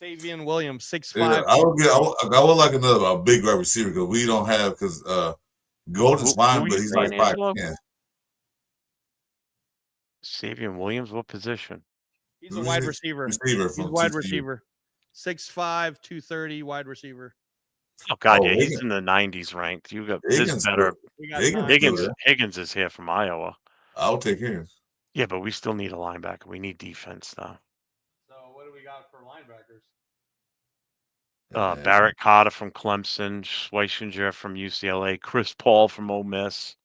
Savion Williams, 6'5". Yeah, I would like a big wide receiver because we don't have Golden's fine, who but you he's like saying, 5'10". Angelo? Savion Williams, what position? He's a wide receiver. He's a wide receiver. 6'5", 230, wide receiver. Oh God, yeah, Higgins. he's in the 90s ranked. You got Higgins this better. We got Higgins is here from Iowa. I'll take him. Yeah, but we still need a linebacker. We need defense now. So what do we got for linebackers? Barrett Carter from Clemson, Schweissinger from UCLA, Chris Paul from Ole Miss.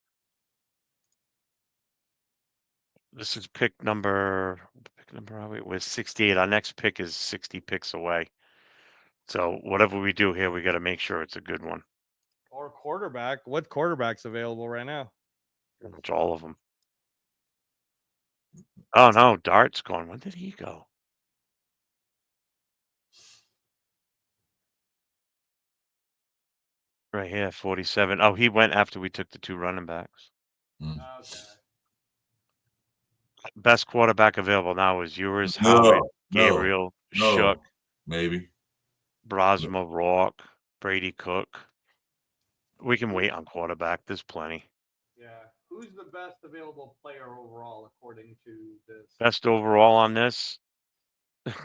This is pick number was 68. Our next pick is 60 picks away. So whatever we do here, we got to make sure it's a good one. Or quarterback. What quarterback's available right now? Pretty much all of them. Oh no, Dart's gone. When did he go? Right here, 47. Oh, he went after we took the two running backs. Okay. Best quarterback available now is yours, No, Howard, no, Gabriel, no. Shook, Maybe. Brosma, Rourke, Brady Cook. We can wait on quarterback. There's plenty. Yeah. Who's the best available player overall according to this? Best overall on this,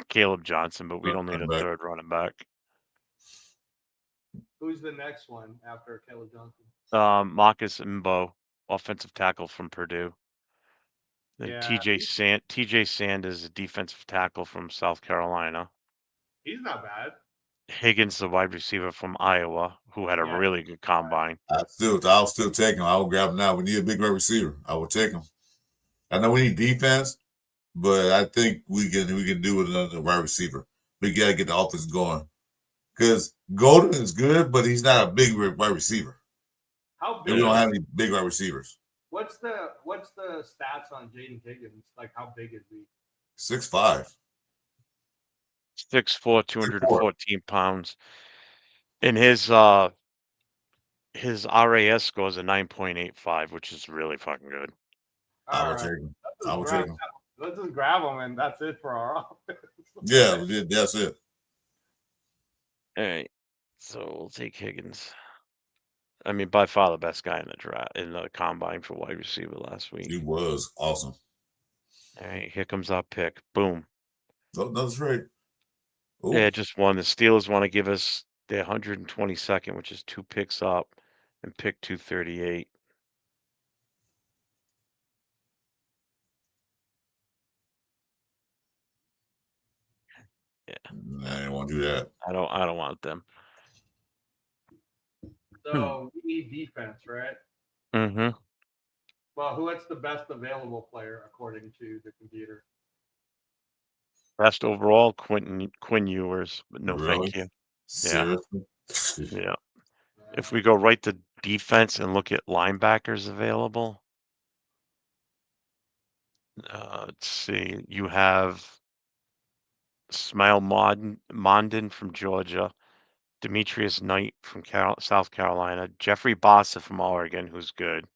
Caleb Johnson, but we don't need a Running back. third running back. Who's the next one after Caleb Johnson? Marcus Mbo, offensive tackle from Purdue. Then Yeah, TJ Sanders, a defensive tackle from South Carolina. He's not bad. Higgins, the wide receiver from Iowa, who had a really good combine. I'll still take him. I will grab him now. We need a big wide receiver. I will take him. I know we need defense, but I think we can do with another wide receiver. We gotta get the offense going. Because Golden is good, but he's not a big wide receiver. How And big? we don't have any big wide receivers. What's the stats on Jaden Higgins? Like how big is he? 6'5". 6'4", 214 pounds. And his RAS score is a 9.85, which is really fucking good. I would take him. Let's just grab him, and that's it for our offense. Yeah, that's it. All right. So we'll take Higgins. I mean, by far the best guy in the draft in the combine for wide receiver last week. He was awesome. All right, here comes our pick. Boom. That's right. Ooh. Yeah, just one. The Steelers want to give us their 122nd, which is 2 picks up, and pick 238. Yeah, I didn't want to do that. I don't want them. So we need defense, right? Mm-hmm. Well, what's the best available player according to the computer? Best overall, Quinn Ewers, but no Really? thank you. Seriously? Yeah. If we go right to defense and look at linebackers available, let's see. You have Smile Mondin from Georgia, Demetrius Knight from South Carolina, Jeffrey Bossa from Oregon, who's good,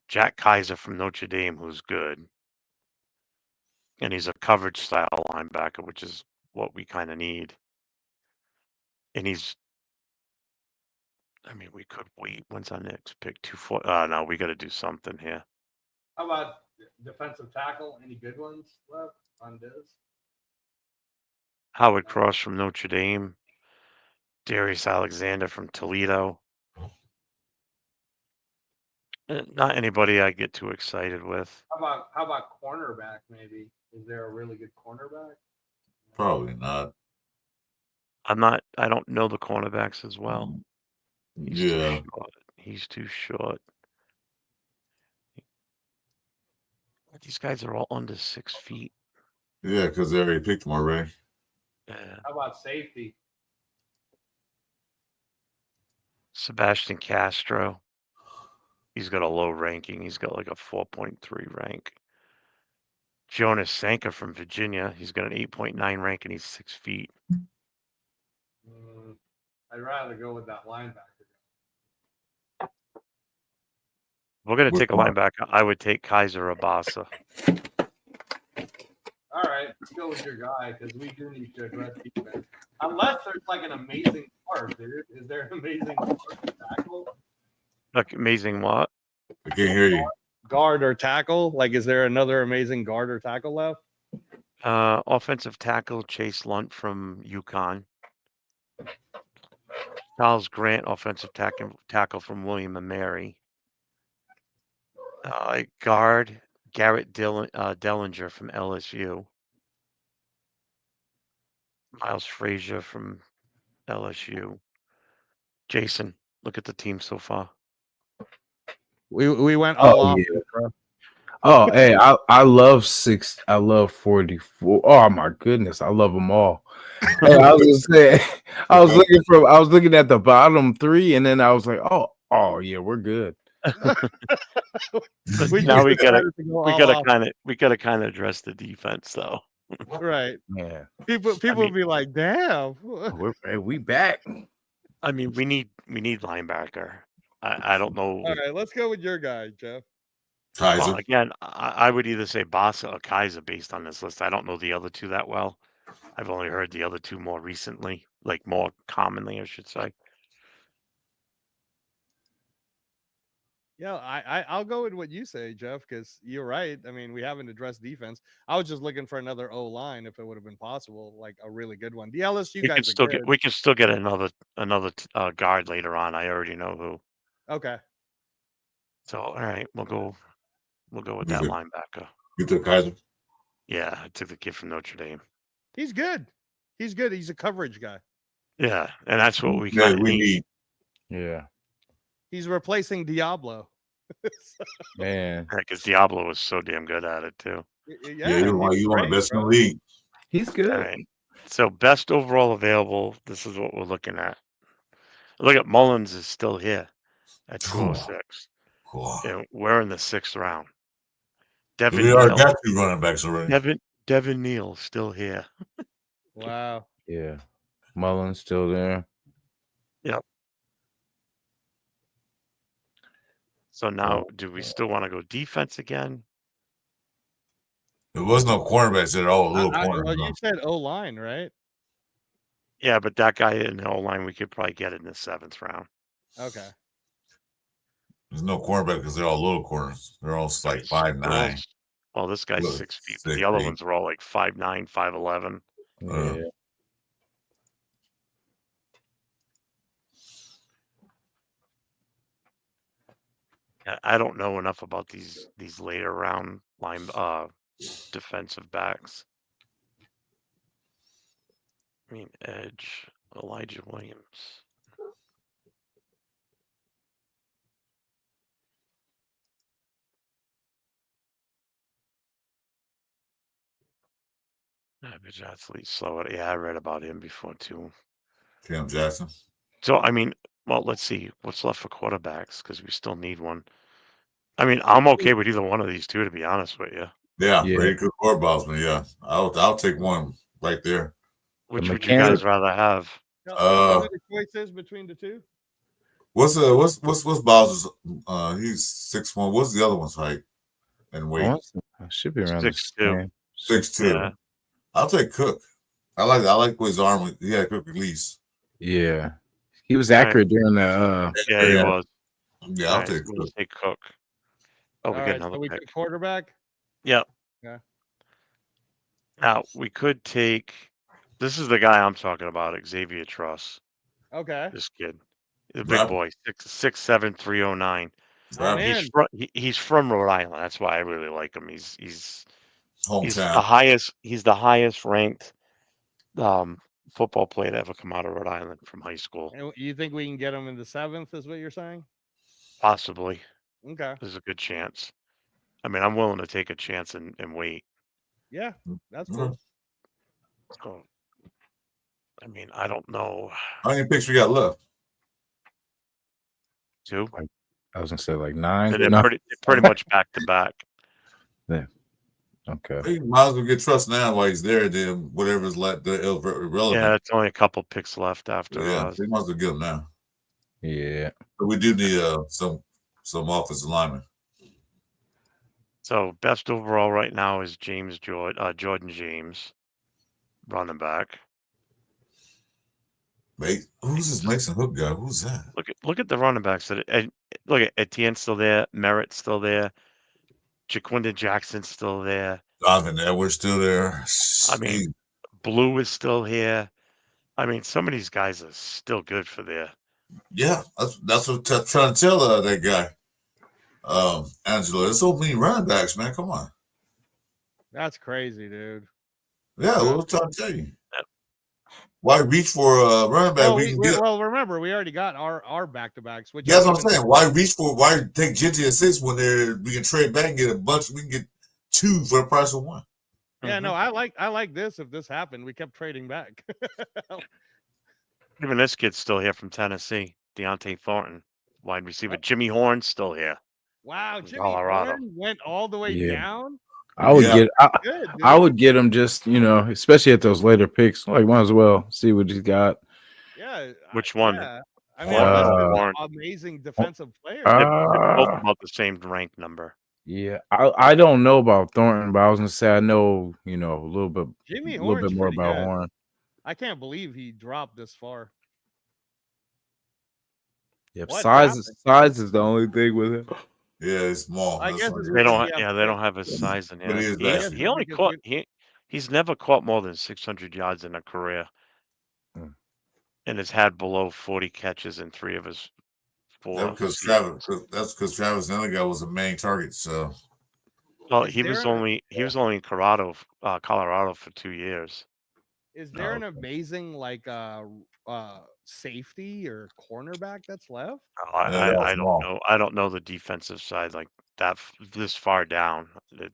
Jack Kaiser from Notre Dame, who's good, and he's a coverage style linebacker, which is what we kind of need. And we could wait. When's our next pick? 240. No, we got to do something here. How about defensive tackle? Any good ones left on this? Howard Cross from Notre Dame, Darius Alexander from Toledo. Not anybody I get too excited with. How about cornerback? Maybe is there a really good cornerback? Probably not. I don't know the cornerbacks as well. He's too Yeah. short. He's too short. These guys are all under 6 feet. Yeah, because they already picked him already. Yeah. How about safety? Sebastian Castro. He's got a low ranking. He's got like a 4.3 rank. Jonas Sanka from Virginia. He's got an 8.9 rank and he's 6 feet. I'd rather go with that linebacker. We're going to take a linebacker. I would take Kaiser Abasa. All right, let's go with your guy because we do need to address defense. Unless there's like an amazing guard, dude. Is there an amazing tackle? Like amazing what? I can't hear you. Guard or tackle? Like, is there another amazing guard or tackle left? Offensive tackle Chase Lunt from UConn. Charles Grant, offensive tackle from William and Mary. Guard Garrett Dellinger from LSU. Miles Frazier from LSU. Jason, look at the team so far. We went all off. Yeah. Oh, hey, I love 6. I love 44. Oh my goodness, I love them all. Hey, I was just saying, I was looking at the bottom 3, and then I was like, oh yeah, we're good. Now we gotta kind of address the defense though. Right. Yeah. People would be like, damn. We back. I mean, we need linebacker. I don't know. All right, let's go with your guy, Jeff. Kaiser. Well, again, I would either say Bossa or Kaiser based on this list. I don't know the other two that well. I've only heard the other two more recently, like more commonly, I should say. Yeah, I'll go with what you say, Jeff, because you're right. I mean, we haven't addressed defense. I was just looking for another O line if it would have been possible, like a really good one. The LSU guys we can still get another guard later on. I already know who. Okay. So all right, we'll go with that linebacker. You took Kaiser? Yeah, I took the kid from Notre Dame. He's good. He's good. He's a coverage guy. Yeah, and that's what we kind of need. Yeah. He's replacing Diablo. Man. Because Diablo was so damn good at it too. Yeah, you want the best in the league. He's good. All right. So best overall available. This is what we're looking at. Look at Mullins is still here at 206. And we're in the 6th round. Devin We already got 2 running backs already. Devin Neal still here. Wow. Yeah. Mullins still there. Yep. So now, do we still want to go defense again? There was no cornerbacks at all. Well, you said O line, right? Yeah, but that guy in the O-line, we could probably get in the 7th round. Okay. There's no cornerback because they're all little corners. They're all like 5'9". Well, this guy's Look, 6 feet, but the other 6'8". ones are all like 5'9", 5'11". Yeah. I don't know enough about these later round defensive backs. I mean, edge, Elijah Williams. Average athlete, slow it. Yeah, I read about him before too. Cam Jackson. So, I mean, well, let's see what's left for quarterbacks because we still need one. I mean, I'm okay with either one of these two, to be honest with you. Yeah, Brady Cook or Bosman. Yeah, I'll take one right there. Which would you guys rather have? Tell me the choices between the two. What's Bowser's? He's 6'1". What's the other one's height and weight? Should be around 6'2". 6'2". Yeah. I'll take Cook. I like his arm. He had quick release. Yeah, he was accurate during the. Yeah, he was. Yeah, I'll take Cook. Take Cook. Oh, we get another so we pick. took quarterback. Yep. Yeah. Now we could take. This is the guy I'm talking about, Xavier Truss. Okay. This kid, the big boy, 6'7", 309. He's from Rhode Island. That's why I really like him. He's hometown. He's the highest ranked football player to ever come out of Rhode Island from high school. And you think we can get him in the 7th? Is what you're saying? Possibly. Okay. There's a good chance. I mean, I'm willing to take a chance and wait. Yeah, that's cool. So, I mean, I don't know. How many picks we got left? 2. I was gonna say like 9. And they're pretty much back to back. Yeah. Okay. You might as well get Trust now while he's there. Then whatever's left, the irrelevant. Yeah, it's only a couple picks left after. Yeah, they might as well get him now. Yeah. But we do need some offensive linemen. So best overall right now is Jordan James, running back. Wait, who's this Mason Hook guy? Who's that? Look at the running backs. Look at Etienne's still there, Merritt's still there, Jaquinda Jackson's still there, Donovan Edwards still there. I mean, Blue is still here. I mean, some of these guys are still good for there. Yeah, that's what I'm trying to tell that guy. Angelo, there's so many running backs, man. Come on. That's crazy, dude. Yeah, what I'm trying to tell you. Why reach for a running back? Well, remember, we already got our back-to-backs. Which that's what I'm saying. Why take Genty at 6 when we can trade back and get a bunch? We can get 2 for the price of 1. Yeah, no, I like this. If this happened, we kept trading back. Even this kid's still here from Tennessee, Deontay Thornton, wide receiver. Jimmy Horn's still here. Wow, Jimmy Colorado. Horn went all the way down. I would get him just, especially at those later picks. Like, might as well see what he's got. Yeah. Which one? Yeah. I mean, amazing defensive player. They're both about the same rank number. Yeah, I don't know about Thornton, but I was gonna say I know, a little bit, more about Horn. I can't believe he dropped this far. Yep, size is the only thing with him. Yeah, it's small. I guess they don't have his size in here. He only caught he's never caught more than 600 yards in a career. And has had below 40 catches in 3 of his 4. That's because Travis, the other guy, was a main target. So, well, he was only in Colorado for 2 years. Is there an amazing safety or cornerback that's left? I don't know. I don't know the defensive side like that this far down. I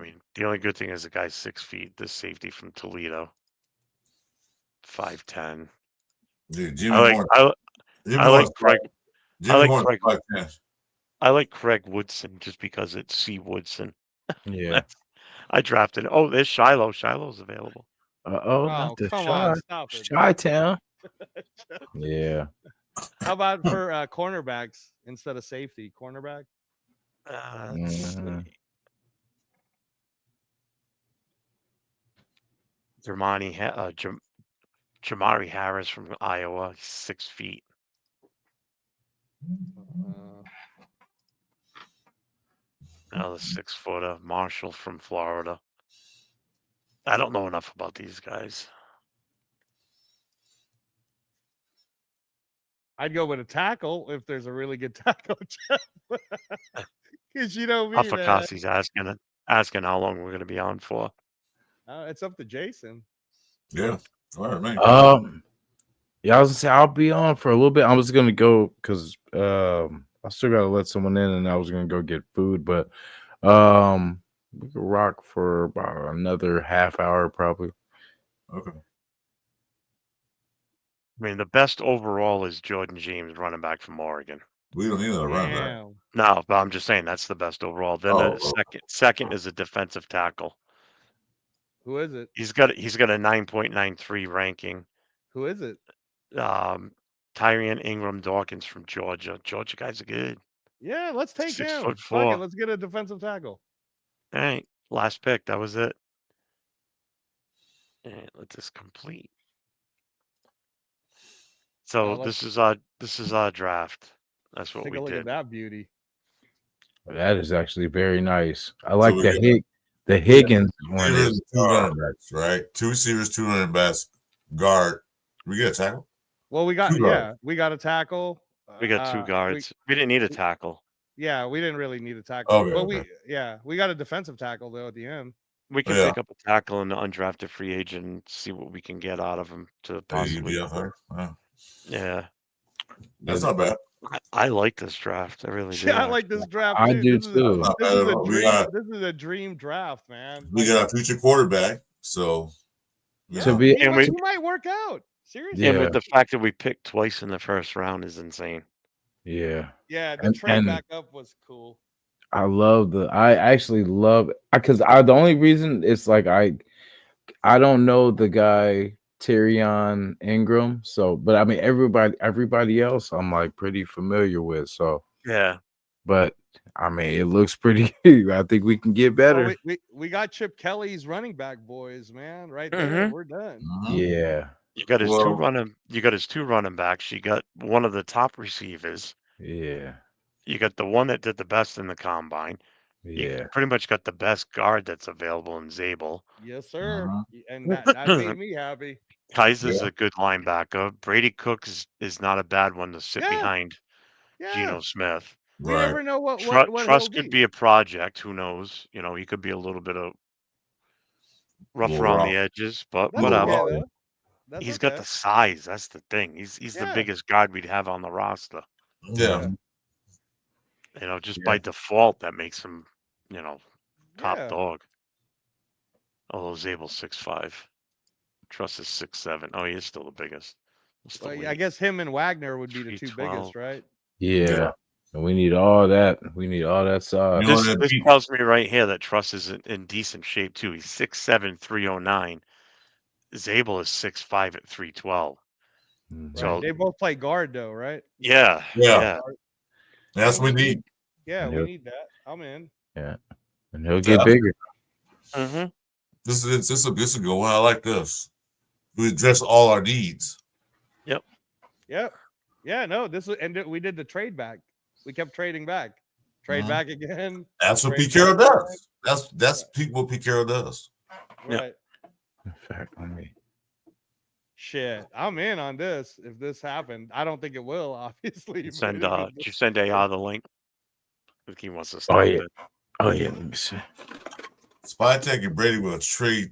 mean, the only good thing is the guy's 6 feet. This safety from Toledo, 5'10". Dude, I like Craig Woodson just because it's C. Woodson. Yeah. I drafted. Oh, there's Shiloh. Shiloh's available. Not the Chi-Town. Yeah. How about for cornerbacks instead of safety? Cornerback? Jamari Harris from Iowa, 6 feet. Another 6-footer. Marshall from Florida. I don't know enough about these guys. I'd go with a tackle if there's a really good tackle. Because you know me, Afakasi's asking how long we're going to be on for. It's up to Jason. Yeah. All right, man. Yeah, I was gonna say I'll be on for a little bit. I was gonna go because I still gotta let someone in, and I was gonna go get food, but we could rock for about another half hour probably. Okay. I mean, the best overall is Jordan James, running back from Oregon. We don't need another run back. Damn. No, but I'm just saying that's the best overall. Then the second is a defensive tackle. Who is it? He's got a 9.93 ranking. Who is it? Tyrion Ingram Dawkins from Georgia. Georgia guys are good. Yeah, let's take him. 6'4". Fuck it, let's get a defensive tackle. All right, last pick. That was it. And let this complete. So this is our draft. That's what Take we a look did. at that beauty. That is actually very nice. I like we the Higgins one. Two running backs, right? 2 receivers, 2 running backs, guard. We get a tackle. Well, we got we got a tackle. We got 2 guards. We didn't need a tackle. Yeah, we didn't really need a tackle. Okay, but we got a defensive tackle though at the end. We can pick up a tackle and an undrafted free agent and see what we can get out of him to possibly. Yeah, that's not bad. I like this draft. I really do. Yeah, I like this draft. I do too. This is a dream draft, man. We got a future quarterback, so he might work out. Seriously. And with the fact that we picked twice in the first round is insane. Yeah. Yeah, the trade back up was cool. I actually love because the only reason it's like I don't know the guy Tyrion Ingram, so but I mean everybody else I'm like pretty familiar with, so yeah. But I mean it looks pretty. I think we can get better. We got Chip Kelly's running back boys, man. Right there, we're done. Yeah. You got his two running backs. You got one of the top receivers. Yeah. You got the one that did the best in the combine. Yeah. You pretty much got the best guard that's available in Zabel. Yes, sir. And that made me happy. Kaiser's a good linebacker. Brady Cook is not a bad one to sit behind Geno Smith. We never know what Trust could be a project. Who knows? You know, he could be a little bit of rough around the edges, but whatever. He's got the size. That's the thing. He's the biggest guard we'd have on the roster. Yeah. You know, just by default, that makes him, top dog. Although Zabel's 6'5". Truss is 6'7". Oh, he is still the biggest. Well, I guess him and Wagner would be the 2 biggest, right? Yeah. And we need all that. We need all that size. This tells me right here that Truss is in decent shape too. He's 6'7", 309. Zabel is 6'5" at 312. So they both play guard though, right? Yeah. That's what we need. Yeah, we need that. I'm in. Yeah, and he'll get bigger. Mm-hmm. This is a good one. I like this. We address all our needs. Yep. Yeah. No, we did the trade back. We kept trading back. Trade back again. That's what Pete Carroll does. That's what Pete Carroll does. Right. In fact, Shit, I'm in on this. If this happened, I don't think it will. Obviously, did you send AR the link? I think he wants to start it. Oh yeah. Let me see. Spytech and Brady will trade.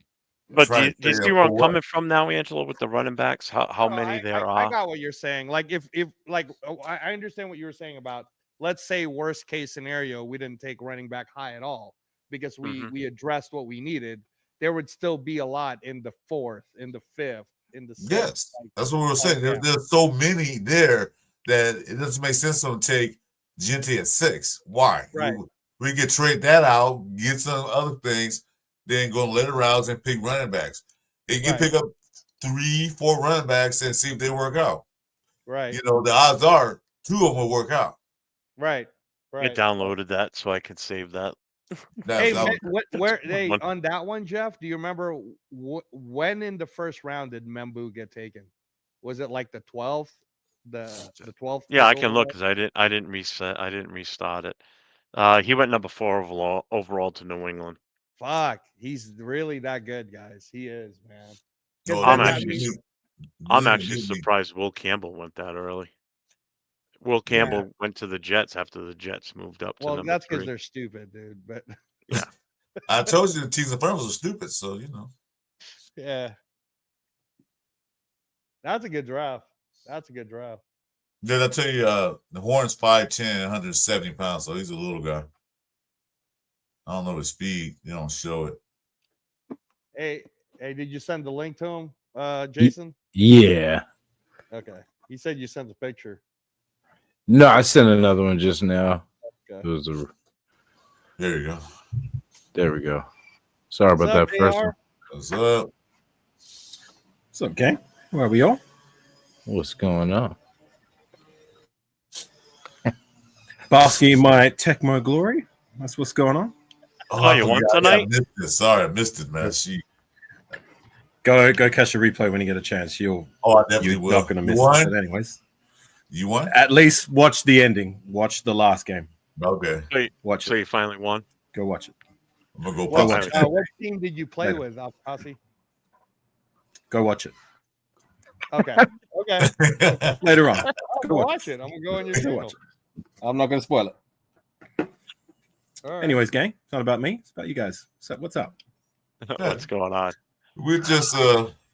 But do you see where I'm coming from now, Angelo, with the running backs? How many there are? I got what you're saying. Like if I understand what you were saying about. Let's say worst case scenario, we didn't take running back high at all because we addressed what we needed. There would still be a lot in the 4th, in the 5th, in the 6th. Yes, that's what we were saying. There's so many there that it doesn't make sense to take Gente at 6. Why? Right. We could trade that out, get some other things, then go later rounds and pick running backs. You can pick up 3-4 running backs and see if they work out. Right. The odds are 2 of them will work out. Right. I downloaded that so I could save that. Hey, That where they one. on that one, Jeff? Do you remember when in the first round did Membu get taken? Was it like the 12th? The 12th? Yeah, I pick can look overall? because I didn't reset. I didn't restart it. He went number 4 overall to New England. Fuck, he's really that good, guys. He is, man. 'Cause Oh, I'm then that actually means, I'm actually surprised Will Campbell went that early. Will Yeah. Campbell went to the Jets after the Jets moved up to well, number that's because 3. they're stupid, dude. But Yeah. I told you the teams and firms are stupid, so you know. yeah, that's a good draft. That's a good draft. Did I tell you the Horn's 5'10", 170 pounds, so he's a little guy. I don't know his speed. They don't show it. Hey, did you send the link to him, Jason? Yeah. Okay. He said you sent the picture. No, I sent another one just now. Okay. It was a. There you go. There we go. Sorry What's about up, that first AR? one. What's up? What's up, gang? Where are we all? What's going on? Basking in my Tecmo glory. That's what's going on. Oh, you won forgot. tonight? I missed it. Sorry, I missed it, man. She. Go catch the replay when you get a chance. Oh, I definitely You're will. not going to You miss won? it. But anyways, You won? at least watch the ending. Watch the last game. Okay. Watch So it. you finally won? Go watch it. I'm gonna go What, watch watch what team did you play Later. with, Alcasi? Go watch it. Okay. Okay. it. Later on. I'll Go watch watch it. I'm gonna go on your Go channel. watch it. I'm not going to spoil it. All right. Anyways, gang, it's not about me. It's about you guys. So what's up? What's going on? We're just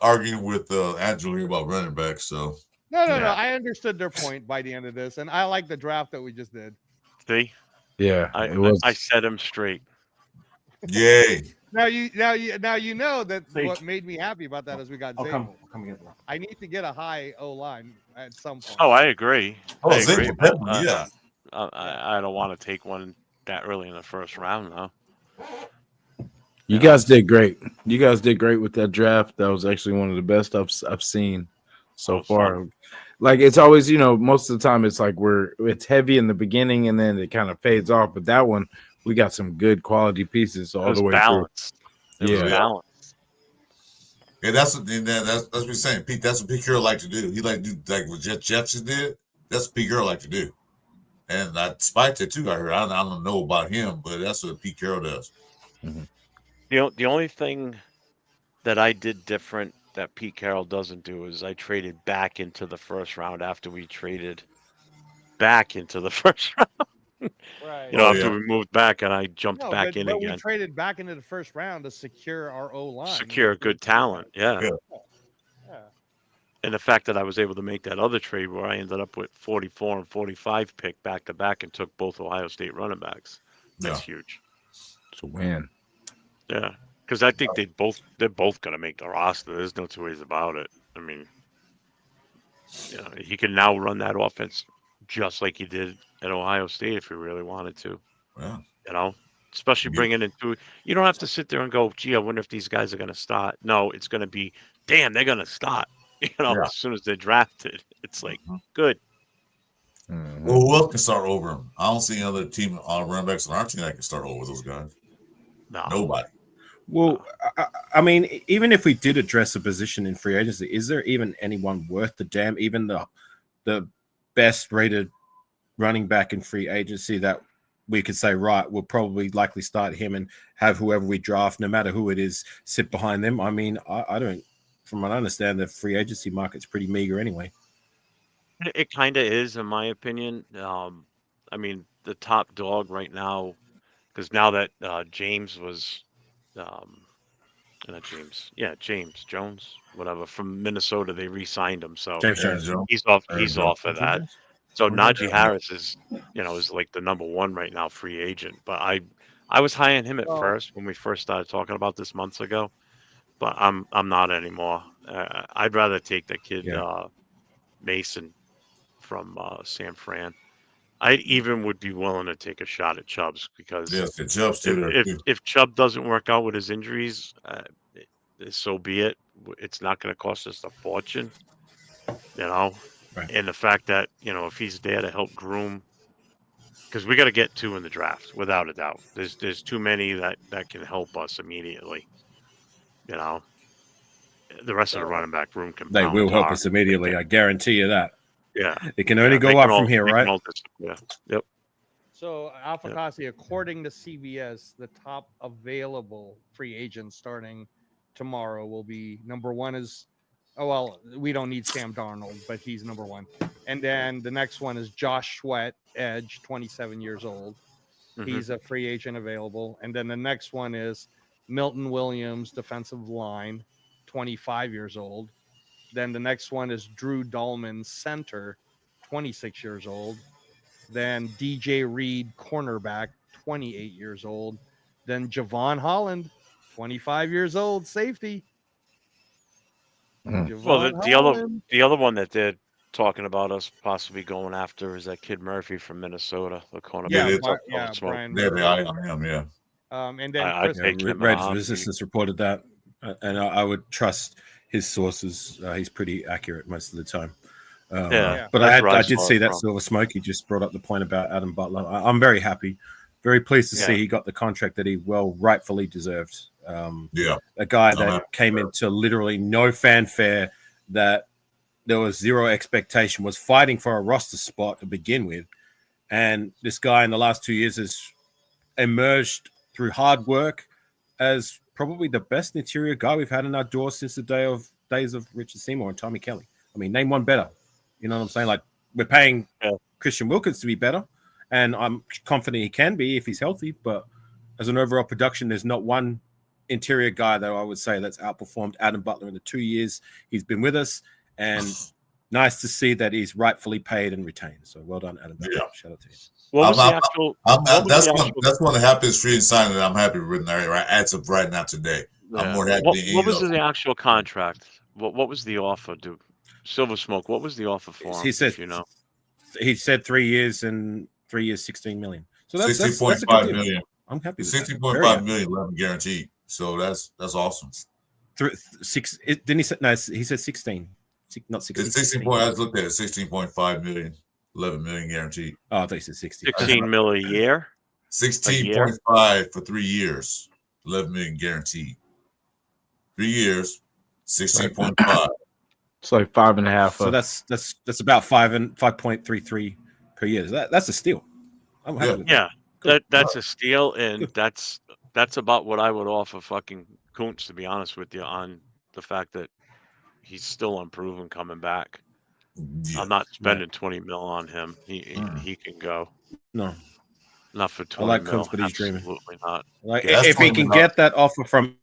arguing with Angela here about running back. So No. Yeah. I understood their point by the end of this, and I like the draft that we just did. See, Yeah, I it was. I set him straight. yay. Now you know that Hey. what made me happy about that is we got I'll come. Zabel. I'll come get one. I need to get a high O line at some point. Oh, I agree. Oh, I agree. Zabel, but, definitely, yeah. I don't want to take one that early in the first round, though. You guys did great. You guys did great with that draft. That was actually one of the best I've seen so far. Fun. Like it's always, most of the time it's like it's heavy in the beginning and then it kind of fades off. But that one, we got some good quality pieces all It was the way balanced. It Yeah. was balanced. Yeah, that's what he's saying. Pete, that's what Pete Carroll like to do. He like to do like what Jeff Jefferson did. That's what Pete Carroll like to do. And I spiked it too. I heard. I don't know about him, but that's what Pete Carroll does. The only thing that I did different that Pete Carroll doesn't do is I traded back into the first round after we traded back into the first round. Right. After we moved back and I jumped No, back in but again. we traded back into the first round to secure our O line. Secure good talent. Yeah. Yeah. Yeah. And the fact that I was able to make that other trade where I ended up with 44 and 45 pick back to back and took both Ohio State running backs. That's huge. It's a win. Yeah. Because I think they're both going to make the roster. There's no two ways about it. I mean, he can now run that offense just like he did at Ohio State if he really wanted to. Yeah. Especially bringing in two. You don't have to sit there and go, gee, I wonder if these guys are going to start. No, it's going to be, damn, they're going to start. As soon as they're drafted, it's like, good. Mhm. Well, who else can start over him? I don't see any other team on running backs on our team that can start over those guys. No. Nobody. Well, I mean, even if we did address a position in free agency, is there even anyone worth the damn? Even the best rated running back in free agency that we could say, right, we'll probably likely start him and have whoever we draft, no matter who it is, sit behind them. I mean, I don't, from what I understand, the free agency market's pretty meager anyway. It kind of is, in my opinion. I mean, the top dog right now, because now that James was, not James, James Jones, whatever, from Minnesota, they re-signed him, so James Jones. he's off of that. So Najee Harris is like the number one right now, free agent. But I was high on him at first when we first started talking about this months ago, but I'm not anymore. I'd rather take the kid Mason from San Fran. I even would be willing to take a shot at Chubbs because the Chubb's too there too. if Chubb doesn't work out with his injuries, so be it. It's not going to cost us a fortune, Right. And the fact that if he's there to help groom because we got to get 2 in the draft without a doubt. There's too many that can help us immediately. You know, the rest of the running back room can. They will help tar. us immediately. I guarantee you that. Yeah, It can only go up from here, right? Yeah. Yep. So, Alpha Kasi, according to CBS, the top available free agents starting tomorrow will be number 1 is, we don't need Sam Darnold, but he's number 1. And then the next one is Josh Sweat, edge, 27 years old. Mhm. He's a free agent available. And then the next one is Milton Williams, defensive line, 25 years old. Then the next one is Drew Dahlman, center, 26 years old. Then DJ Reed, cornerback, 28 years old. Then Javon Holland, 25 years old, safety. Well, the other one that they're talking about us possibly going after is that kid Murphy from Minnesota, the cornerback. Brian. I am. Yeah. And then Red's Resistance reported that, and I would trust his sources. He's pretty accurate most of the time. But I did see that Silver Smoke. He just brought up the point about Adam Butler. I'm very happy, very pleased to see he got the contract that he rightfully deserved. A guy that came into literally no fanfare, that there was zero expectation, was fighting for a roster spot to begin with. And this guy in the last 2 years has emerged through hard work as probably the best interior guy we've had in our door since the days of Richard Seymour and Tommy Kelly. I mean, name one better. You know what I'm saying? Like, we're paying Christian Wilkins to be better, and I'm confident he can be if he's healthy. But as an overall production, there's not one interior guy that I would say that's outperformed Adam Butler in the 2 years he's been with us. And nice to see that he's rightfully paid and retained. So well done, Adam Butler. Shout out to you. That's one of the happiest free signing that I'm happy with as of right now today. I'm more happy. What was the actual contract? What was the offer, dude? Silver Smoke, what was the offer for him? He said, he said 3 years and 3 years, 16 million. So that's 16.5 million. I'm happy. 16.5 million, 11 guaranteed. So that's awesome. Didn't he say? No, he said 16. Not 16. It's 16. I looked at it. 16.5 million, 11 million guaranteed. Oh, I thought you said 16. 16 mil a year. 16.5 for 3 years, 11 million guaranteed. 3 years, 16.5. It's like 5.5. So that's about 5.33 per year. That's a steal. I'm happy with that. That's a steal, and that's about what I would offer fucking Kuntz, to be honest with you, on the fact that he's still unproven coming back. Yeah. I'm not spending 20 mil on him. He can go. No. Not for 20 I like mil. Kuntz, but he's dreaming. Absolutely not. Like, if he can get that offer from,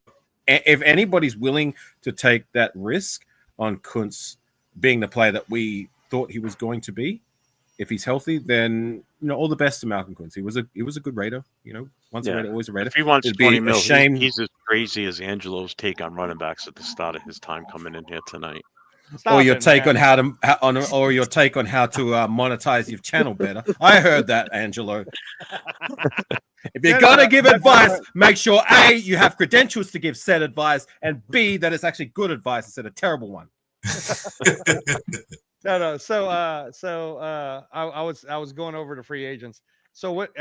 if anybody's willing to take that risk on Kuntz being the player that we thought he was going to be, if he's healthy, then all the best to Malcolm Kuntz. He was a good Raider. Once a Raider, always a Raider. If he wants 20 mil, he's as crazy as Angelo's take on running backs at the start of his time coming in here tonight. Or your take on how to monetize your channel better. I heard that, Angelo. If you're gonna give advice, make sure A, you have credentials to give said advice, and B, that it's actually good advice instead of terrible one. No. So I was going over to free agents. So what,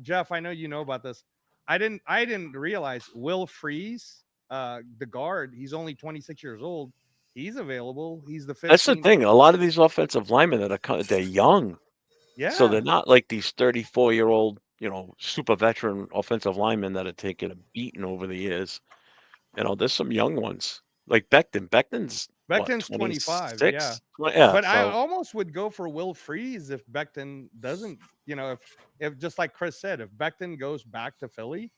Jeff? I know you know about this. I didn't realize Will Freeze, the guard. He's only 26 years old. He's available. He's the 15th. That's the thing. A lot of these offensive linemen they're young. Yeah. So they're not like these 34-year-old, super veteran offensive linemen that have taken a beating over the years. There's some young ones like Becton. Becton's 25. Yeah. But I almost would go for Will Freeze if Becton doesn't, if just like Chris said, if Becton goes back to Philly,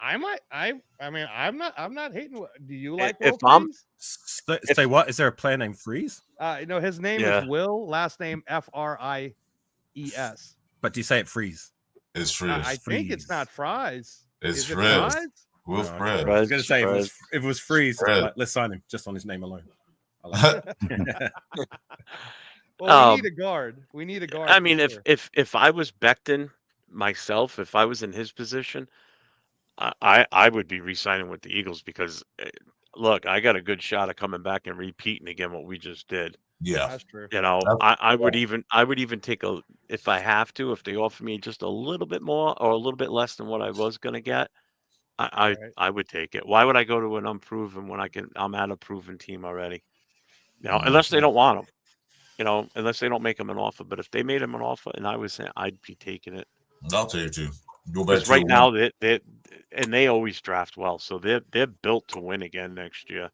I mean, I'm not hating. Do you like Will Freeze? Say what? Is there a player named Freeze? No, his name is Will, last name Fries. But do you say it Freeze? It's Freeze. I think it's not Fries. It's Freeze. Will Freeze. I was going to say if it was Freeze, let's sign him just on his name alone. I like it. Well, we need a guard. We need a guard. I mean, if I was Becton myself, if I was in his position, I would be re-signing with the Eagles because, look, I got a good shot of coming back and repeating again what we just did. Yeah. That's true. You know, That's- I would even take a, if I have to, if they offer me just a little bit more or a little bit less than what I was going to get, Right. I would take it. Why would I go to an unproven when I'm at a proven team already? You know, unless they don't want him. You know, unless they don't make him an offer. But if they made him an offer and I was saying, I'd be taking it. I'll tell you too. Go back Because to right now they always draft well, so they're built to win again next year,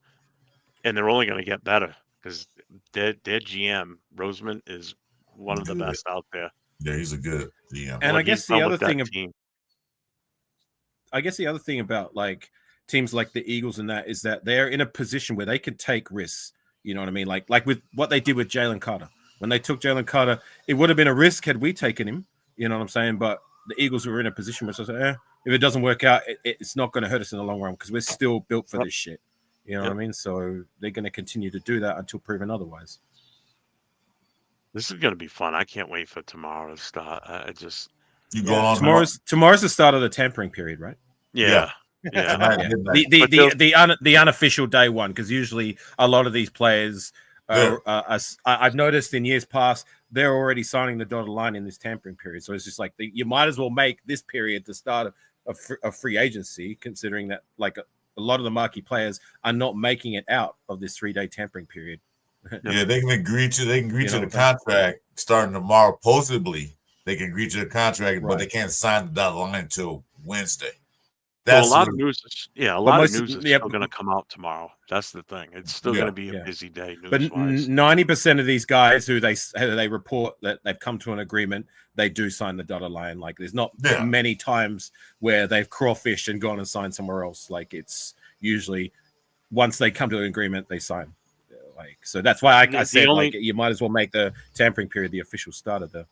and they're only going to get better because their GM Roseman is one of the Good. best out there. Yeah, he's a good GM. And What I guess he's the done other with that thing, team, I guess the other thing about like teams like the Eagles and that is that they're in a position where they can take risks. You know what I mean? Like with what they did with Jalen Carter. When they took Jalen Carter, it would have been a risk had we taken him. You know what I'm saying? But the Eagles were in a position where I said, if it doesn't work out, it's not going to hurt us in the long run because we're still built for this shit. You know what I mean? So they're going to continue to do that until proven otherwise. this is going to be fun. I can't wait for tomorrow to start. You go on Tomorrow's the start of the tampering period, right? Yeah. tonight, midnight. The unofficial day one, because usually a lot of these players I've noticed in years past they're already signing the dotted line in this tampering period. So it's just like you might as well make this period the start of free agency, considering that like a lot of the marquee players are not making it out of this 3-day tampering period. Yeah, they can agree to the contract starting tomorrow. Possibly they can agree to the contract, but they can't sign the dotted line until Wednesday. Well, a lot of news is still going to come out tomorrow. That's the thing. It's still going to be a busy day But 90% of these guys who they report that they've come to an agreement, they do sign the dotted line. Like there's not many times where they've crawfished and gone and signed somewhere else. Like it's usually once they come to an agreement, they sign. Like so that's why I said like you might as well make the tampering period the official start of the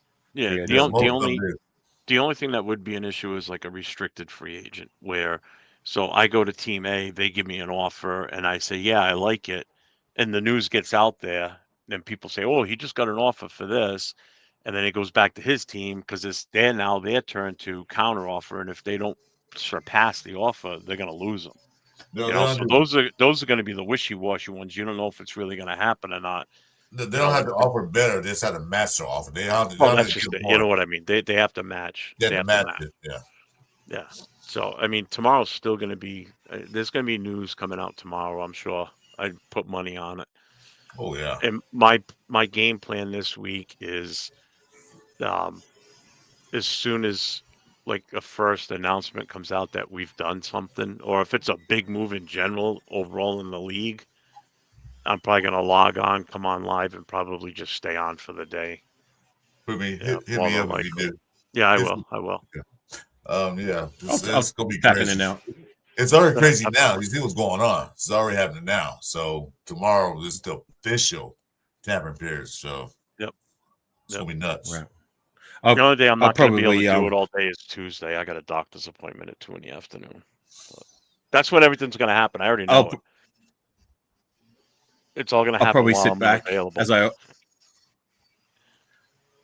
The only thing that would be an issue is like a restricted free agent where, so I go to team A, they give me an offer and I say, yeah, I like it. And the news gets out there. Then people say, oh, he just got an offer for this. And then it goes back to his team because it's now their turn to counter offer. And if they don't surpass the offer, they're going to lose them. So those are going to be the wishy-washy ones. You don't know if it's really going to happen or not. They don't have to offer better. They just have to match their offer. They have to. That's just you know what I mean. They have to match. They have to match it. Yeah. So I mean, tomorrow's still going to be. There's going to be news coming out tomorrow. I'm sure. I'd put money on it. Oh yeah. And my game plan this week is, as soon as like a first announcement comes out that we've done something, or if it's a big move in general overall in the league, I'm probably going to log on, come on live, and probably just stay on for the day. Hit me up if you do. Yeah, I will. Yeah. It's I'll going to be happening crazy. now. It's already crazy now. You see what's going on. It's already happening now. So tomorrow is the official tampering period. So it's going to be nuts. Right. The only day I'm not going to be able to do it all day is Tuesday. I got a doctor's appointment at 2 p.m. But that's when everything's going to happen. I already know it. It's all going to happen. I'll probably while sit I'm back available.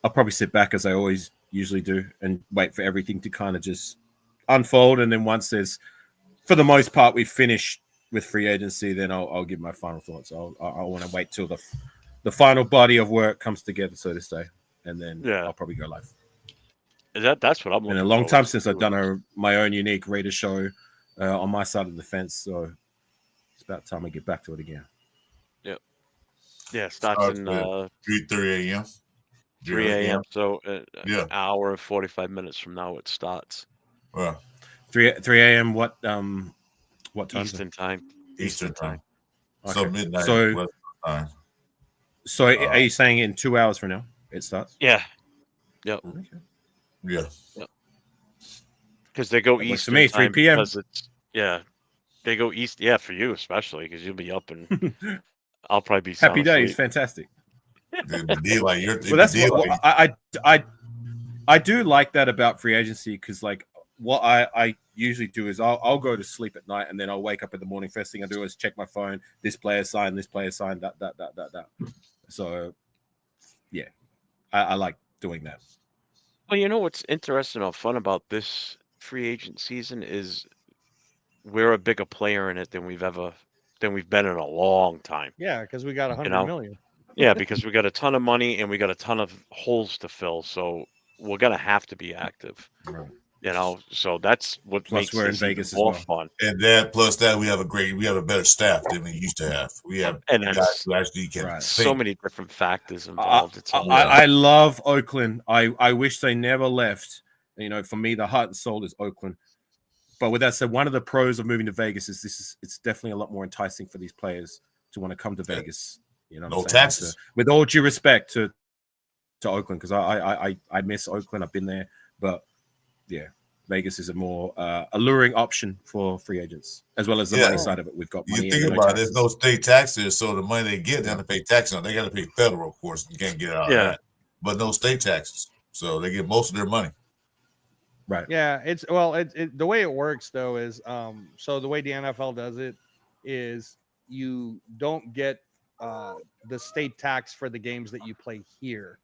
I'll probably sit back as I always usually do and wait for everything to kind of just unfold. And then once for the most part, we've finished with free agency, then I'll give my final thoughts. I want to wait till the final body of work comes together, so to say, and then I'll probably go live. That's what I'm looking for. Been a long time since I've done my own unique Raider show on my side of the fence, so it's about time I get back to it again. Yeah, starts in 3:30 a.m. 3 a.m. So an hour and 45 minutes from now it starts. 3 a.m. What time? Eastern time. Eastern time. Okay. So midnight. So, time. So are you saying in 2 hours from now it starts? Yeah. Yep. Okay. Yeah. Yep. Because they go east. For me, 3 p.m. They go east. Yeah, for you especially because you'll be up and I'll probably be happy days. Fantastic. That's what I do like that about free agency because like what I usually do is I'll go to sleep at night and then I'll wake up in the morning. First thing I do is check my phone. This player signed. That. So yeah, I like doing that. Well, you know what's interesting or fun about this free agent season is we're a bigger player in it than we've been in a long time. Yeah, because we got 100 million. Yeah, because we got a ton of money and we got a ton of holes to fill, so we're gonna have to be active. Right. You know, so that's what Plus, makes we're in this even Vegas as more well. fun. And that plus that we have a better staff than we used to have. We have And guys that's who actually can Right. so think. many different factors involved. It's I love Oakland. I wish they never left. You know, for me, the heart and soul is Oakland. But with that said, one of the pros of moving to Vegas is it's definitely a lot more enticing for these players to want to come to Vegas. You know, what No I'm saying? taxes. With all due respect to Oakland, because I miss Oakland. I've been there, but yeah, Vegas is a more alluring option for free agents, as well as the money side of it. We've got money. You think about it, there's no state taxes, so the money they get, they have to pay taxes on. They got to pay federal, of course. You can't get out of that, but no state taxes, so they get most of their money. Right. Yeah, it's the way it works though is so the way the NFL does it is you don't get the state tax for the games that you play here,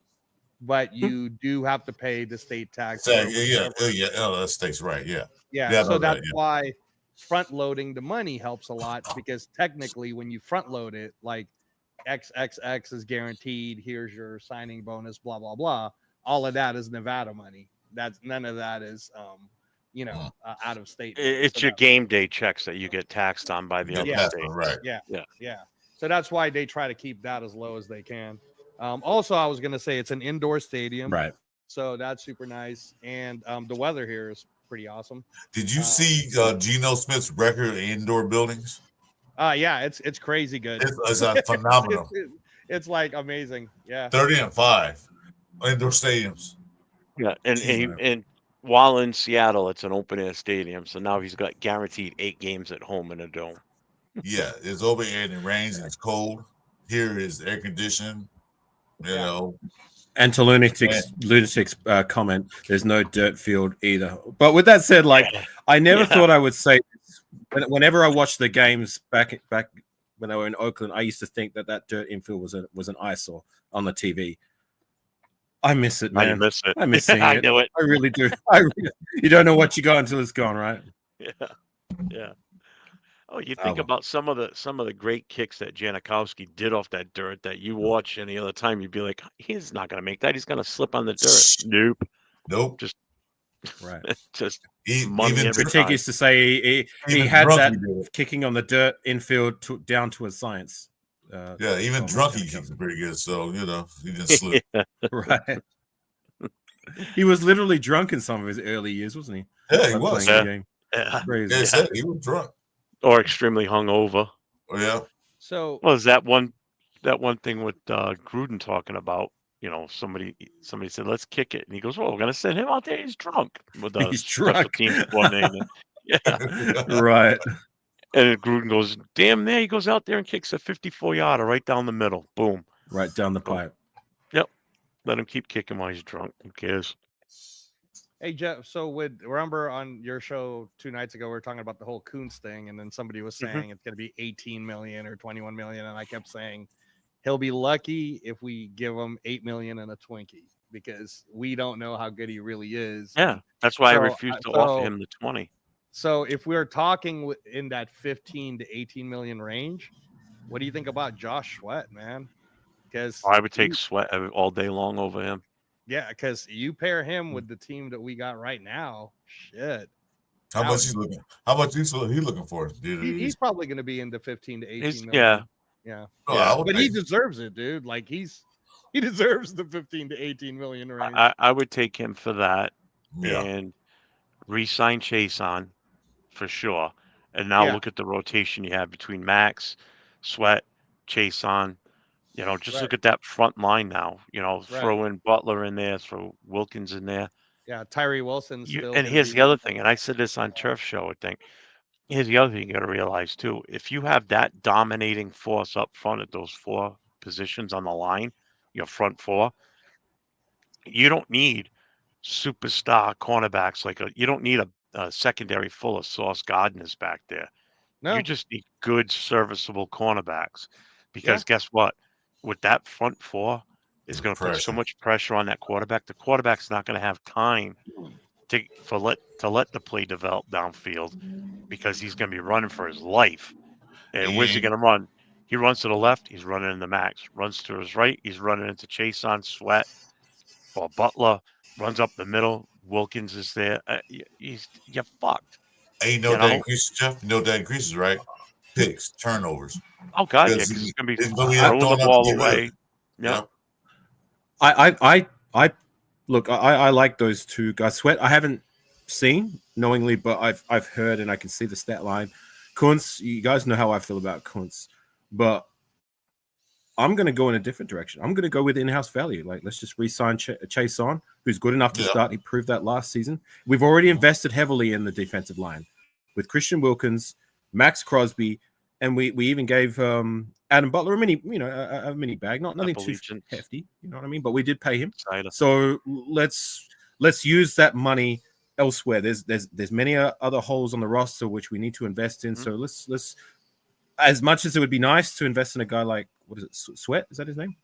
but you do have to pay the state tax. That state's right. Yeah. So that's why front loading the money helps a lot, because technically when you front load it, like XXX is guaranteed, here's your signing bonus, blah blah blah. All of that is Nevada money. That's none of that is out of state. It's your game day checks that you get taxed on by the other state. Right. Yeah. So that's why they try to keep that as low as they can. Also, I was gonna say it's an indoor stadium, right? So that's super nice, and the weather here is pretty awesome. Did you see Geno Smith's record in indoor buildings? Yeah, it's crazy good. It's phenomenal. It's like amazing. Yeah, 30-5 indoor stadiums. Yeah, and while in Seattle, it's an open air stadium, so now he's got guaranteed 8 games at home in a dome. Yeah, it's open air and it rains and it's cold. Here is air conditioned. You know. And to lunatic's comment, there's no dirt field either. But with that said, like I never thought I would say this. Whenever I watched the games back when they were in Oakland, I used to think that dirt infield was an eyesore on the TV. I miss it, man. I miss it. I miss seeing I it. know it. I really do. You don't know what you got until it's gone, right? Yeah. Oh, you think about some of the great kicks that Janikowski did off that dirt that you watch any other time, you'd be like, he's not going to make that. He's going to slip on the dirt. Nope. Just right. Just money every time. Critique used to say he had that kicking on the dirt infield down to a science. Even drunk he kicks pretty good. So he didn't slip. Right. He was literally drunk in some of his early years, wasn't he? Yeah, he was. Crazy. Said he was drunk. Or extremely hungover. Oh, yeah. So was that one thing with Gruden talking about? Somebody said, let's kick it. And he goes, well, we're going to send him out there. He's drunk. He's drunk. Yeah. Right. And Gruden goes, damn there. He goes out there and kicks a 54-yarder right down the middle. Boom. Right down the pipe. Yep. Let him keep kicking while he's drunk. Who cares? Hey, Jeff, so remember on your show 2 nights ago, we were talking about the whole Kuntz thing, and then somebody was saying it's going to be 18 million or 21 million, and I kept saying he'll be lucky if we give him 8 million and a Twinkie, because we don't know how good he really is. Yeah, that's why I refused to offer him the 20. So if we're talking in that 15 to 18 million range, what do you think about Josh Sweat, man? Because I would take Sweat all day long over him. Yeah, because you pair him with the team that we got right now, shit. How much he's looking? How much he's looking for? He's probably going to be in the 15 to 18 million. Yeah. But he deserves it, dude. Like he deserves the 15 to 18 million range. I would take him for that and re-sign Chase on for sure. And now look at the rotation you have between Max, Sweat, Chase on. Just look at that front line now. Throw in Butler in there, throw Wilkins in there. Yeah, Tyree Wilson still. And here's the other thing, and I said this on Turf Show, I think. Here's the other thing you got to realize, too. If you have that dominating force up front at those 4 positions on the line, your front 4, you don't need superstar cornerbacks. You don't need a secondary full of Sauce Gardners back there. No. You just need good, serviceable cornerbacks. Because guess what? With that front 4, is going to put so much pressure on that quarterback. The quarterback's not going to have time to let the play develop downfield, because he's going to be running for his life. And where's he going to run? He runs to the left, he's running into Max. Runs to his right, he's running into Chason, Sweat, or Butler. Runs up the middle. Wilkins is there. You're fucked. And you know that increases, Jeff. You know that increases, right? Picks, turnovers. Oh God, yeah, because it's gonna be throwing the ball away. Yeah. I look. I like those two guys. Sweat, I haven't seen knowingly, but I've heard and I can see the stat line. Kuntz, you guys know how I feel about Kuntz, but I'm going to go in a different direction. I'm going to go with in-house value. Like, let's just re-sign Chase on, who's good enough to start. He proved that last season. We've already invested heavily in the defensive line with Christian Wilkins, Max Crosby, and we even gave Adam Butler a mini bag, nothing too hefty, you know what I mean? But we did pay him. So let's use that money elsewhere. There's many other holes on the roster which we need to invest in. So let's as much as it would be nice to invest in a guy like, what is it, Sweat? Is that his name?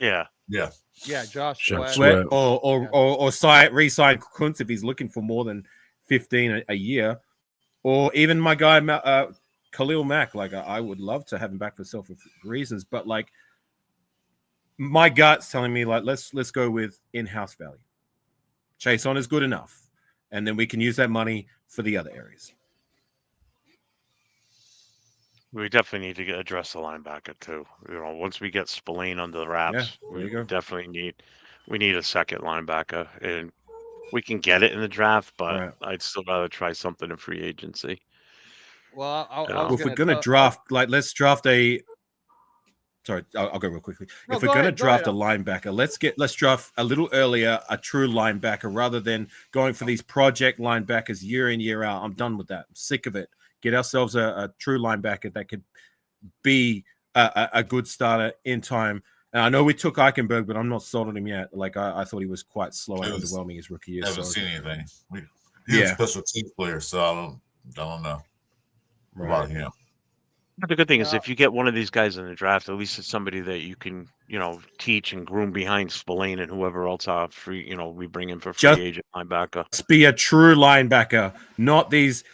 Yeah. Josh Sweat, or re-sign Kuntz if he's looking for more than 15 a year, or even my guy Khalil Mack. Like, I would love to have him back for selfish reasons, but like my gut's telling me like let's go with in-house value. Chase on is good enough, and then we can use that money for the other areas. We definitely need to address the linebacker too. You know, once we get Spillane under the wraps, we definitely need a second linebacker, and we can get it in the draft. But I'd still rather try something in free agency. Well, if we're gonna draft, like, let's draft a. Sorry, I'll go real quickly. If we're gonna draft a linebacker, let's draft a little earlier a true linebacker rather than going for these project linebackers year in year out. I'm done with that. I'm sick of it. Get ourselves a true linebacker that could be a good starter in time. And I know we took Eichenberg, but I'm not sold on him yet. Like, I thought he was quite slow and underwhelming his rookie year. I haven't seen anything. He's a special team player, so I don't know about him. But the good thing is, if you get one of these guys in the draft, at least it's somebody that you can, teach and groom behind Spillane and whoever else are free. We bring in for free agent linebacker. Just be a true linebacker, not these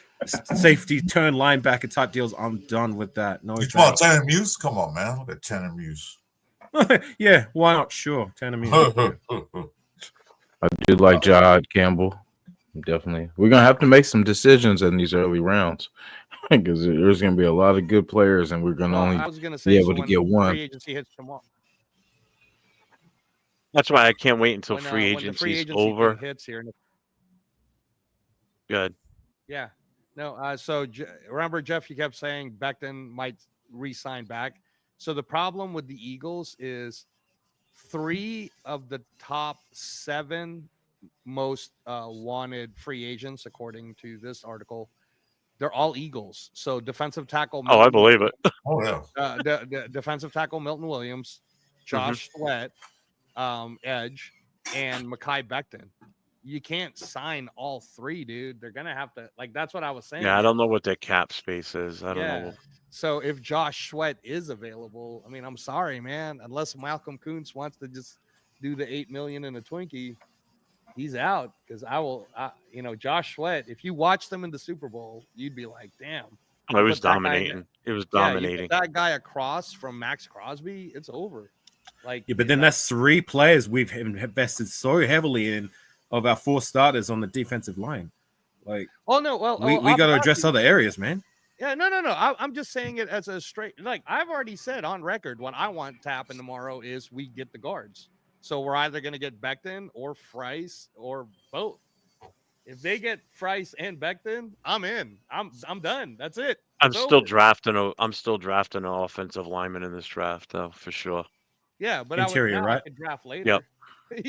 safety turn linebacker type deals. I'm done with that. No, you want Tanner Muse? Come on, man. Look at Tanner Muse. Yeah, why not? Sure, Tanner Muse. I do like Jod Campbell. Definitely, we're gonna have to make some decisions in these early rounds because there's gonna be a lot of good players, and we're gonna be able to get one. Free agency hits tomorrow. That's why I can't wait until free agency is over. Hits here. Good. Yeah. No, so remember, Jeff, you kept saying Becton might re-sign back. So the problem with the Eagles is 3 of the top 7 most wanted free agents, according to this article, they're all Eagles. So defensive tackle. I believe it. Oh, yeah. The defensive tackle, Milton Williams, Josh Sweat, edge, and Mekhi Becton. You can't sign all 3, dude. They're gonna have to, like, that's what I was saying. Yeah, I don't know what their cap space is. I don't know. So if Josh Sweat is available, I mean, I'm sorry, man. Unless Malcolm Kuntz wants to just do the $8 million in a Twinkie, he's out. Because Josh Sweat. If you watched them in the Super Bowl, you'd be like, damn. It was dominating. It was dominating. You put that guy across from Max Crosby, it's over. Like, but then that's 3 players we've invested so heavily in. Of our 4 starters on the defensive line, like, we got to address other areas, man. Yeah, no. I'm just saying it as a straight, like, I've already said on record what I want to happen tomorrow is we get the guards. So we're either going to get Becton or Frice or both. If they get Frice and Becton, I'm in. I'm done. That's it. I'm still drafting an offensive lineman in this draft, though, for sure. Yeah, but interior, I could draft later. Yep. I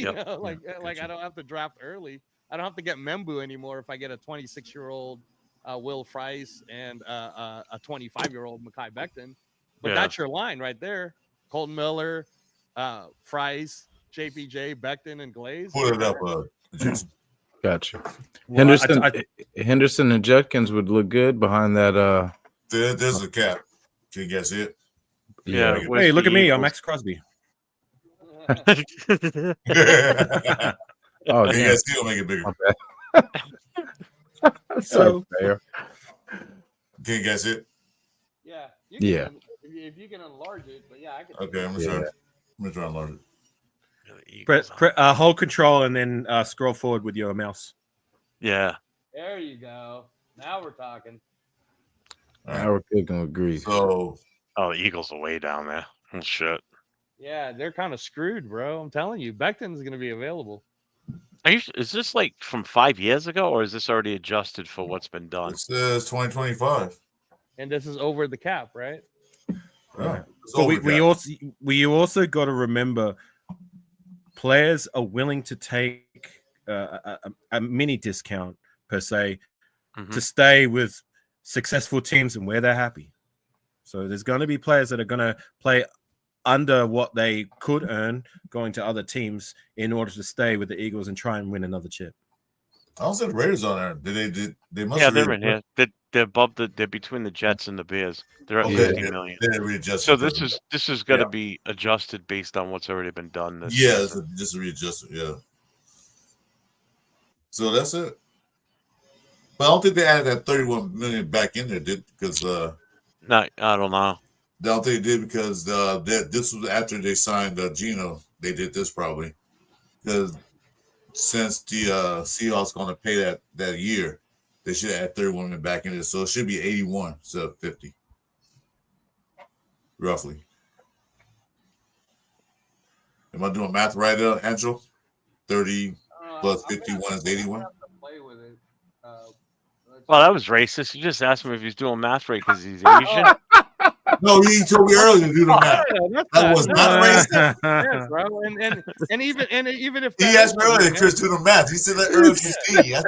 don't have to draft early. I don't have to get Membu anymore if I get a 26-year-old Will Frice and a 25-year-old Mekhi Becton. But that's your line right there. Colton Miller, Frice, JPJ, Becton, and Glaze. Put it up, Gotcha. Henderson and Judkins would look good behind that. There's a cap. Can you guys see it? Yeah. Hey, look at me. I'm Max Crosby. Oh, you guys still make it bigger. So fair. Can you guys see it? Yeah. Yeah. if you can enlarge it, but yeah, I can. Okay, I'm gonna try and enlarge it. Hold control and then scroll forward with your mouse. Yeah. There you go. Now we're talking. Now we're cooking with grease. So, the Eagles are way down there. Oh, shit. Yeah, they're kind of screwed, bro. I'm telling you, Becton's going to be available. Is this like from 5 years ago, or is this already adjusted for what's been done? it says 2025. And this is over the cap, right? Yeah, But we also got to remember, players are willing to take a mini discount per se to stay with successful teams and where they're happy. So there's going to be players that are going to play under what they could earn going to other teams in order to stay with the Eagles and try and win another chip. I don't see the Raiders on there. They must. Yeah, have they're in here. They're above they're between the Jets and the Bears. They're at 50 million. They readjusted. So this is going to be adjusted based on what's already been done. Yeah, just readjusted. Yeah. So that's it. But I don't think they added that 31 million back in there, because no, I don't know. I don't think they did because this was after they signed Geno. They did this probably because since the Seahawks going to pay that year, they should add 31 million back in there. So it should be 81 instead of 50, roughly. Am I doing math right, Angel? 30 plus 51 is 81. Well, that was racist. You just asked him if he's doing math right because he's Asian. No, he told me earlier to do the math. That was not racist. Yes, bro. And even if he asked me earlier, Chris, do the math. He said that earlier to Steve. That's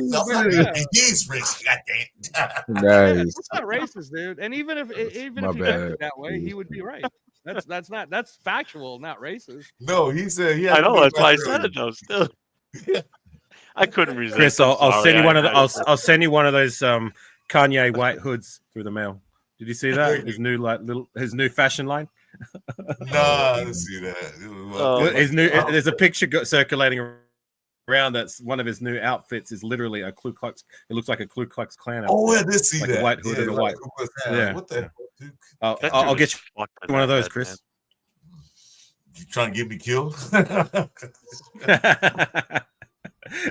not math. He's racist. Nice. It's not racist, dude. And even if he meant it that way, he would be right. That's factual, not racist. No, he said he. I know that's why I said it though. Still, I couldn't resist. Chris, I'll send you one of the, I'll send you one of those Kanye white hoods through the mail. Did you see that? His new fashion line. No, I didn't see that. His new. There's a picture circulating around that's one of his new outfits is literally a Ku Klux. It looks like a Ku Klux Klan outfit. Oh, I did see like that. A white hood and a white. Yeah. What the hell, dude? I'll get you one of those, Chris. You trying to get me killed?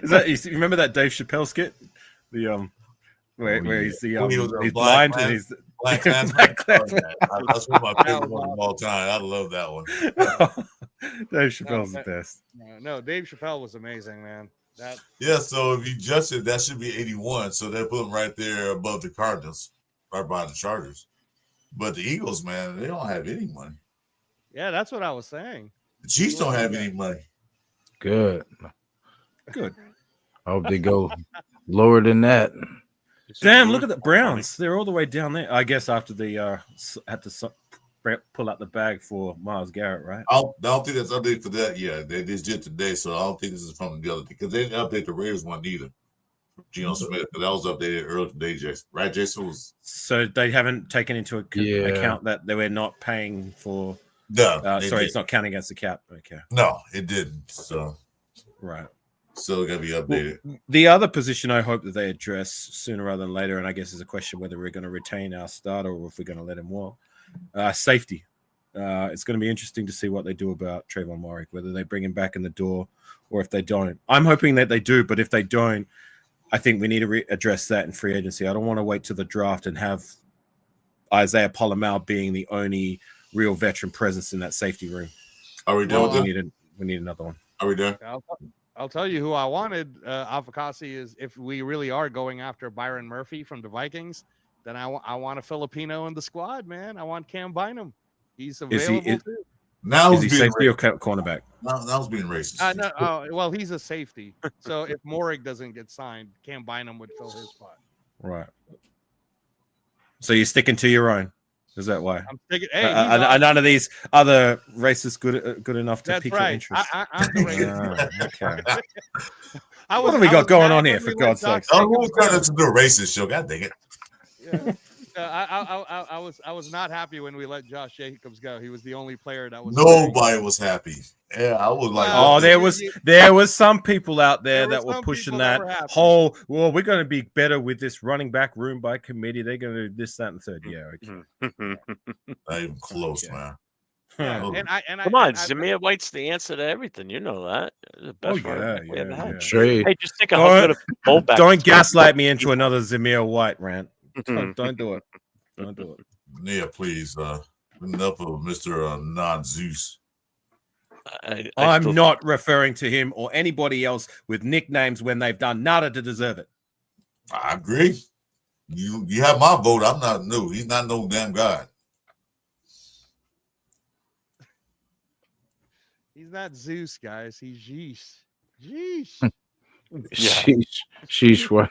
Is that you remember that Dave Chappelle skit? The where he's he's blind and he's Black Klansman. That's one of my favorite ones of all time. I love that one. Dave Chappelle's the best. No, Dave Chappelle was amazing, man. Yeah, so if you adjust it, that should be 81. So they put them right there above the Cardinals, right by the Chargers. But the Eagles, man, they don't have any money. Yeah, that's what I was saying. The Chiefs don't have any money. Good. I hope they go lower than that. Damn, look at the Browns. They're all the way down there. I guess after they had to pull out the bag for Myles Garrett, right? I don't think that's updated for that. Yeah, they just did today, so I don't think this is from the other because they didn't update the Raiders one either. Geno Smith, that was updated earlier today, Jason. Right, Jason was. So they haven't taken into account that they were not paying for. No, sorry, it's not counting against the cap. Okay. No, it didn't. So. Right. So it got to be updated. Well, the other position I hope that they address sooner rather than later, and I guess is a question whether we're going to retain our starter or if we're going to let him walk. Safety. It's going to be interesting to see what they do about Trayvon Marek, whether they bring him back in the door or if they don't. I'm hoping that they do, but if they don't, I think we need to address that in free agency. I don't want to wait till the draft and have Isaiah Pola-Mao being the only real veteran presence in that safety room. Are we done with that? We need another one. Are we done? I'll tell you who I wanted, Afakasi, is if we really are going after Byron Murphy from the Vikings, then I want a Filipino in the squad, man. I want Cam Bynum. He's available too. Now is he safety or cornerback? Now was being racist. No, well, he's a safety. So if Morig doesn't get signed, Cam Bynum would fill his spot. Right. So you're sticking to your own. Is that why? I'm thinking, none of these other races good enough to pique your interest. I'm the racist. Okay. What have we got going on here, for God's sake? Oh, who's trying to do a racist show? God dang it. Yeah. I was not happy when we let Josh Jacobs go. He was the only player that was. Nobody was happy. Yeah, I was like, Well, Oh, there was some people out there There that were were some pushing people that that were happy. whole. Well, we're going to be better with this running back room by committee. They're going to do this, that, and the third. Yeah, okay. not even close, Okay. man. yeah, Oh. and I Come on, and I- Zamir White's the answer to everything. You know that. The Oh best running yeah, back we ever had. Trade. Hey, just think of how good a fullback. Don't gaslight me into another Zamir White rant. Don't do it. Don't do it. Yeah, please. Enough of Mr. Non-Zeus. I'm not referring to him or anybody else with nicknames when they've done nada to deserve it. I agree. You have my vote. I'm not new. He's not no damn god. he's not Zeus, guys. He's Jeesh. Jeesh. Sheesh, what?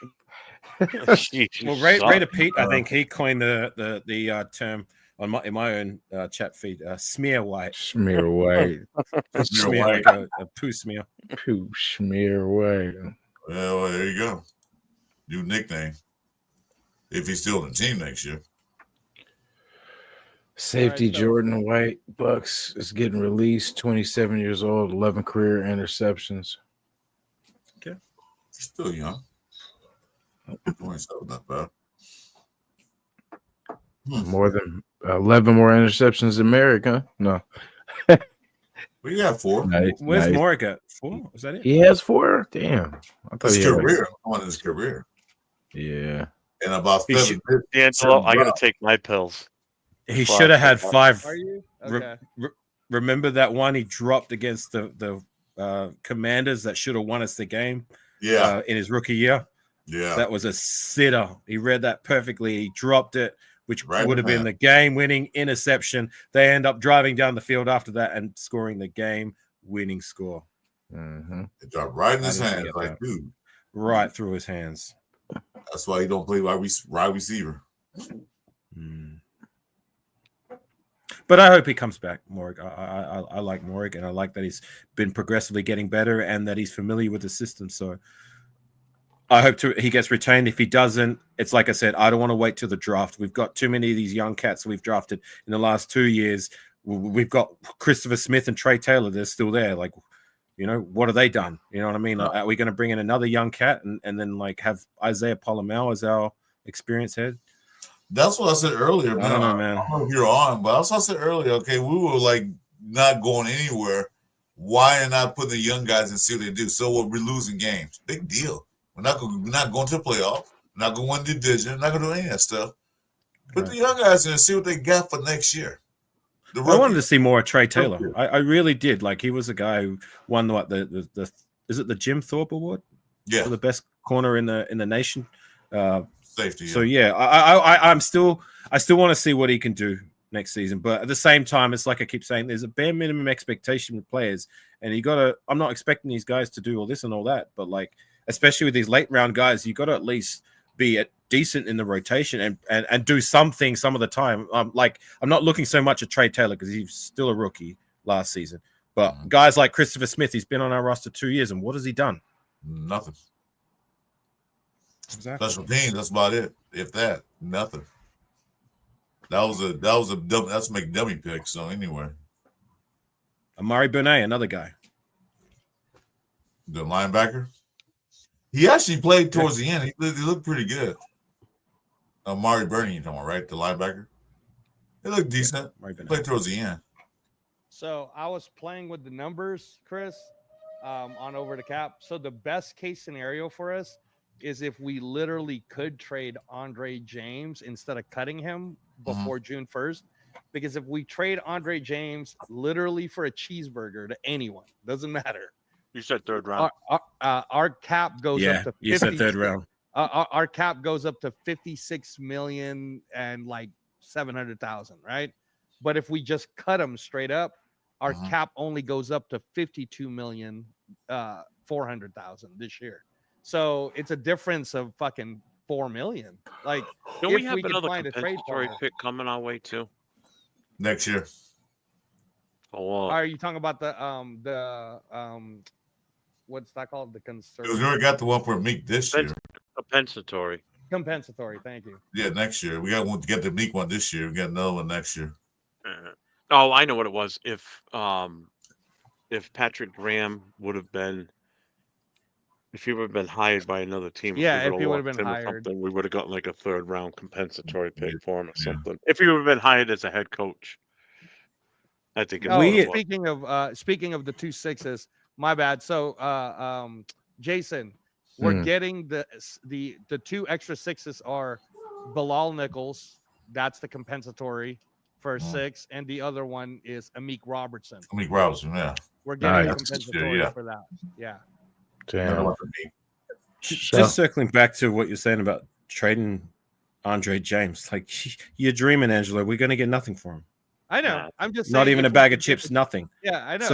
Well, Raider Pete, I think he coined the term in my own chat feed, smear white. Smear white. Smear white. like a poo smear. Poo smear white. Well, there you go. New nickname. If he's still on the team next year. Safety All right, so- Jordan White, Bucks is getting released. 27 years old, 11 career interceptions. Still young. 27, not bad. More than 11 more interceptions than Merrick, huh? No. We got 4. Nice, Where's nice. Morrick at? 4? Is that it? He has 4? Damn. I thought His he had like- career. On his career. yeah. And about He 7. D'Angelo, I gotta take my pills. He should have had 5. Are you? Re- Okay. Remember that one he dropped against the Commanders that should have won us the game Yeah. in his rookie year? Yeah. That was a sitter. He read that perfectly. He dropped it, which Right would have in been the game-winning interception. They end up driving down the field after that and scoring the game-winning score. Mm-hmm. It dropped right in his I didn't hands. get Like, that. dude. Right through his hands. That's why he don't play wide receiver. Mm. But I hope he comes back, Morrig. I like Morrig, and I like that he's been progressively getting better and that he's familiar with the system. So I hope he gets retained. If he doesn't, it's like I said, I don't want to wait till the draft. We've got too many of these young cats we've drafted in the last 2 years. We've got Christopher Smith and Trey Taylor. They're still there. Like, you know, what have they done? You know what I mean? Like, are we going to bring in another young cat and then like have Isaiah Palomel as our experienced head? That's what I said earlier, man. I don't know, man. I don't know if you're on, but that's what I said earlier. Okay, we were like not going anywhere. Why not putting the young guys and see what they do? So we're losing games. Big deal. We're not going to the playoff. We're not going to win the division. We're not going to do any of that stuff. Put the young guys in and see what they got for next year. I wanted to see more of Trey Taylor. I really did. Like, he was a guy who won what the is it the Jim Thorpe Award? Yeah, for the best corner in the nation. Safety. So yeah, I still want to see what he can do next season. But at the same time, it's like I keep saying, there's a bare minimum expectation with players, and you gotta. I'm not expecting these guys to do all this and all that, but like, especially with these late round guys, you got to at least be decent in the rotation and do something some of the time. Like, I'm not looking so much at Trey Taylor because he's still a rookie last season, but guys like Christopher Smith, he's been on our roster 2 years, and what has he done? Nothing. Exactly. Special teams. That's about it. If that, nothing. That's a McDummy pick. So anyway, Amari Burnett, another guy. The linebacker. He actually played towards the end. He looked pretty good. Amari Burney, you talking about, right? The linebacker. He looked decent. Yeah, He played towards the end. So I was playing with the numbers, Chris, on Over the Cap. So the best case scenario for us is if we literally could trade Andre James instead of cutting him before June 1st. Because if we trade Andre James literally for a cheeseburger to anyone, doesn't matter. You said third round. Our cap goes up to 50. You said third round. Our cap goes up to 56 million and like 700,000, right? But if we just cut him straight up, our cap only goes up to 52 million 400,000 this year. So it's a difference of fucking 4 million. Like, Don't if we have we could another find a trade compensatory partner. pick coming our way too? Next year. Oh, Are you talking about the what's that called? The Because we already got the one for Meek this year. compensatory. compensatory. Thank you. Yeah, next year. We got one to get the Meek one this year. We got another one next year. Oh, I know what it was. If if Patrick Graham would have been, if he would have been hired by another team, Yeah, we if he would have lost been him or hired. something, we would have gotten like a third round compensatory pick for him or something. If he would have been hired as a head coach, I think. Speaking of the 2 6s, my bad. So, Jason, we're getting the 2 extra 6s are Bilal Nichols. That's the compensatory for 6, and the other one is Amik Robertson. Amik Robertson, yeah. We're getting Nice. the compensatory Yeah. for that. Yeah. Damn. Just circling back to what you're saying about trading Andre James, like you're dreaming, Angelo. We're going to get nothing for him. I know. I'm just not saying even a bag of chips, nothing. Yeah, I know.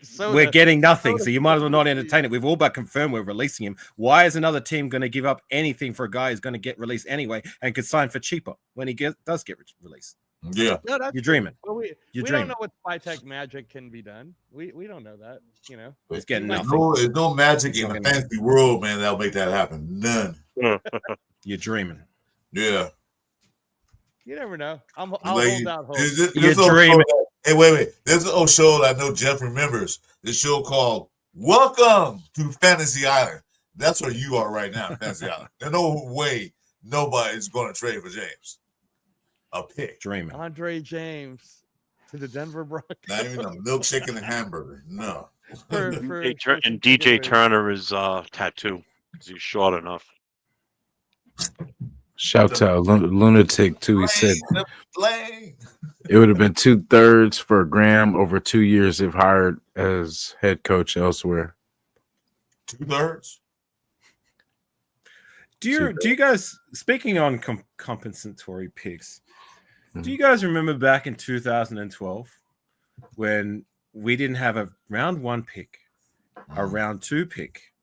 So we're getting nothing. So you might as well not entertain it. We've all but confirmed we're releasing him. Why is another team going to give up anything for a guy who's going to get released anyway and could sign for cheaper when he does get released? Yeah, no, you're dreaming. Well, we don't know what SpyTech magic can be done. We don't know that. You know, it's getting nothing. There's no magic in the fantasy world, man. That'll make that happen. None. You're dreaming. Yeah. You never know. I'll hold out hope. You're dreaming. Hey, wait. There's an old show that I know Jeff remembers. This show called Welcome to Fantasy Island. That's where you are right now, Fantasy Island. There's no way nobody's going to trade for James. A pick. Dreaming. Andre James to the Denver Broncos. Not even a milkshake and a hamburger. No. And DJ Turner is tattoo. He's short enough. Shout out Lunatic too. He said it would have been 2/3 for Graham over 2 years if hired as head coach elsewhere. 2/3. Do you guys, speaking on compensatory picks, do you guys remember back in 2012 when we didn't have a round 1 pick, a round 2 pick,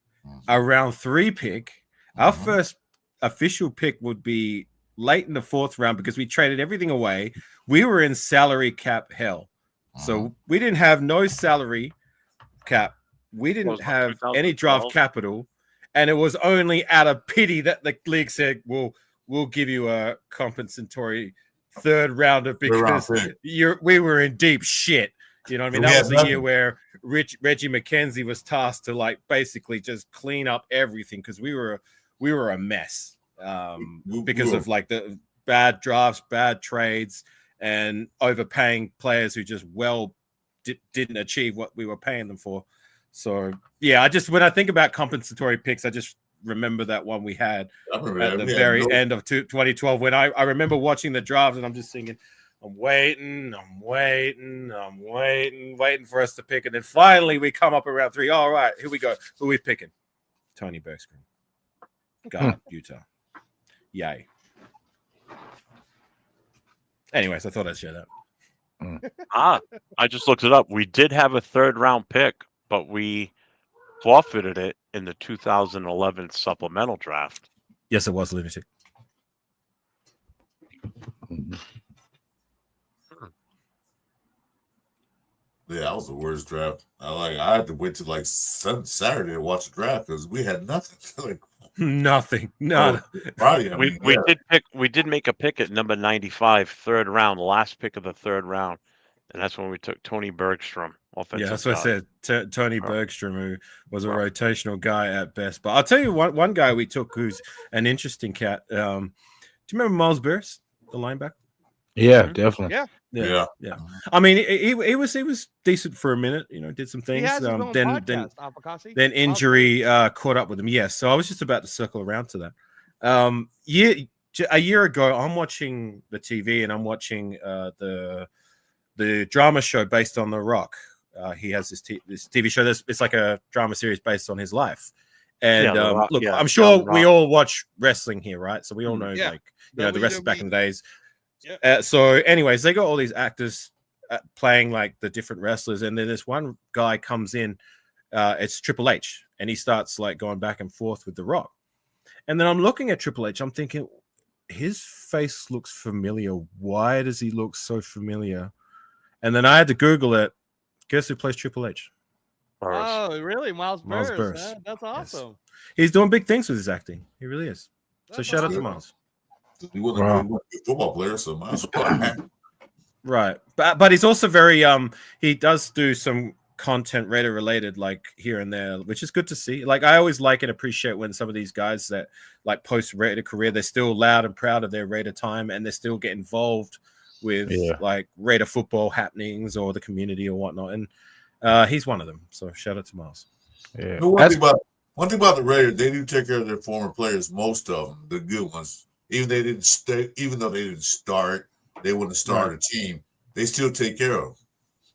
a round 3 pick? Our first official pick would be late in the 4th round because we traded everything away. We were in salary cap hell. So we didn't have no salary cap. We didn't have any draft capital. And it was only out of pity that the league said, we'll give you a compensatory 3rd rounder because we were in deep shit. You know what I mean? That was the year where Reggie McKenzie was tasked to like basically just clean up everything because we were a mess because of like the bad drafts, bad trades, and overpaying players who just didn't achieve what we were paying them for. So yeah, when I think about compensatory picks, I just remember that one we had at the very end of 2012 when I remember watching the draft and I'm just thinking, I'm waiting for us to pick. And then finally we come up around 3. All right, here we go. Who are we picking? Tony Bergstrom. God, Utah. Yay. Anyways, I thought I'd share that. I just looked it up. We did have a 3rd round pick, but we forfeited it in the 2011 supplemental draft. Yes, it was lunatic. Yeah, that was the worst draft. I had to wait till like Saturday to watch the draft because we had nothing. Like, nothing. No. Friday, we did make a pick at number 95, 3rd round, last pick of the 3rd round, and that's when we took Tony Bergstrom. Yeah, that's what I said. Tony Bergstrom, who was a rotational guy at best. But I'll tell you one guy we took who's an interesting cat. Do you remember Miles Burris, the linebacker? Yeah, definitely. Yeah. I mean, he was decent for a minute. You know, did some things. Then injury caught up with him. Yes, so I was just about to circle around to that. A year ago, I'm watching the TV and I'm watching the drama show based on The Rock. He has this TV show. It's like a drama series based on his life. And I'm sure we all watch wrestling here, right? So we all know, the wrestlers back in the days. Yeah. So, anyways, they got all these actors playing like the different wrestlers, and then this one guy comes in. It's Triple H, and he starts like going back and forth with The Rock. And then I'm looking at Triple H. I'm thinking, his face looks familiar. Why does he look so familiar? And then I had to Google it. Guess who plays Triple H? Oh, really? Miles Burris. Huh? That's awesome. Yes. He's doing big things with his acting. He really is. So shout out to Miles. He wasn't a football player, so Miles. Right, but he's also very he does do some content Raider related, like here and there, which is good to see. Like I always like and appreciate when some of these guys that like post Raider career, they're still loud and proud of their Raider time, and they still get involved with like Raider football happenings or the community or whatnot. And he's one of them. So shout out to Miles. Yeah. One thing about the Raiders, they do take care of their former players. Most of them, the good ones, even though they didn't start, they wouldn't start a team. They still take care of them.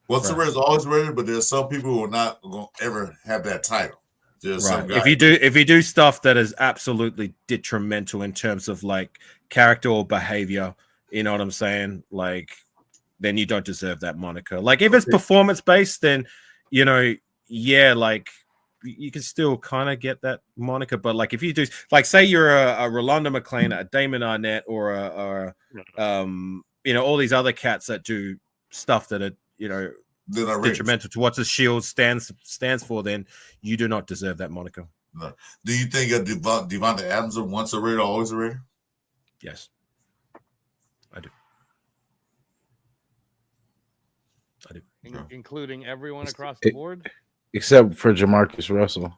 Once the Raiders always Raiders, but there's some people who are not going to ever have that title. Right. If you do stuff that is absolutely detrimental in terms of like character or behavior, you know what I'm saying? Like, then you don't deserve that moniker. Like, if it's performance based, then like you can still kind of get that moniker. But like, if you do, like, say you're a Rolando McClain, a Damon Arnett, or all these other cats that do stuff that are detrimental to what the Shield stands for, then you do not deserve that moniker. No. Do you think Devontae Adams once a Raider, always a Raider? Yes, I do. Including everyone across the board, except for Jamarcus Russell,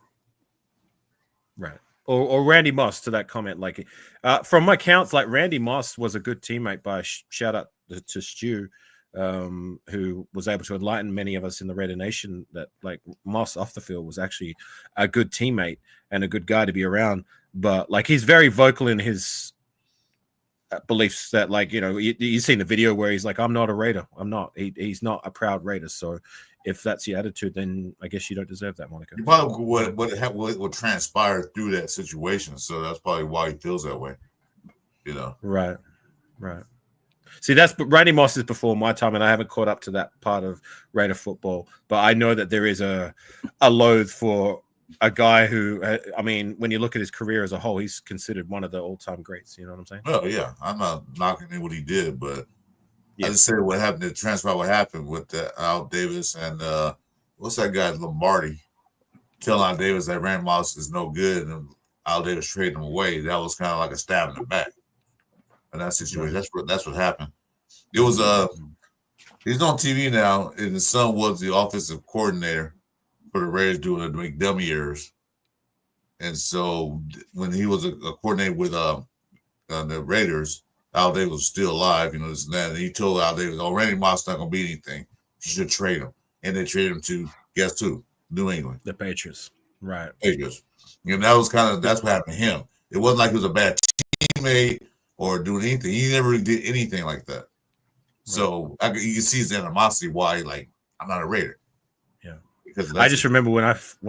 right? Or Randy Moss. To that comment, like from my counts, like Randy Moss was a good teammate. By shout out to Stu, who was able to enlighten many of us in the Raider Nation that like Moss off the field was actually a good teammate and a good guy to be around. But like he's very vocal in his beliefs that, like, you've seen the video where he's like, I'm not a Raider. I'm not. He's not a proud Raider. So if that's your attitude, then I guess you don't deserve that moniker. You probably what transpired through that situation. So that's probably why he feels that way. Right. See, that's Randy Moss is before my time, and I haven't caught up to that part of Raider football. But I know that there is a loathe for a guy who, I mean, when you look at his career as a whole, he's considered one of the all-time greats. You know what I'm saying? Oh yeah, I'm not knocking what he did, but I just said what happened to transpire. What happened with Al Davis and what's that guy Lombardi? Telling Al Davis that Randy Moss is no good, and Al Davis traded him away. That was kind of like a stab in the back. In that situation, that's what happened. It was he's on TV now, and his son was the offensive coordinator for the Raiders doing dummy years. And so when he was a coordinator with the Raiders, Al Davis was still alive, this and that. And he told Al Davis, Randy Moss not gonna be anything. You should trade him. And they traded him to guess who? New England. The Patriots. Right. Patriots. That's what happened to him. It wasn't like he was a bad teammate or doing anything. He never really did anything like that. Right. So you can see his animosity why, like, I'm not a Raider. Yeah. Because I just remember when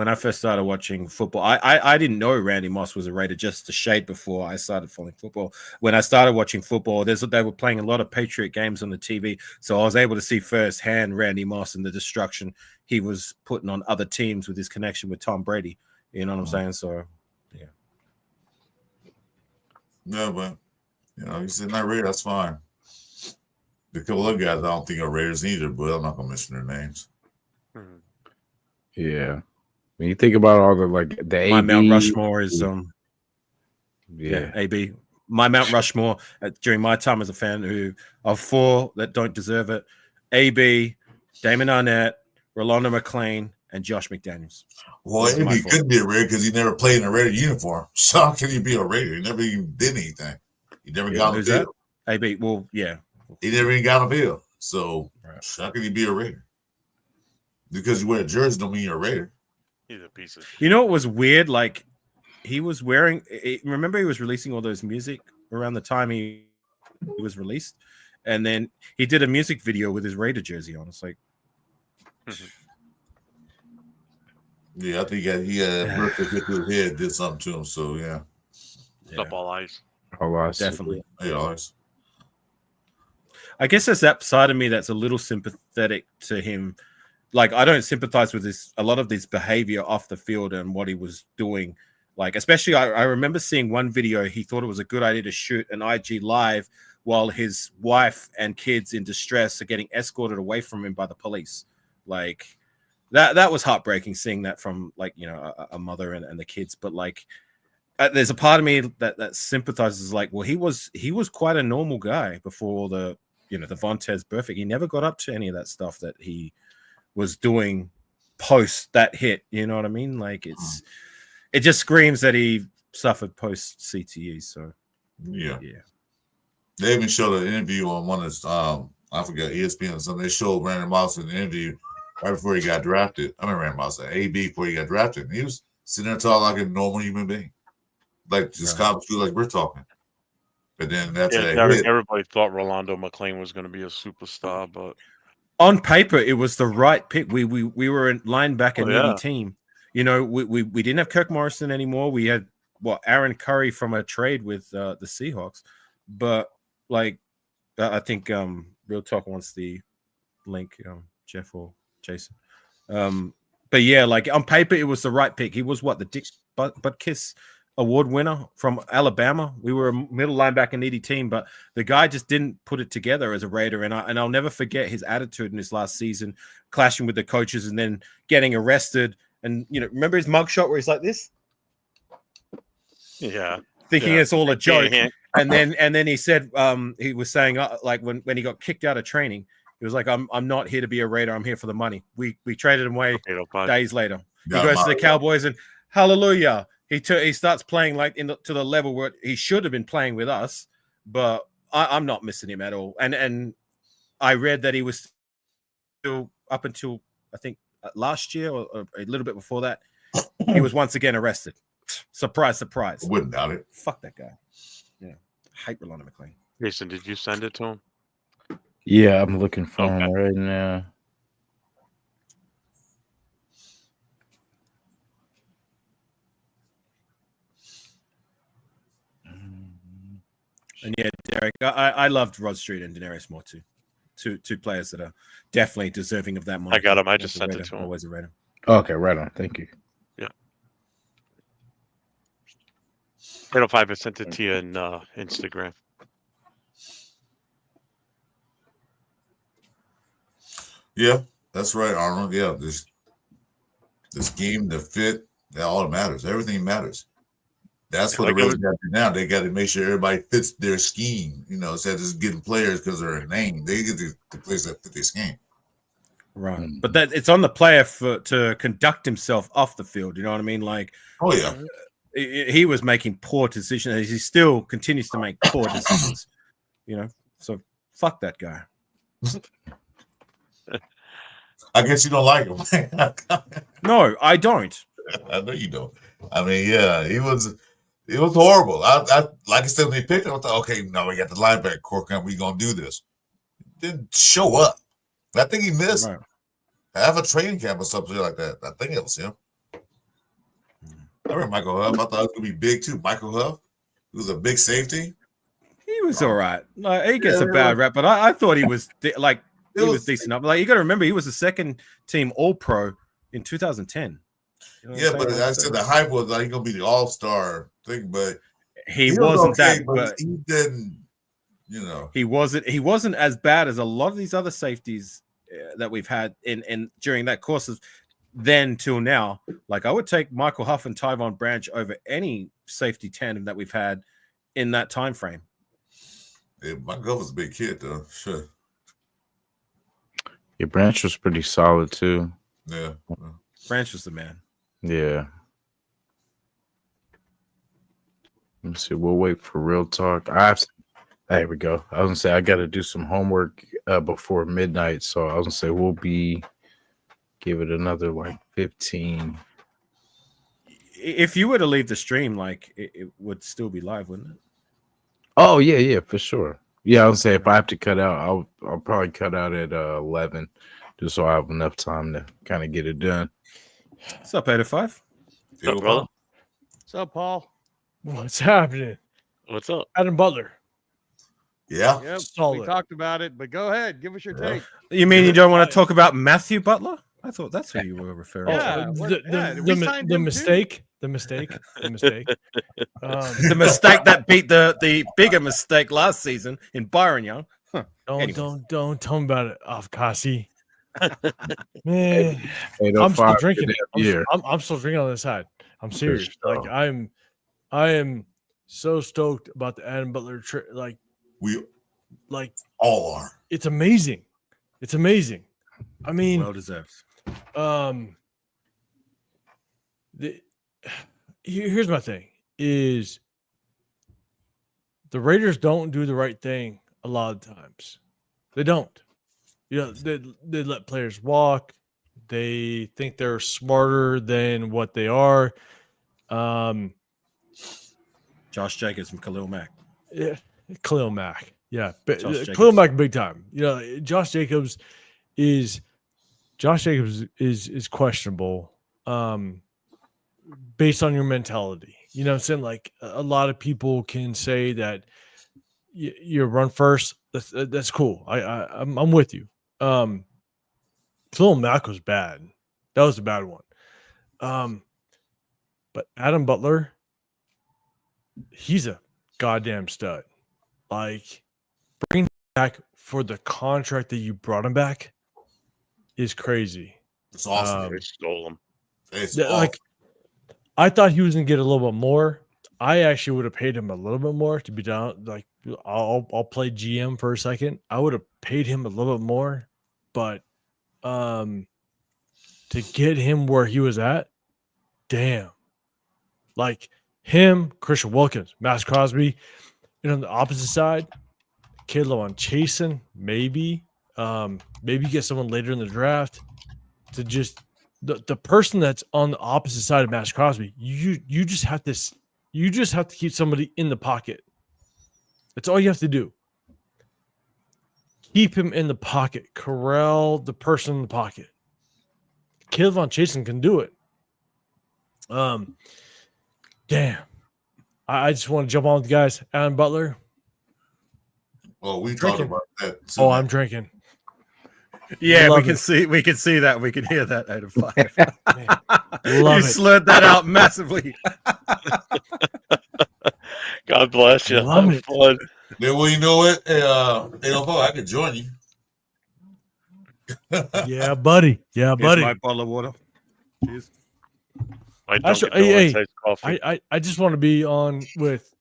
I first started watching football, I didn't know Randy Moss was a Raider, just a shade before I started following football. When I started watching football, they were playing a lot of Patriot games on the TV. So I was able to see firsthand Randy Moss and the destruction he was putting on other teams with his connection with Tom Brady. You know what I'm saying? So, yeah. No, but you said not Raider, that's fine. The couple of guys I don't think are Raiders either, but I'm not gonna mention their names. Yeah, when you think about all the the my AB, Mount Rushmore is AB. My Mount Rushmore during my time as a fan of four that don't deserve it: AB, Damon Arnett, Rolando McClain, and Josh McDaniels. Well, AB could be a Raider because he never played in a Raider uniform. So how can he be a Raider? He never even did anything. He never got on the field. AB, well, yeah. He never even got on the field. So how can he be a Raider? Because you wear a jersey don't mean you're a Raider. He's a piece of shit. You know what was weird? Like, he was wearing... Remember he was releasing all those music around the time he was released? And then he did a music video with his Raider jersey on. It's like... Yeah, I think he had a birthday hit to his head, did something to him. So, yeah. Up all eyes. All eyes. Definitely. Yeah, all eyes. I guess there's that side of me that's a little sympathetic to him. Like, I don't sympathize with a lot of this behavior off the field and what he was doing. Like, especially, I remember seeing one video. He thought it was a good idea to shoot an IG live while his wife and kids in distress are getting escorted away from him by the police. Like, that was heartbreaking seeing that from, like, a mother and the kids. But, like, there's a part of me that sympathizes, like, well, he was quite a normal guy before the Vontez Burfict. He never got up to any of that stuff that he was doing post that hit. You know what I mean? Like it just screams that he suffered post CTE. So yeah. They even showed an interview on one of I forgot, ESPN or something. They showed Randy Moss in the interview right before he got drafted. I mean, Randy Moss, AB before he got drafted. And he was sitting there talking like a normal human being, like just college school, like we're talking. But then that's everybody thought Rolando McClain was going to be a superstar, but on paper it was the right pick. We were a linebacker needy team. You know, we didn't have Kirk Morrison anymore. We had Aaron Curry from a trade with the Seahawks, but like I think Real Talk wants the link, Jeff or Jason. But yeah, like on paper it was the right pick. He was the Dick Butkus Award winner from Alabama. We were a middle linebacker needy team, but the guy just didn't put it together as a Raider. And I'll never forget his attitude in his last season, clashing with the coaches and then getting arrested. And remember his mugshot where he's like this? Yeah. Thinking it's all a joke. And then he said he was saying like when he got kicked out of training, he was like, I'm not here to be a Raider. I'm here for the money. We traded him away days later. He goes to the Cowboys and hallelujah. He starts playing like to the level where he should have been playing with us, but I'm not missing him at all. And I read that he was still up until I think last year or a little bit before that, he was once again arrested. Surprise, surprise. Wouldn't doubt it. Fuck that guy. Yeah, I hate Rolando McClain. Jason, did you send it to him? Yeah, I'm looking for him right now. And yeah, Derek, I loved Rod Street and Daenerys Moore too. Two players that are definitely deserving of that money. I got him. I just sent it to him. Always a Raider. Okay, right on. Thank you. Yeah. 805, I sent it to you in Instagram. Yeah, that's right, Arnold. Yeah, this scheme, the fit, that all matters. Everything matters. That's what the Raiders got to do now. They got to make sure everybody fits their scheme. Instead of just getting players because they're a name, they get the players that fit their scheme. Right, but that it's on the player to conduct himself off the field. You know what I mean? Like, oh yeah, he was making poor decisions. He still continues to make poor decisions. So fuck that guy. I guess you don't like him. No, I don't. I know you don't. I mean, yeah, it was horrible. I like I said when they picked him, I thought, okay, now we got the linebacker core camp. We gonna do this. Didn't show up. I think he missed half a training camp or something like that. I think it was him. I remember Michael Huff. I thought it was gonna be big too. Michael Huff, he was a big safety. He was all right. Like, he gets a bad rap, but I thought he was like he was decent up. Like you got to remember, he was a second team All Pro in 2010. Yeah, but I said the hype was like he's gonna be the All-Star thing, but he wasn't okay, that. But he didn't. He wasn't as bad as a lot of these other safeties that we've had in during that course of then till now. Like I would take Michael Huff and Tyvon Branch over any safety tandem that we've had in that time frame. Yeah, Michael Huff was a big kid though. Sure. Yeah, Branch was pretty solid too. Yeah. Branch was the man. Yeah. Let me see. We'll wait for Real Talk. There we go. I was gonna say I got to do some homework before midnight, so I was gonna say we'll give it another like 15. If you were to leave the stream, like it would still be live, wouldn't it? Oh yeah, for sure. Yeah, I was gonna say if I have to cut out, I'll probably cut out at 11, just so I have enough time to kind of get it done. What's up, 805? What's up, brother? What's up, Paul? What's happening? What's up? Adam Butler. Yeah. Yep, Solid. we talked about it, but go ahead, give us your take. You mean you don't want to talk about Matthew Butler? I thought that's who you were referring Yeah, to. The mistake. The mistake. The mistake that beat the bigger mistake last season in Byron Young. Huh. Don't tell me about it, Afkasi. Man, I'm 805 still drinking. I'm I'm still drinking on this side. I'm serious. Like I am so stoked about the Adam Butler trip. We all are. It's amazing. It's amazing. I mean, Well deserved. Here's my thing: is the Raiders don't do the right thing a lot of times. They don't. They let players walk. They think they're smarter than what they are. Josh Jacobs from Khalil Mack. Yeah, Khalil Mack. Yeah, Khalil Mack big time. Josh Jacobs is questionable based on your mentality. You know what I'm saying? Like a lot of people can say that you run first. That's cool. I'm with you. Khalil Mack was bad. That was a bad one. But Adam Butler, he's a goddamn stud. Like, bringing him back for the contract that you brought him back is crazy. It's awesome. They stole him. It's Like, I thought he was gonna get a little bit more. I actually would have paid him a little bit more to be down. Like, I'll play GM for a second. I would have paid him a little bit more, but to get him where he was at, damn. Like him, Christian Wilkins, Max Crosby, on the opposite side, RaiderNationJasin, maybe. Maybe get someone later in the draft to just the person that's on the opposite side of Max Crosby. You just have to keep somebody in the pocket. That's all you have to do. Keep him in the pocket. Corral the person in the pocket. RaiderNationJasin can do it. Damn. I just want to jump on with the guys. Adam Butler. Well, we talked about that too. Oh, I'm drinking. Yeah, Love we can see that. We can hear that 8 of 5. Love You it. slurred that out massively. God bless you. Love Have it. fun. Then, well, you know what? I can join you. Yeah, buddy. Yeah, Here's buddy. my bottle of water. Cheers. I don't Actually, get no hey, taste coffee. I just want to be on with,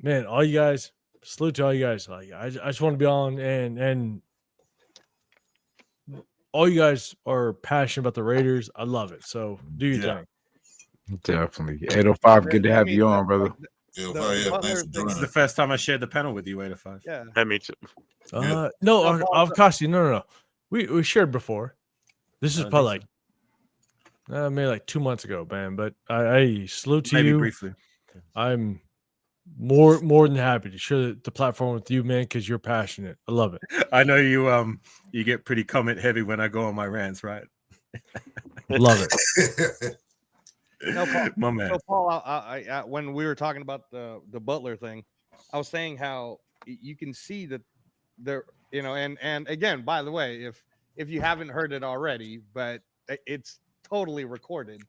man, all you guys. Salute to all you guys. Like, I just want to be on and all you guys are passionate about the Raiders. I love it. So do your thing. Definitely. 805, good to have you on, brother. Yeah, Butler thanks for thing- joining This is us. the first time I shared the panel with you, 8 of 5. Yeah. Hey, me too. No, Avocasti, no. We shared before. This is probably like maybe like 2 months ago, man. But I salute to Maybe you. briefly. I'm more than happy to share the platform with you, man, because you're passionate. I love it. I know you get pretty comment heavy when I go on my rants, right? Love it. No, Paul. My man. So, Paul, I when we were talking about the Butler thing, I was saying how you can see that there, and again, by the way, if you haven't heard it already, but it's totally recorded.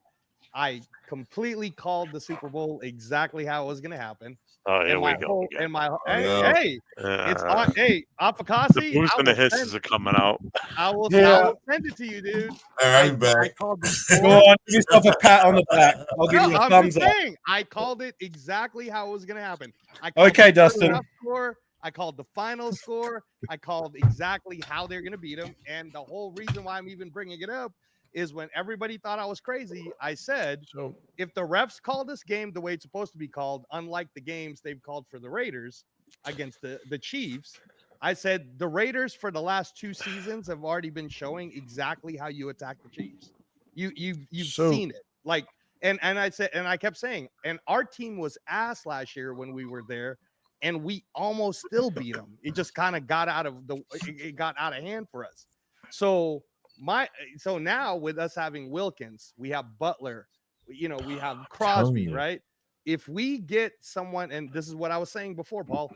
I completely called the Super Bowl exactly how it was going to happen. Oh, here And we my go. whole, again. and my Yeah. hey, it's on. Hey, The Afakasi, boost and the hisses are coming out. I will Yeah. send it to you, dude. All right, I'm I back. called Go the on, give yourself a pat on the back. I'll give No, you a I'm thumbs just up. saying, I called it exactly how it was going to happen. I called Okay, the first Dustin. half score. I called the final score. I called exactly how they're going to beat them. And the whole reason why I'm even bringing it up is when everybody thought I was crazy, I said, So if the refs call this game the way it's supposed to be called, unlike the games they've called for the Raiders against the Chiefs, I said the Raiders for the last 2 seasons have already been showing exactly how you attack the Chiefs. You've So- seen it. Like, and I said, and I kept saying, and our team was ass last year when we were there, and we almost still beat them. It just kind of got out of it got out of hand for us. So now with us having Wilkins, we have Butler, we have Crosby, you. right? If we get someone, and this is what I was saying before, Paul,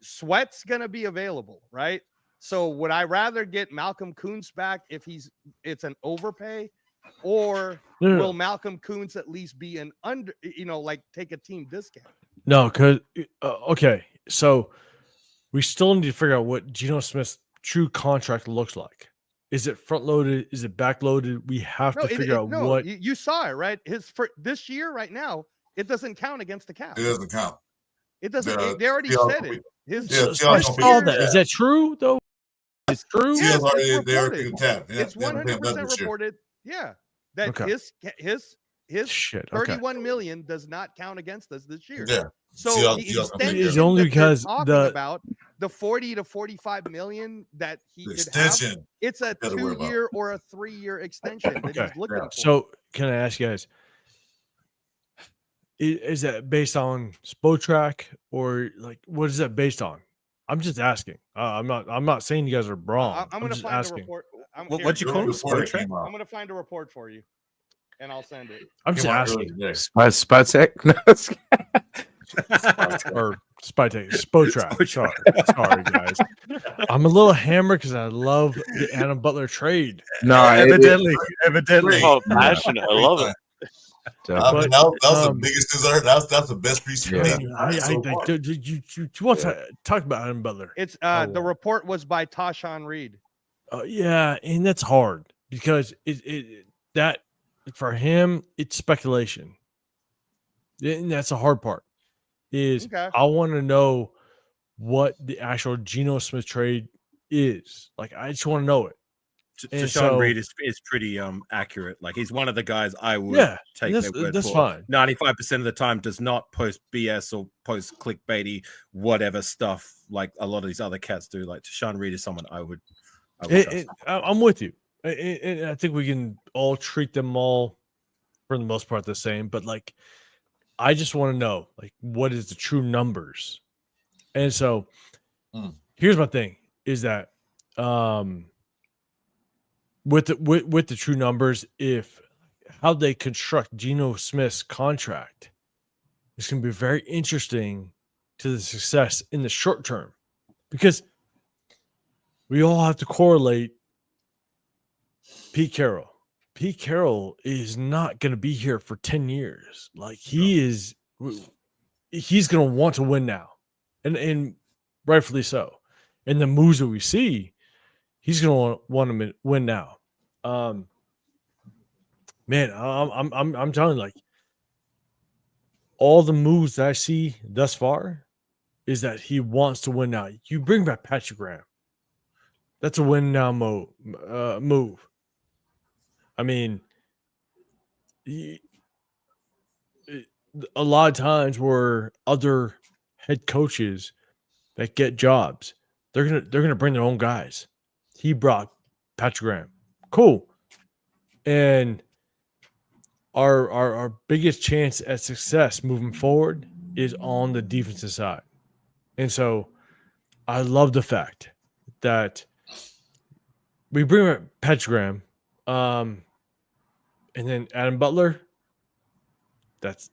Sweat's gonna be available, right? So would I rather get Malcolm Kuntz back if it's an overpay, or No. will Malcolm Kuntz at least be an under, like take a team discount? No, because okay, so we still need to figure out what Geno Smith's true contract looks like. Is it front loaded? Is it back loaded? We have to figure out what. You saw it, right? For this year, right now, it doesn't count against the cap. It doesn't count. It doesn't. Yeah, they already yeah, said it. His yeah, his yeah, I I first don't saw year- that. Is that true though? It's true. Yeah. Seals already it's they're reported. tapped. It's 100% reported. Yeah, that Okay. his his Shit. Okay. 31 million does not count against us this year. Yeah. So Seahawks- the Seahawks- extension It's only that they're because talking about the 40 to 45 million that he The could have, extension. it's a Gotta worry about. 2-year or a 3-year extension that Okay. he's looking for. So can I ask you guys, is that based on Spotrac or like what is that based on? I'm just asking. I'm not saying you guys are wrong. I'm going to just find asking. a report. What'd you call it? Before it Spotrac? came out. I'm going to find a report for you, and I'll send it. I'm just Came out asking. earlier today. Spot tech. No, it's- Or Spytech, Spotrac. Sorry, guys. I'm a little hammered because I love the Adam Butler trade. no, Evidently. Oh, passionate. I love it. I mean, But, that was the um, biggest dessert. That's the best piece you Yeah. made. You want to talk about Adam Butler? It's Oh, the wow. report was by Tashawn Reed. Yeah, and that's hard because that for him it's speculation, and that's the hard part. Is Okay. I want to know what the actual Geno Smith trade is. Like, I just want to know it. And Sean so- Reed is pretty accurate. Like, he's one of the guys I would Yeah, take that's- their word that's for. fine. 95% of the time does not post BS or post clickbaity whatever stuff like a lot of these other cats do. Like, Sean Reed is someone I would trust. I'm with you. And I think we can all treat them all for the most part the same. But like, I just want to know like what is the true numbers. And so here's my thing: is that with the true numbers, if how they construct Geno Smith's contract, it's going to be very interesting to the success in the short term because we all have to correlate Pete Carroll. Pete Carroll is not going to be here for 10 years. Like he's going to want to win now and rightfully so. And the moves that we see, he's going to want to win now. Man, I'm telling you, like all the moves that I see thus far is that he wants to win now. You bring back Patrick Graham. That's a win now move. I mean, a lot of times where other head coaches that get jobs, they're gonna bring their own guys. He brought Patrick Graham, cool, and our biggest chance at success moving forward is on the defensive side, and so I love the fact that we bring back Patrick Graham. And then Adam Butler, that's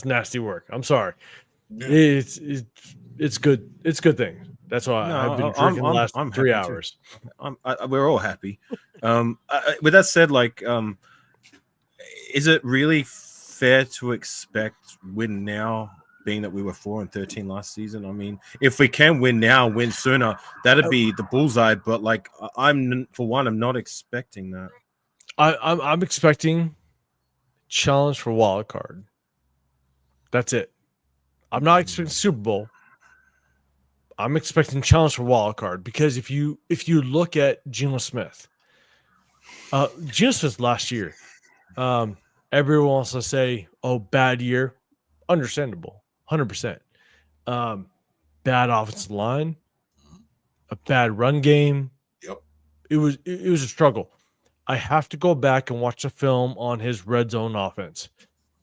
nasty work. I'm sorry. Yeah. It's good. It's a good thing. That's why No, I've been I'm- drinking the I'm- last I'm 3 happy too. hours. We're all happy. With that said, like, is it really fair to expect win now, being that we were 4-13 last season? I mean, if we can win now, win sooner, that'd be the bullseye. But like, I'm not expecting that. I'm expecting challenge for wild card. That's it. I'm not expecting Super Bowl. I'm expecting challenge for wild card because if you look at Geno Smith last year, everyone wants to say, "Oh, bad year," understandable, 100%. Bad offensive line, a bad run game. Yep. It was a struggle. I have to go back and watch the film on his red zone offense.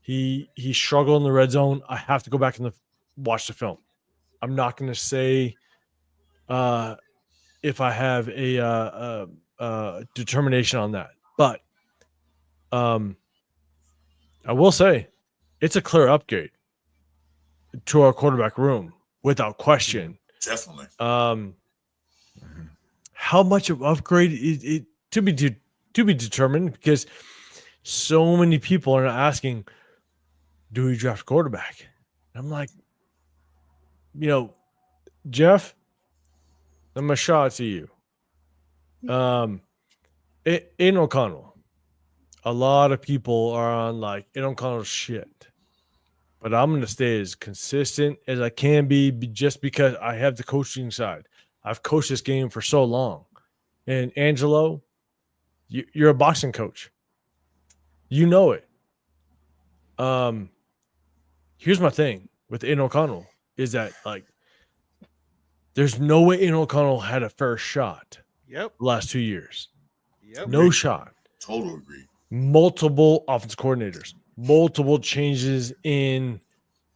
He struggled in the red zone. I have to go back and watch the film. I'm not going to say if I have a determination on that, but I will say it's a clear upgrade to our quarterback room without question. Definitely. How much of upgrade it to be determined because so many people are asking, do we draft a quarterback? I'm like, Jeff, I'm gonna shout out to you. Aiden O'Connell. A lot of people are on like Aiden O'Connell's shit. But I'm gonna stay as consistent as I can be just because I have the coaching side. I've coached this game for so long. And Angelo, you're a boxing coach. You know it. Here's my thing with Aiden O'Connell is that like there's no way Aiden O'Connell had a fair shot Yep. the last 2 years. Yep. No shot. Total agree. Multiple offense coordinators, multiple changes in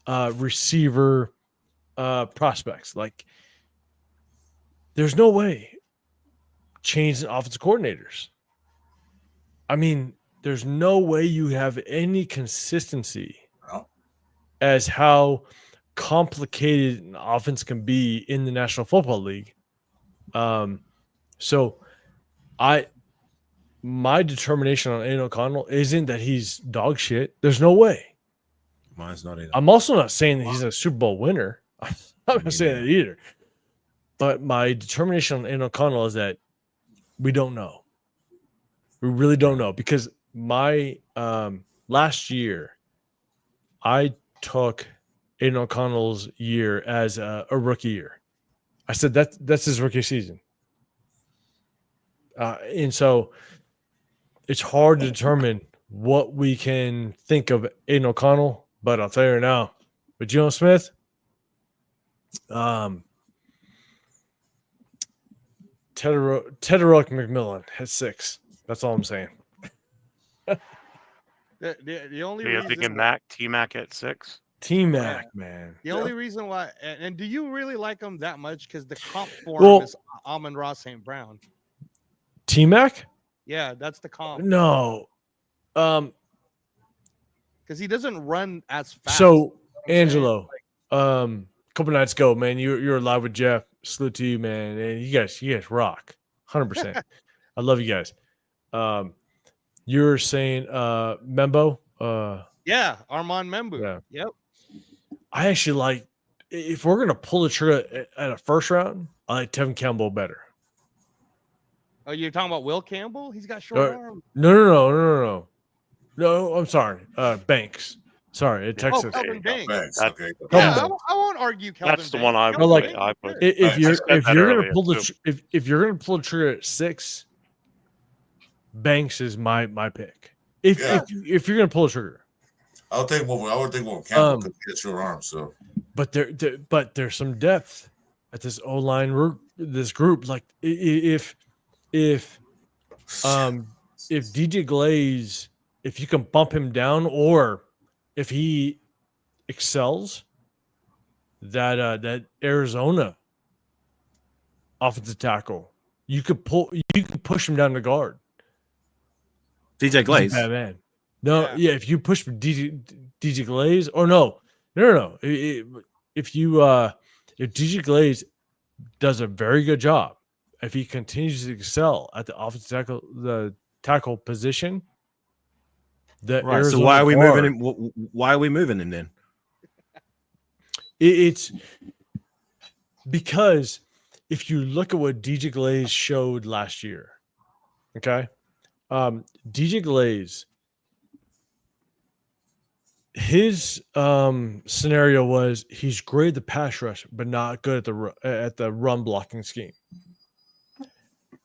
receiver prospects. Like, there's no way changing offensive coordinators. I mean, there's no way you have any consistency No. as how complicated an offense can be in the National Football League. So my determination on Aiden O'Connell isn't that he's dog shit. There's no way. Mine's not either. I'm also not saying that he's a Super Bowl winner. I'm not saying that either. But my determination on Aiden O'Connell is that we don't know. We really don't know, because my last year, I took Aiden O'Connell's year as a rookie year. I said that's his rookie season. And so it's hard to determine what we can think of Aiden O'Connell, but I'll tell you right now, with Geno Smith, Tederick McMillan has 6. That's all I'm saying. The only You're reason thinking why, T-Mac at 6? T-Mac, man. the only reason why, and do you really like him that much? Because the comp for Well- him is Amon-Ra St. Brown. T-Mac? Yeah, that's the comp. No. Because he doesn't run as fast. So You know what I'm saying? Angelo, a couple nights ago, man, you're live with Jeff. Salute to you, man. And you guys rock. 100%. I love you guys. You're saying Membo. Yeah, Armand Membu. Yeah. Yep. I actually like, if we're gonna pull the trigger at a first round, I like Tevin Campbell better. Oh, you're talking about Will Campbell? He's got short arms. No. No, I'm sorry. Banks. Sorry, at Texas. Oh, Kelvin Banks. Thanks. That- Okay. Yeah, Kelvin I won't argue Kelvin That's the Banks. one I Kelvin would Banks put. I is put- good. If you're said that gonna earlier, pull the too. if you're gonna pull the trigger at 6, Banks is my pick. If you're gonna pull the trigger, I would think more Campbell because he has short arms. So but there's some depth at this O line this group. Like if DJ Glaze, if you can bump him down, or if he excels, that Arizona offensive tackle, you could push him down to guard. DJ Glaze. He's a bad man. No, yeah. If you push DJ Glaze, or no. If DJ Glaze does a very good job, if he continues to excel at the offensive tackle position, Right. So Arizona why are we guard- moving him? Why are we moving him then? It's because if you look at what DJ Glaze showed last year, okay, DJ Glaze, his scenario was he's great at the pass rush, but not good at the run blocking scheme.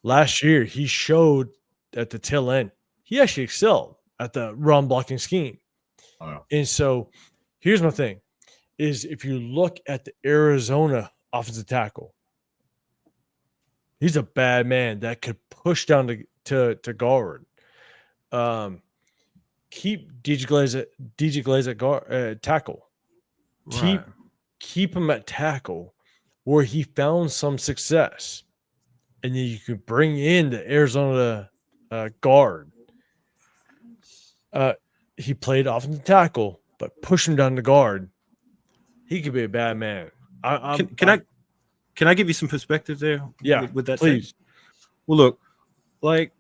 Last year, he showed at the tail end he actually excelled at the run blocking scheme. Wow. And so, here's my thing: is if you look at the Arizona offensive tackle, he's a bad man that could push down to guard. Keep DJ Glaze at guard, tackle. Right. Keep him at tackle where he found some success, and then you can bring in the Arizona guard. He played offensive tackle, but push him down to guard. He could be a bad man. Can I give you some perspective there? Yeah, with that. please. Take? Well, look, like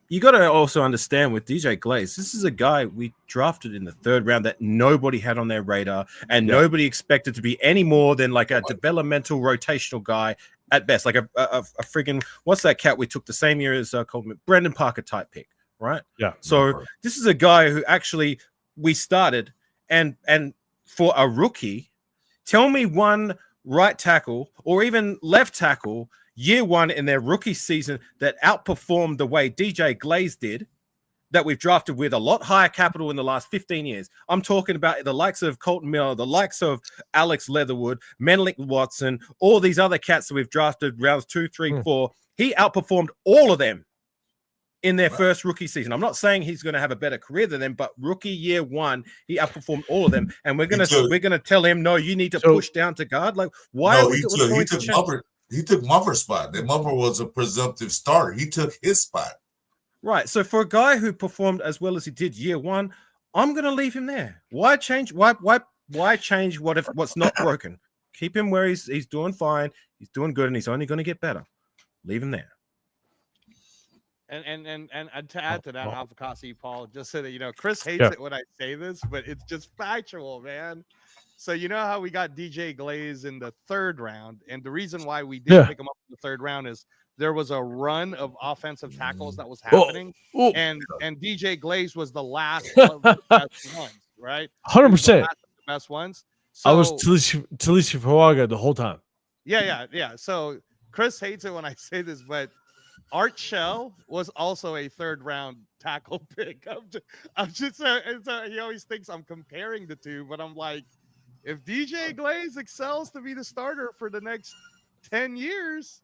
you got to also understand with DJ Glaze, this is a guy we drafted in the 3rd round that nobody had on their radar, and nobody expected to be any more than like a developmental rotational guy at best, like a friggin' what's that cat we took the same year as Coleman, Brendan Parker type pick, right? Yeah. So this is a guy who actually we started, and for a rookie, tell me one right tackle or even left tackle year 1 in their rookie season that outperformed the way DJ Glaze did that we've drafted with a lot higher capital in the last 15 years. I'm talking about the likes of Colton Miller, the likes of Alex Leatherwood, Menelik Watson, all these other cats that we've drafted rounds 2, 3, 4. He outperformed all of them in their first rookie season. I'm not saying he's going to have a better career than them, but rookie year 1, he outperformed all of them. And we're going to tell him, no, you need to push down to guard. Like, why? No, he took Mumford's spot. That Mumford was a presumptive starter. He took his spot. Right. So for a guy who performed as well as he did year 1, I'm going to leave him there. Why change? Why change what's not broken? Keep him where he's doing fine. He's doing good, and he's only going to get better. Leave him there. And to add to that, Alfakasi, Paul, just so that Chris hates it when I say this, but it's just factual, man. So you know how we got DJ Glaze in the 3rd round, and the reason why we didn't pick him up in the 3rd round is there was a run of offensive tackles that was happening, and DJ Glaze was the last of the best ones, right? 100%. The best ones. So, I was Talisi Fuaga the whole time. Yeah. So Chris hates it when I say this, but Art Shell was also a 3rd round tackle pick. I'm just he always thinks I'm comparing the two, but I'm like, if DJ Glaze excels to be the starter for the next 10 years,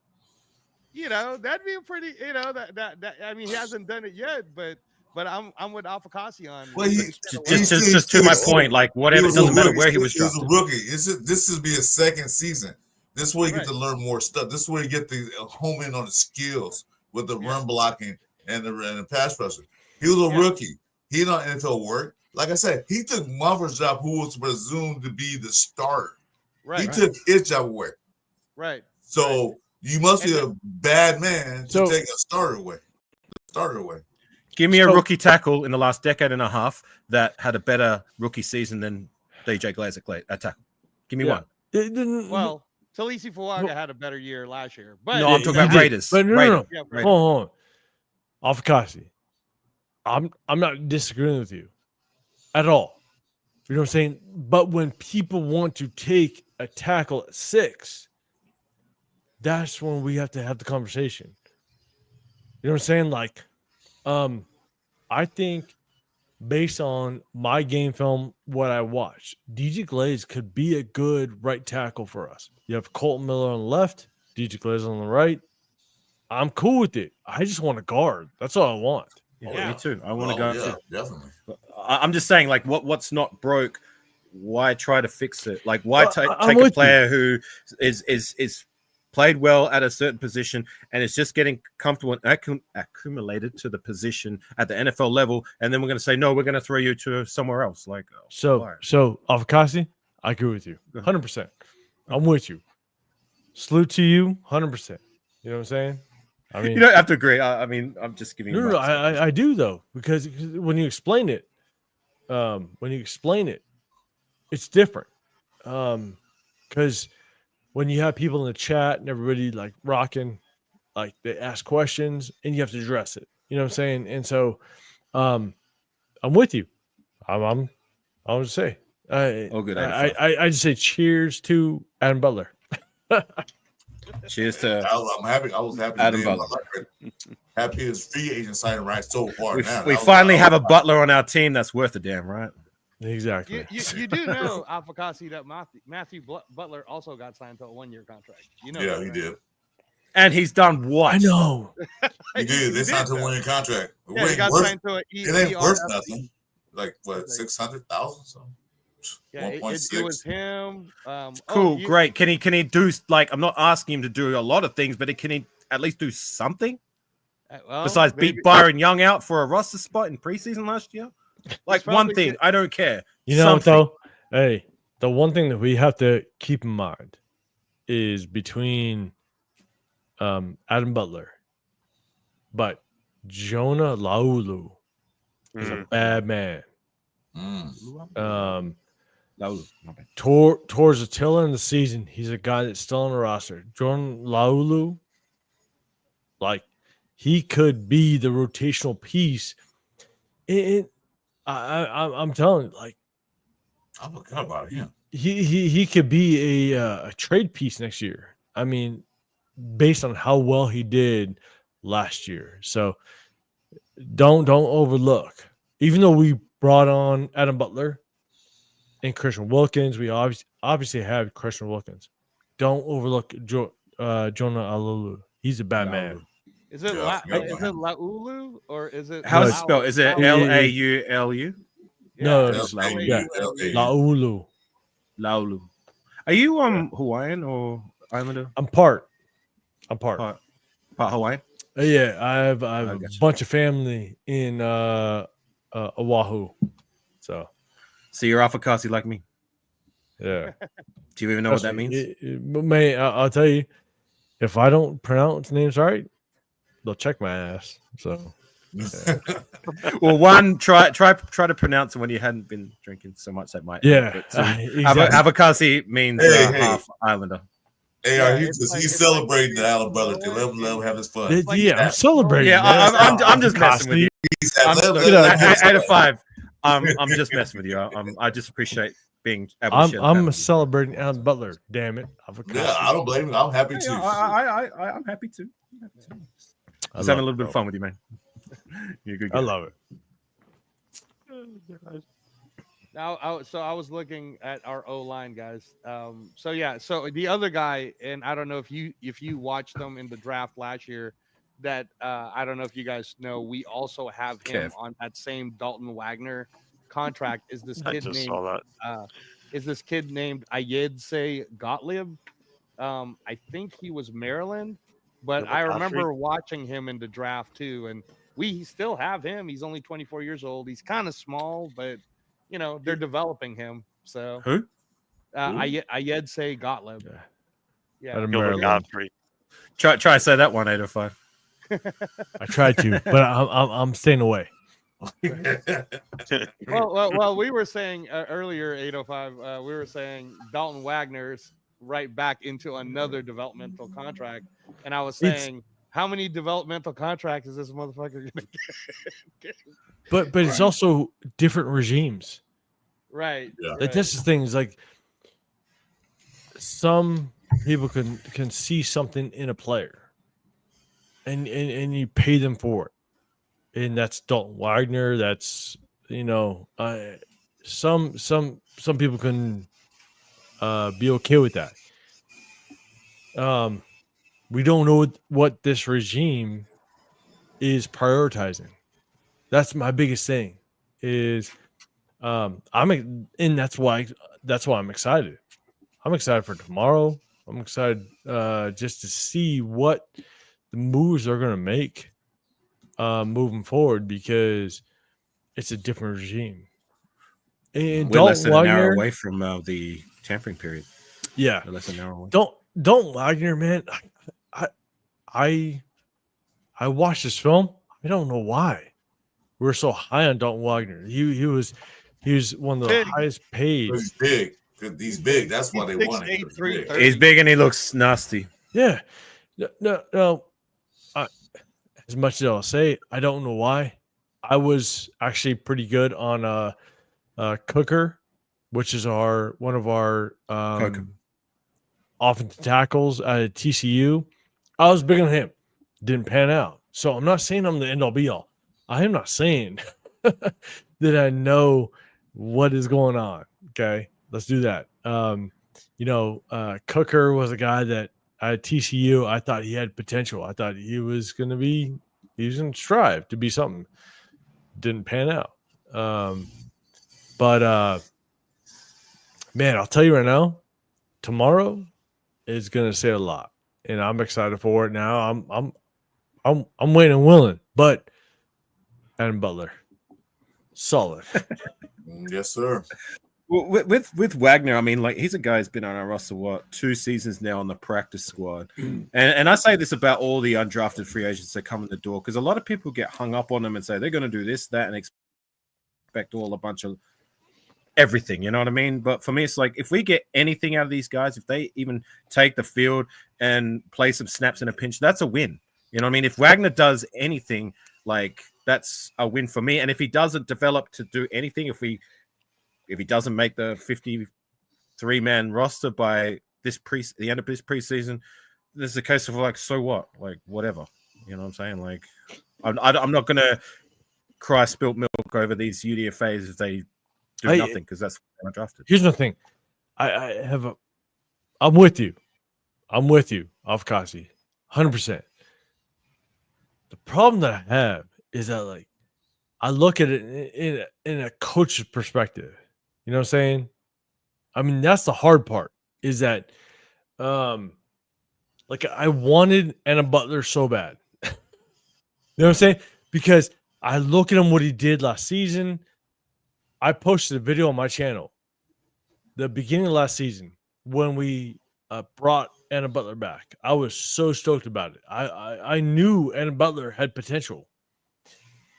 that'd be a pretty, that I mean, he hasn't done it yet, but I'm with Alfakasi on. Well, just to my point, like whatever, it doesn't matter where he was drafted. He was a rookie. This is be his 2nd season. This is where you get to learn more stuff. This is where you get to home in on the skills with the run blocking and the pass rusher. He was a rookie. He didn't NFL work. Like I said, he took Mumford's job, who was presumed to be the starter. Right. He took his job away. Right. So you must be a bad man to take a starter away. Give me a rookie tackle in the last decade and a half that had a better rookie season than DJ Glaze at tackle. Give me one. Well, Talisi Fuaga had a better year last year. But no, I'm talking about Raiders. But no. Yeah, Hold on. Alfakasi. I'm not disagreeing with you at all. You know what I'm saying? But when people want to take a tackle at 6, that's when we have to have the conversation. You know what I'm saying? Like, I think based on my game film, what I watched, DJ Glaze could be a good right tackle for us. You have Colton Miller on the left, DJ Glaze on the right. I'm cool with it. I just want to guard. That's all I want. Yeah, me too. I want to go too. Definitely. I'm just saying, like, what's not broke? Why try to fix it? Like, why take a player who is played well at a certain position and is just getting comfortable and accumulated to the position at the NFL level, and then we're going to say no, we're going to throw you to somewhere else. Like, so Alfakasi, I agree with you 100%. I'm with you. Salute to you 100%. You know what I'm saying? I mean, you don't have to agree. I mean, I'm just giving you. No, I do though, because when you explain it, it's different. Because when you have people in the chat and everybody like rocking, like they ask questions and you have to address it. You know what I'm saying? And so, I'm with you. I'm just say. Good. I just say cheers to Adam Butler. Cheers to. I'm happy. I was happy. Adam Butler. Happy his free agent signing right so far. We finally have a Butler on our team that's worth a damn, right? Exactly. You do know, Alfakasi, that Matthew Butler also got signed to a 1-year contract. You know. Yeah, he did. And he's done what? I know. He did. They signed to a 1-year contract. Yeah, he got signed to it ain't worth nothing. Like what, 600,000? So. Yeah, it was him. Cool, great. Can he do, like, I'm not asking him to do a lot of things, but can he at least do something? Besides beat Byron Young out for a roster spot in preseason last year? Like, one thing, I don't care. You know what, though? Hey, the one thing that we have to keep in mind is between Adam Butler, but Jonah Laulu is a bad man. Towards the tail end of the season, he's a guy that's still on the roster. Jordan Laulu, like, he could be the rotational piece. I'm telling you, like, I forgot about him. He could be a trade piece next year. I mean, based on how well he did last year. So don't overlook. Even though we brought on Adam Butler and Christian Wilkins, we obviously have Christian Wilkins. Don't overlook Jonah Alulu. He's a bad man. Is it Laulu or is it? How's it spelled? Is it Laulu? No, It's Laulu. Laulu. Are you Hawaiian or Islander? I'm part Hawaiian. Yeah, I have a bunch of family in Oahu. So you're Afakasi like me. Yeah. Do you even know what that means? Man, I'll tell you, if I don't pronounce names right, they'll check my ass. So well, one try to pronounce it when you hadn't been drinking so much that might. Yeah. Exactly. Avokasi means half Islander. Hey, he's celebrating the Allen brother. Let him have his fun. Yeah, I'm celebrating. Yeah, I'm just messing with you. 8 of 5. I'm just messing with you. I just appreciate being able to I'm celebrating Alan Butler. Damn it. Yeah, I don't blame him. I'm happy too. I'm happy too. Just having a little bit of fun with you, man. You're good. I love it. Now, I was looking at our O-line guys. So the other guy, and I don't know if you watched them in the draft last year, that I don't know if you guys know, we also have him on that same Dalton Wagner contract. Is this kid named Ayedse Gottlieb? I think he was Maryland, but I remember watching him in the draft too, and we still have him. He's only 24 years old. He's kind of small, but they're developing him. So who? Ayedse Gottlieb. Yeah. Godfrey. Try to say that 1 8 of 5. I tried to, but I'm staying away. Well, we were saying earlier, 805. We were saying Dalton Wagner's right back into another developmental contract, and I was saying, how many developmental contracts is this motherfucker gonna get? But it's also different regimes, right? Yeah. Like this is things like some people can see something in a player, and you pay them for it, and that's Dalton Wagner. That's some people can be okay with that. We don't know what this regime is prioritizing. That's my biggest thing. Is that's why I'm excited. I'm excited for tomorrow. I'm excited just to see what the moves they're going to make moving forward, because it's a different regime. And we're less than an hour away from the tampering period. Yeah, we're less than an hour away. Don't Wagner, man. I watched this film. I don't know why we're so high on Dalton Wagner. He was one of the highest paid. He's big. He's big. That's why they want him. He's big and he looks nasty. Yeah. No. As much as I'll say, I don't know why. I was actually pretty good on Cooker, which is one of our offensive tackles at TCU. I was big on him. Didn't pan out. So I'm not saying I'm the end all be all. I am not saying that I know what is going on. Okay, let's do that. Cooker was a guy that at TCU, I thought he had potential. I thought he was going to strive to be something. Didn't pan out. Man, I'll tell you right now, tomorrow is going to say a lot, and I'm excited for it now. I'm waiting and willing, but Adam Butler, solid. Yes, sir. Well, with Wagner, I mean, like, he's a guy who's been on our roster 2 seasons now on the practice squad, and I say this about all the undrafted free agents that come in the door, because a lot of people get hung up on them and say they're going to do this, that, and expect a bunch of everything. You know what I mean? But for me, it's like, if we get anything out of these guys, if they even take the field and play some snaps in a pinch, that's a win. You know what I mean? If Wagner does anything, like, that's a win for me. And if he doesn't develop to do anything, if he doesn't make the 53-man roster by the end of this preseason, there's a case of like, so what? Like, whatever. You know what I'm saying? Like, I'm not going to cry spilt milk over these UDFAs if they do nothing, because that's what I drafted. Here's the thing. I'm with you. Avkasi. 100%. The problem that I have is that, like, I look at it in a coach's perspective. You know what I'm saying? I mean, that's the hard part, is that like, I wanted Anna Butler so bad. You know what I'm saying? Because I look at him, what he did last season. I posted a video on my channel the beginning of last season when we brought Anna Butler back. I was so stoked about it. I knew Anna Butler had potential.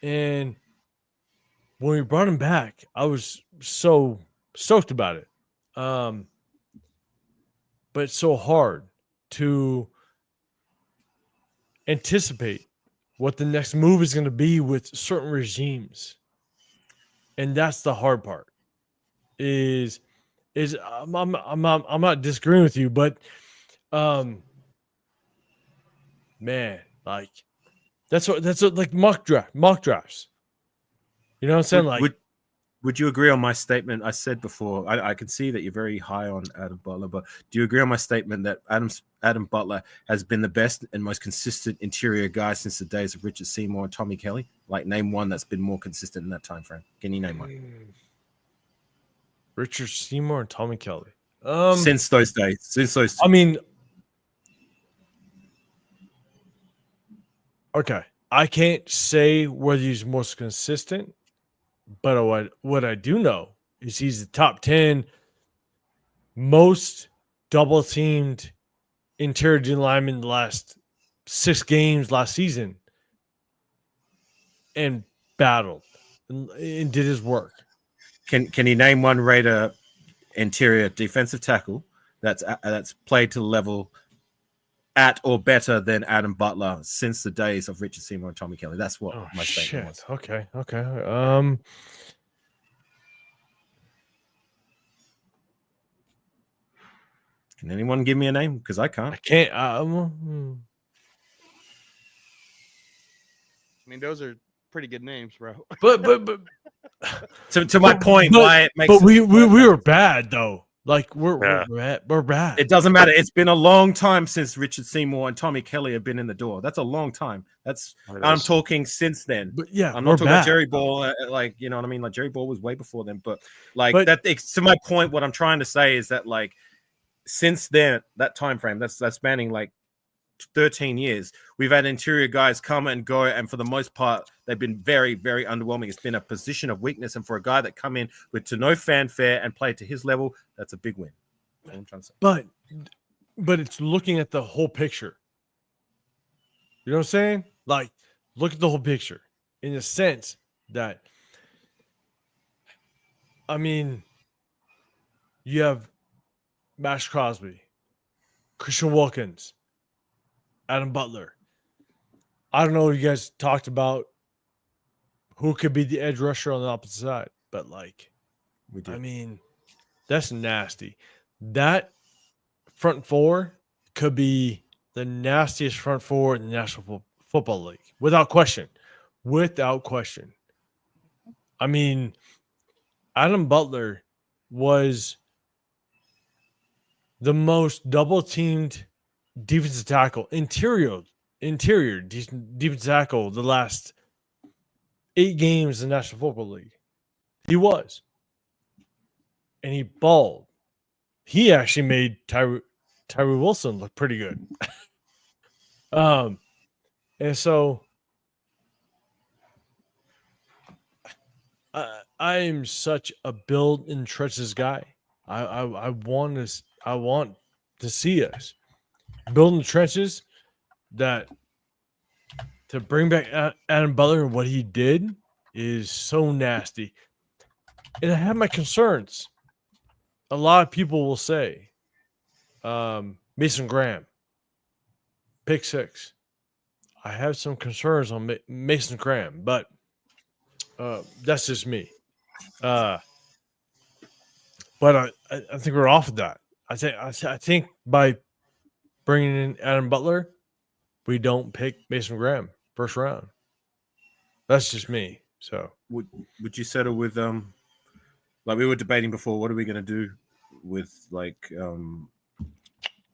And when we brought him back, I was so stoked about it. But it's so hard to anticipate what the next move is going to be with certain regimes. And that's the hard part. I'm not disagreeing with you, but man, like, that's what like mock drafts. You know what I'm saying? Would you agree on my statement? I said before, I can see that you're very high on Adam Butler, but do you agree on my statement that Adam Butler has been the best and most consistent interior guy since the days of Richard Seymour and Tommy Kelly? Like, name one that's been more consistent in that time frame. Can you name one? Richard Seymour and Tommy Kelly. Since those days. I mean, okay, I can't say whether he's most consistent, but what I do know is he's the top 10 most double-teamed interior D lineman in the last 6 games last season, and battled and did his work. Can you name one Raider interior defensive tackle that's played to the level at or better than Adam Butler since the days of Richard Seymour and Tommy Kelly? That's what my statement was. Okay. Can anyone give me a name? Because I can't. I can't. I mean, those are pretty good names, bro. But to my point, why it makes. But we were bad though. Like, we're bad. It doesn't matter. It's been a long time since Richard Seymour and Tommy Kelly have been in the door. That's a long time. I'm talking since then. But yeah, I'm not talking about Jerry Ball. Like, you know what I mean? Like, Jerry Ball was way before them. But to my point, what I'm trying to say is that, like, since then, that time frame, that's spanning like 13 years, we've had interior guys come and go, and for the most part, they've been very, very underwhelming. It's been a position of weakness, and for a guy that come in with to no fanfare and play to his level, that's a big win. That's what I'm trying to say. But it's looking at the whole picture. You know what I'm saying? Like, look at the whole picture in the sense that, I mean, you have Max Crosby, Christian Wilkins, Adam Butler. I don't know if you guys talked about who could be the edge rusher on the opposite side, but, like, we did. I mean, that's nasty. That front four could be the nastiest front four in the National Football League, without question. Without question. I mean, Adam Butler was the most double-teamed defensive tackle, interior defensive tackle the last 8 games in the National Football League. He was. And he balled. He actually made Tyree Wilson look pretty good. And so I am such a build in trenches guy. I want to see us build in the trenches, that to bring back Adam Butler and what he did is so nasty. And I have my concerns. A lot of people will say, Mason Graham, pick 6. I have some concerns on Mason Graham, but that's just me. But I think we're off of that. I think by bringing in Adam Butler, we don't pick Mason Graham first round. That's just me. So would you settle with like we were debating before? What are we going to do with like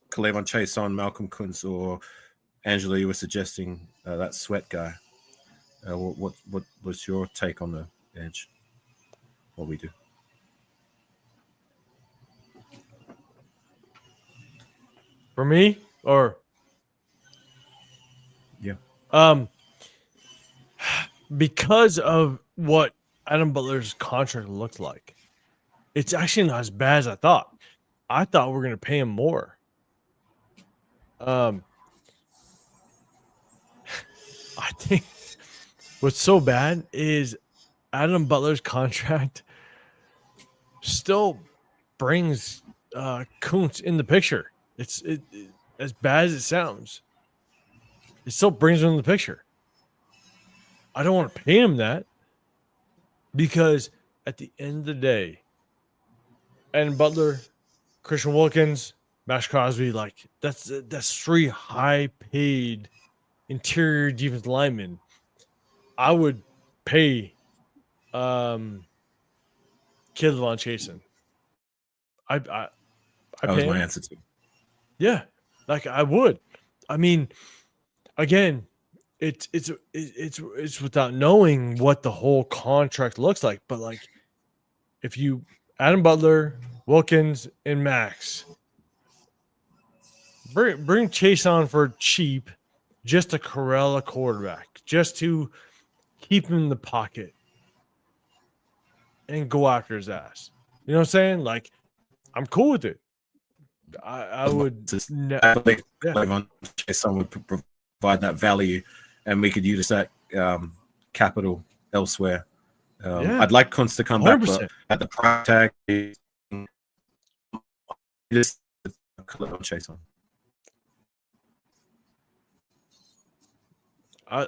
Cleavon Chase on Malcolm Kuntz, or Angela? You were suggesting that Sweat guy. What was your take on the edge? What we do? for me, or yeah, because of what Adam Butler's contract looked like, it's actually not as bad as I thought. I thought we were going to pay him more. I think what's so bad is Adam Butler's contract still brings Kuntz in the picture. It's as bad as it sounds. It still brings him in the picture. I don't want to pay him that because at the end of the day, Adam Butler, Christian Wilkins, Max Crosby, like that's 3 high-paid interior defense linemen. I would pay Cleavon Chasen. I that was pay my him. answer too. Yeah, like I would. I mean, again, it's without knowing what the whole contract looks like. But like, if you Adam Butler, Wilkins, and Max bring Chase on for cheap, just to corral a quarterback, just to keep him in the pocket and go after his ass. You know what I'm saying? Like, I'm cool with it. I would. Cleavon Chason would provide that value, and we could use that capital elsewhere. I'd like Kuntz to come 100%. back, but at the price tag, just Cleavon Chason. I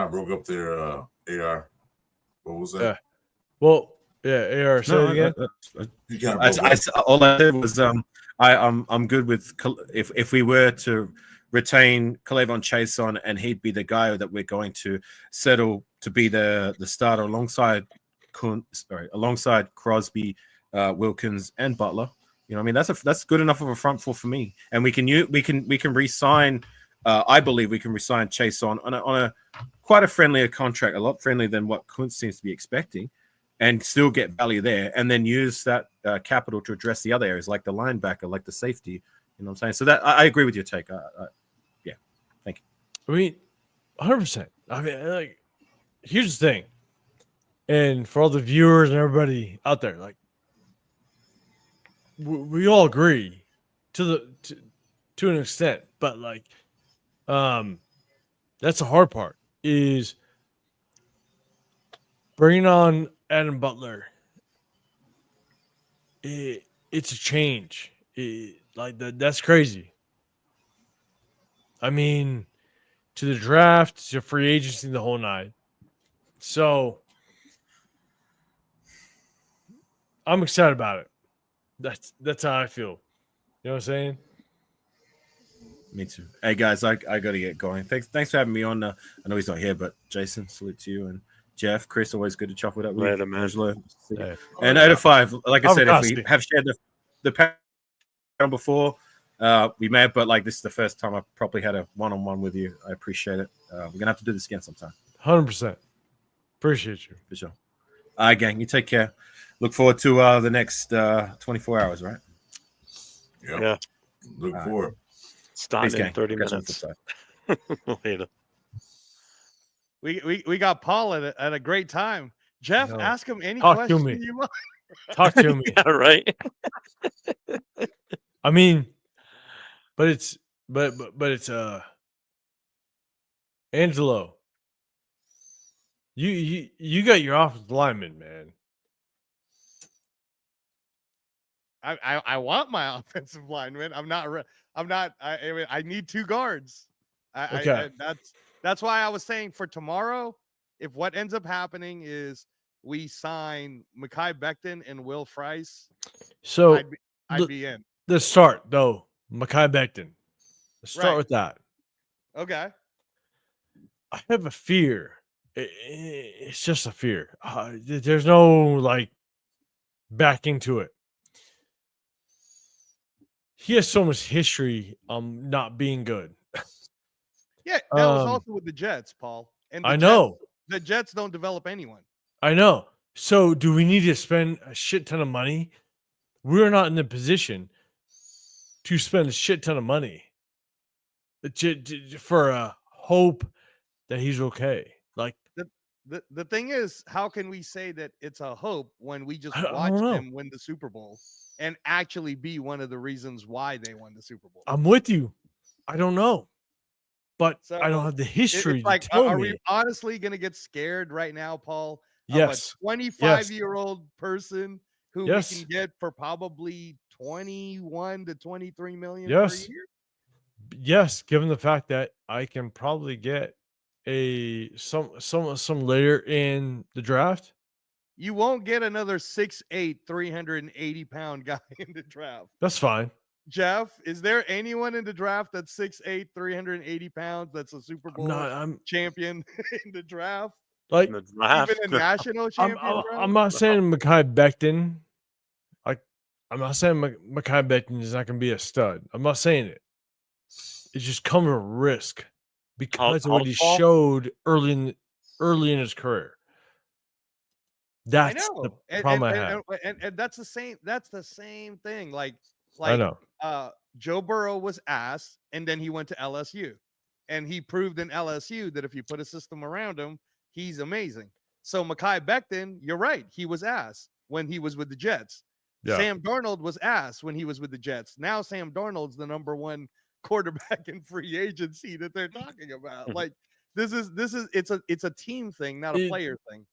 broke up there, AR. What was that? Yeah. Well, yeah, AR. Say it again. You kind of All I said was I'm good with if we were to retain Cleavon Chason and he'd be the guy that we're going to settle to be the starter alongside alongside Crosby, Wilkins, and Butler. You know, I mean that's good enough of a front four for me, and we can re-sign. I believe we can re-sign Chason on a quite a friendlier contract, a lot friendlier than what Kuntz seems to be expecting, and still get value there, and then use that capital to address the other areas like the linebacker, like the safety. You know what I'm saying? So that I agree with your take. Yeah, thank you. I mean, 100%. I mean, like, here's the thing, and for all the viewers and everybody out there, like, we all agree to an extent, but like, that's the hard part is bringing on Adam Butler. It's a change. That's crazy. I mean, to the draft, to free agency, the whole nine. So I'm excited about it. That's how I feel. You know what I'm saying? Me too. Hey guys, I got to get going. Thanks for having me on. I know he's not here, but Jason, salute to you, and Jeff, Chris, always good to chop it up with. Later, man. Angelo. And 8 to 5, like I said, if we have shared the panel before, we may have, but like this is the first time I've probably had a one-on-one with you. I appreciate it. We're gonna have to do this again sometime. 100%. Appreciate you. For sure. All right, gang, you take care. Look forward to the next 24 hours, right? Yep. Yeah. Look forward. Starting in 30 minutes. Later. We got Paul at a great time. Jeff, ask him any Talk question to me. you want. Talk to me. Yeah, right. I mean, but it's Angelo. You got your offensive lineman, man. I want my offensive lineman. I need 2 guards. Okay. That's why I was saying for tomorrow, if what ends up happening is we sign Mekhi Becton and Will Friess, So I'd be in. Let's start though. Mekhi Becton. Let's start Right. with that. Okay. I have a fear, It's just a fear. There's no like backing to it. He has so much history not being good. Yeah, that was also with the Jets, Paul. And I know. The Jets don't develop anyone. I know. So do we need to spend a shit ton of money? We're not in the position to spend a shit ton of money for a hope that he's okay. Like the thing is, how can we say that it's a hope when we just I don't watched know. him win the Super Bowl and actually be one of the reasons why they won the Super Bowl? I'm with you. I don't know. But So I don't have the history it's like, to tell are me. we honestly going to get scared right now, Paul? Yes. Of a 25-year-old person who Yes. we can get for probably 21 to 23 million Yes. per year? Yes, given the fact that I can probably get some later in the draft. You won't get another 6'8", 380-pound guy in the draft. That's fine. Jeff, is there anyone in the draft that's 6'8", 380 pounds that's a Super Bowl champion in the draft? Like The draft. Even a national champion, bro? I'm not saying Mekhi Becton. I'm not saying Mekhi Becton is not going to be a stud. I'm not saying it. It just comes with risk because of what he showed early in his career. That's the problem I have. And that's the same thing. Like I know. Joe Burrow was ass, and then he went to LSU, and he proved in LSU that if you put a system around him, he's amazing. So Mekhi Becton, you're right, he was ass when he was with the Jets. Yeah. Sam Darnold was ass when he was with the Jets. Now Sam Darnold's the number one quarterback in free agency that they're talking about. Like it's a team thing, not a player thing.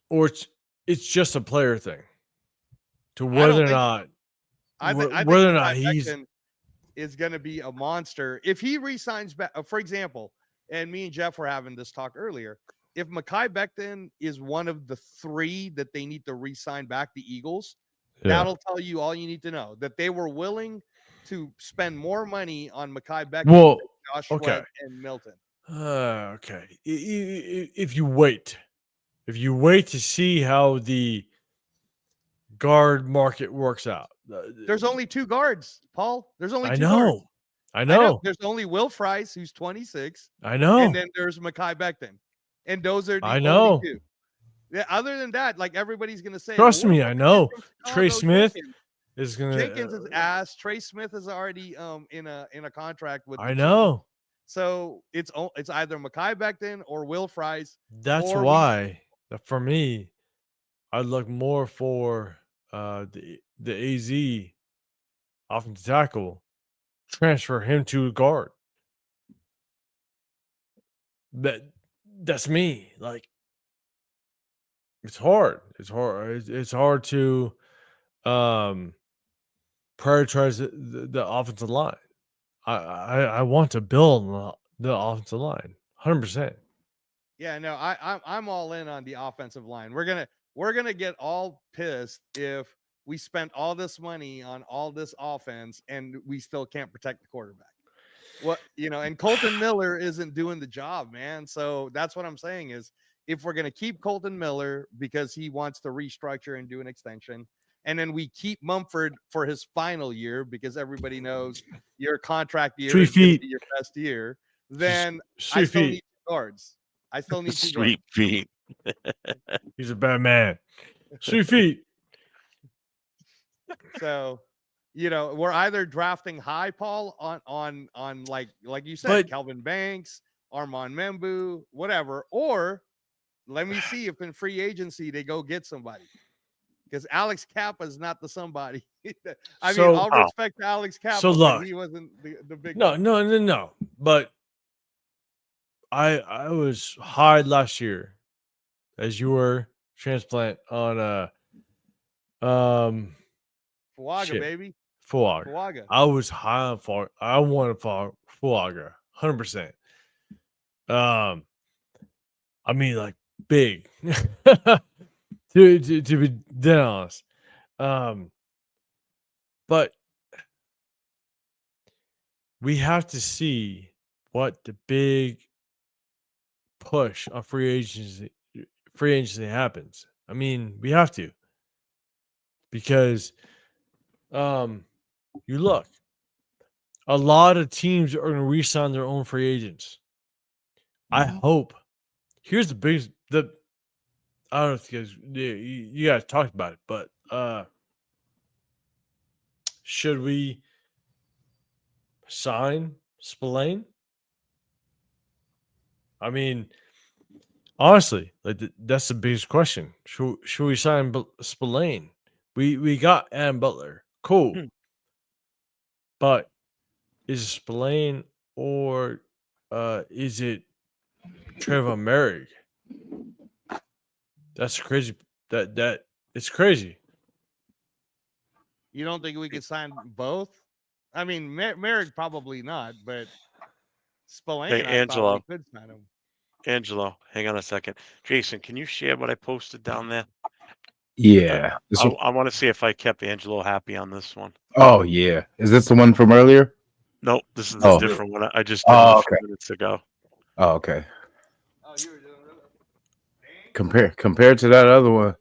Or it's just a player thing. To whether or not I think he's is going to be a monster if he re-signs back. For example, and me and Jeff were having this talk earlier. If Mekhi Becton is one of the three that they need to re-sign back, the Eagles, that'll tell you all you need to know, that they were willing to spend more money on Mekhi Becton than Josh Sweat and Milton. Okay. If you wait to see how the guard market works out. There's only two guards, Paul. There's only two guards. I know. I know. There's only Will Fries, who's 26. I know. And then there's Mekhi Becton. And those are the only two. Yeah, other than that, like everybody's gonna say, trust me, I know. Trey Smith is gonna Jenkins is ass. Trey Smith is already in a contract with I know. So it's either Mekhi Becton or Will Fries. That's why for me, I look more for the AZ offensive tackle, transfer him to guard. That's me. Like it's hard. It's hard to prioritize the offensive line. I want to build the offensive line 100%. Yeah, no, I'm all in on the offensive line. We're gonna get all pissed if we spent all this money on all this offense and we still can't protect the quarterback. And Colton Miller isn't doing the job, man. So that's what I'm saying is if we're gonna keep Colton Miller because he wants to restructure and do an extension, and then we keep Mumford for his final year because everybody knows your contract year is going to be your best year, then I still need guards. I still need two Sweet feet. He's a bad man. 3 feet. So, we're either drafting high, Paul, on like you said, Kelvin Banks, Armand Membu, whatever, or let me see if in free agency they go get somebody. Because Alex Kappa is not the somebody. I mean, all respect to Alex Kappa, but he wasn't the big No. But I was high last year, as you were, transplant on Fuaga, baby. Fuaga. I was high on Fuaga. I wanted Fuaga 100%. I mean, like big. to be dead honest. But we have to see what the big push on free agency happens. I mean, we have to, because you look, a lot of teams are going to re-sign their own free agents. I hope. Here's the biggest. I don't know if you guys talked about it, but should we sign Spillane? I mean, honestly, like that's the biggest question. Should we sign Spillane? We got Adam Butler, cool, but is it Spillane or is it Trayvon Merrick? That's crazy. That it's crazy. You don't think we could sign both? I mean, Merrick probably not, but Spillane, Hey, Angelo. could sign him. Angelo, hang on a second. Jason, can you share what I posted down there? Yeah. I want to see if I kept Angelo happy on this one. Oh yeah. Is this the one from earlier? Nope, this is Oh. a different one. I just did it a few minutes ago. Oh, okay. Oh, you were doing really? Compared to that other one.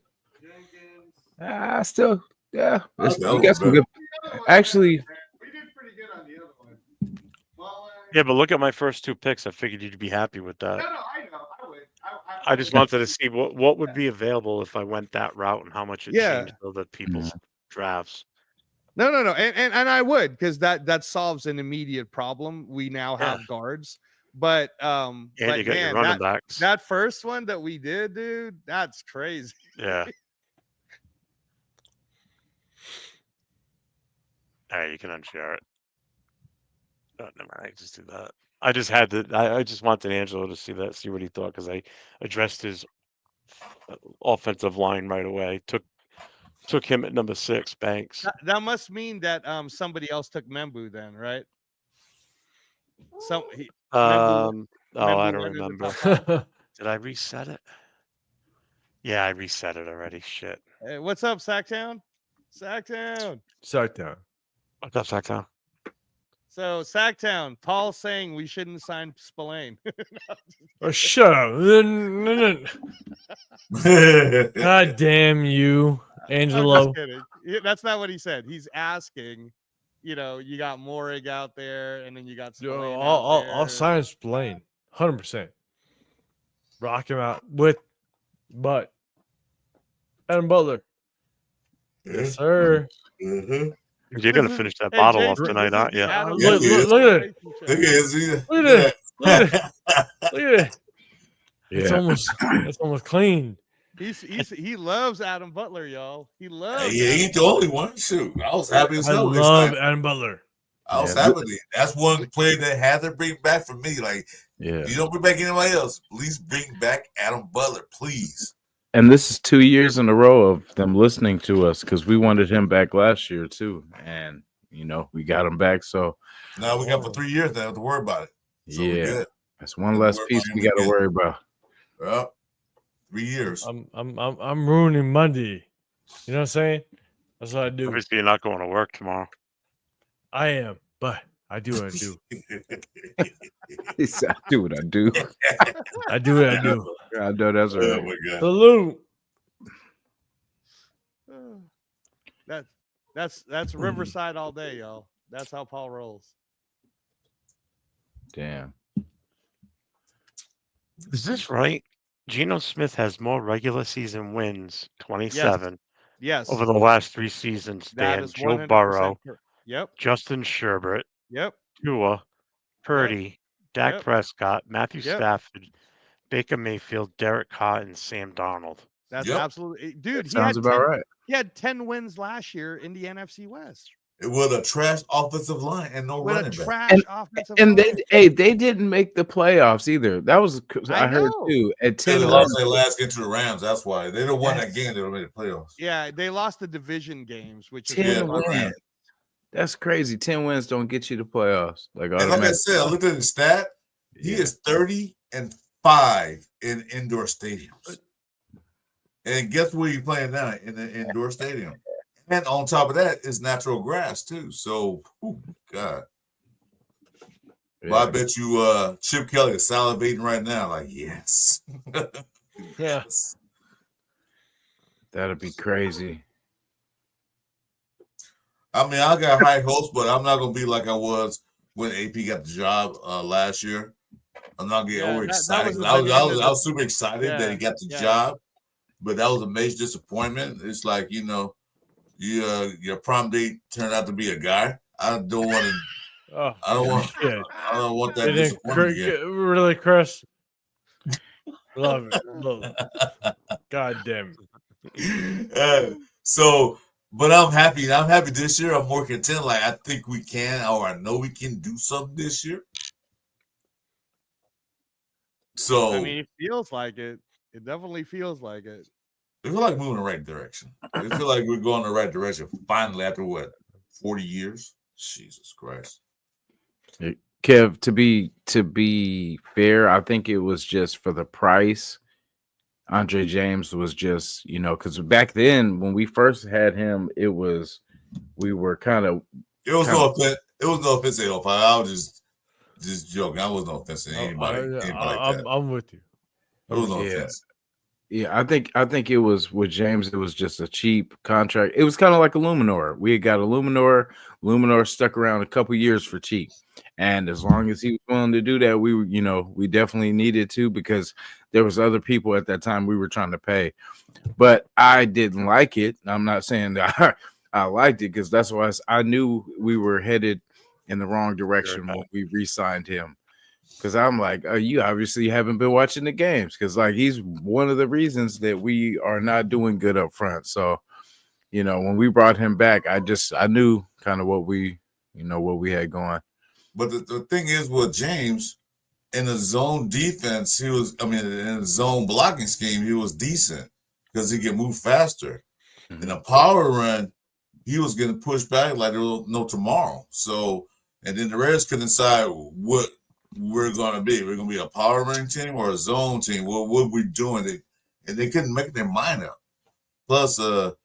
Still, yeah. You got some good. Actually, we did pretty good on the other one. Well, Yeah, but look at my first two picks. I figured you'd be happy with that. I know. I would. I just wanted to see what would be available if I went that route and how much it changed other people's drafts. No, and I would, because that solves an immediate problem. We now have guards, but And you got your running backs. That first one that we did, dude, that's crazy. Yeah. All right, you can unshare it. Oh, never mind. I just do that. I just had to. I just wanted Angelo to see that, see what he thought, because I addressed his offensive line right away. Took him at number 6, Banks. That must mean that somebody else took Membu then, right? I don't remember. Did I reset it? Yeah, I reset it already. Shit. Hey, what's up, Sacktown? Sacktown. What's up, Sacktown? So Sacktown, Paul's saying we shouldn't sign Spillane. Oh, shut up! God damn you, Angelo. I'm just kidding. That's not what he said. He's asking. You got Morig out there, and then you got Spillane. I'll sign Spillane, 100%. Rock him out but Adam Butler. Yes, sir. Mm-hmm. You're gonna finish that bottle off tonight, aren't you? Look at it. Look at it. It's almost clean. He loves Adam Butler, y'all. He loves. He ain't the only one. Shoot, I was happy as hell. I love Adam Butler. I was happy. That's one player that had to bring back for me. Like, you don't bring back anybody else. Please bring back Adam Butler, please. And this is 2 years in a row of them listening to us, because we wanted him back last year too, and we got him back. So now we got for 3 years. Now have to worry about it. So that's one less piece we got to worry about. Well, 3 years. I'm ruining Monday. You know what I'm saying? That's what I do. Obviously, you're not going to work tomorrow. I am, but I do what I do. He said, I do what I do. I do what I do. I know that's right. Oh my God. Salute. That's Riverside all day, y'all. That's how Paul rolls. Damn. Is this right? Geno Smith has more regular season wins, 27. Yes. Over the last 3 seasons than Joe Burrow, Justin Sherbert, Tua, Purdy, Dak Prescott, Matthew Stafford, Baker Mayfield, Derek Carr, and Sam Darnold. That's absolutely, dude. Sounds about right. He had 10 wins last year in the NFC West. With a trash offensive line and no running back. And they didn't make the playoffs either. That was I heard too. At 10, they lost their last game to the Rams. That's why they don't won that game. They don't make the playoffs. Yeah, they lost the division games, which 10 wins. That's crazy. 10 wins don't get you the playoffs. Like I said, I looked at the stat. He is 30-5 in indoor stadiums. And guess where he's playing now? In the indoor stadium. And on top of that is natural grass too. So, God. But I bet you Chip Kelly is salivating right now, like, yes. Yeah. Yes. That'd be crazy. I mean, I got high hopes, but I'm not gonna be like I was when AP got the job last year. I'm not getting overexcited. I was super excited that he got the job, but that was a major disappointment. It's like, you know, your prom date turned out to be a guy. I don't want to. I don't want that disappointment again. Really, Chris? Love it. God damn it. But I'm happy. I'm happy this year. I'm more content. Like, I think we can, or I know we can do something this year. So I mean, it feels like it. It definitely feels like it. I feel like moving in the right direction. I feel like we're going in the right direction finally after what, 40 years? Jesus Christ. Kev, to be fair, I think it was just for the price. Andre James was just, you know, because back then when we first had him, we were kind of. It was no offense at all. I was just joking. I was no offense to anybody. I'm with you. It was no offense. Yeah, I think it was with James. It was just a cheap contract. It was kind of like Illuminor. We had got Illuminor. Illuminor stuck around a couple years for cheap, and as long as he was willing to do that, we definitely needed to, because there was other people at that time we were trying to pay. But I didn't like it. I'm not saying that I liked it, because that's why I knew we were headed in the wrong direction when we re-signed him. Because I'm like, you obviously haven't been watching the games, because like he's one of the reasons that we are not doing good up front. So, you know, when we brought him back, I knew kind of what we had going. But the thing is with James, in the zone defense, in the zone blocking scheme, he was decent because he could move faster. Mm-hmm. In a power run, he was getting pushed back like there was no tomorrow. So, and then the Raiders could decide what we're going to be. We're going to be a power running team or a zone team. What we doing? And they couldn't make their mind up. Plus, the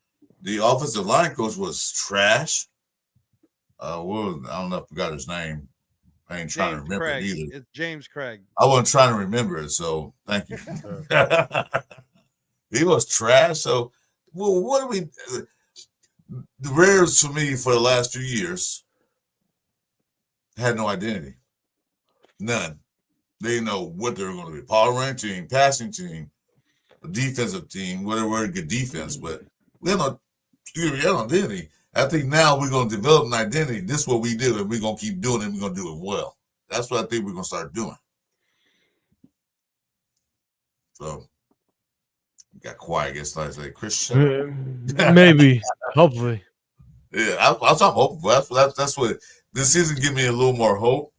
offensive line coach was trash. I don't know if I forgot his name. I ain't trying to remember it either. It's James Craig. I wasn't trying to remember it, so thank you. He was trash. So, well, what do we? The Raiders, for me, for the last few years, had no identity. None. They didn't know what they were going to be. Power running team, passing team, a defensive team, whatever, good defense. But we had no identity. I think now we're going to develop an identity. This is what we do, and we're going to keep doing it, and we're going to do it well. That's what I think we're going to start doing. So, got quiet. I guess I say, Chris, maybe, hopefully. Yeah, I'll talk hopeful. That's what this season give me a little more hope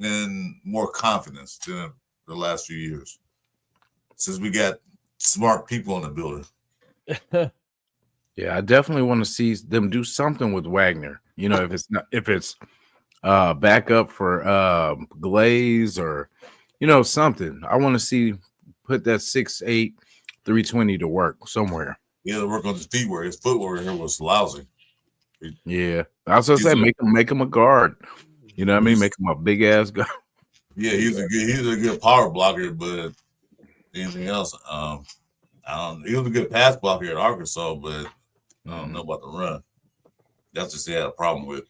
and more confidence than the last few years, since we got smart people in the building. Yeah, I definitely want to see them do something with Wagner. You know, if it's backup for Glaze or, you know, something. I want to see put that 6'8", 320 to work somewhere. Yeah, to work on his feet where his footwork here was lousy. Yeah, I was gonna say make him a guard. You know what I mean? Make him a big ass guard. Yeah, he's a good power blocker, but anything else, he was a good pass blocker at Arkansas, but I don't know about the run. That's just he had a problem with.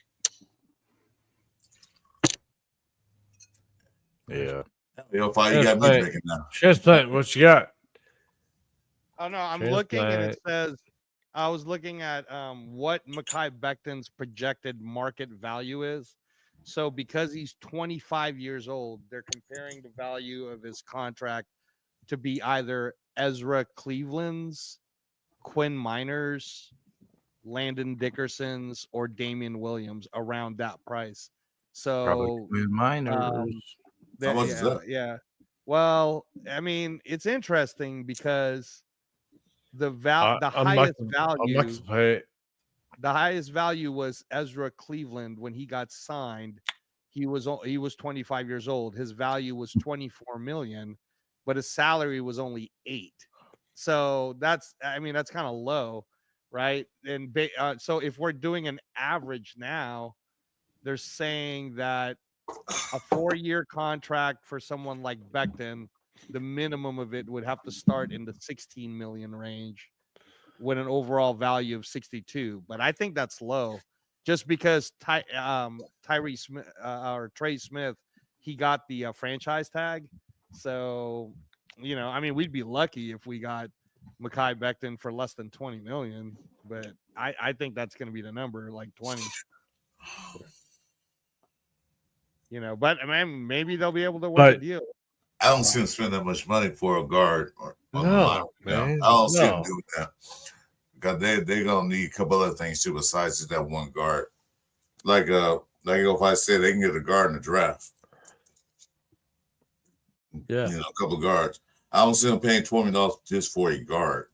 Yeah. You got me drinking now. Transplant, what you got? Oh no, I'm looking and it says I was looking at what Mekhi Becton's projected market value is. So because he's 25 years old, they're comparing the value of his contract to be either Ezra Cleveland's, Quinn Miners, Landon Dickerson's, or Damian Williams around that price. So probably Quinn Miners. How much is that? Yeah. Well, I mean, it's interesting because the highest value was Ezra Cleveland when he got signed. He was 25 years old. His value was $24 million, but his salary was only $8 million. So that's kind of low, right? And so if we're doing an average now, they're saying that a 4-year contract for someone like Becton, the minimum of it would have to start in the 16 million range with an overall value of 62. But I think that's low just because Tyree Smith or Trey Smith, he got the franchise tag. So, I mean, we'd be lucky if we got Mekhi Becton for less than 20 million, but I think that's going to be the number, like 20. But I mean, maybe they'll be able to work a deal. I don't see him spend that much money for a guard or on the No, line. man. I don't see him No. doing that. Because they're gonna need a couple other things too besides just that one guard. Like if I said they can get a guard in the draft. Yeah. A couple of guards. I don't see them paying $20 just for a guard.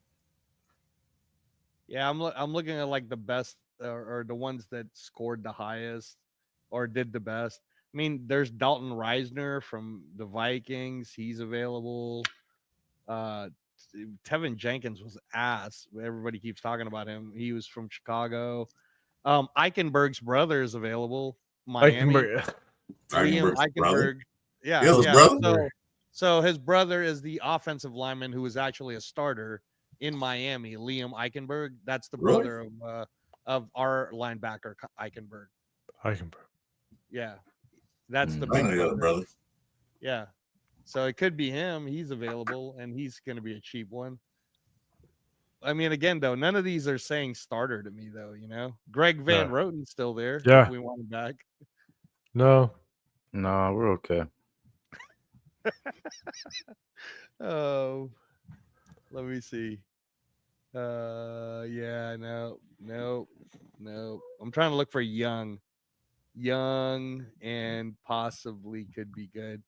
Yeah, I'm looking at like the best or the ones that scored the highest or did the best. I mean, there's Dalton Reisner from the Vikings. He's available. Tevin Jenkins was ass. Everybody keeps talking about him. He was from Chicago. Eichenberg's brother is available. Miami. Liam Eichenberg. Yeah. His brother? So his brother is the offensive lineman who was actually a starter in Miami. Liam Eichenberg. That's the brother of our linebacker Eichenberg. Yeah. That's the big brother. Yeah. So it could be him. He's available, and he's going to be a cheap one. I mean, again, though, none of these are saying starter to me, though. Greg Van Roten's still there. Yeah. If we want him back. No, we're okay. Oh, let me see. Yeah, no. I'm trying to look for young, and possibly could be good.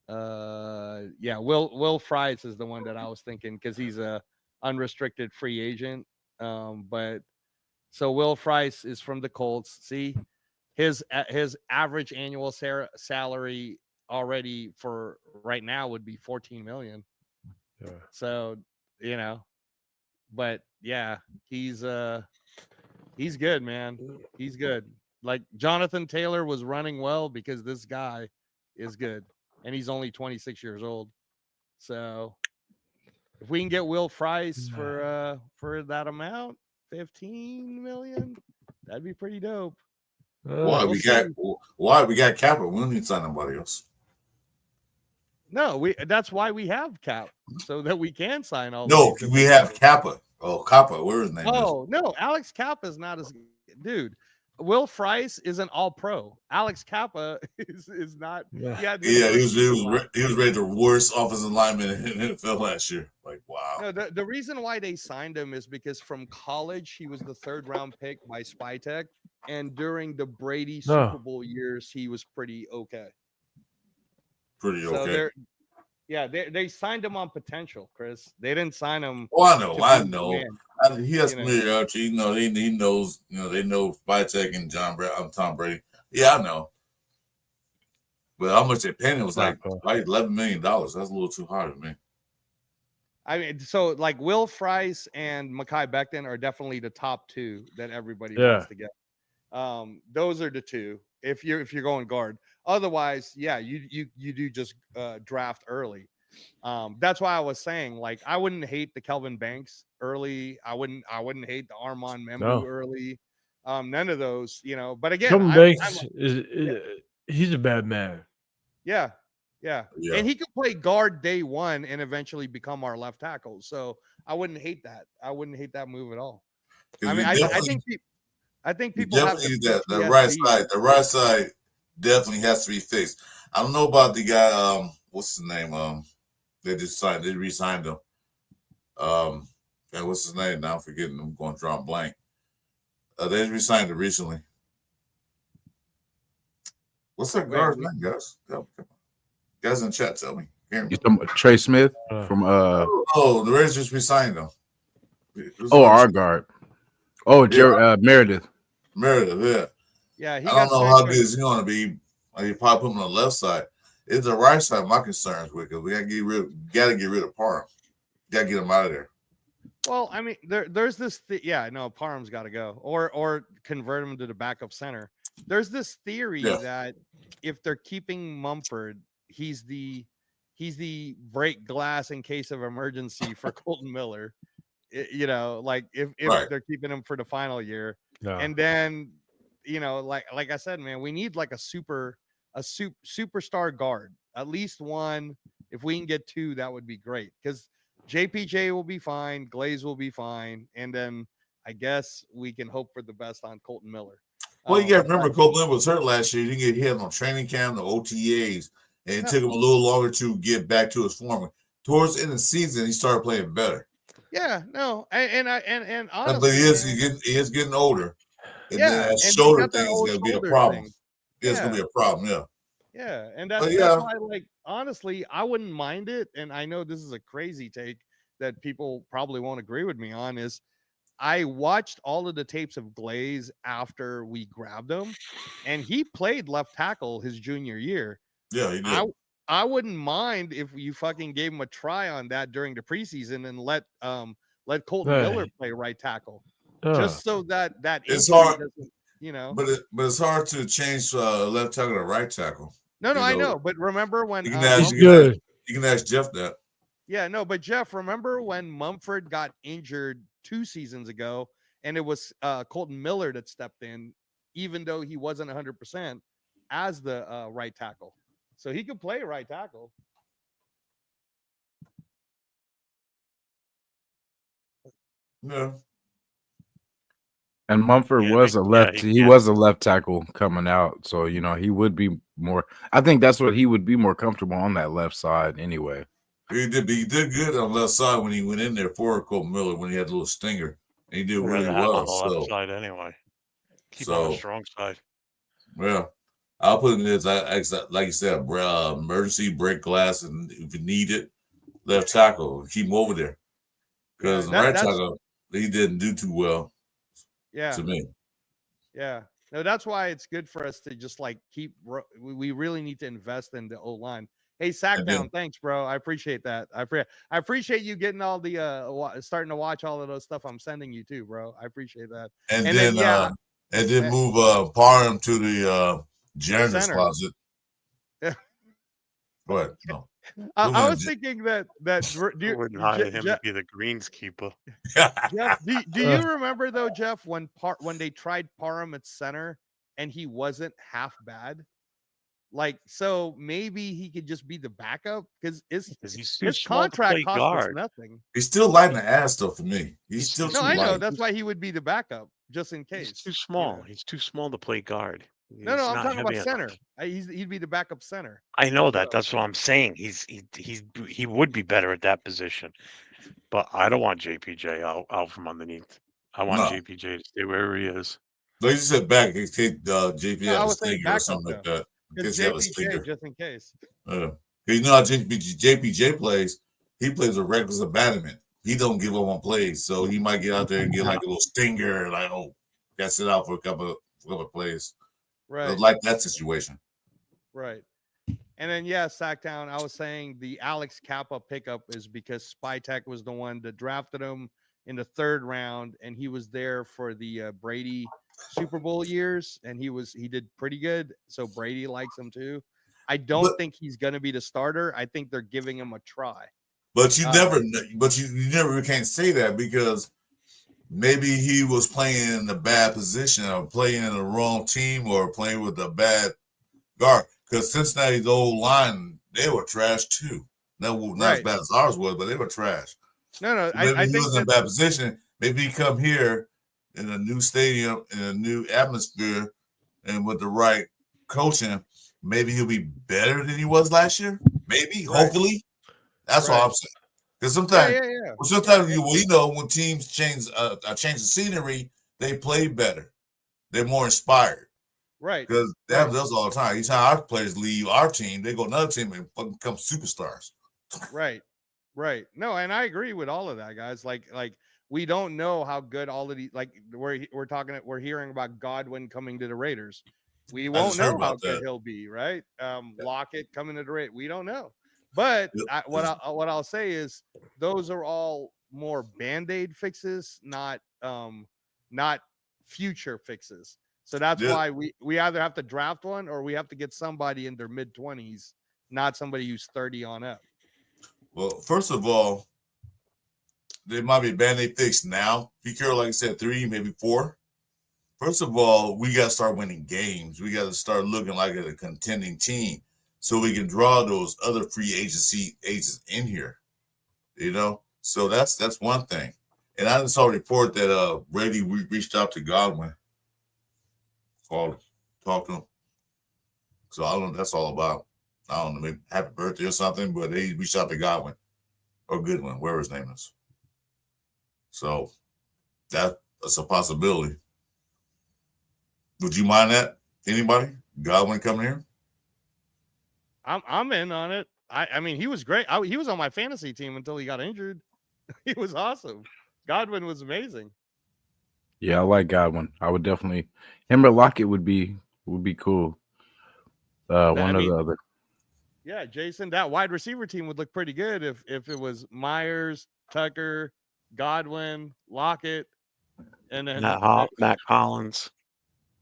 Yeah, Will Fries is the one that I was thinking because he's a unrestricted free agent. But so Will Fries is from the Colts. See, his average annual salary already for right now would be 14 million. Yeah. So, but yeah, he's good, man. He's good. Like Jonathan Taylor was running well because this guy is good. And he's only 26 years old. So if we can get Will Fries for that amount, 15 million, that'd be pretty dope. Why we got Kappa? We don't need to sign nobody else. No, that's why we have Cap, so that we can sign all. No, we have Kappa. Oh, Kappa, where his name is? Oh no, Alex Kappa is not as dude. Will Fries is an all-pro. Alex Kappa is not. Yeah, he was rated the worst offensive lineman in the NFL last year. Like, wow. No, the reason why they signed him is because from college he was the 3rd-round pick by Spytech, and during the Brady Super Bowl years he was pretty okay. So they signed him on potential, Chris. They didn't sign him. Oh, I know. He has familiarity. He knows. They know Spytech and Tom Brady. Yeah, I know. But how much they paid him was like $11 million. That's a little too high to me. I mean, so like Will Fries and Mekhi Becton are definitely the top 2 that everybody wants to get. Those are the 2 if you're going guard. Otherwise, yeah, you do just draft early. That's why I was saying, like, I wouldn't hate the Kelvin Banks early. I wouldn't hate the Armand Membu early. None of those, But again, Kelvin Banks he's a bad man. Yeah. And he could play guard day one and eventually become our left tackle. So I wouldn't hate that. I wouldn't hate that move at all. I mean, I think people definitely have the right side. The right side definitely has to be fixed. I don't know about the guy. What's his name? They re-signed him. What's his name? Now I'm forgetting. I'm going to draw a blank. They re-signed him recently. What's that guard's name, guys? Guys in chat, tell me. You talking about Trey Smith from Oh, the Raiders just re-signed him. Our guard. Oh, Meredith. Meredith, yeah. I don't know how good he's going to be. You probably put him on the left side. It's the right side my concerns with, because we got to get rid of Parham. Got to get him out of there. Well, I mean, there's this. Parham's got to go, or convert him to the backup center. There's this theory Yeah. that if they're keeping Mumford, he's the break glass in case of emergency for Colton Miller. You know, like if Right. they're keeping him for the final year, Yeah. and then like I said, man, we need like a superstar guard, at least one. If we can get two, that would be great, because JPJ will be fine, Glaze will be fine, and then I guess we can hope for the best on Colton Miller. Well, you got to remember, But- Copeland was hurt last year. He didn't get hit on training camp, the OTAs, and it took him a little longer to get back to his form. Towards the end of the season, he started playing better. Yeah, no, and But honestly, he is getting older. And Yeah, then that and he shoulder got that thing is old going to be a shoulder problem. thing. It's going to be a problem, yeah. yeah, and But that's yeah. why, like, honestly, I wouldn't mind it. And I know this is a crazy take that people probably won't agree with me on. Is I watched all of the tapes of Glaze after we grabbed him, and he played left tackle his junior year. Yeah, he did. I wouldn't mind if you fucking gave him a try on that during the preseason and let Colton Hey. Miller play right tackle, just so that It's injury hard. doesn't, you know. But it's hard to change left tackle to right tackle. No, you I know. know, but remember when You can He's ask, good. you can ask Jeff that. yeah, no, but Jeff, remember when Mumford got injured 2 seasons ago, and it was Colton Miller that stepped in, even though he wasn't 100% as the right tackle, so he could play right tackle. Yeah. And Mumford Yeah, was they- a left. yeah, he yeah. was a left tackle coming out, so he would be more. I think that's what he would be more comfortable on that left side anyway. He did good on the left side when he went in there for Colton Miller when he had a little stinger. And he did I'd really rather have well. on the left So, side anyway. Keep on the So- strong side. well, I'll put him in as like you said, emergency break glass, and if you need it, left tackle, keep him over there. Because Yeah, the right that's- tackle, he didn't do too well Yeah, to me. yeah. No, that's why it's good for us to just like we really need to invest in the O-line. Hey, Sackdown, thanks, bro. I appreciate that. I appreciate you getting all the starting to watch all of those stuff I'm sending you too, bro. I appreciate that. And, And then, then, yeah. move Parham to the janitor's center. closet. Yeah. Go ahead. No. I was thinking that I wouldn't hire him to be the greenskeeper. Jeff, do you remember though, Jeff, when they tried Parham at center and he wasn't half bad? Like, so maybe he could just be the backup because He's too his small to contract play cost us guard. nothing. He's still lighting the ass though for me. He's still No, too I know. light. That's why he would be the backup just in case. He's too small. know. He's too small to play guard. No, He's I'm not talking about heavy center. enough. He'd be the backup center. I know That's that. That's what I'm saying. He would be better at that position, but I don't want JPJ out from underneath. I want No. JPJ to stay where he is. No, you said back. He take JP No, I have a was saying stinger or backup, something like though. that. In Because case he have a JPJ, stinger. just in case. You know how JPJ plays? He plays a reckless abandonment. He don't give up on plays, so he might get out there and get like a little stinger, like got sit out for a couple of plays. Right. Like that situation. Right. And then, yeah, Sacktown, I was saying the Alex Kappa pickup is because Spytek was the one that drafted him in the 3rd round, and he was there for the Brady Super Bowl years, and he did pretty good. So Brady likes him too. I don't think he's going to be the starter. I think they're giving him a try. But you never can't say that because maybe he was playing in a bad position or playing in the wrong team or playing with a bad guard. Because Cincinnati's old line, they were trash too. Not as bad as ours was, but they were trash. No, so maybe I he think was in a bad position. Maybe he come here in a new stadium, in a new atmosphere, and with the right coaching, maybe he'll be better than he was last year. Maybe, hopefully. That's all I'm saying. Because sometimes, when teams change the scenery, they play better. They're more inspired. Right. Because they have those all the time. Each time our players leave our team, they go to another team and fucking become superstars. Right. No, and I agree with all of that, guys. Like we don't know how good all of these. Like we're hearing about Godwin coming to the Raiders. We won't know how good he'll be, right? Lockett coming to the Raiders. We don't know. But what I'll say is those are all more Band-Aid fixes, not future fixes. So that's Yeah. why we either have to draft one or we have to get somebody in their mid-20s, not somebody who's 30 on up. Well, first of all, they might be Band-Aid fixed now. Pete Carroll, like I said, 3, maybe 4. First of all, we got to start winning games. We got to start looking like a contending team so we can draw those other free agency agents in here. You know? So that's one thing. And I just saw a report that Brady reached out to Godwin. Called, talked to him. So I don't know what that's all about. I don't know, maybe happy birthday or something, but they reached out to Godwin or Goodwin, whatever his name is. So that's a possibility. Would you mind that? Anybody? Godwin coming here? I'm in on it. I mean, he was great. He was on my fantasy team until he got injured. He was awesome. Godwin was amazing. Yeah, I like Godwin. I would definitely him or Lockett would be cool. One or the other. Yeah, Jason, that wide receiver team would look pretty good if it was Myers, Tucker, Godwin, Lockett, and then Matt Collins.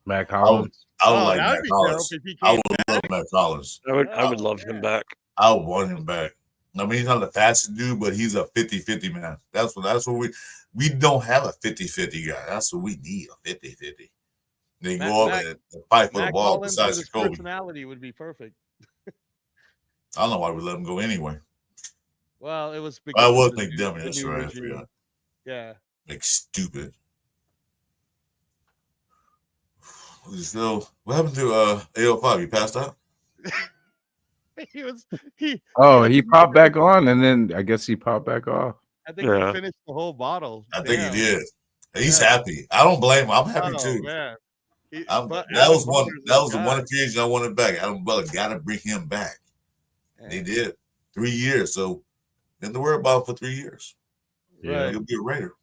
Matt Collins. I would like Matt Collins. I would love Matt Collins. I would love him back. I would want him back. I mean, he's not the fastest dude, but he's a 50-50 man. That's what we don't have a 50-50 guy. That's what we need, a 50-50. They go up and fight for the ball besides the coach. Personality would be perfect. I don't know why we let him go anyway. Well, it was because I was Nick Dummy, that's right. Yeah. Like stupid. So what happened to AL5? He passed out? He popped back on, and then I guess he popped back off. I think he finished the whole bottle. I think he did. He's happy. I don't blame him. I'm happy too. Man. That was the one occasion I wanted back. Adam Butler got to bring him back. Yeah. They did 3 years, so didn't worry about him for 3 years. Yeah, he'll be a Raider.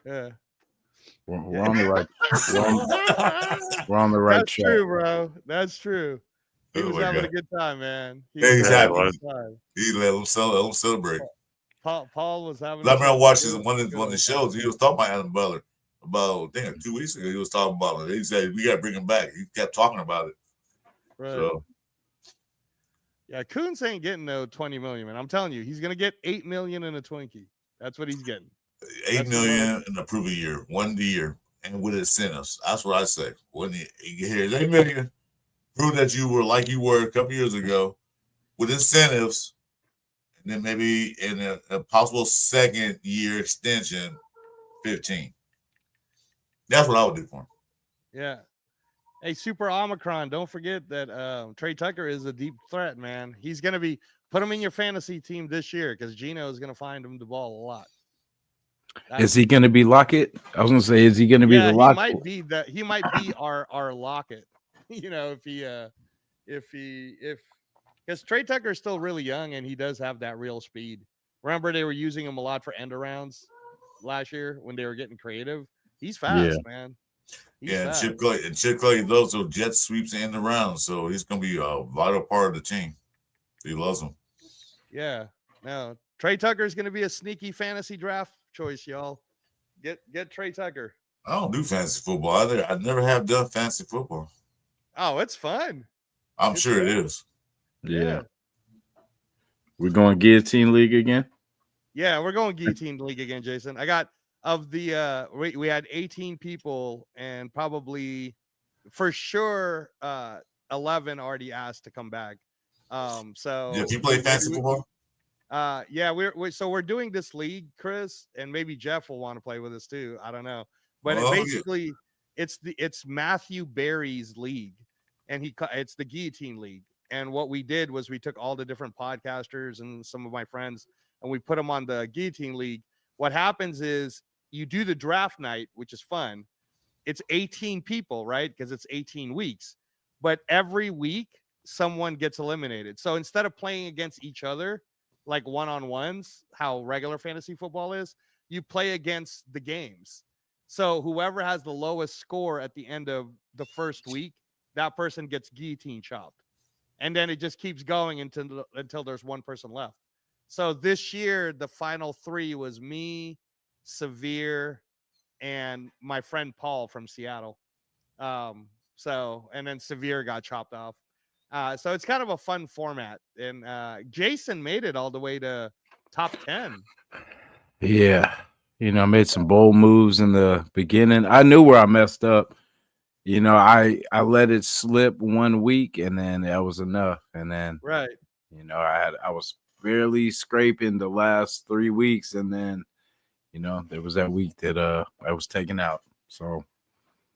Yeah. We're on the right. We're on the right That's track. True, bro. That's true. He was having a good time, man. He's happy. He let him celebrate. Paul was having. I remember watching one of the shows. He was talking about Adam Butler about 2 weeks ago. He was talking about it. He said we got to bring him back. He kept talking about it. Right. So. Yeah, Coons ain't getting no 20 million, man. I'm telling you, he's gonna get 8 million in a Twinkie. That's what he's getting. 8 million in a prove a year, 1 year, and with incentives. That's what I say. When here's 8 million, prove that you were like you were a couple years ago, with incentives, and then maybe in a possible second year extension, 15. That's what I would do for him. Yeah. Hey, Super Omicron, don't forget that Trey Tucker is a deep threat, man. He's going to put him in your fantasy team this year because Geno is going to find him the ball a lot. Is he going to be Lockett? I was going to say, is he going to be the Lockett? He might be our Lockett. You know, because Trey Tucker is still really young and he does have that real speed. Remember, they were using him a lot for end arounds last year when they were getting creative. He's fast, man. And Chip Clay loves those jet sweeps and around, so he's going to be a vital part of the team. He loves them. Yeah. No, Trey Tucker is going to be a sneaky fantasy draft choice, y'all. Get Trey Tucker. I don't do fantasy football either. I never have done fantasy football. Oh, it's fun. I'm sure it is. Yeah. We're going guillotine league again? Yeah, we're going guillotine league again, Jason. I got of the we had 18 people and probably for sure 11 already asked to come back. So if you play fantasy football? Yeah, we're doing this league, Chris, and maybe Jeff will want to play with us too. I don't know. But it's Matthew Berry's league, and it's the guillotine league. And what we did was we took all the different podcasters and some of my friends and we put them on the guillotine league. What happens is you do the draft night, which is fun. It's 18 people, right? Because it's 18 weeks. But every week, someone gets eliminated. So instead of playing against each other, like one-on-ones, how regular fantasy football is, you play against the games. So whoever has the lowest score at the end of the first week, that person gets guillotine chopped. And then it just keeps going until there's one person left. So this year, the final 3 was me, Severe, and my friend Paul from Seattle. So, and then Severe got chopped off. So it's kind of a fun format. And Jason made it all the way to top 10. Yeah. I made some bold moves in the beginning. I knew where I messed up. I let it slip 1 week and then that was enough. And then, right. I was barely scraping the last 3 weeks. And then, there was that week that I was taken out. So.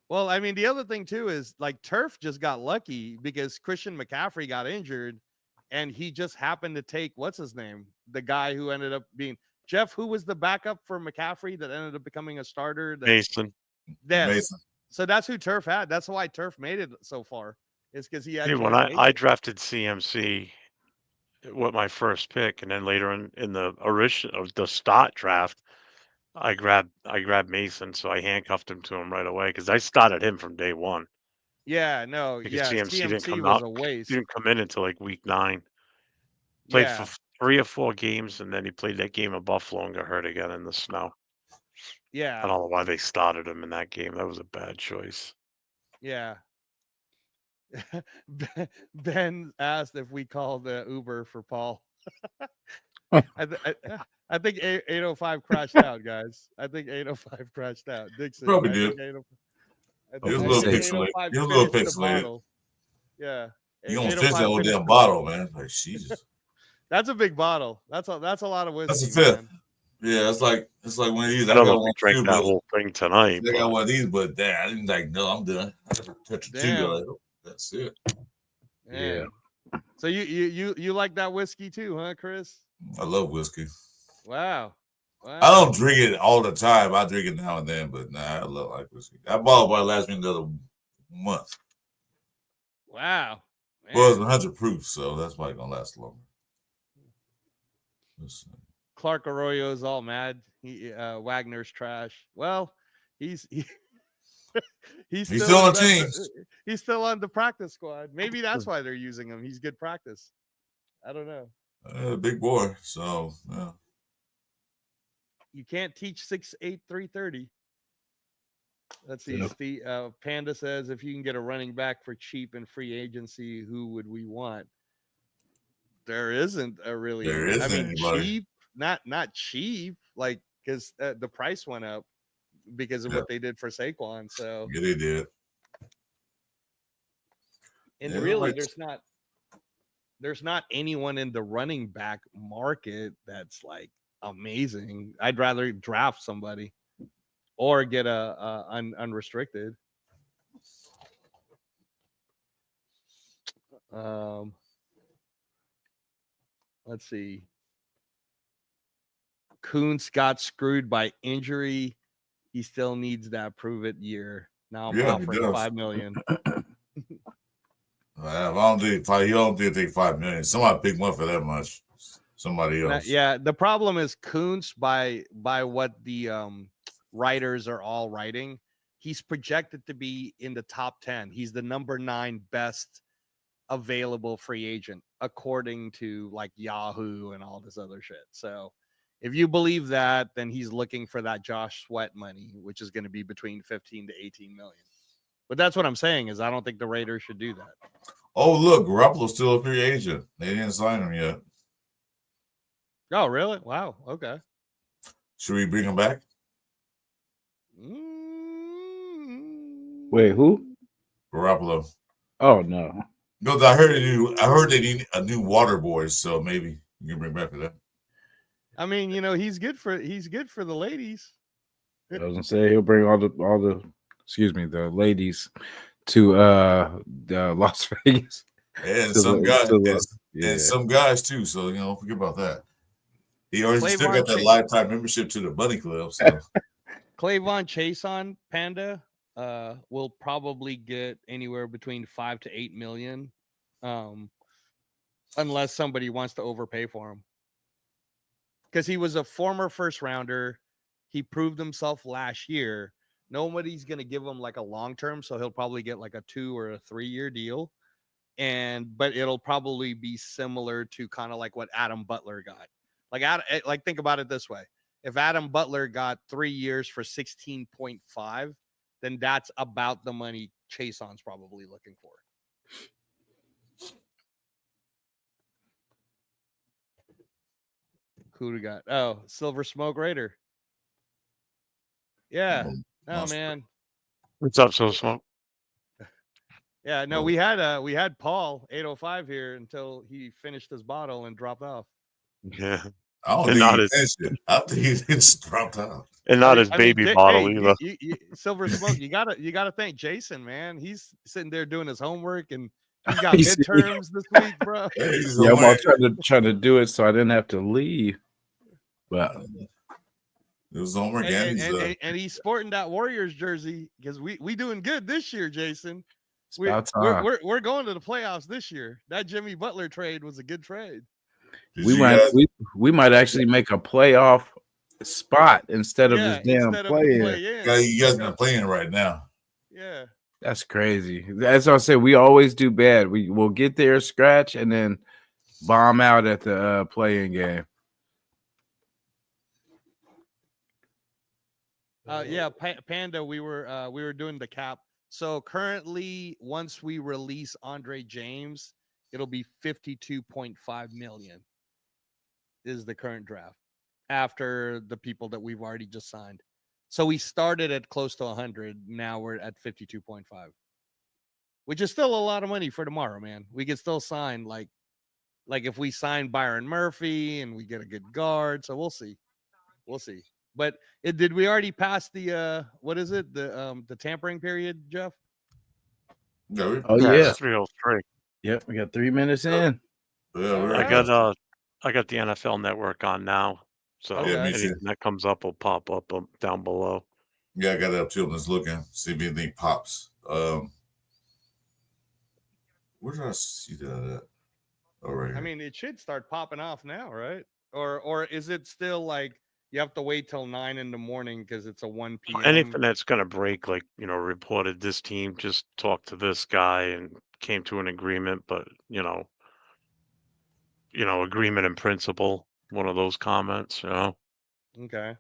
Well, I mean, the other thing too is like Turf just got lucky because Christian McCaffrey got injured and he just happened to take, what's his name? The guy who ended up being Jeff, who was the backup for McCaffrey that ended up becoming a starter? Mason. Mason. So that's who Turf had. That's why Turf made it so far. Is because he had. Hey, when I drafted CMC with my first pick, and then later in the original of the start draft, I grabbed Mason, so I handcuffed him to him right away because I started him from day one. Yeah, no, Because yeah, CMC didn't come was out, a waste. didn't come in until like week 9. Played for 3 or 4 games, and then he played that game of Buffalo and got hurt again in the snow. Yeah, I don't know why they started him in that game. That was a bad choice. Yeah. Ben asked if we called Uber for Paul. I think 805 crashed out, guys. I think 805 crashed out. Dixon. Probably I did. think It was a little pixelated. It was a little pixelated. Yeah. You don't finish that whole damn bottle, man. Like, Jesus. That's a big bottle. That's a lot of whiskey. That's a fifth. Man. Yeah, it's like one of these. I got one drink that whole thing tonight. I got one of these, but damn, I didn't like. No, I'm done. I never touched a 2. Like, oh, that's it. Man. Yeah. So you like that whiskey too, huh, Chris? I love whiskey. Wow. I don't drink it all the time. I drink it now and then, but nah, I like whiskey. I bought it last me another month. Wow. Man. Well, it's 100 proof, so that's probably gonna last longer. Clark Arroyo's all mad. Wagner's trash. Well, he's still on the team. He's still on the practice squad. Maybe that's why they're using him. He's good practice. I don't know. Big boy. So yeah. You can't teach 6'8", 330. Let's see. Panda says if you can get a running back for cheap in free agency, who would we want? There isn't a really. There isn't anybody. Cheap, not cheap, like because the price went up because of what they did for Saquon. So yeah, they did. And really, there's not anyone in the running back market that's like amazing. I'd rather draft somebody or get a unrestricted. Let's see. Kuntz got screwed by injury. He still needs that prove it year. Now I'm offering $5 million. I don't think he don't take $5 million. Somebody pick one for that much. Somebody else. Yeah, the problem is Kuntz by what the writers are all writing. He's projected to be in the top 10. He's the number 9 best available free agent according to like Yahoo and all this other shit. So if you believe that, then he's looking for that Josh Sweat money, which is going to be between 15 to 18 million. But that's what I'm saying is I don't think the Raiders should do that. Oh, look, Garoppolo's still a free agent. They didn't sign him yet. Oh, really? Wow. Okay. Should we bring him back? Wait, who? Garoppolo. Oh no. No, I heard they need a new water boy, so maybe you can bring back for that. I mean, he's good for the ladies. I was gonna say he'll bring all the ladies to Las Vegas. And some guys too. So don't forget about that. He already still got that lifetime membership to the Bunny Club. So Clayvon Chason Panda will probably get anywhere between 5 to 8 million, unless somebody wants to overpay for him. Because he was a former first rounder, he proved himself last year. Nobody's going to give him like a long term, so he'll probably get like a 2 or a 3-year deal. But it'll probably be similar to kind of like what Adam Butler got. Like think about it this way: if Adam Butler got 3 years for 16.5, then that's about the money Chason's probably looking for. Who we got? Oh, Silver Smoke Raider. Yeah. Oh man. What's up, so smoke? Yeah, no, we had Paul 805 here until he finished his bottle and dropped off. Yeah. I don't think he finished it. I think he just dropped out. And not his baby bottle either. Silver Smoke, you gotta thank Jason, man. He's sitting there doing his homework and he's got midterms this week, bro. Yeah, I'm all trying to do it so I didn't have to leave. But it was homework, and he's sporting that Warriors jersey because we doing good this year, Jason. We're going to the playoffs this year. That Jimmy Butler trade was a good trade. We might actually make a playoff spot instead of just damn playing. You guys are playing right now. Yeah. That's crazy. That's what I said. We always do bad. We'll get there, scratch, and then bomb out at the playing game. Panda, we were doing the cap. So currently, once we release Andre James, it'll be 52.5 million is the current draft after the people that we've already just signed. So we started at close to 100. Now we're at 52.5, which is still a lot of money for tomorrow, man. We could still sign like if we sign Byron Murphy and we get a good guard. So we'll see. But did we already pass the what is it? The tampering period, Jeff? No. Oh yeah. 303. Yep, we got 3 minutes in. Yeah, I got the NFL Network on now, so anything that comes up will pop up down below. Yeah, I got it up too. I'm just looking, see if anything pops. Where did I see that at? Oh, right here. I mean, it should start popping off now, right? Or is it still like you have to wait till 9 in the morning because it's a 1 p.m. Anything that's going to break, like, reported this team just talked to this guy and came to an agreement, but, agreement in principle, one of those comments, Okay.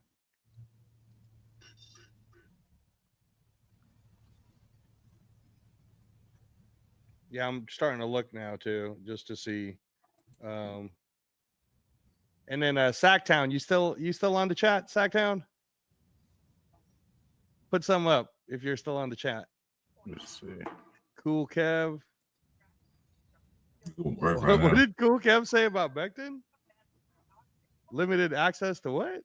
Yeah, I'm starting to look now too, just to see. And then Sacktown, you still on the chat, Sacktown? Put some up if you're still on the chat. Let's see. Cool Kev. What did Cool Kev say about Becton? Limited access to what?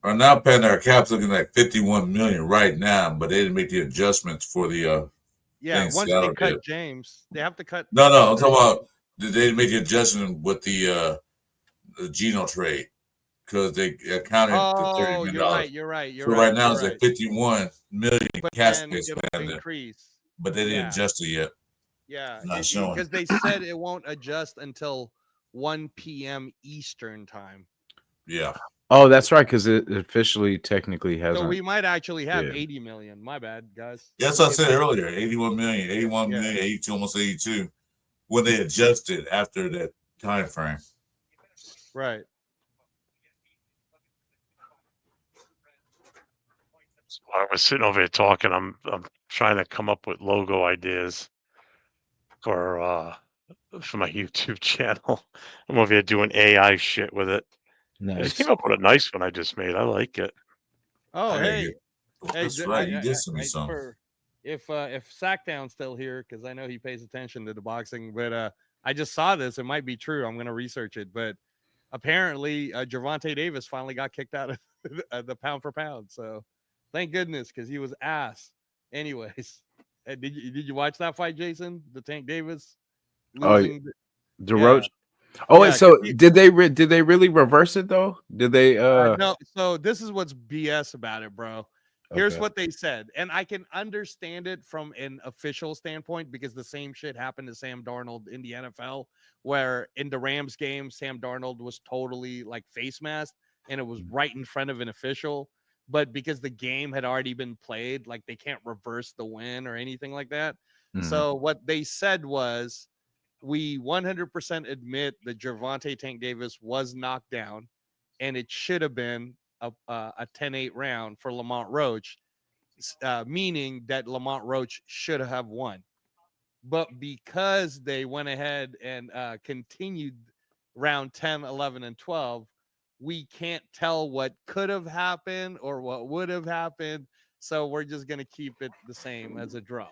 Right now, our cap's looking like 51 million right now, but they didn't make the adjustments for the once they cut James, they have to cut. No, I'm talking about they didn't make the adjustment with the Geno trade because they accounted for $30 million. You're right. So right now it's like 51 million cap space, increase, but they didn't adjust it yet. Yeah, not showing because they said it won't adjust until 1 p.m. Eastern time. Yeah. Oh, that's right, because it officially technically hasn't. So we might actually have 80 million. My bad, guys. Yeah, that's what I said earlier. 81 million, 81 million, 82, almost 82. When they adjusted after that time frame. Right. So I was sitting over here talking. I'm trying to come up with logo ideas for my YouTube channel. I'm over here doing AI shit with it. Nice. I just came up with a nice one I just made. I like it. Oh, hey, that's right. You did send me something. If Sackdown's still here, because I know he pays attention to the boxing, but I just saw this. It might be true. I'm going to research it. But apparently, Gervonta Davis finally got kicked out of the pound for pound. So thank goodness, because he was ass. Anyways, did you watch that fight, Jason? The Tank Davis losing. DeRoche. Oh, wait, so did they really reverse it though? Did they no, so this is what's BS about it, bro. Here's what they said, and I can understand it from an official standpoint because the same shit happened to Sam Darnold in the NFL, where in the Rams game, Sam Darnold was totally like face masked, and it was right in front of an official. But because the game had already been played, like they can't reverse the win or anything like that. Mm-hmm. So what they said was, we 100% admit that Gervonta Tank Davis was knocked down. and it should have been a 10-8 round for Lamont Roach, meaning that Lamont Roach should have won. But because they went ahead and continued round 10, 11, and 12, we can't tell what could have happened or what would have happened. So we're just going to keep it the same as a draw.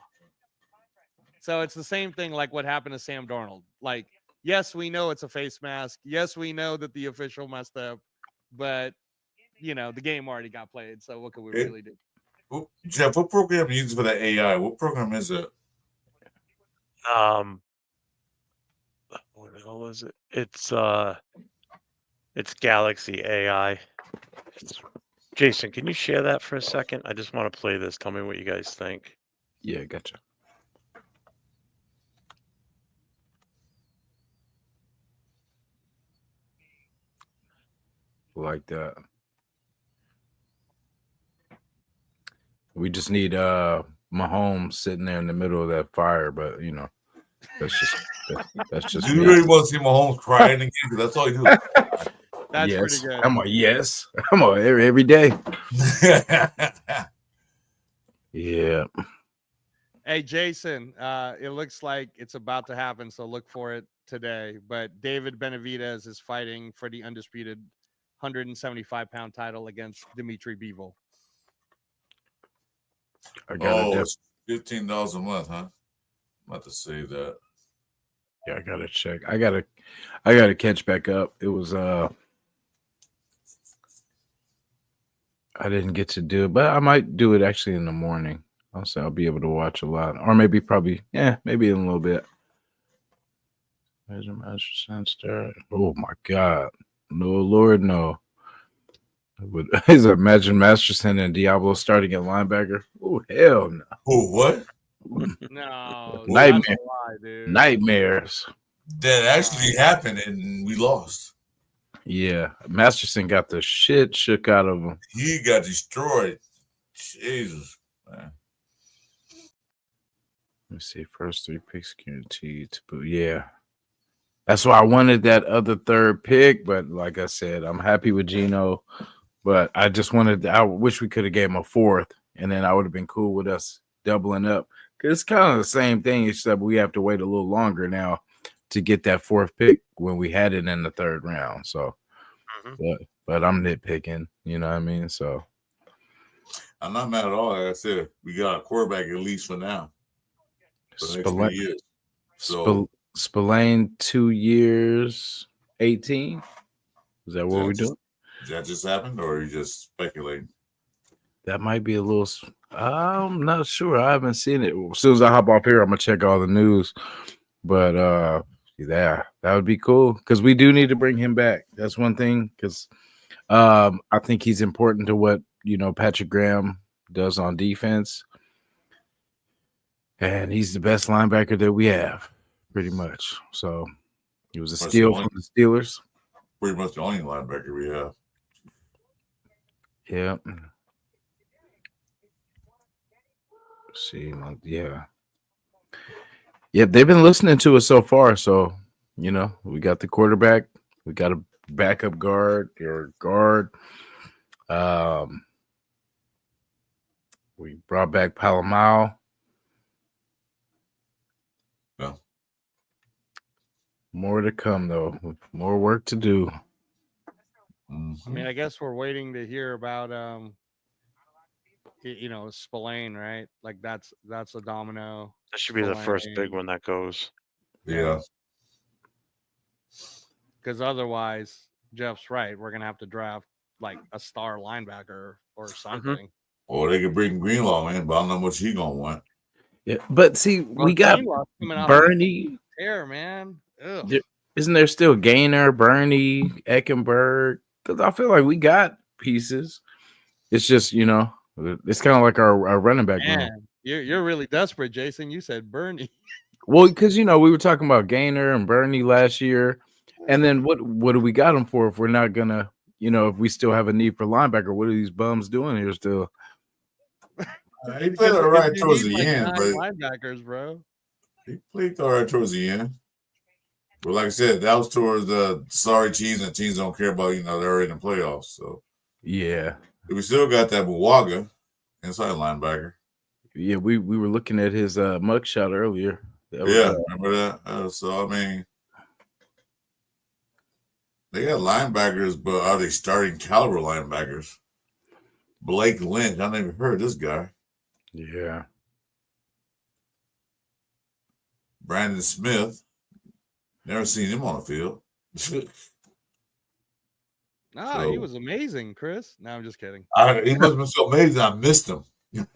So it's the same thing like what happened to Sam Darnold. Like, yes, we know it's a face mask. Yes, we know that the official messed up. But, you know, the game already got played. So what could we really do? Jeff, what program are you using for that AI? What program is it? What the hell is it? It's Galaxy AI. Jason, can you share that for a second? I just want to play this. Tell me what you guys think. Yeah, gotcha. Like that. We just need Mahomes sitting there in the middle of that fire, but you know, that's just. Do you really want to see Mahomes cry in the game? That's all you do. That's yes. pretty good. I'm on every day. Yeah. Hey, Jason, it looks like it's about to happen, so look for it today. But David Benavidez is fighting for the undisputed 175-pound title against Dimitri Bivol. It's $15 a month, huh? I'm about to save that. Yeah, I gotta check. I gotta catch back up. It was I didn't get to do it, but I might do it actually in the morning. Also, I'll be able to watch a lot, or maybe in a little bit. Oh my God, no, Lord, no. Is it Imagine Masterson and Diablo starting at linebacker? Oh hell no! Oh what? No, Nightmare. that's a lie, dude. Nightmares. That actually happened, and we lost. Yeah, Masterson got the shit shook out of him. He got destroyed. Jesus, man. Let me see. First 3 picks guaranteed to boot. Yeah. That's why I wanted that other third pick. But like I said, I'm happy with Geno. But I wish we could have gave him a fourth. And then I would have been cool with us doubling up. Because it's kind of the same thing, except we have to wait a little longer now to get that fourth pick when we had it in the third round. So, but I'm nitpicking. You know what I mean? So. I'm not mad at all. Like I said, we got a quarterback at least for now. For the next 3 years. So Spillane 2 years, 18. Is that what we're doing? Did that just happen, or are you just speculating? That might be a little. I'm not sure. I haven't seen it. As soon as I hop off here, I'm gonna check all the news. But yeah, that would be cool because we do need to bring him back. That's one thing because I think he's important to what Patrick Graham does on defense. And he's the best linebacker that we have, pretty much. So he was a steal from the Steelers. Pretty much the only linebacker we have. Yeah. See, yeah. Yep, they've been listening to us so far. So, we got the quarterback. We got a backup guard or guard. We brought back Palomau. Yeah. More to come, though. More work to do. I mean, I guess we're waiting to hear about, Spillane, right? Like that's a domino. That should be the first big one that goes. Yeah. Because otherwise, Jeff's right. We're gonna have to draft like a star linebacker or something. Or they could bring Greenlaw, man, but I don't know what he gonna want. Yeah, but see, we got Bernie. Here, man. Isn't there still Gainer, Bernie, Eckenberg? Because I feel like we got pieces. It's just, it's kind of like our running back. Man, you're really desperate, Jason. You said Bernie. Well, because, we were talking about Gainer and Bernie last year. And then what do we got them for if we're not going to, if we still have a need for linebacker? What are these bums doing here still? He played all right towards the end, but linebackers, bro. He played all right towards the end. But like I said, that was towards the sorry teams, and teams don't care about, they're already in the playoffs. So Yeah. we still got that Muwaga inside linebacker. Yeah, we were looking at his mugshot earlier. That was, remember that? So, I mean, they got linebackers, but are they starting caliber linebackers? Blake Lynch, I never heard of this guy. Yeah. Brandon Smith, never seen him on the field. He was amazing, Chris. No, I'm just kidding. He must have been so amazing. I missed him.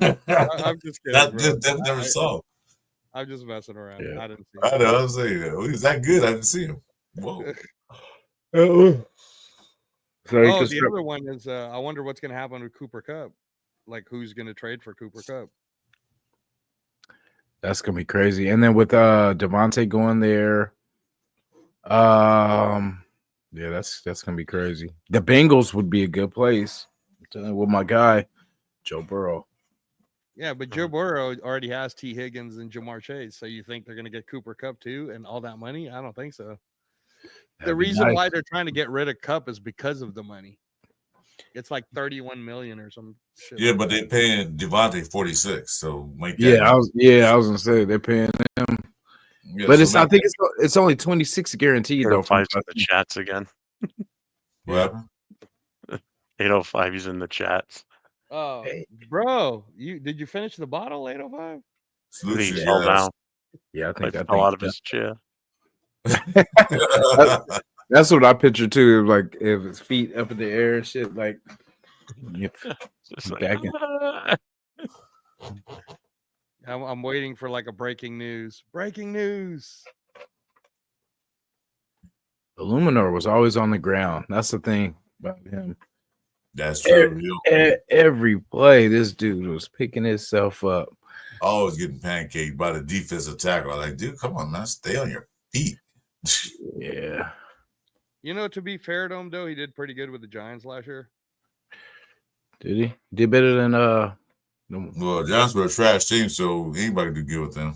I'm just kidding. That never saw. I'm just messing around. Yeah. I didn't see I him. know. I was saying that. He was that good. I didn't see him. Whoa. So The other one is I wonder what's going to happen with Cooper Kupp. Like, who's going to trade for Cooper Kupp? That's gonna be crazy. And then with Devontae going there, yeah, that's gonna be crazy. The Bengals would be a good place. I'm telling you, with my guy, Joe Burrow. Yeah, but Joe Burrow already has T. Higgins and Jamar Chase. So you think they're going to get Cooper Kupp too and all that money? I don't think so. The reason why they're trying to get rid of Kupp is because of the money. It's like 31 million or some shit. Yeah, but they're paying Devontae 46. So make that. Yeah, I was gonna say they're paying him. Yeah, But so I think it's only 26 guaranteed though. 805's in the chats again. What happened? 805, he's in the chats. Oh, bro, did you finish the bottle, 805? Salute He you fell guys. down. Yeah, I think Like, fell out of his chair. That's what I picture too. Like if his feet up in the air and shit, like Just like, back in. I'm waiting for like a breaking news. Breaking news. Illuminor was always on the ground. That's the thing about him. That's true. Every play, this dude was picking himself up. Always getting pancaked by the defensive tackle. Like, dude, come on, man, stay on your feet. Yeah. To be fair to him though, he did pretty good with the Giants last year. Did he? Did better than Well, Giants were a trash team, so anybody could do good with them.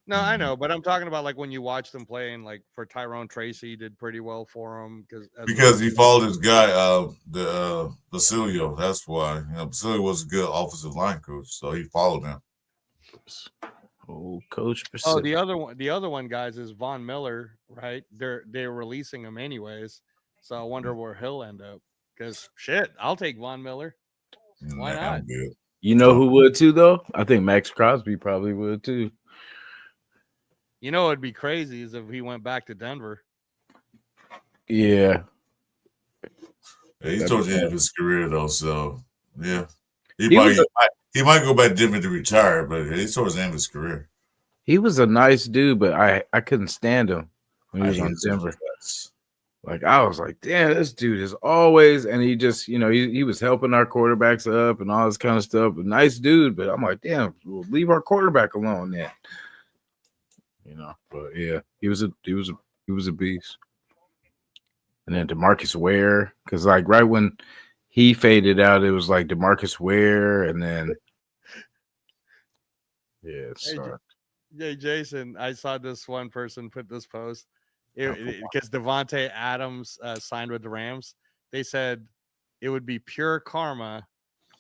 No, I know, but I'm talking about like when you watch them play, and like for Tyrone Tracy, he did pretty well for him because he followed his guy, the Basilio. That's why Basilio was a good offensive line coach, so he followed him. Oh, Coach. Oh, the other one, guys, is Von Miller, right? They're releasing him anyways, so I wonder where he'll end up. Because shit, I'll take Von Miller. Why not? Good. You know who would too, though? I think Max Crosby probably would too. It'd be crazy is if he went back to Denver. Yeah. He's towards the end of his career, though, so yeah. He might go back to Denver to retire, but he's towards the end of his career. He was a nice dude, but I couldn't stand him when he was on Denver. Like, I was like, damn, this dude is always, and he just, he was helping our quarterbacks up and all this kind of stuff. But nice dude, but I'm like, damn, we'll leave our quarterback alone then. But yeah, he was a beast. And then DeMarcus Ware, because like right when he faded out, it was like DeMarcus Ware, and then Hey, Jason, I saw this one person put this post because Devontae Adams signed with the Rams. They said it would be pure karma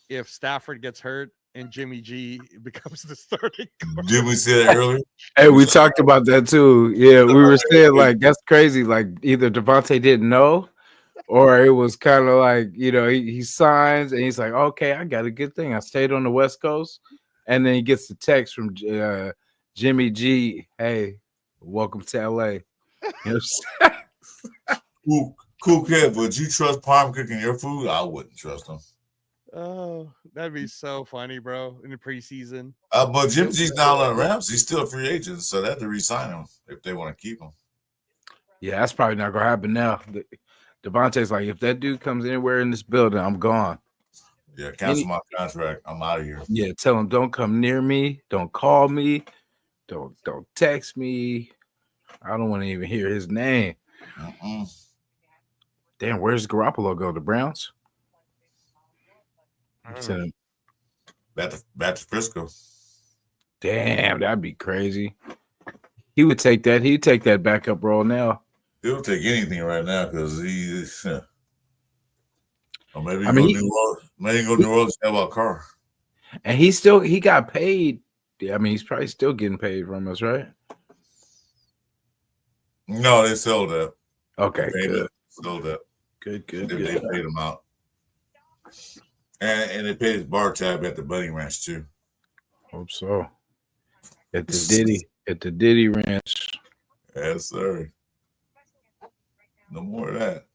if Stafford gets hurt and Jimmy G becomes the starting quarterback. Did we say that earlier? Hey, we talked about that too. Yeah, we were saying like that's crazy. Like either Devontae didn't know, or it was kind of like he signs and he's like, okay, I got a good thing. I stayed on the West Coast, and then he gets the text from Jimmy G. Hey, welcome to LA. Cool kid. Would you trust Palm cooking your food? I wouldn't trust him. Oh, that'd be so funny, bro, in the preseason. But Jimmy G's not on the Rams. He's still a free agent, so they have to re-sign him if they want to keep him. Yeah, that's probably not going to happen now. Devontae's like, if that dude comes anywhere in this building, I'm gone. Yeah, cancel my contract. I'm out of here. Yeah, tell him don't come near me. Don't call me. Don't text me. I don't want to even hear his name. Damn, where's Garoppolo go? The Browns? Back to Frisco. Damn, that'd be crazy. He would take that. He'd take that backup role now. He'll take anything right now because he's. Or maybe I go mean, New Orleans. Maybe go New Orleans and have a car. And he got paid. I mean, he's probably still getting paid from us, right? No, they sold that. Okay, good. Sold that. Good. They paid him out. And they paid his bar tab at the Bunny Ranch too. Hope so. At the Diddy Ranch. Yes, sir. No more of that.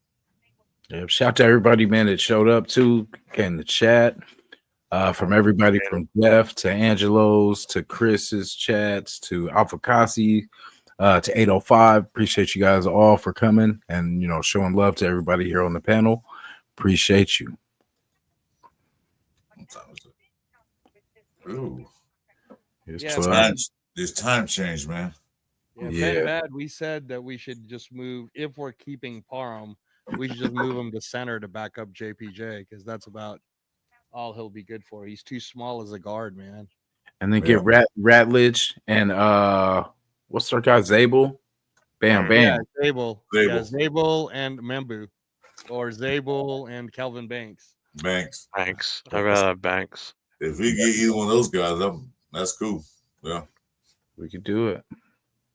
Yep. Shout out to everybody, man, that showed up too in the chat. From everybody from Jeff to Angelo's to Chris's chats to Alpha Kasi to 805. Appreciate you guys all for coming and showing love to everybody here on the panel. Appreciate you. Ooh. It's time change, man. Yeah. Bad. We said that we should just move, if we're keeping Parham, we should just move him to center to back up JPJ because that's about all he'll be good for. He's too small as a guard, man. And then get Ratledge and what's our guy Zabel? Bam. Yeah, Zabel. Yeah, Zabel and Membu, or Zabel and Kelvin Banks. Banks. I'd rather have Banks. If we get either one of those guys, that's cool. Yeah, we could do it.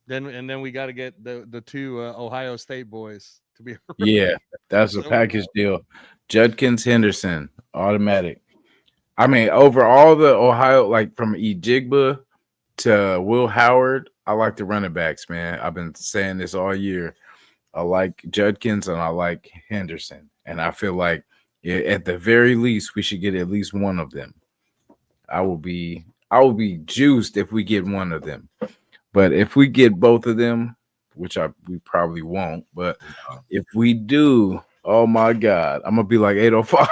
Then we got to get the two Ohio State boys to be. Yeah, that's a package deal. Judkins, Henderson, automatic. I mean, over all the Ohio, like from Ejigba to Will Howard, I like the running backs, man. I've been saying this all year. I like Judkins and I like Henderson. And I feel like at the very least, we should get at least one of them. I will be juiced if we get one of them. But if we get both of them, which we probably won't, but if we do, oh my God, I'm gonna be like 805.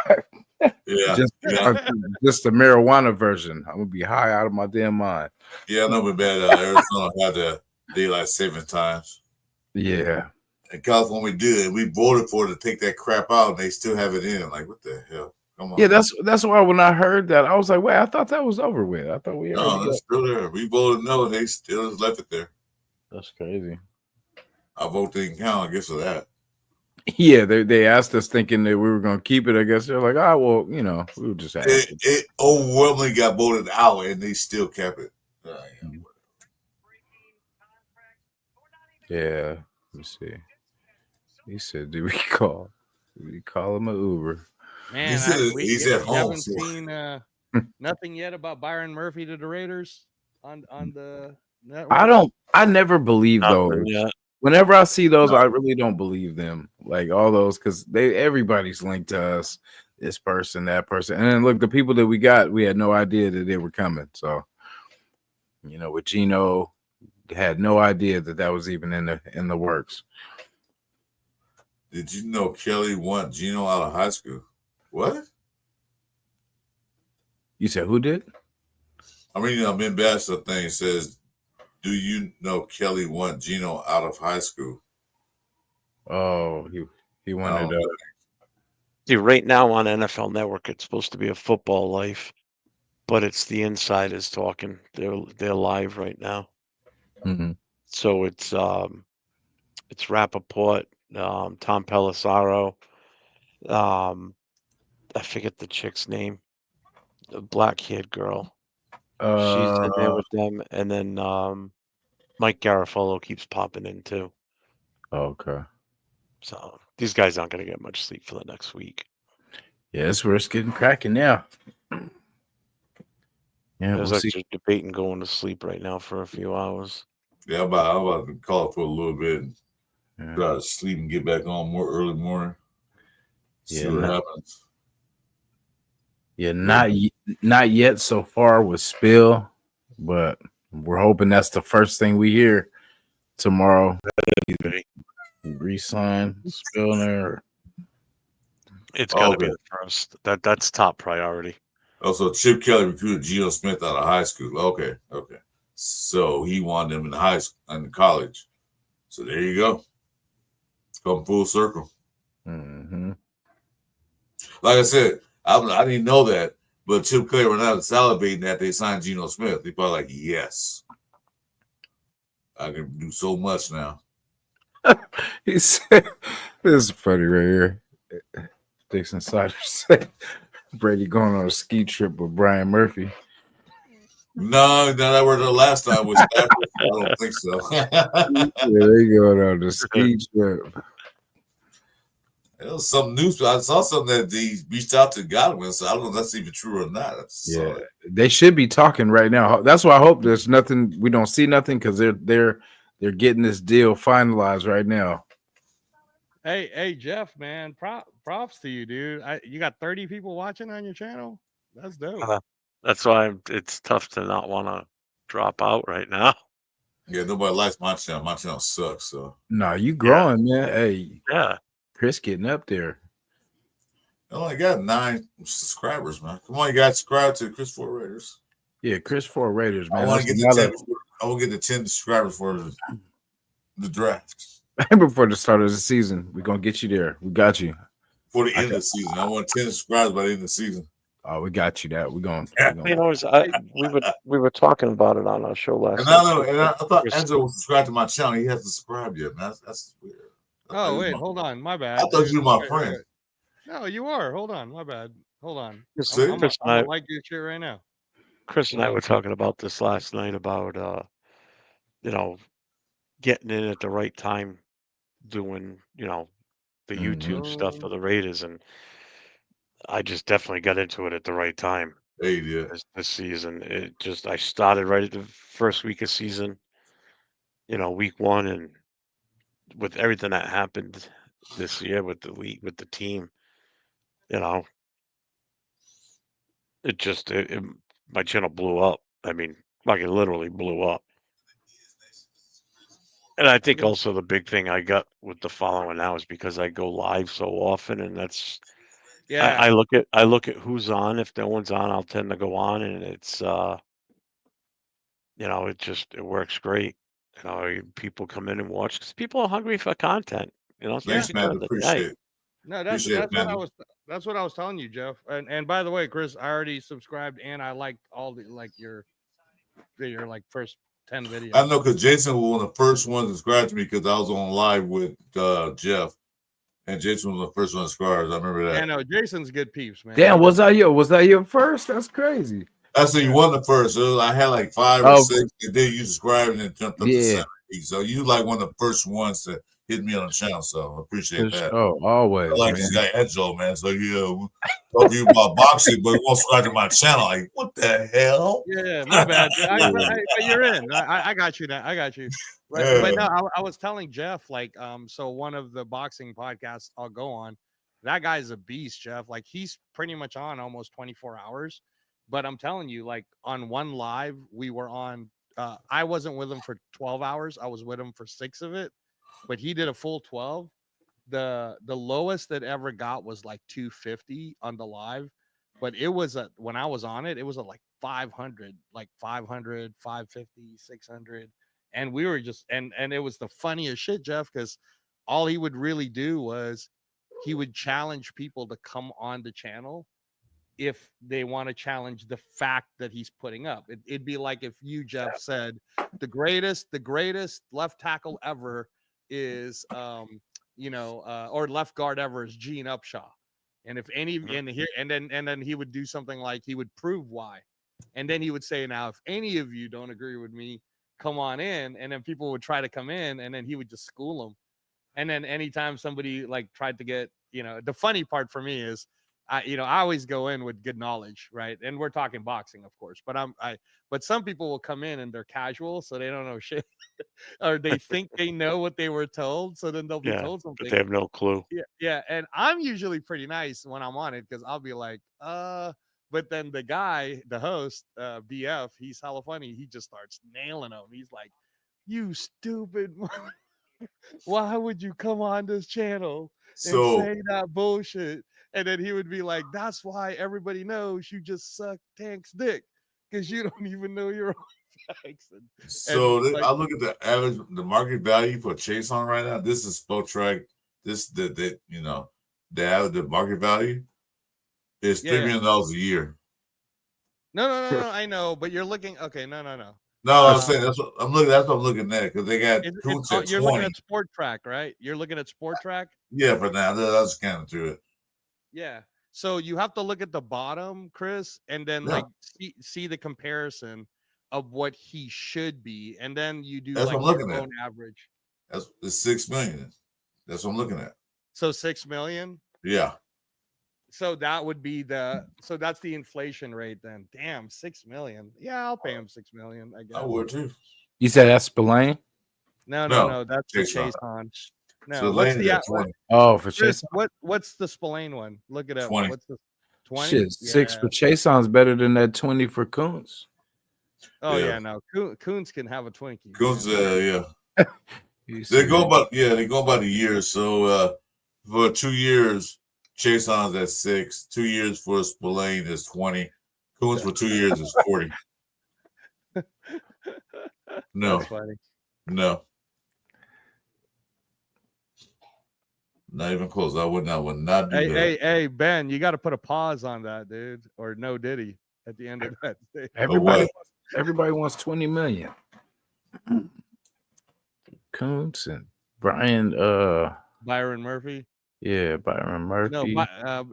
Yeah, just the marijuana version. I'm gonna be high out of my damn mind. Yeah, I know, but bad. Arizona had the daylight saving times. Yeah, in California we did it. We voted for it to take that crap out, and they still have it in. Like, what the hell? Come on. Yeah, that's why when I heard that, I was like, wait, I thought that was over with. I thought we it's still there. We voted no, and they still just left it there. That's crazy. Our vote didn't count, I guess, for that. Yeah, they asked us thinking that we were going to keep it. I guess they're like, well, we were just asking. It overwhelmingly got voted out, and they still kept it. Yeah, let me see. He said, "Did we call him an Uber?" Man, he's at home. Haven't seen nothing yet about Byron Murphy to the Raiders on the network. I never believe those. Yet. Whenever I see those, I really don't believe them. Like all those, because everybody's linked to us. This person, that person, and then look, the people that we got, we had no idea that they were coming. So, with Geno, had no idea that was even in the works. Did you know Kelly want Geno out of high school? What? You said who did? I mean, Ben Bachelor thing says, do you know Kelly want Geno out of high school? Oh, he wanted See, right now on NFL Network, it's supposed to be a football life, but it's the insiders talking. They're live right now. Mm-hmm. So it's Rappaport, Tom Pelissaro, I forget the chick's name, the black-haired girl. She's in there with them, and then Mike Garafolo keeps popping in too. Okay. So these guys aren't going to get much sleep for the next week. Yeah, it's getting cracking now. Yeah, There's actually debating going to sleep right now for a few hours. Yeah, I'm about to call it for a little bit. Try to sleep and get back on more early morning. See what happens. Yeah, not yet so far with Spill, but we're hoping that's the first thing we hear tomorrow. Resign Spillner. It's got to be the first. That's top priority. Also, Chip Kelly recruited Geno Smith out of high school. Okay. So he wanted him in high school and in college. So there you go. Come full circle. Mm-hmm. Like I said, I didn't know that, but Chip Kelly were not salivating that they signed Geno Smith. They probably like, yes. I can do so much now. He said, "This is funny right here." Dixon Sider said, "Brady going on a ski trip with Brian Murphy." No, that was the last time with Stafford. I don't think so. Yeah, they going on the ski trip. It was some news. I saw something that they reached out to Godwin, so I don't know if that's even true or not. Yeah, they should be talking right now. That's why I hope there's nothing. We don't see nothing because they're getting this deal finalized right now. Hey, Jeff, man, props to you, dude. You got 30 people watching on your channel. That's dope. That's why it's tough to not want to drop out right now. Yeah, nobody likes my channel. My channel sucks. So no, you growing, man. Hey, yeah, Chris getting up there. I only got 9 subscribers, man. Come on, you guys, subscribe to Chris 4 Raiders. Yeah, Chris 4 Raiders, man. I want to get the 10 subscribers for the draft. Before the start of the season, we're gonna get you there. We got you. For the end of the season. I want 10 subscribers by the end of the season. Oh, we got you that. We're going. You know, we were talking about it on our show last night. I thought Angelo was subscribed to my channel. He hasn't subscribed yet, man. That's weird. Oh, wait, hold on. My bad. I thought you were my friend. Wait. No, you are. Hold on. My bad. Hold on. I'm gonna like your shit right now. Chris and I were talking about this last night about you know, getting in at the right time, doing, you know, the YouTube stuff for the Raiders, and I just definitely got into it at the right time. Hey, yeah. This season, I started right at the first week of season, you know, week 1, and with everything that happened this year with the league, with the team, you know, my channel blew up. I mean, like it literally blew up. And I think also the big thing I got with the following now is because I go live so often, and that's I look at who's on. If no one's on, I'll tend to go on, and it's you know, it works great. You know, people come in and watch because people are hungry for content. You know, thanks, man. Appreciate it. No, that's what I was telling you, Jeff. And by the way, Chris, I already subscribed and I liked all the your like first 10 videos. I know because Jason was one of the first ones to subscribe to me because I was on live with Jeff, and Jason was the first one to subscribe. I remember that. Yeah, no, Jason's good peeps, man. Damn, was that your first? That's crazy. I said you won the first. So I had like 5 or 6, and then you subscribed and then jumped up to 7. So you like one of the first ones to hit me on the channel. So I appreciate that. Oh, always. I like this guy Enzo, man. So we'll talk to you about boxing, but you won't subscribe to my channel. Like, what the hell? Yeah, my bad. But you're in. I got you now. I got you. But no, I was telling Jeff, like, so one of the boxing podcasts I'll go on, that guy's a beast, Jeff. Like, he's pretty much on almost 24 hours. But I'm telling you, like, on one live, we were on, I wasn't with him for 12 hours. I was with him for 6 of it, but he did a full 12. The lowest that ever got was like 250 on the live, but it was when I was on it, it was at like 500, 550, 600. And we were just, and it was the funniest shit, Jeff, because all he would really do was he would challenge people to come on the channel if they want to challenge the fact that he's putting up. It'd be like if you, Jeff, said the greatest left tackle ever is or left guard ever is Gene Upshaw. And if any and then he would do something like he would prove why. And then he would say, now if any of you don't agree with me, come on in. And then people would try to come in, and then he would just school them. And then anytime somebody like tried to get, the funny part for me is I always go in with good knowledge, right? And we're talking boxing, of course, but some people will come in and they're casual, so they don't know shit, or they think they know what they were told, so then they'll be told something. But they have no clue. Yeah. And I'm usually pretty nice when I'm on it because I'll be like, but then the guy, the host, BF, he's hella funny. He just starts nailing them. He's like, "You stupid, why would you come on this channel and say that bullshit?" And then he would be like, "That's why everybody knows you just suck Tank's dick because you don't even know your own facts." I look at the market value for Chase on right now. This is Spotrac. The market value is $3 million a year. No. I know, but you're looking. Okay, no. No, I'm saying that's what I'm looking. That's what I'm looking at because they got Kuntz at you're 20. looking at Sport Track, right? You're looking at Sport Track. Yeah, for now, I was scanning through it. Yeah. So you have to look at the bottom, Chris, and then like see the comparison of what he should be, and then you do That's like what I'm looking your at. own average. That's the 6 million. That's what I'm looking at. So 6 million. Yeah. So that would be so that's the inflation rate then. Damn, 6 million. Yeah, I'll pay him 6 million, I guess. I would too. You said that's Spillane? No. That's the Chase on. No, So what's the 20. Oh, for Chris, Chase. what's the Spillane one? Look it up. 20. What's the 20? Shit, 6 for Chase sounds better than that 20 for Kuntz. Oh yeah, no. Kuntz can have a Twinkie. Kuntz, yeah. They go about a year. So for 2 years, Chase On's at 6. 2 years for Spillane is 20. Kuntz for 2 years is 40. No. That's funny. No. Not even close. I would not do that. Hey, Ben, you got to put a pause on that, dude, or no Diddy at the end of that. Everybody wants 20 million. Kuntz and Byron Murphy. Yeah, Byron Murphy. No,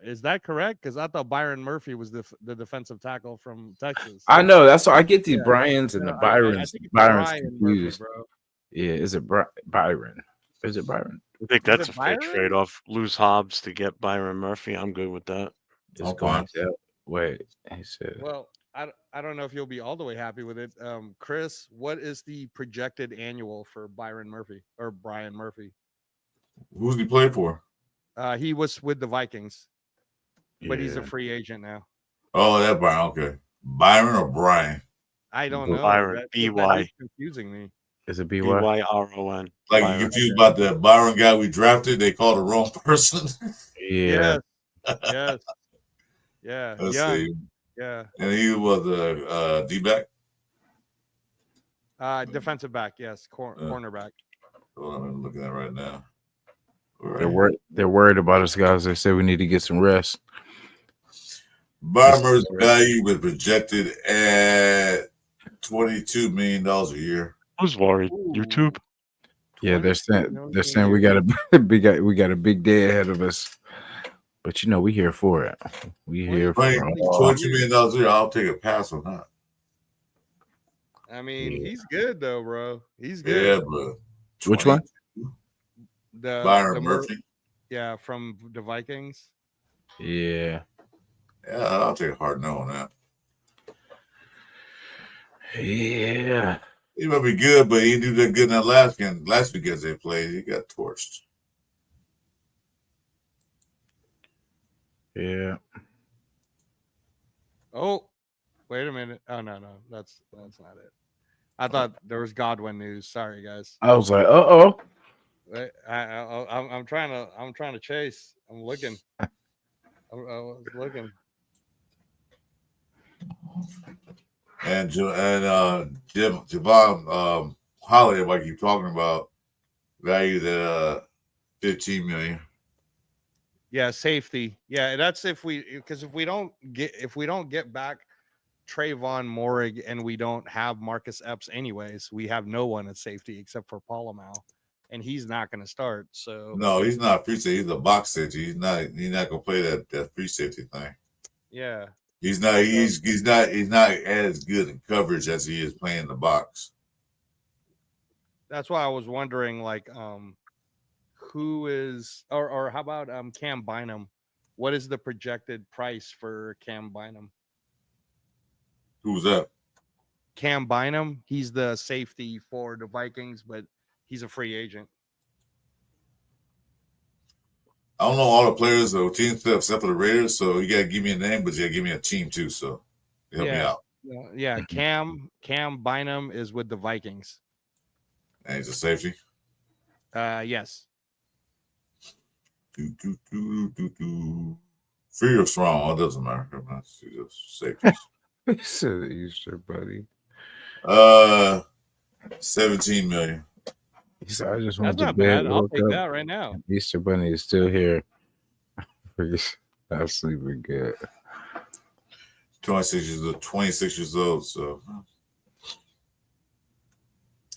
is that correct? Because I thought Byron Murphy was the defensive tackle from Texas. I know. That's why I get these Bryans and the Byrons. I think it's Byron's Brian confused. Murphy, bro. Yeah, is it Byron? Is it Byron? I think that's a fair Byron? trade-off. Lose Hobbs to get Byron Murphy. I'm good with that. It's going to wait. He said. Well, I don't know if you'll be all the way happy with it. Chris, what is the projected annual for Byron Murphy or Brian Murphy? Who's he play for? He was with the Vikings, but he's a free agent now. Oh, that Byron. Okay, Byron or Brian? I don't know. Byron, B-Y. That is confusing me. Is it BY? B-Y-R-O-N. Like Byron. you confused about the Byron guy we drafted. They called the wrong person. Yeah. Yes. Yeah. Let's Young. see. Yeah. And he was a D-back. Defensive back. Yes. Cornerback. Well, I'm looking at right now. Right. They're worried about us guys. They say we need to get some rest. Byron's value was projected at $22 million a year. Who's worried? YouTube? Yeah, they're saying we got a big day ahead of us. But you know, we here for it. We here for $22 million a year. I'll take a pass on that. I mean, he's good though, bro. He's good. Yeah, but which one? Byron Murphy. Yeah, from the Vikings. Yeah. Yeah, I'll take a hard no on that. Yeah. He might be good, but he didn't do that good in that last week as they played. He got torched. Yeah. Oh, wait a minute. Oh no, that's not it. I thought there was Godwin news. Sorry, guys. I was like, uh-oh. I'm trying to chase. I'm looking. I was looking. And Javon Holiday, like you talking about, valued at $15 million. Yeah, safety. Yeah, that's if we don't get back Trayvon Morig and we don't have Marcus Epps anyways, we have no one at safety except for Palomal, and he's not going to start. So no, he's not free safety. He's a box safety. He's not going to play that free safety thing. Yeah. He's not as good in coverage as he is playing the box. That's why I was wondering, like, who is or how about Cam Bynum? What is the projected price for Cam Bynum? Who's that? Cam Bynum. He's the safety for the Vikings, but he's a free agent. I don't know all the players or teams except for the Raiders, so you gotta give me a name, but you gotta give me a team too. So help me out. Yeah, Cam Bynum is with the Vikings. And he's a safety. Yes. Free or strong, it doesn't matter. Safeties. He said Easter buddy. 17 million. He said, I just want That's not bad. I'll take that right now. Easter Bunny is still here. I'm sleeping good. 26 years old, so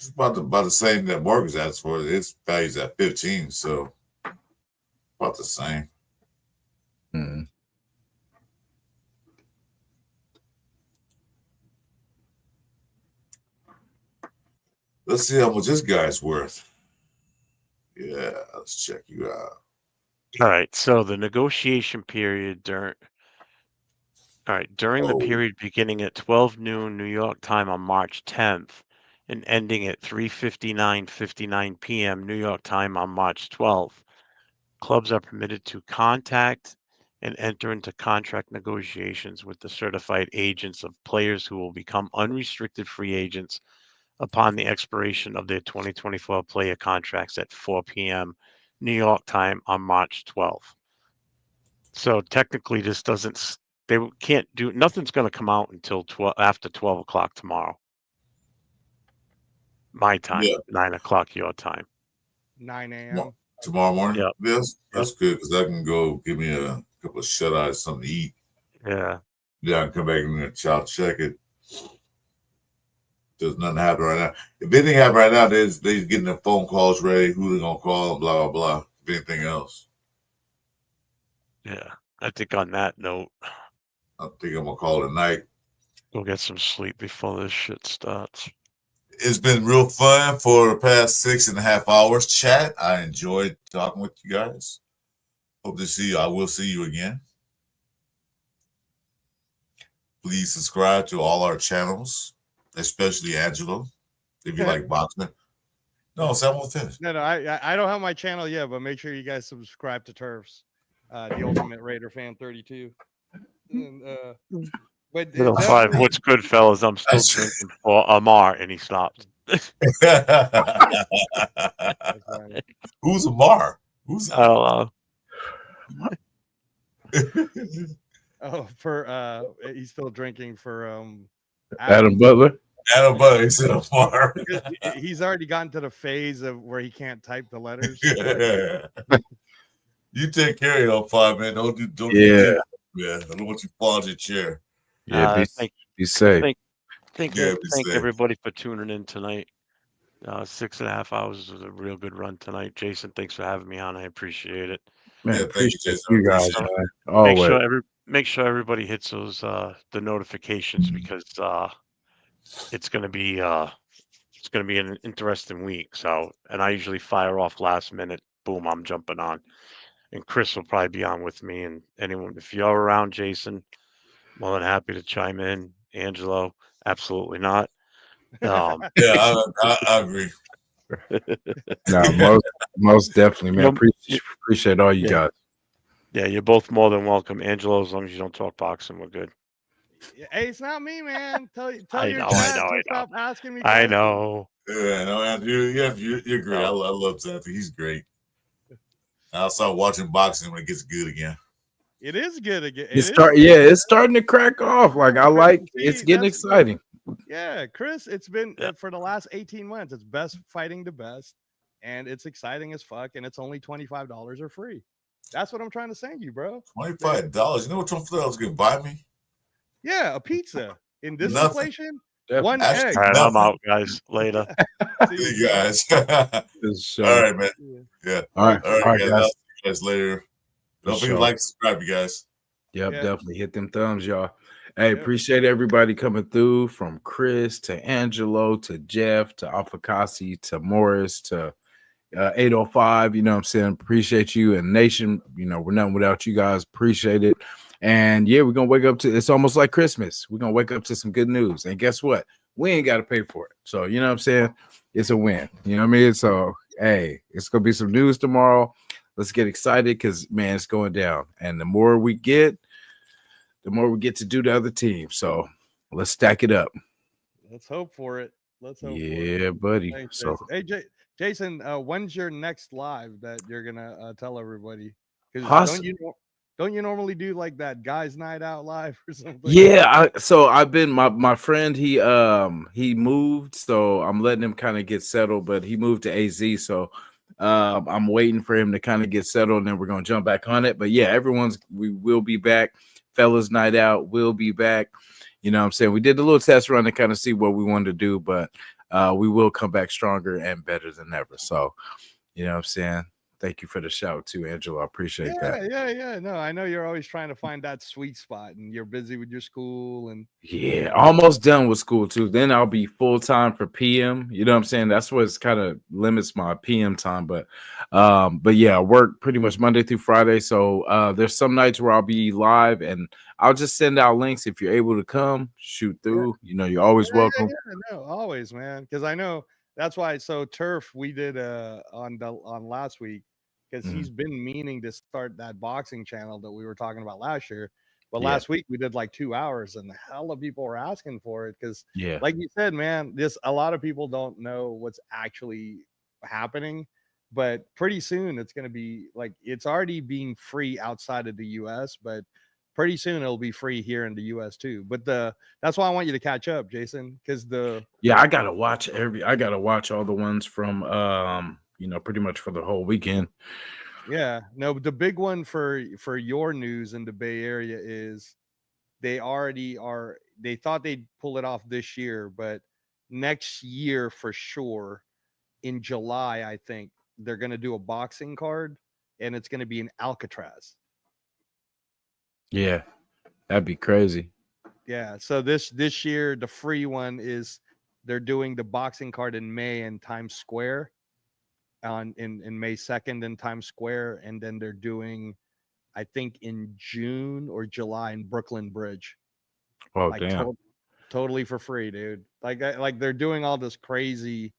It's about the same that Morgan's asked for. Its value's at 15, so about the same. Hmm. Let's see how much this guy's worth. Yeah, let's check you out. All right. So the negotiation period during the Oh. period beginning at 12 noon New York time on March 10th and ending at 3:59 p.m. New York time on March 12th, clubs are permitted to contact and enter into contract negotiations with the certified agents of players who will become unrestricted free agents upon the expiration of their 2024 player contracts at 4 p.m. New York time on March 12th. So technically, this doesn't. They can't do. Nothing's going to come out until after 12 o'clock tomorrow. My time, Yeah. 9 o'clock your time. 9 a.m. Tomorrow morning? Yep. Yes, that's good because I can go give me a couple of shut-eyes, something to eat. Yeah. Yeah, I can come back and check it. There's nothing happening right now. If anything happens right now, they're getting the phone calls ready, who they're going to call, blah, blah, blah. If anything else. Yeah. I think on that note, I think I'm going to call it a night. go get some sleep before this shit starts. It's been real fun for the past 6.5 hours. Chat, I enjoyed talking with you guys. Hope to see you. I will see you again. Please subscribe to all our channels, especially Angelo, if you like boxing. No, Sam won't finish. No, I don't have my channel yet, but make sure you guys subscribe to Turfs, the Ultimate Raider Fan 32. And, but Middle five. What's good, fellas? I'm still drinking for Amar, and he stopped. Who's Amar? Who's I don't know. He's still drinking for Adam Butler. Adam Butler, he said Amar. He's already gotten to the phase of where he can't type the letters. You take care of your 5 man. Don't Yeah. I don't want you to fall out your chair. Yeah, be safe. Thank everybody for tuning in tonight. 6.5 hours was a real good run tonight. Jason, thanks for having me on. I appreciate it. Man, thank you, Jason. You guys, man. Always. Make sure everybody hits those the notifications because it's gonna be an interesting week. So, and I usually fire off last minute. Boom, I'm jumping on. And Chris will probably be on with me. And anyone, if you're around, Jason, more than happy to chime in. Angelo, absolutely not. Yeah, I agree. No, most definitely, man. Appreciate all you guys. Yeah, you're both more than welcome. Angelo, as long as you don't talk boxing, we're good. Hey, it's not me, man. Tell your I dad know. to stop asking me. I know. Yeah, no, Andrew, you're great. I love Xander. He's great. I'll start watching boxing when it gets good again. It is good again. It's starting to crack off. Like I like it's getting exciting. Yeah, Chris, it's been for the last 18 months. It's best fighting the best, and it's exciting as fuck. And it's only $25 or free. That's what I'm trying to say to you, bro. $25. You know what $25 was gonna buy me? Yeah, a pizza. In this Nothing. inflation, Definitely. one Actually, egg. All right, I'm out, guys. Later. See you guys. All All right, man. Yeah. All right, guys. guys. I'll see you guys later. Don't forget to like, subscribe, you guys. Yep, Yeah. definitely hit them thumbs, y'all. Hey, Yep. appreciate everybody coming through from Chris to Angelo to Jeff to Alfakasi to Morris to 805. You know what I'm saying? Appreciate you. And Nation, we're nothing without you guys. Appreciate it. And yeah, we're gonna wake up to it's almost like Christmas. We're gonna wake up to some good news. And guess what? We ain't got to pay for it. So you know what I'm saying? It's a win. You know what I mean? So hey, it's gonna be some news tomorrow. Let's get excited because man, it's going down. And the more we get to do the other team. So let's stack it up. Let's hope for it. Let's hope. Yeah, buddy. Thanks, So Jason. Hey, Jason, when's your next live that you're gonna tell everybody? Because don't you normally do like that guys' night out live or something? yeah, I've been my friend. He moved, so I'm letting him kind of get settled. But he moved to AZ, so I'm waiting for him to kind of get settled, and then we're gonna jump back on it. But yeah, we will be back. Fellas night out will be back. You know what I'm saying? We did a little test run to kind of see what we wanted to do, but we will come back stronger and better than ever. So, you know what I'm saying? Thank you for the shout too, Angelo. I appreciate that. Yeah. No, I know you're always trying to find that sweet spot, and you're busy with your school and Yeah, almost done with school too. Then I'll be full time for PM. You know what I'm saying? That's what's kind of limits my PM time. But yeah, I work pretty much Monday through Friday. So there's some nights where I'll be live, and I'll just send out links if you're able to come shoot through. You know, you're always welcome. No, always, man. Because I know that's why. So Turf, we did on last week because he's been meaning to start that boxing channel that we were talking about last year. But last week we did like 2 hours, and the hell of people were asking for it because, like you said, man, a lot of people don't know what's actually happening. But pretty soon it's going to be like it's already being free outside of the U.S., but pretty soon it'll be free here in the U.S. too. But that's why I want you to catch up, Jason, because I gotta watch all the ones from pretty much for the whole weekend. Yeah, no, but the big one for your news in the Bay Area is they thought they'd pull it off this year, but next year for sure in July, I think they're going to do a boxing card, and it's going to be in Alcatraz. Yeah, that'd be crazy. Yeah, so this year the free one is they're doing the boxing card in May in Times Square. In May 2nd in Times Square, and then they're doing, I think, in June or July in Brooklyn Bridge. Oh, like, damn! Totally for free, dude. Like they're doing all this crazy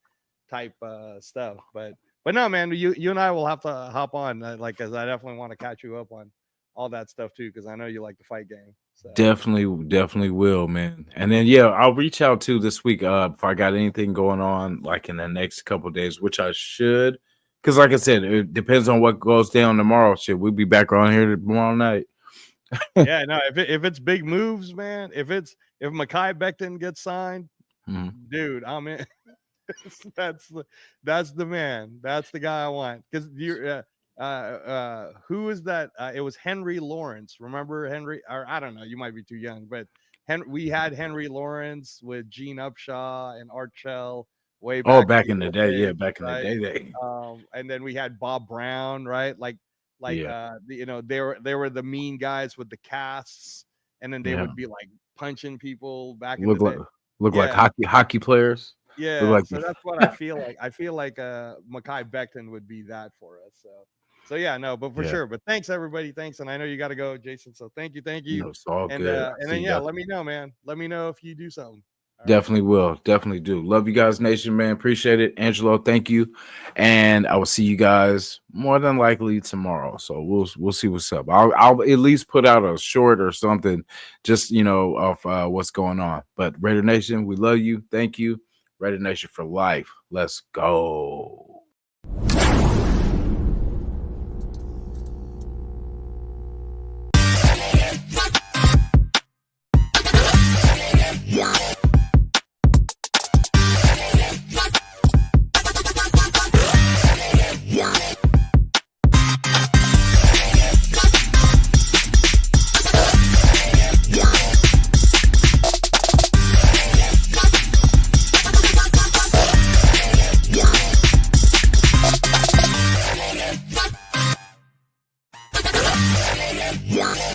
type stuff, but no, man, you and I will have to hop on, because I definitely want to catch you up on all that stuff too, because I know you like the fight game. So. Definitely will, man. And then I'll reach out too this week if I got anything going on like in the next couple of days, which I should, because like I said, it depends on what goes down tomorrow. Shit, we'll be back on here tomorrow night. Yeah, no, if it's big moves, man, if Mekhi Becton gets signed, dude, I'm in. that's the man. That's the guy I want, because you're. Who is that? It was Henry Lawrence. Remember Henry? Or I don't know. You might be too young, but we had Henry Lawrence with Gene Upshaw and Art Shell way back. Oh, back in the day, yeah, back in the day. And then we had Bob Brown, right? They were the mean guys with the casts, and then they would be like punching people back in the day. Look like hockey players. Yeah, so that's what I feel like. I feel like Mekhi Becton would be that for us. So yeah, no, but for sure. But thanks everybody. Thanks. And I know you got to go, Jason. So thank you. No, it's all good. And then let me know, man. Let me know if you do something. Definitely will. Definitely do. Love you guys, Nation, man. Appreciate it. Angelo, thank you. And I will see you guys more than likely tomorrow. So we'll see what's up. I'll at least put out a short or something, just of what's going on. But Raider Nation, we love you. Thank you. Raider Nation for life. Let's go. Yeah.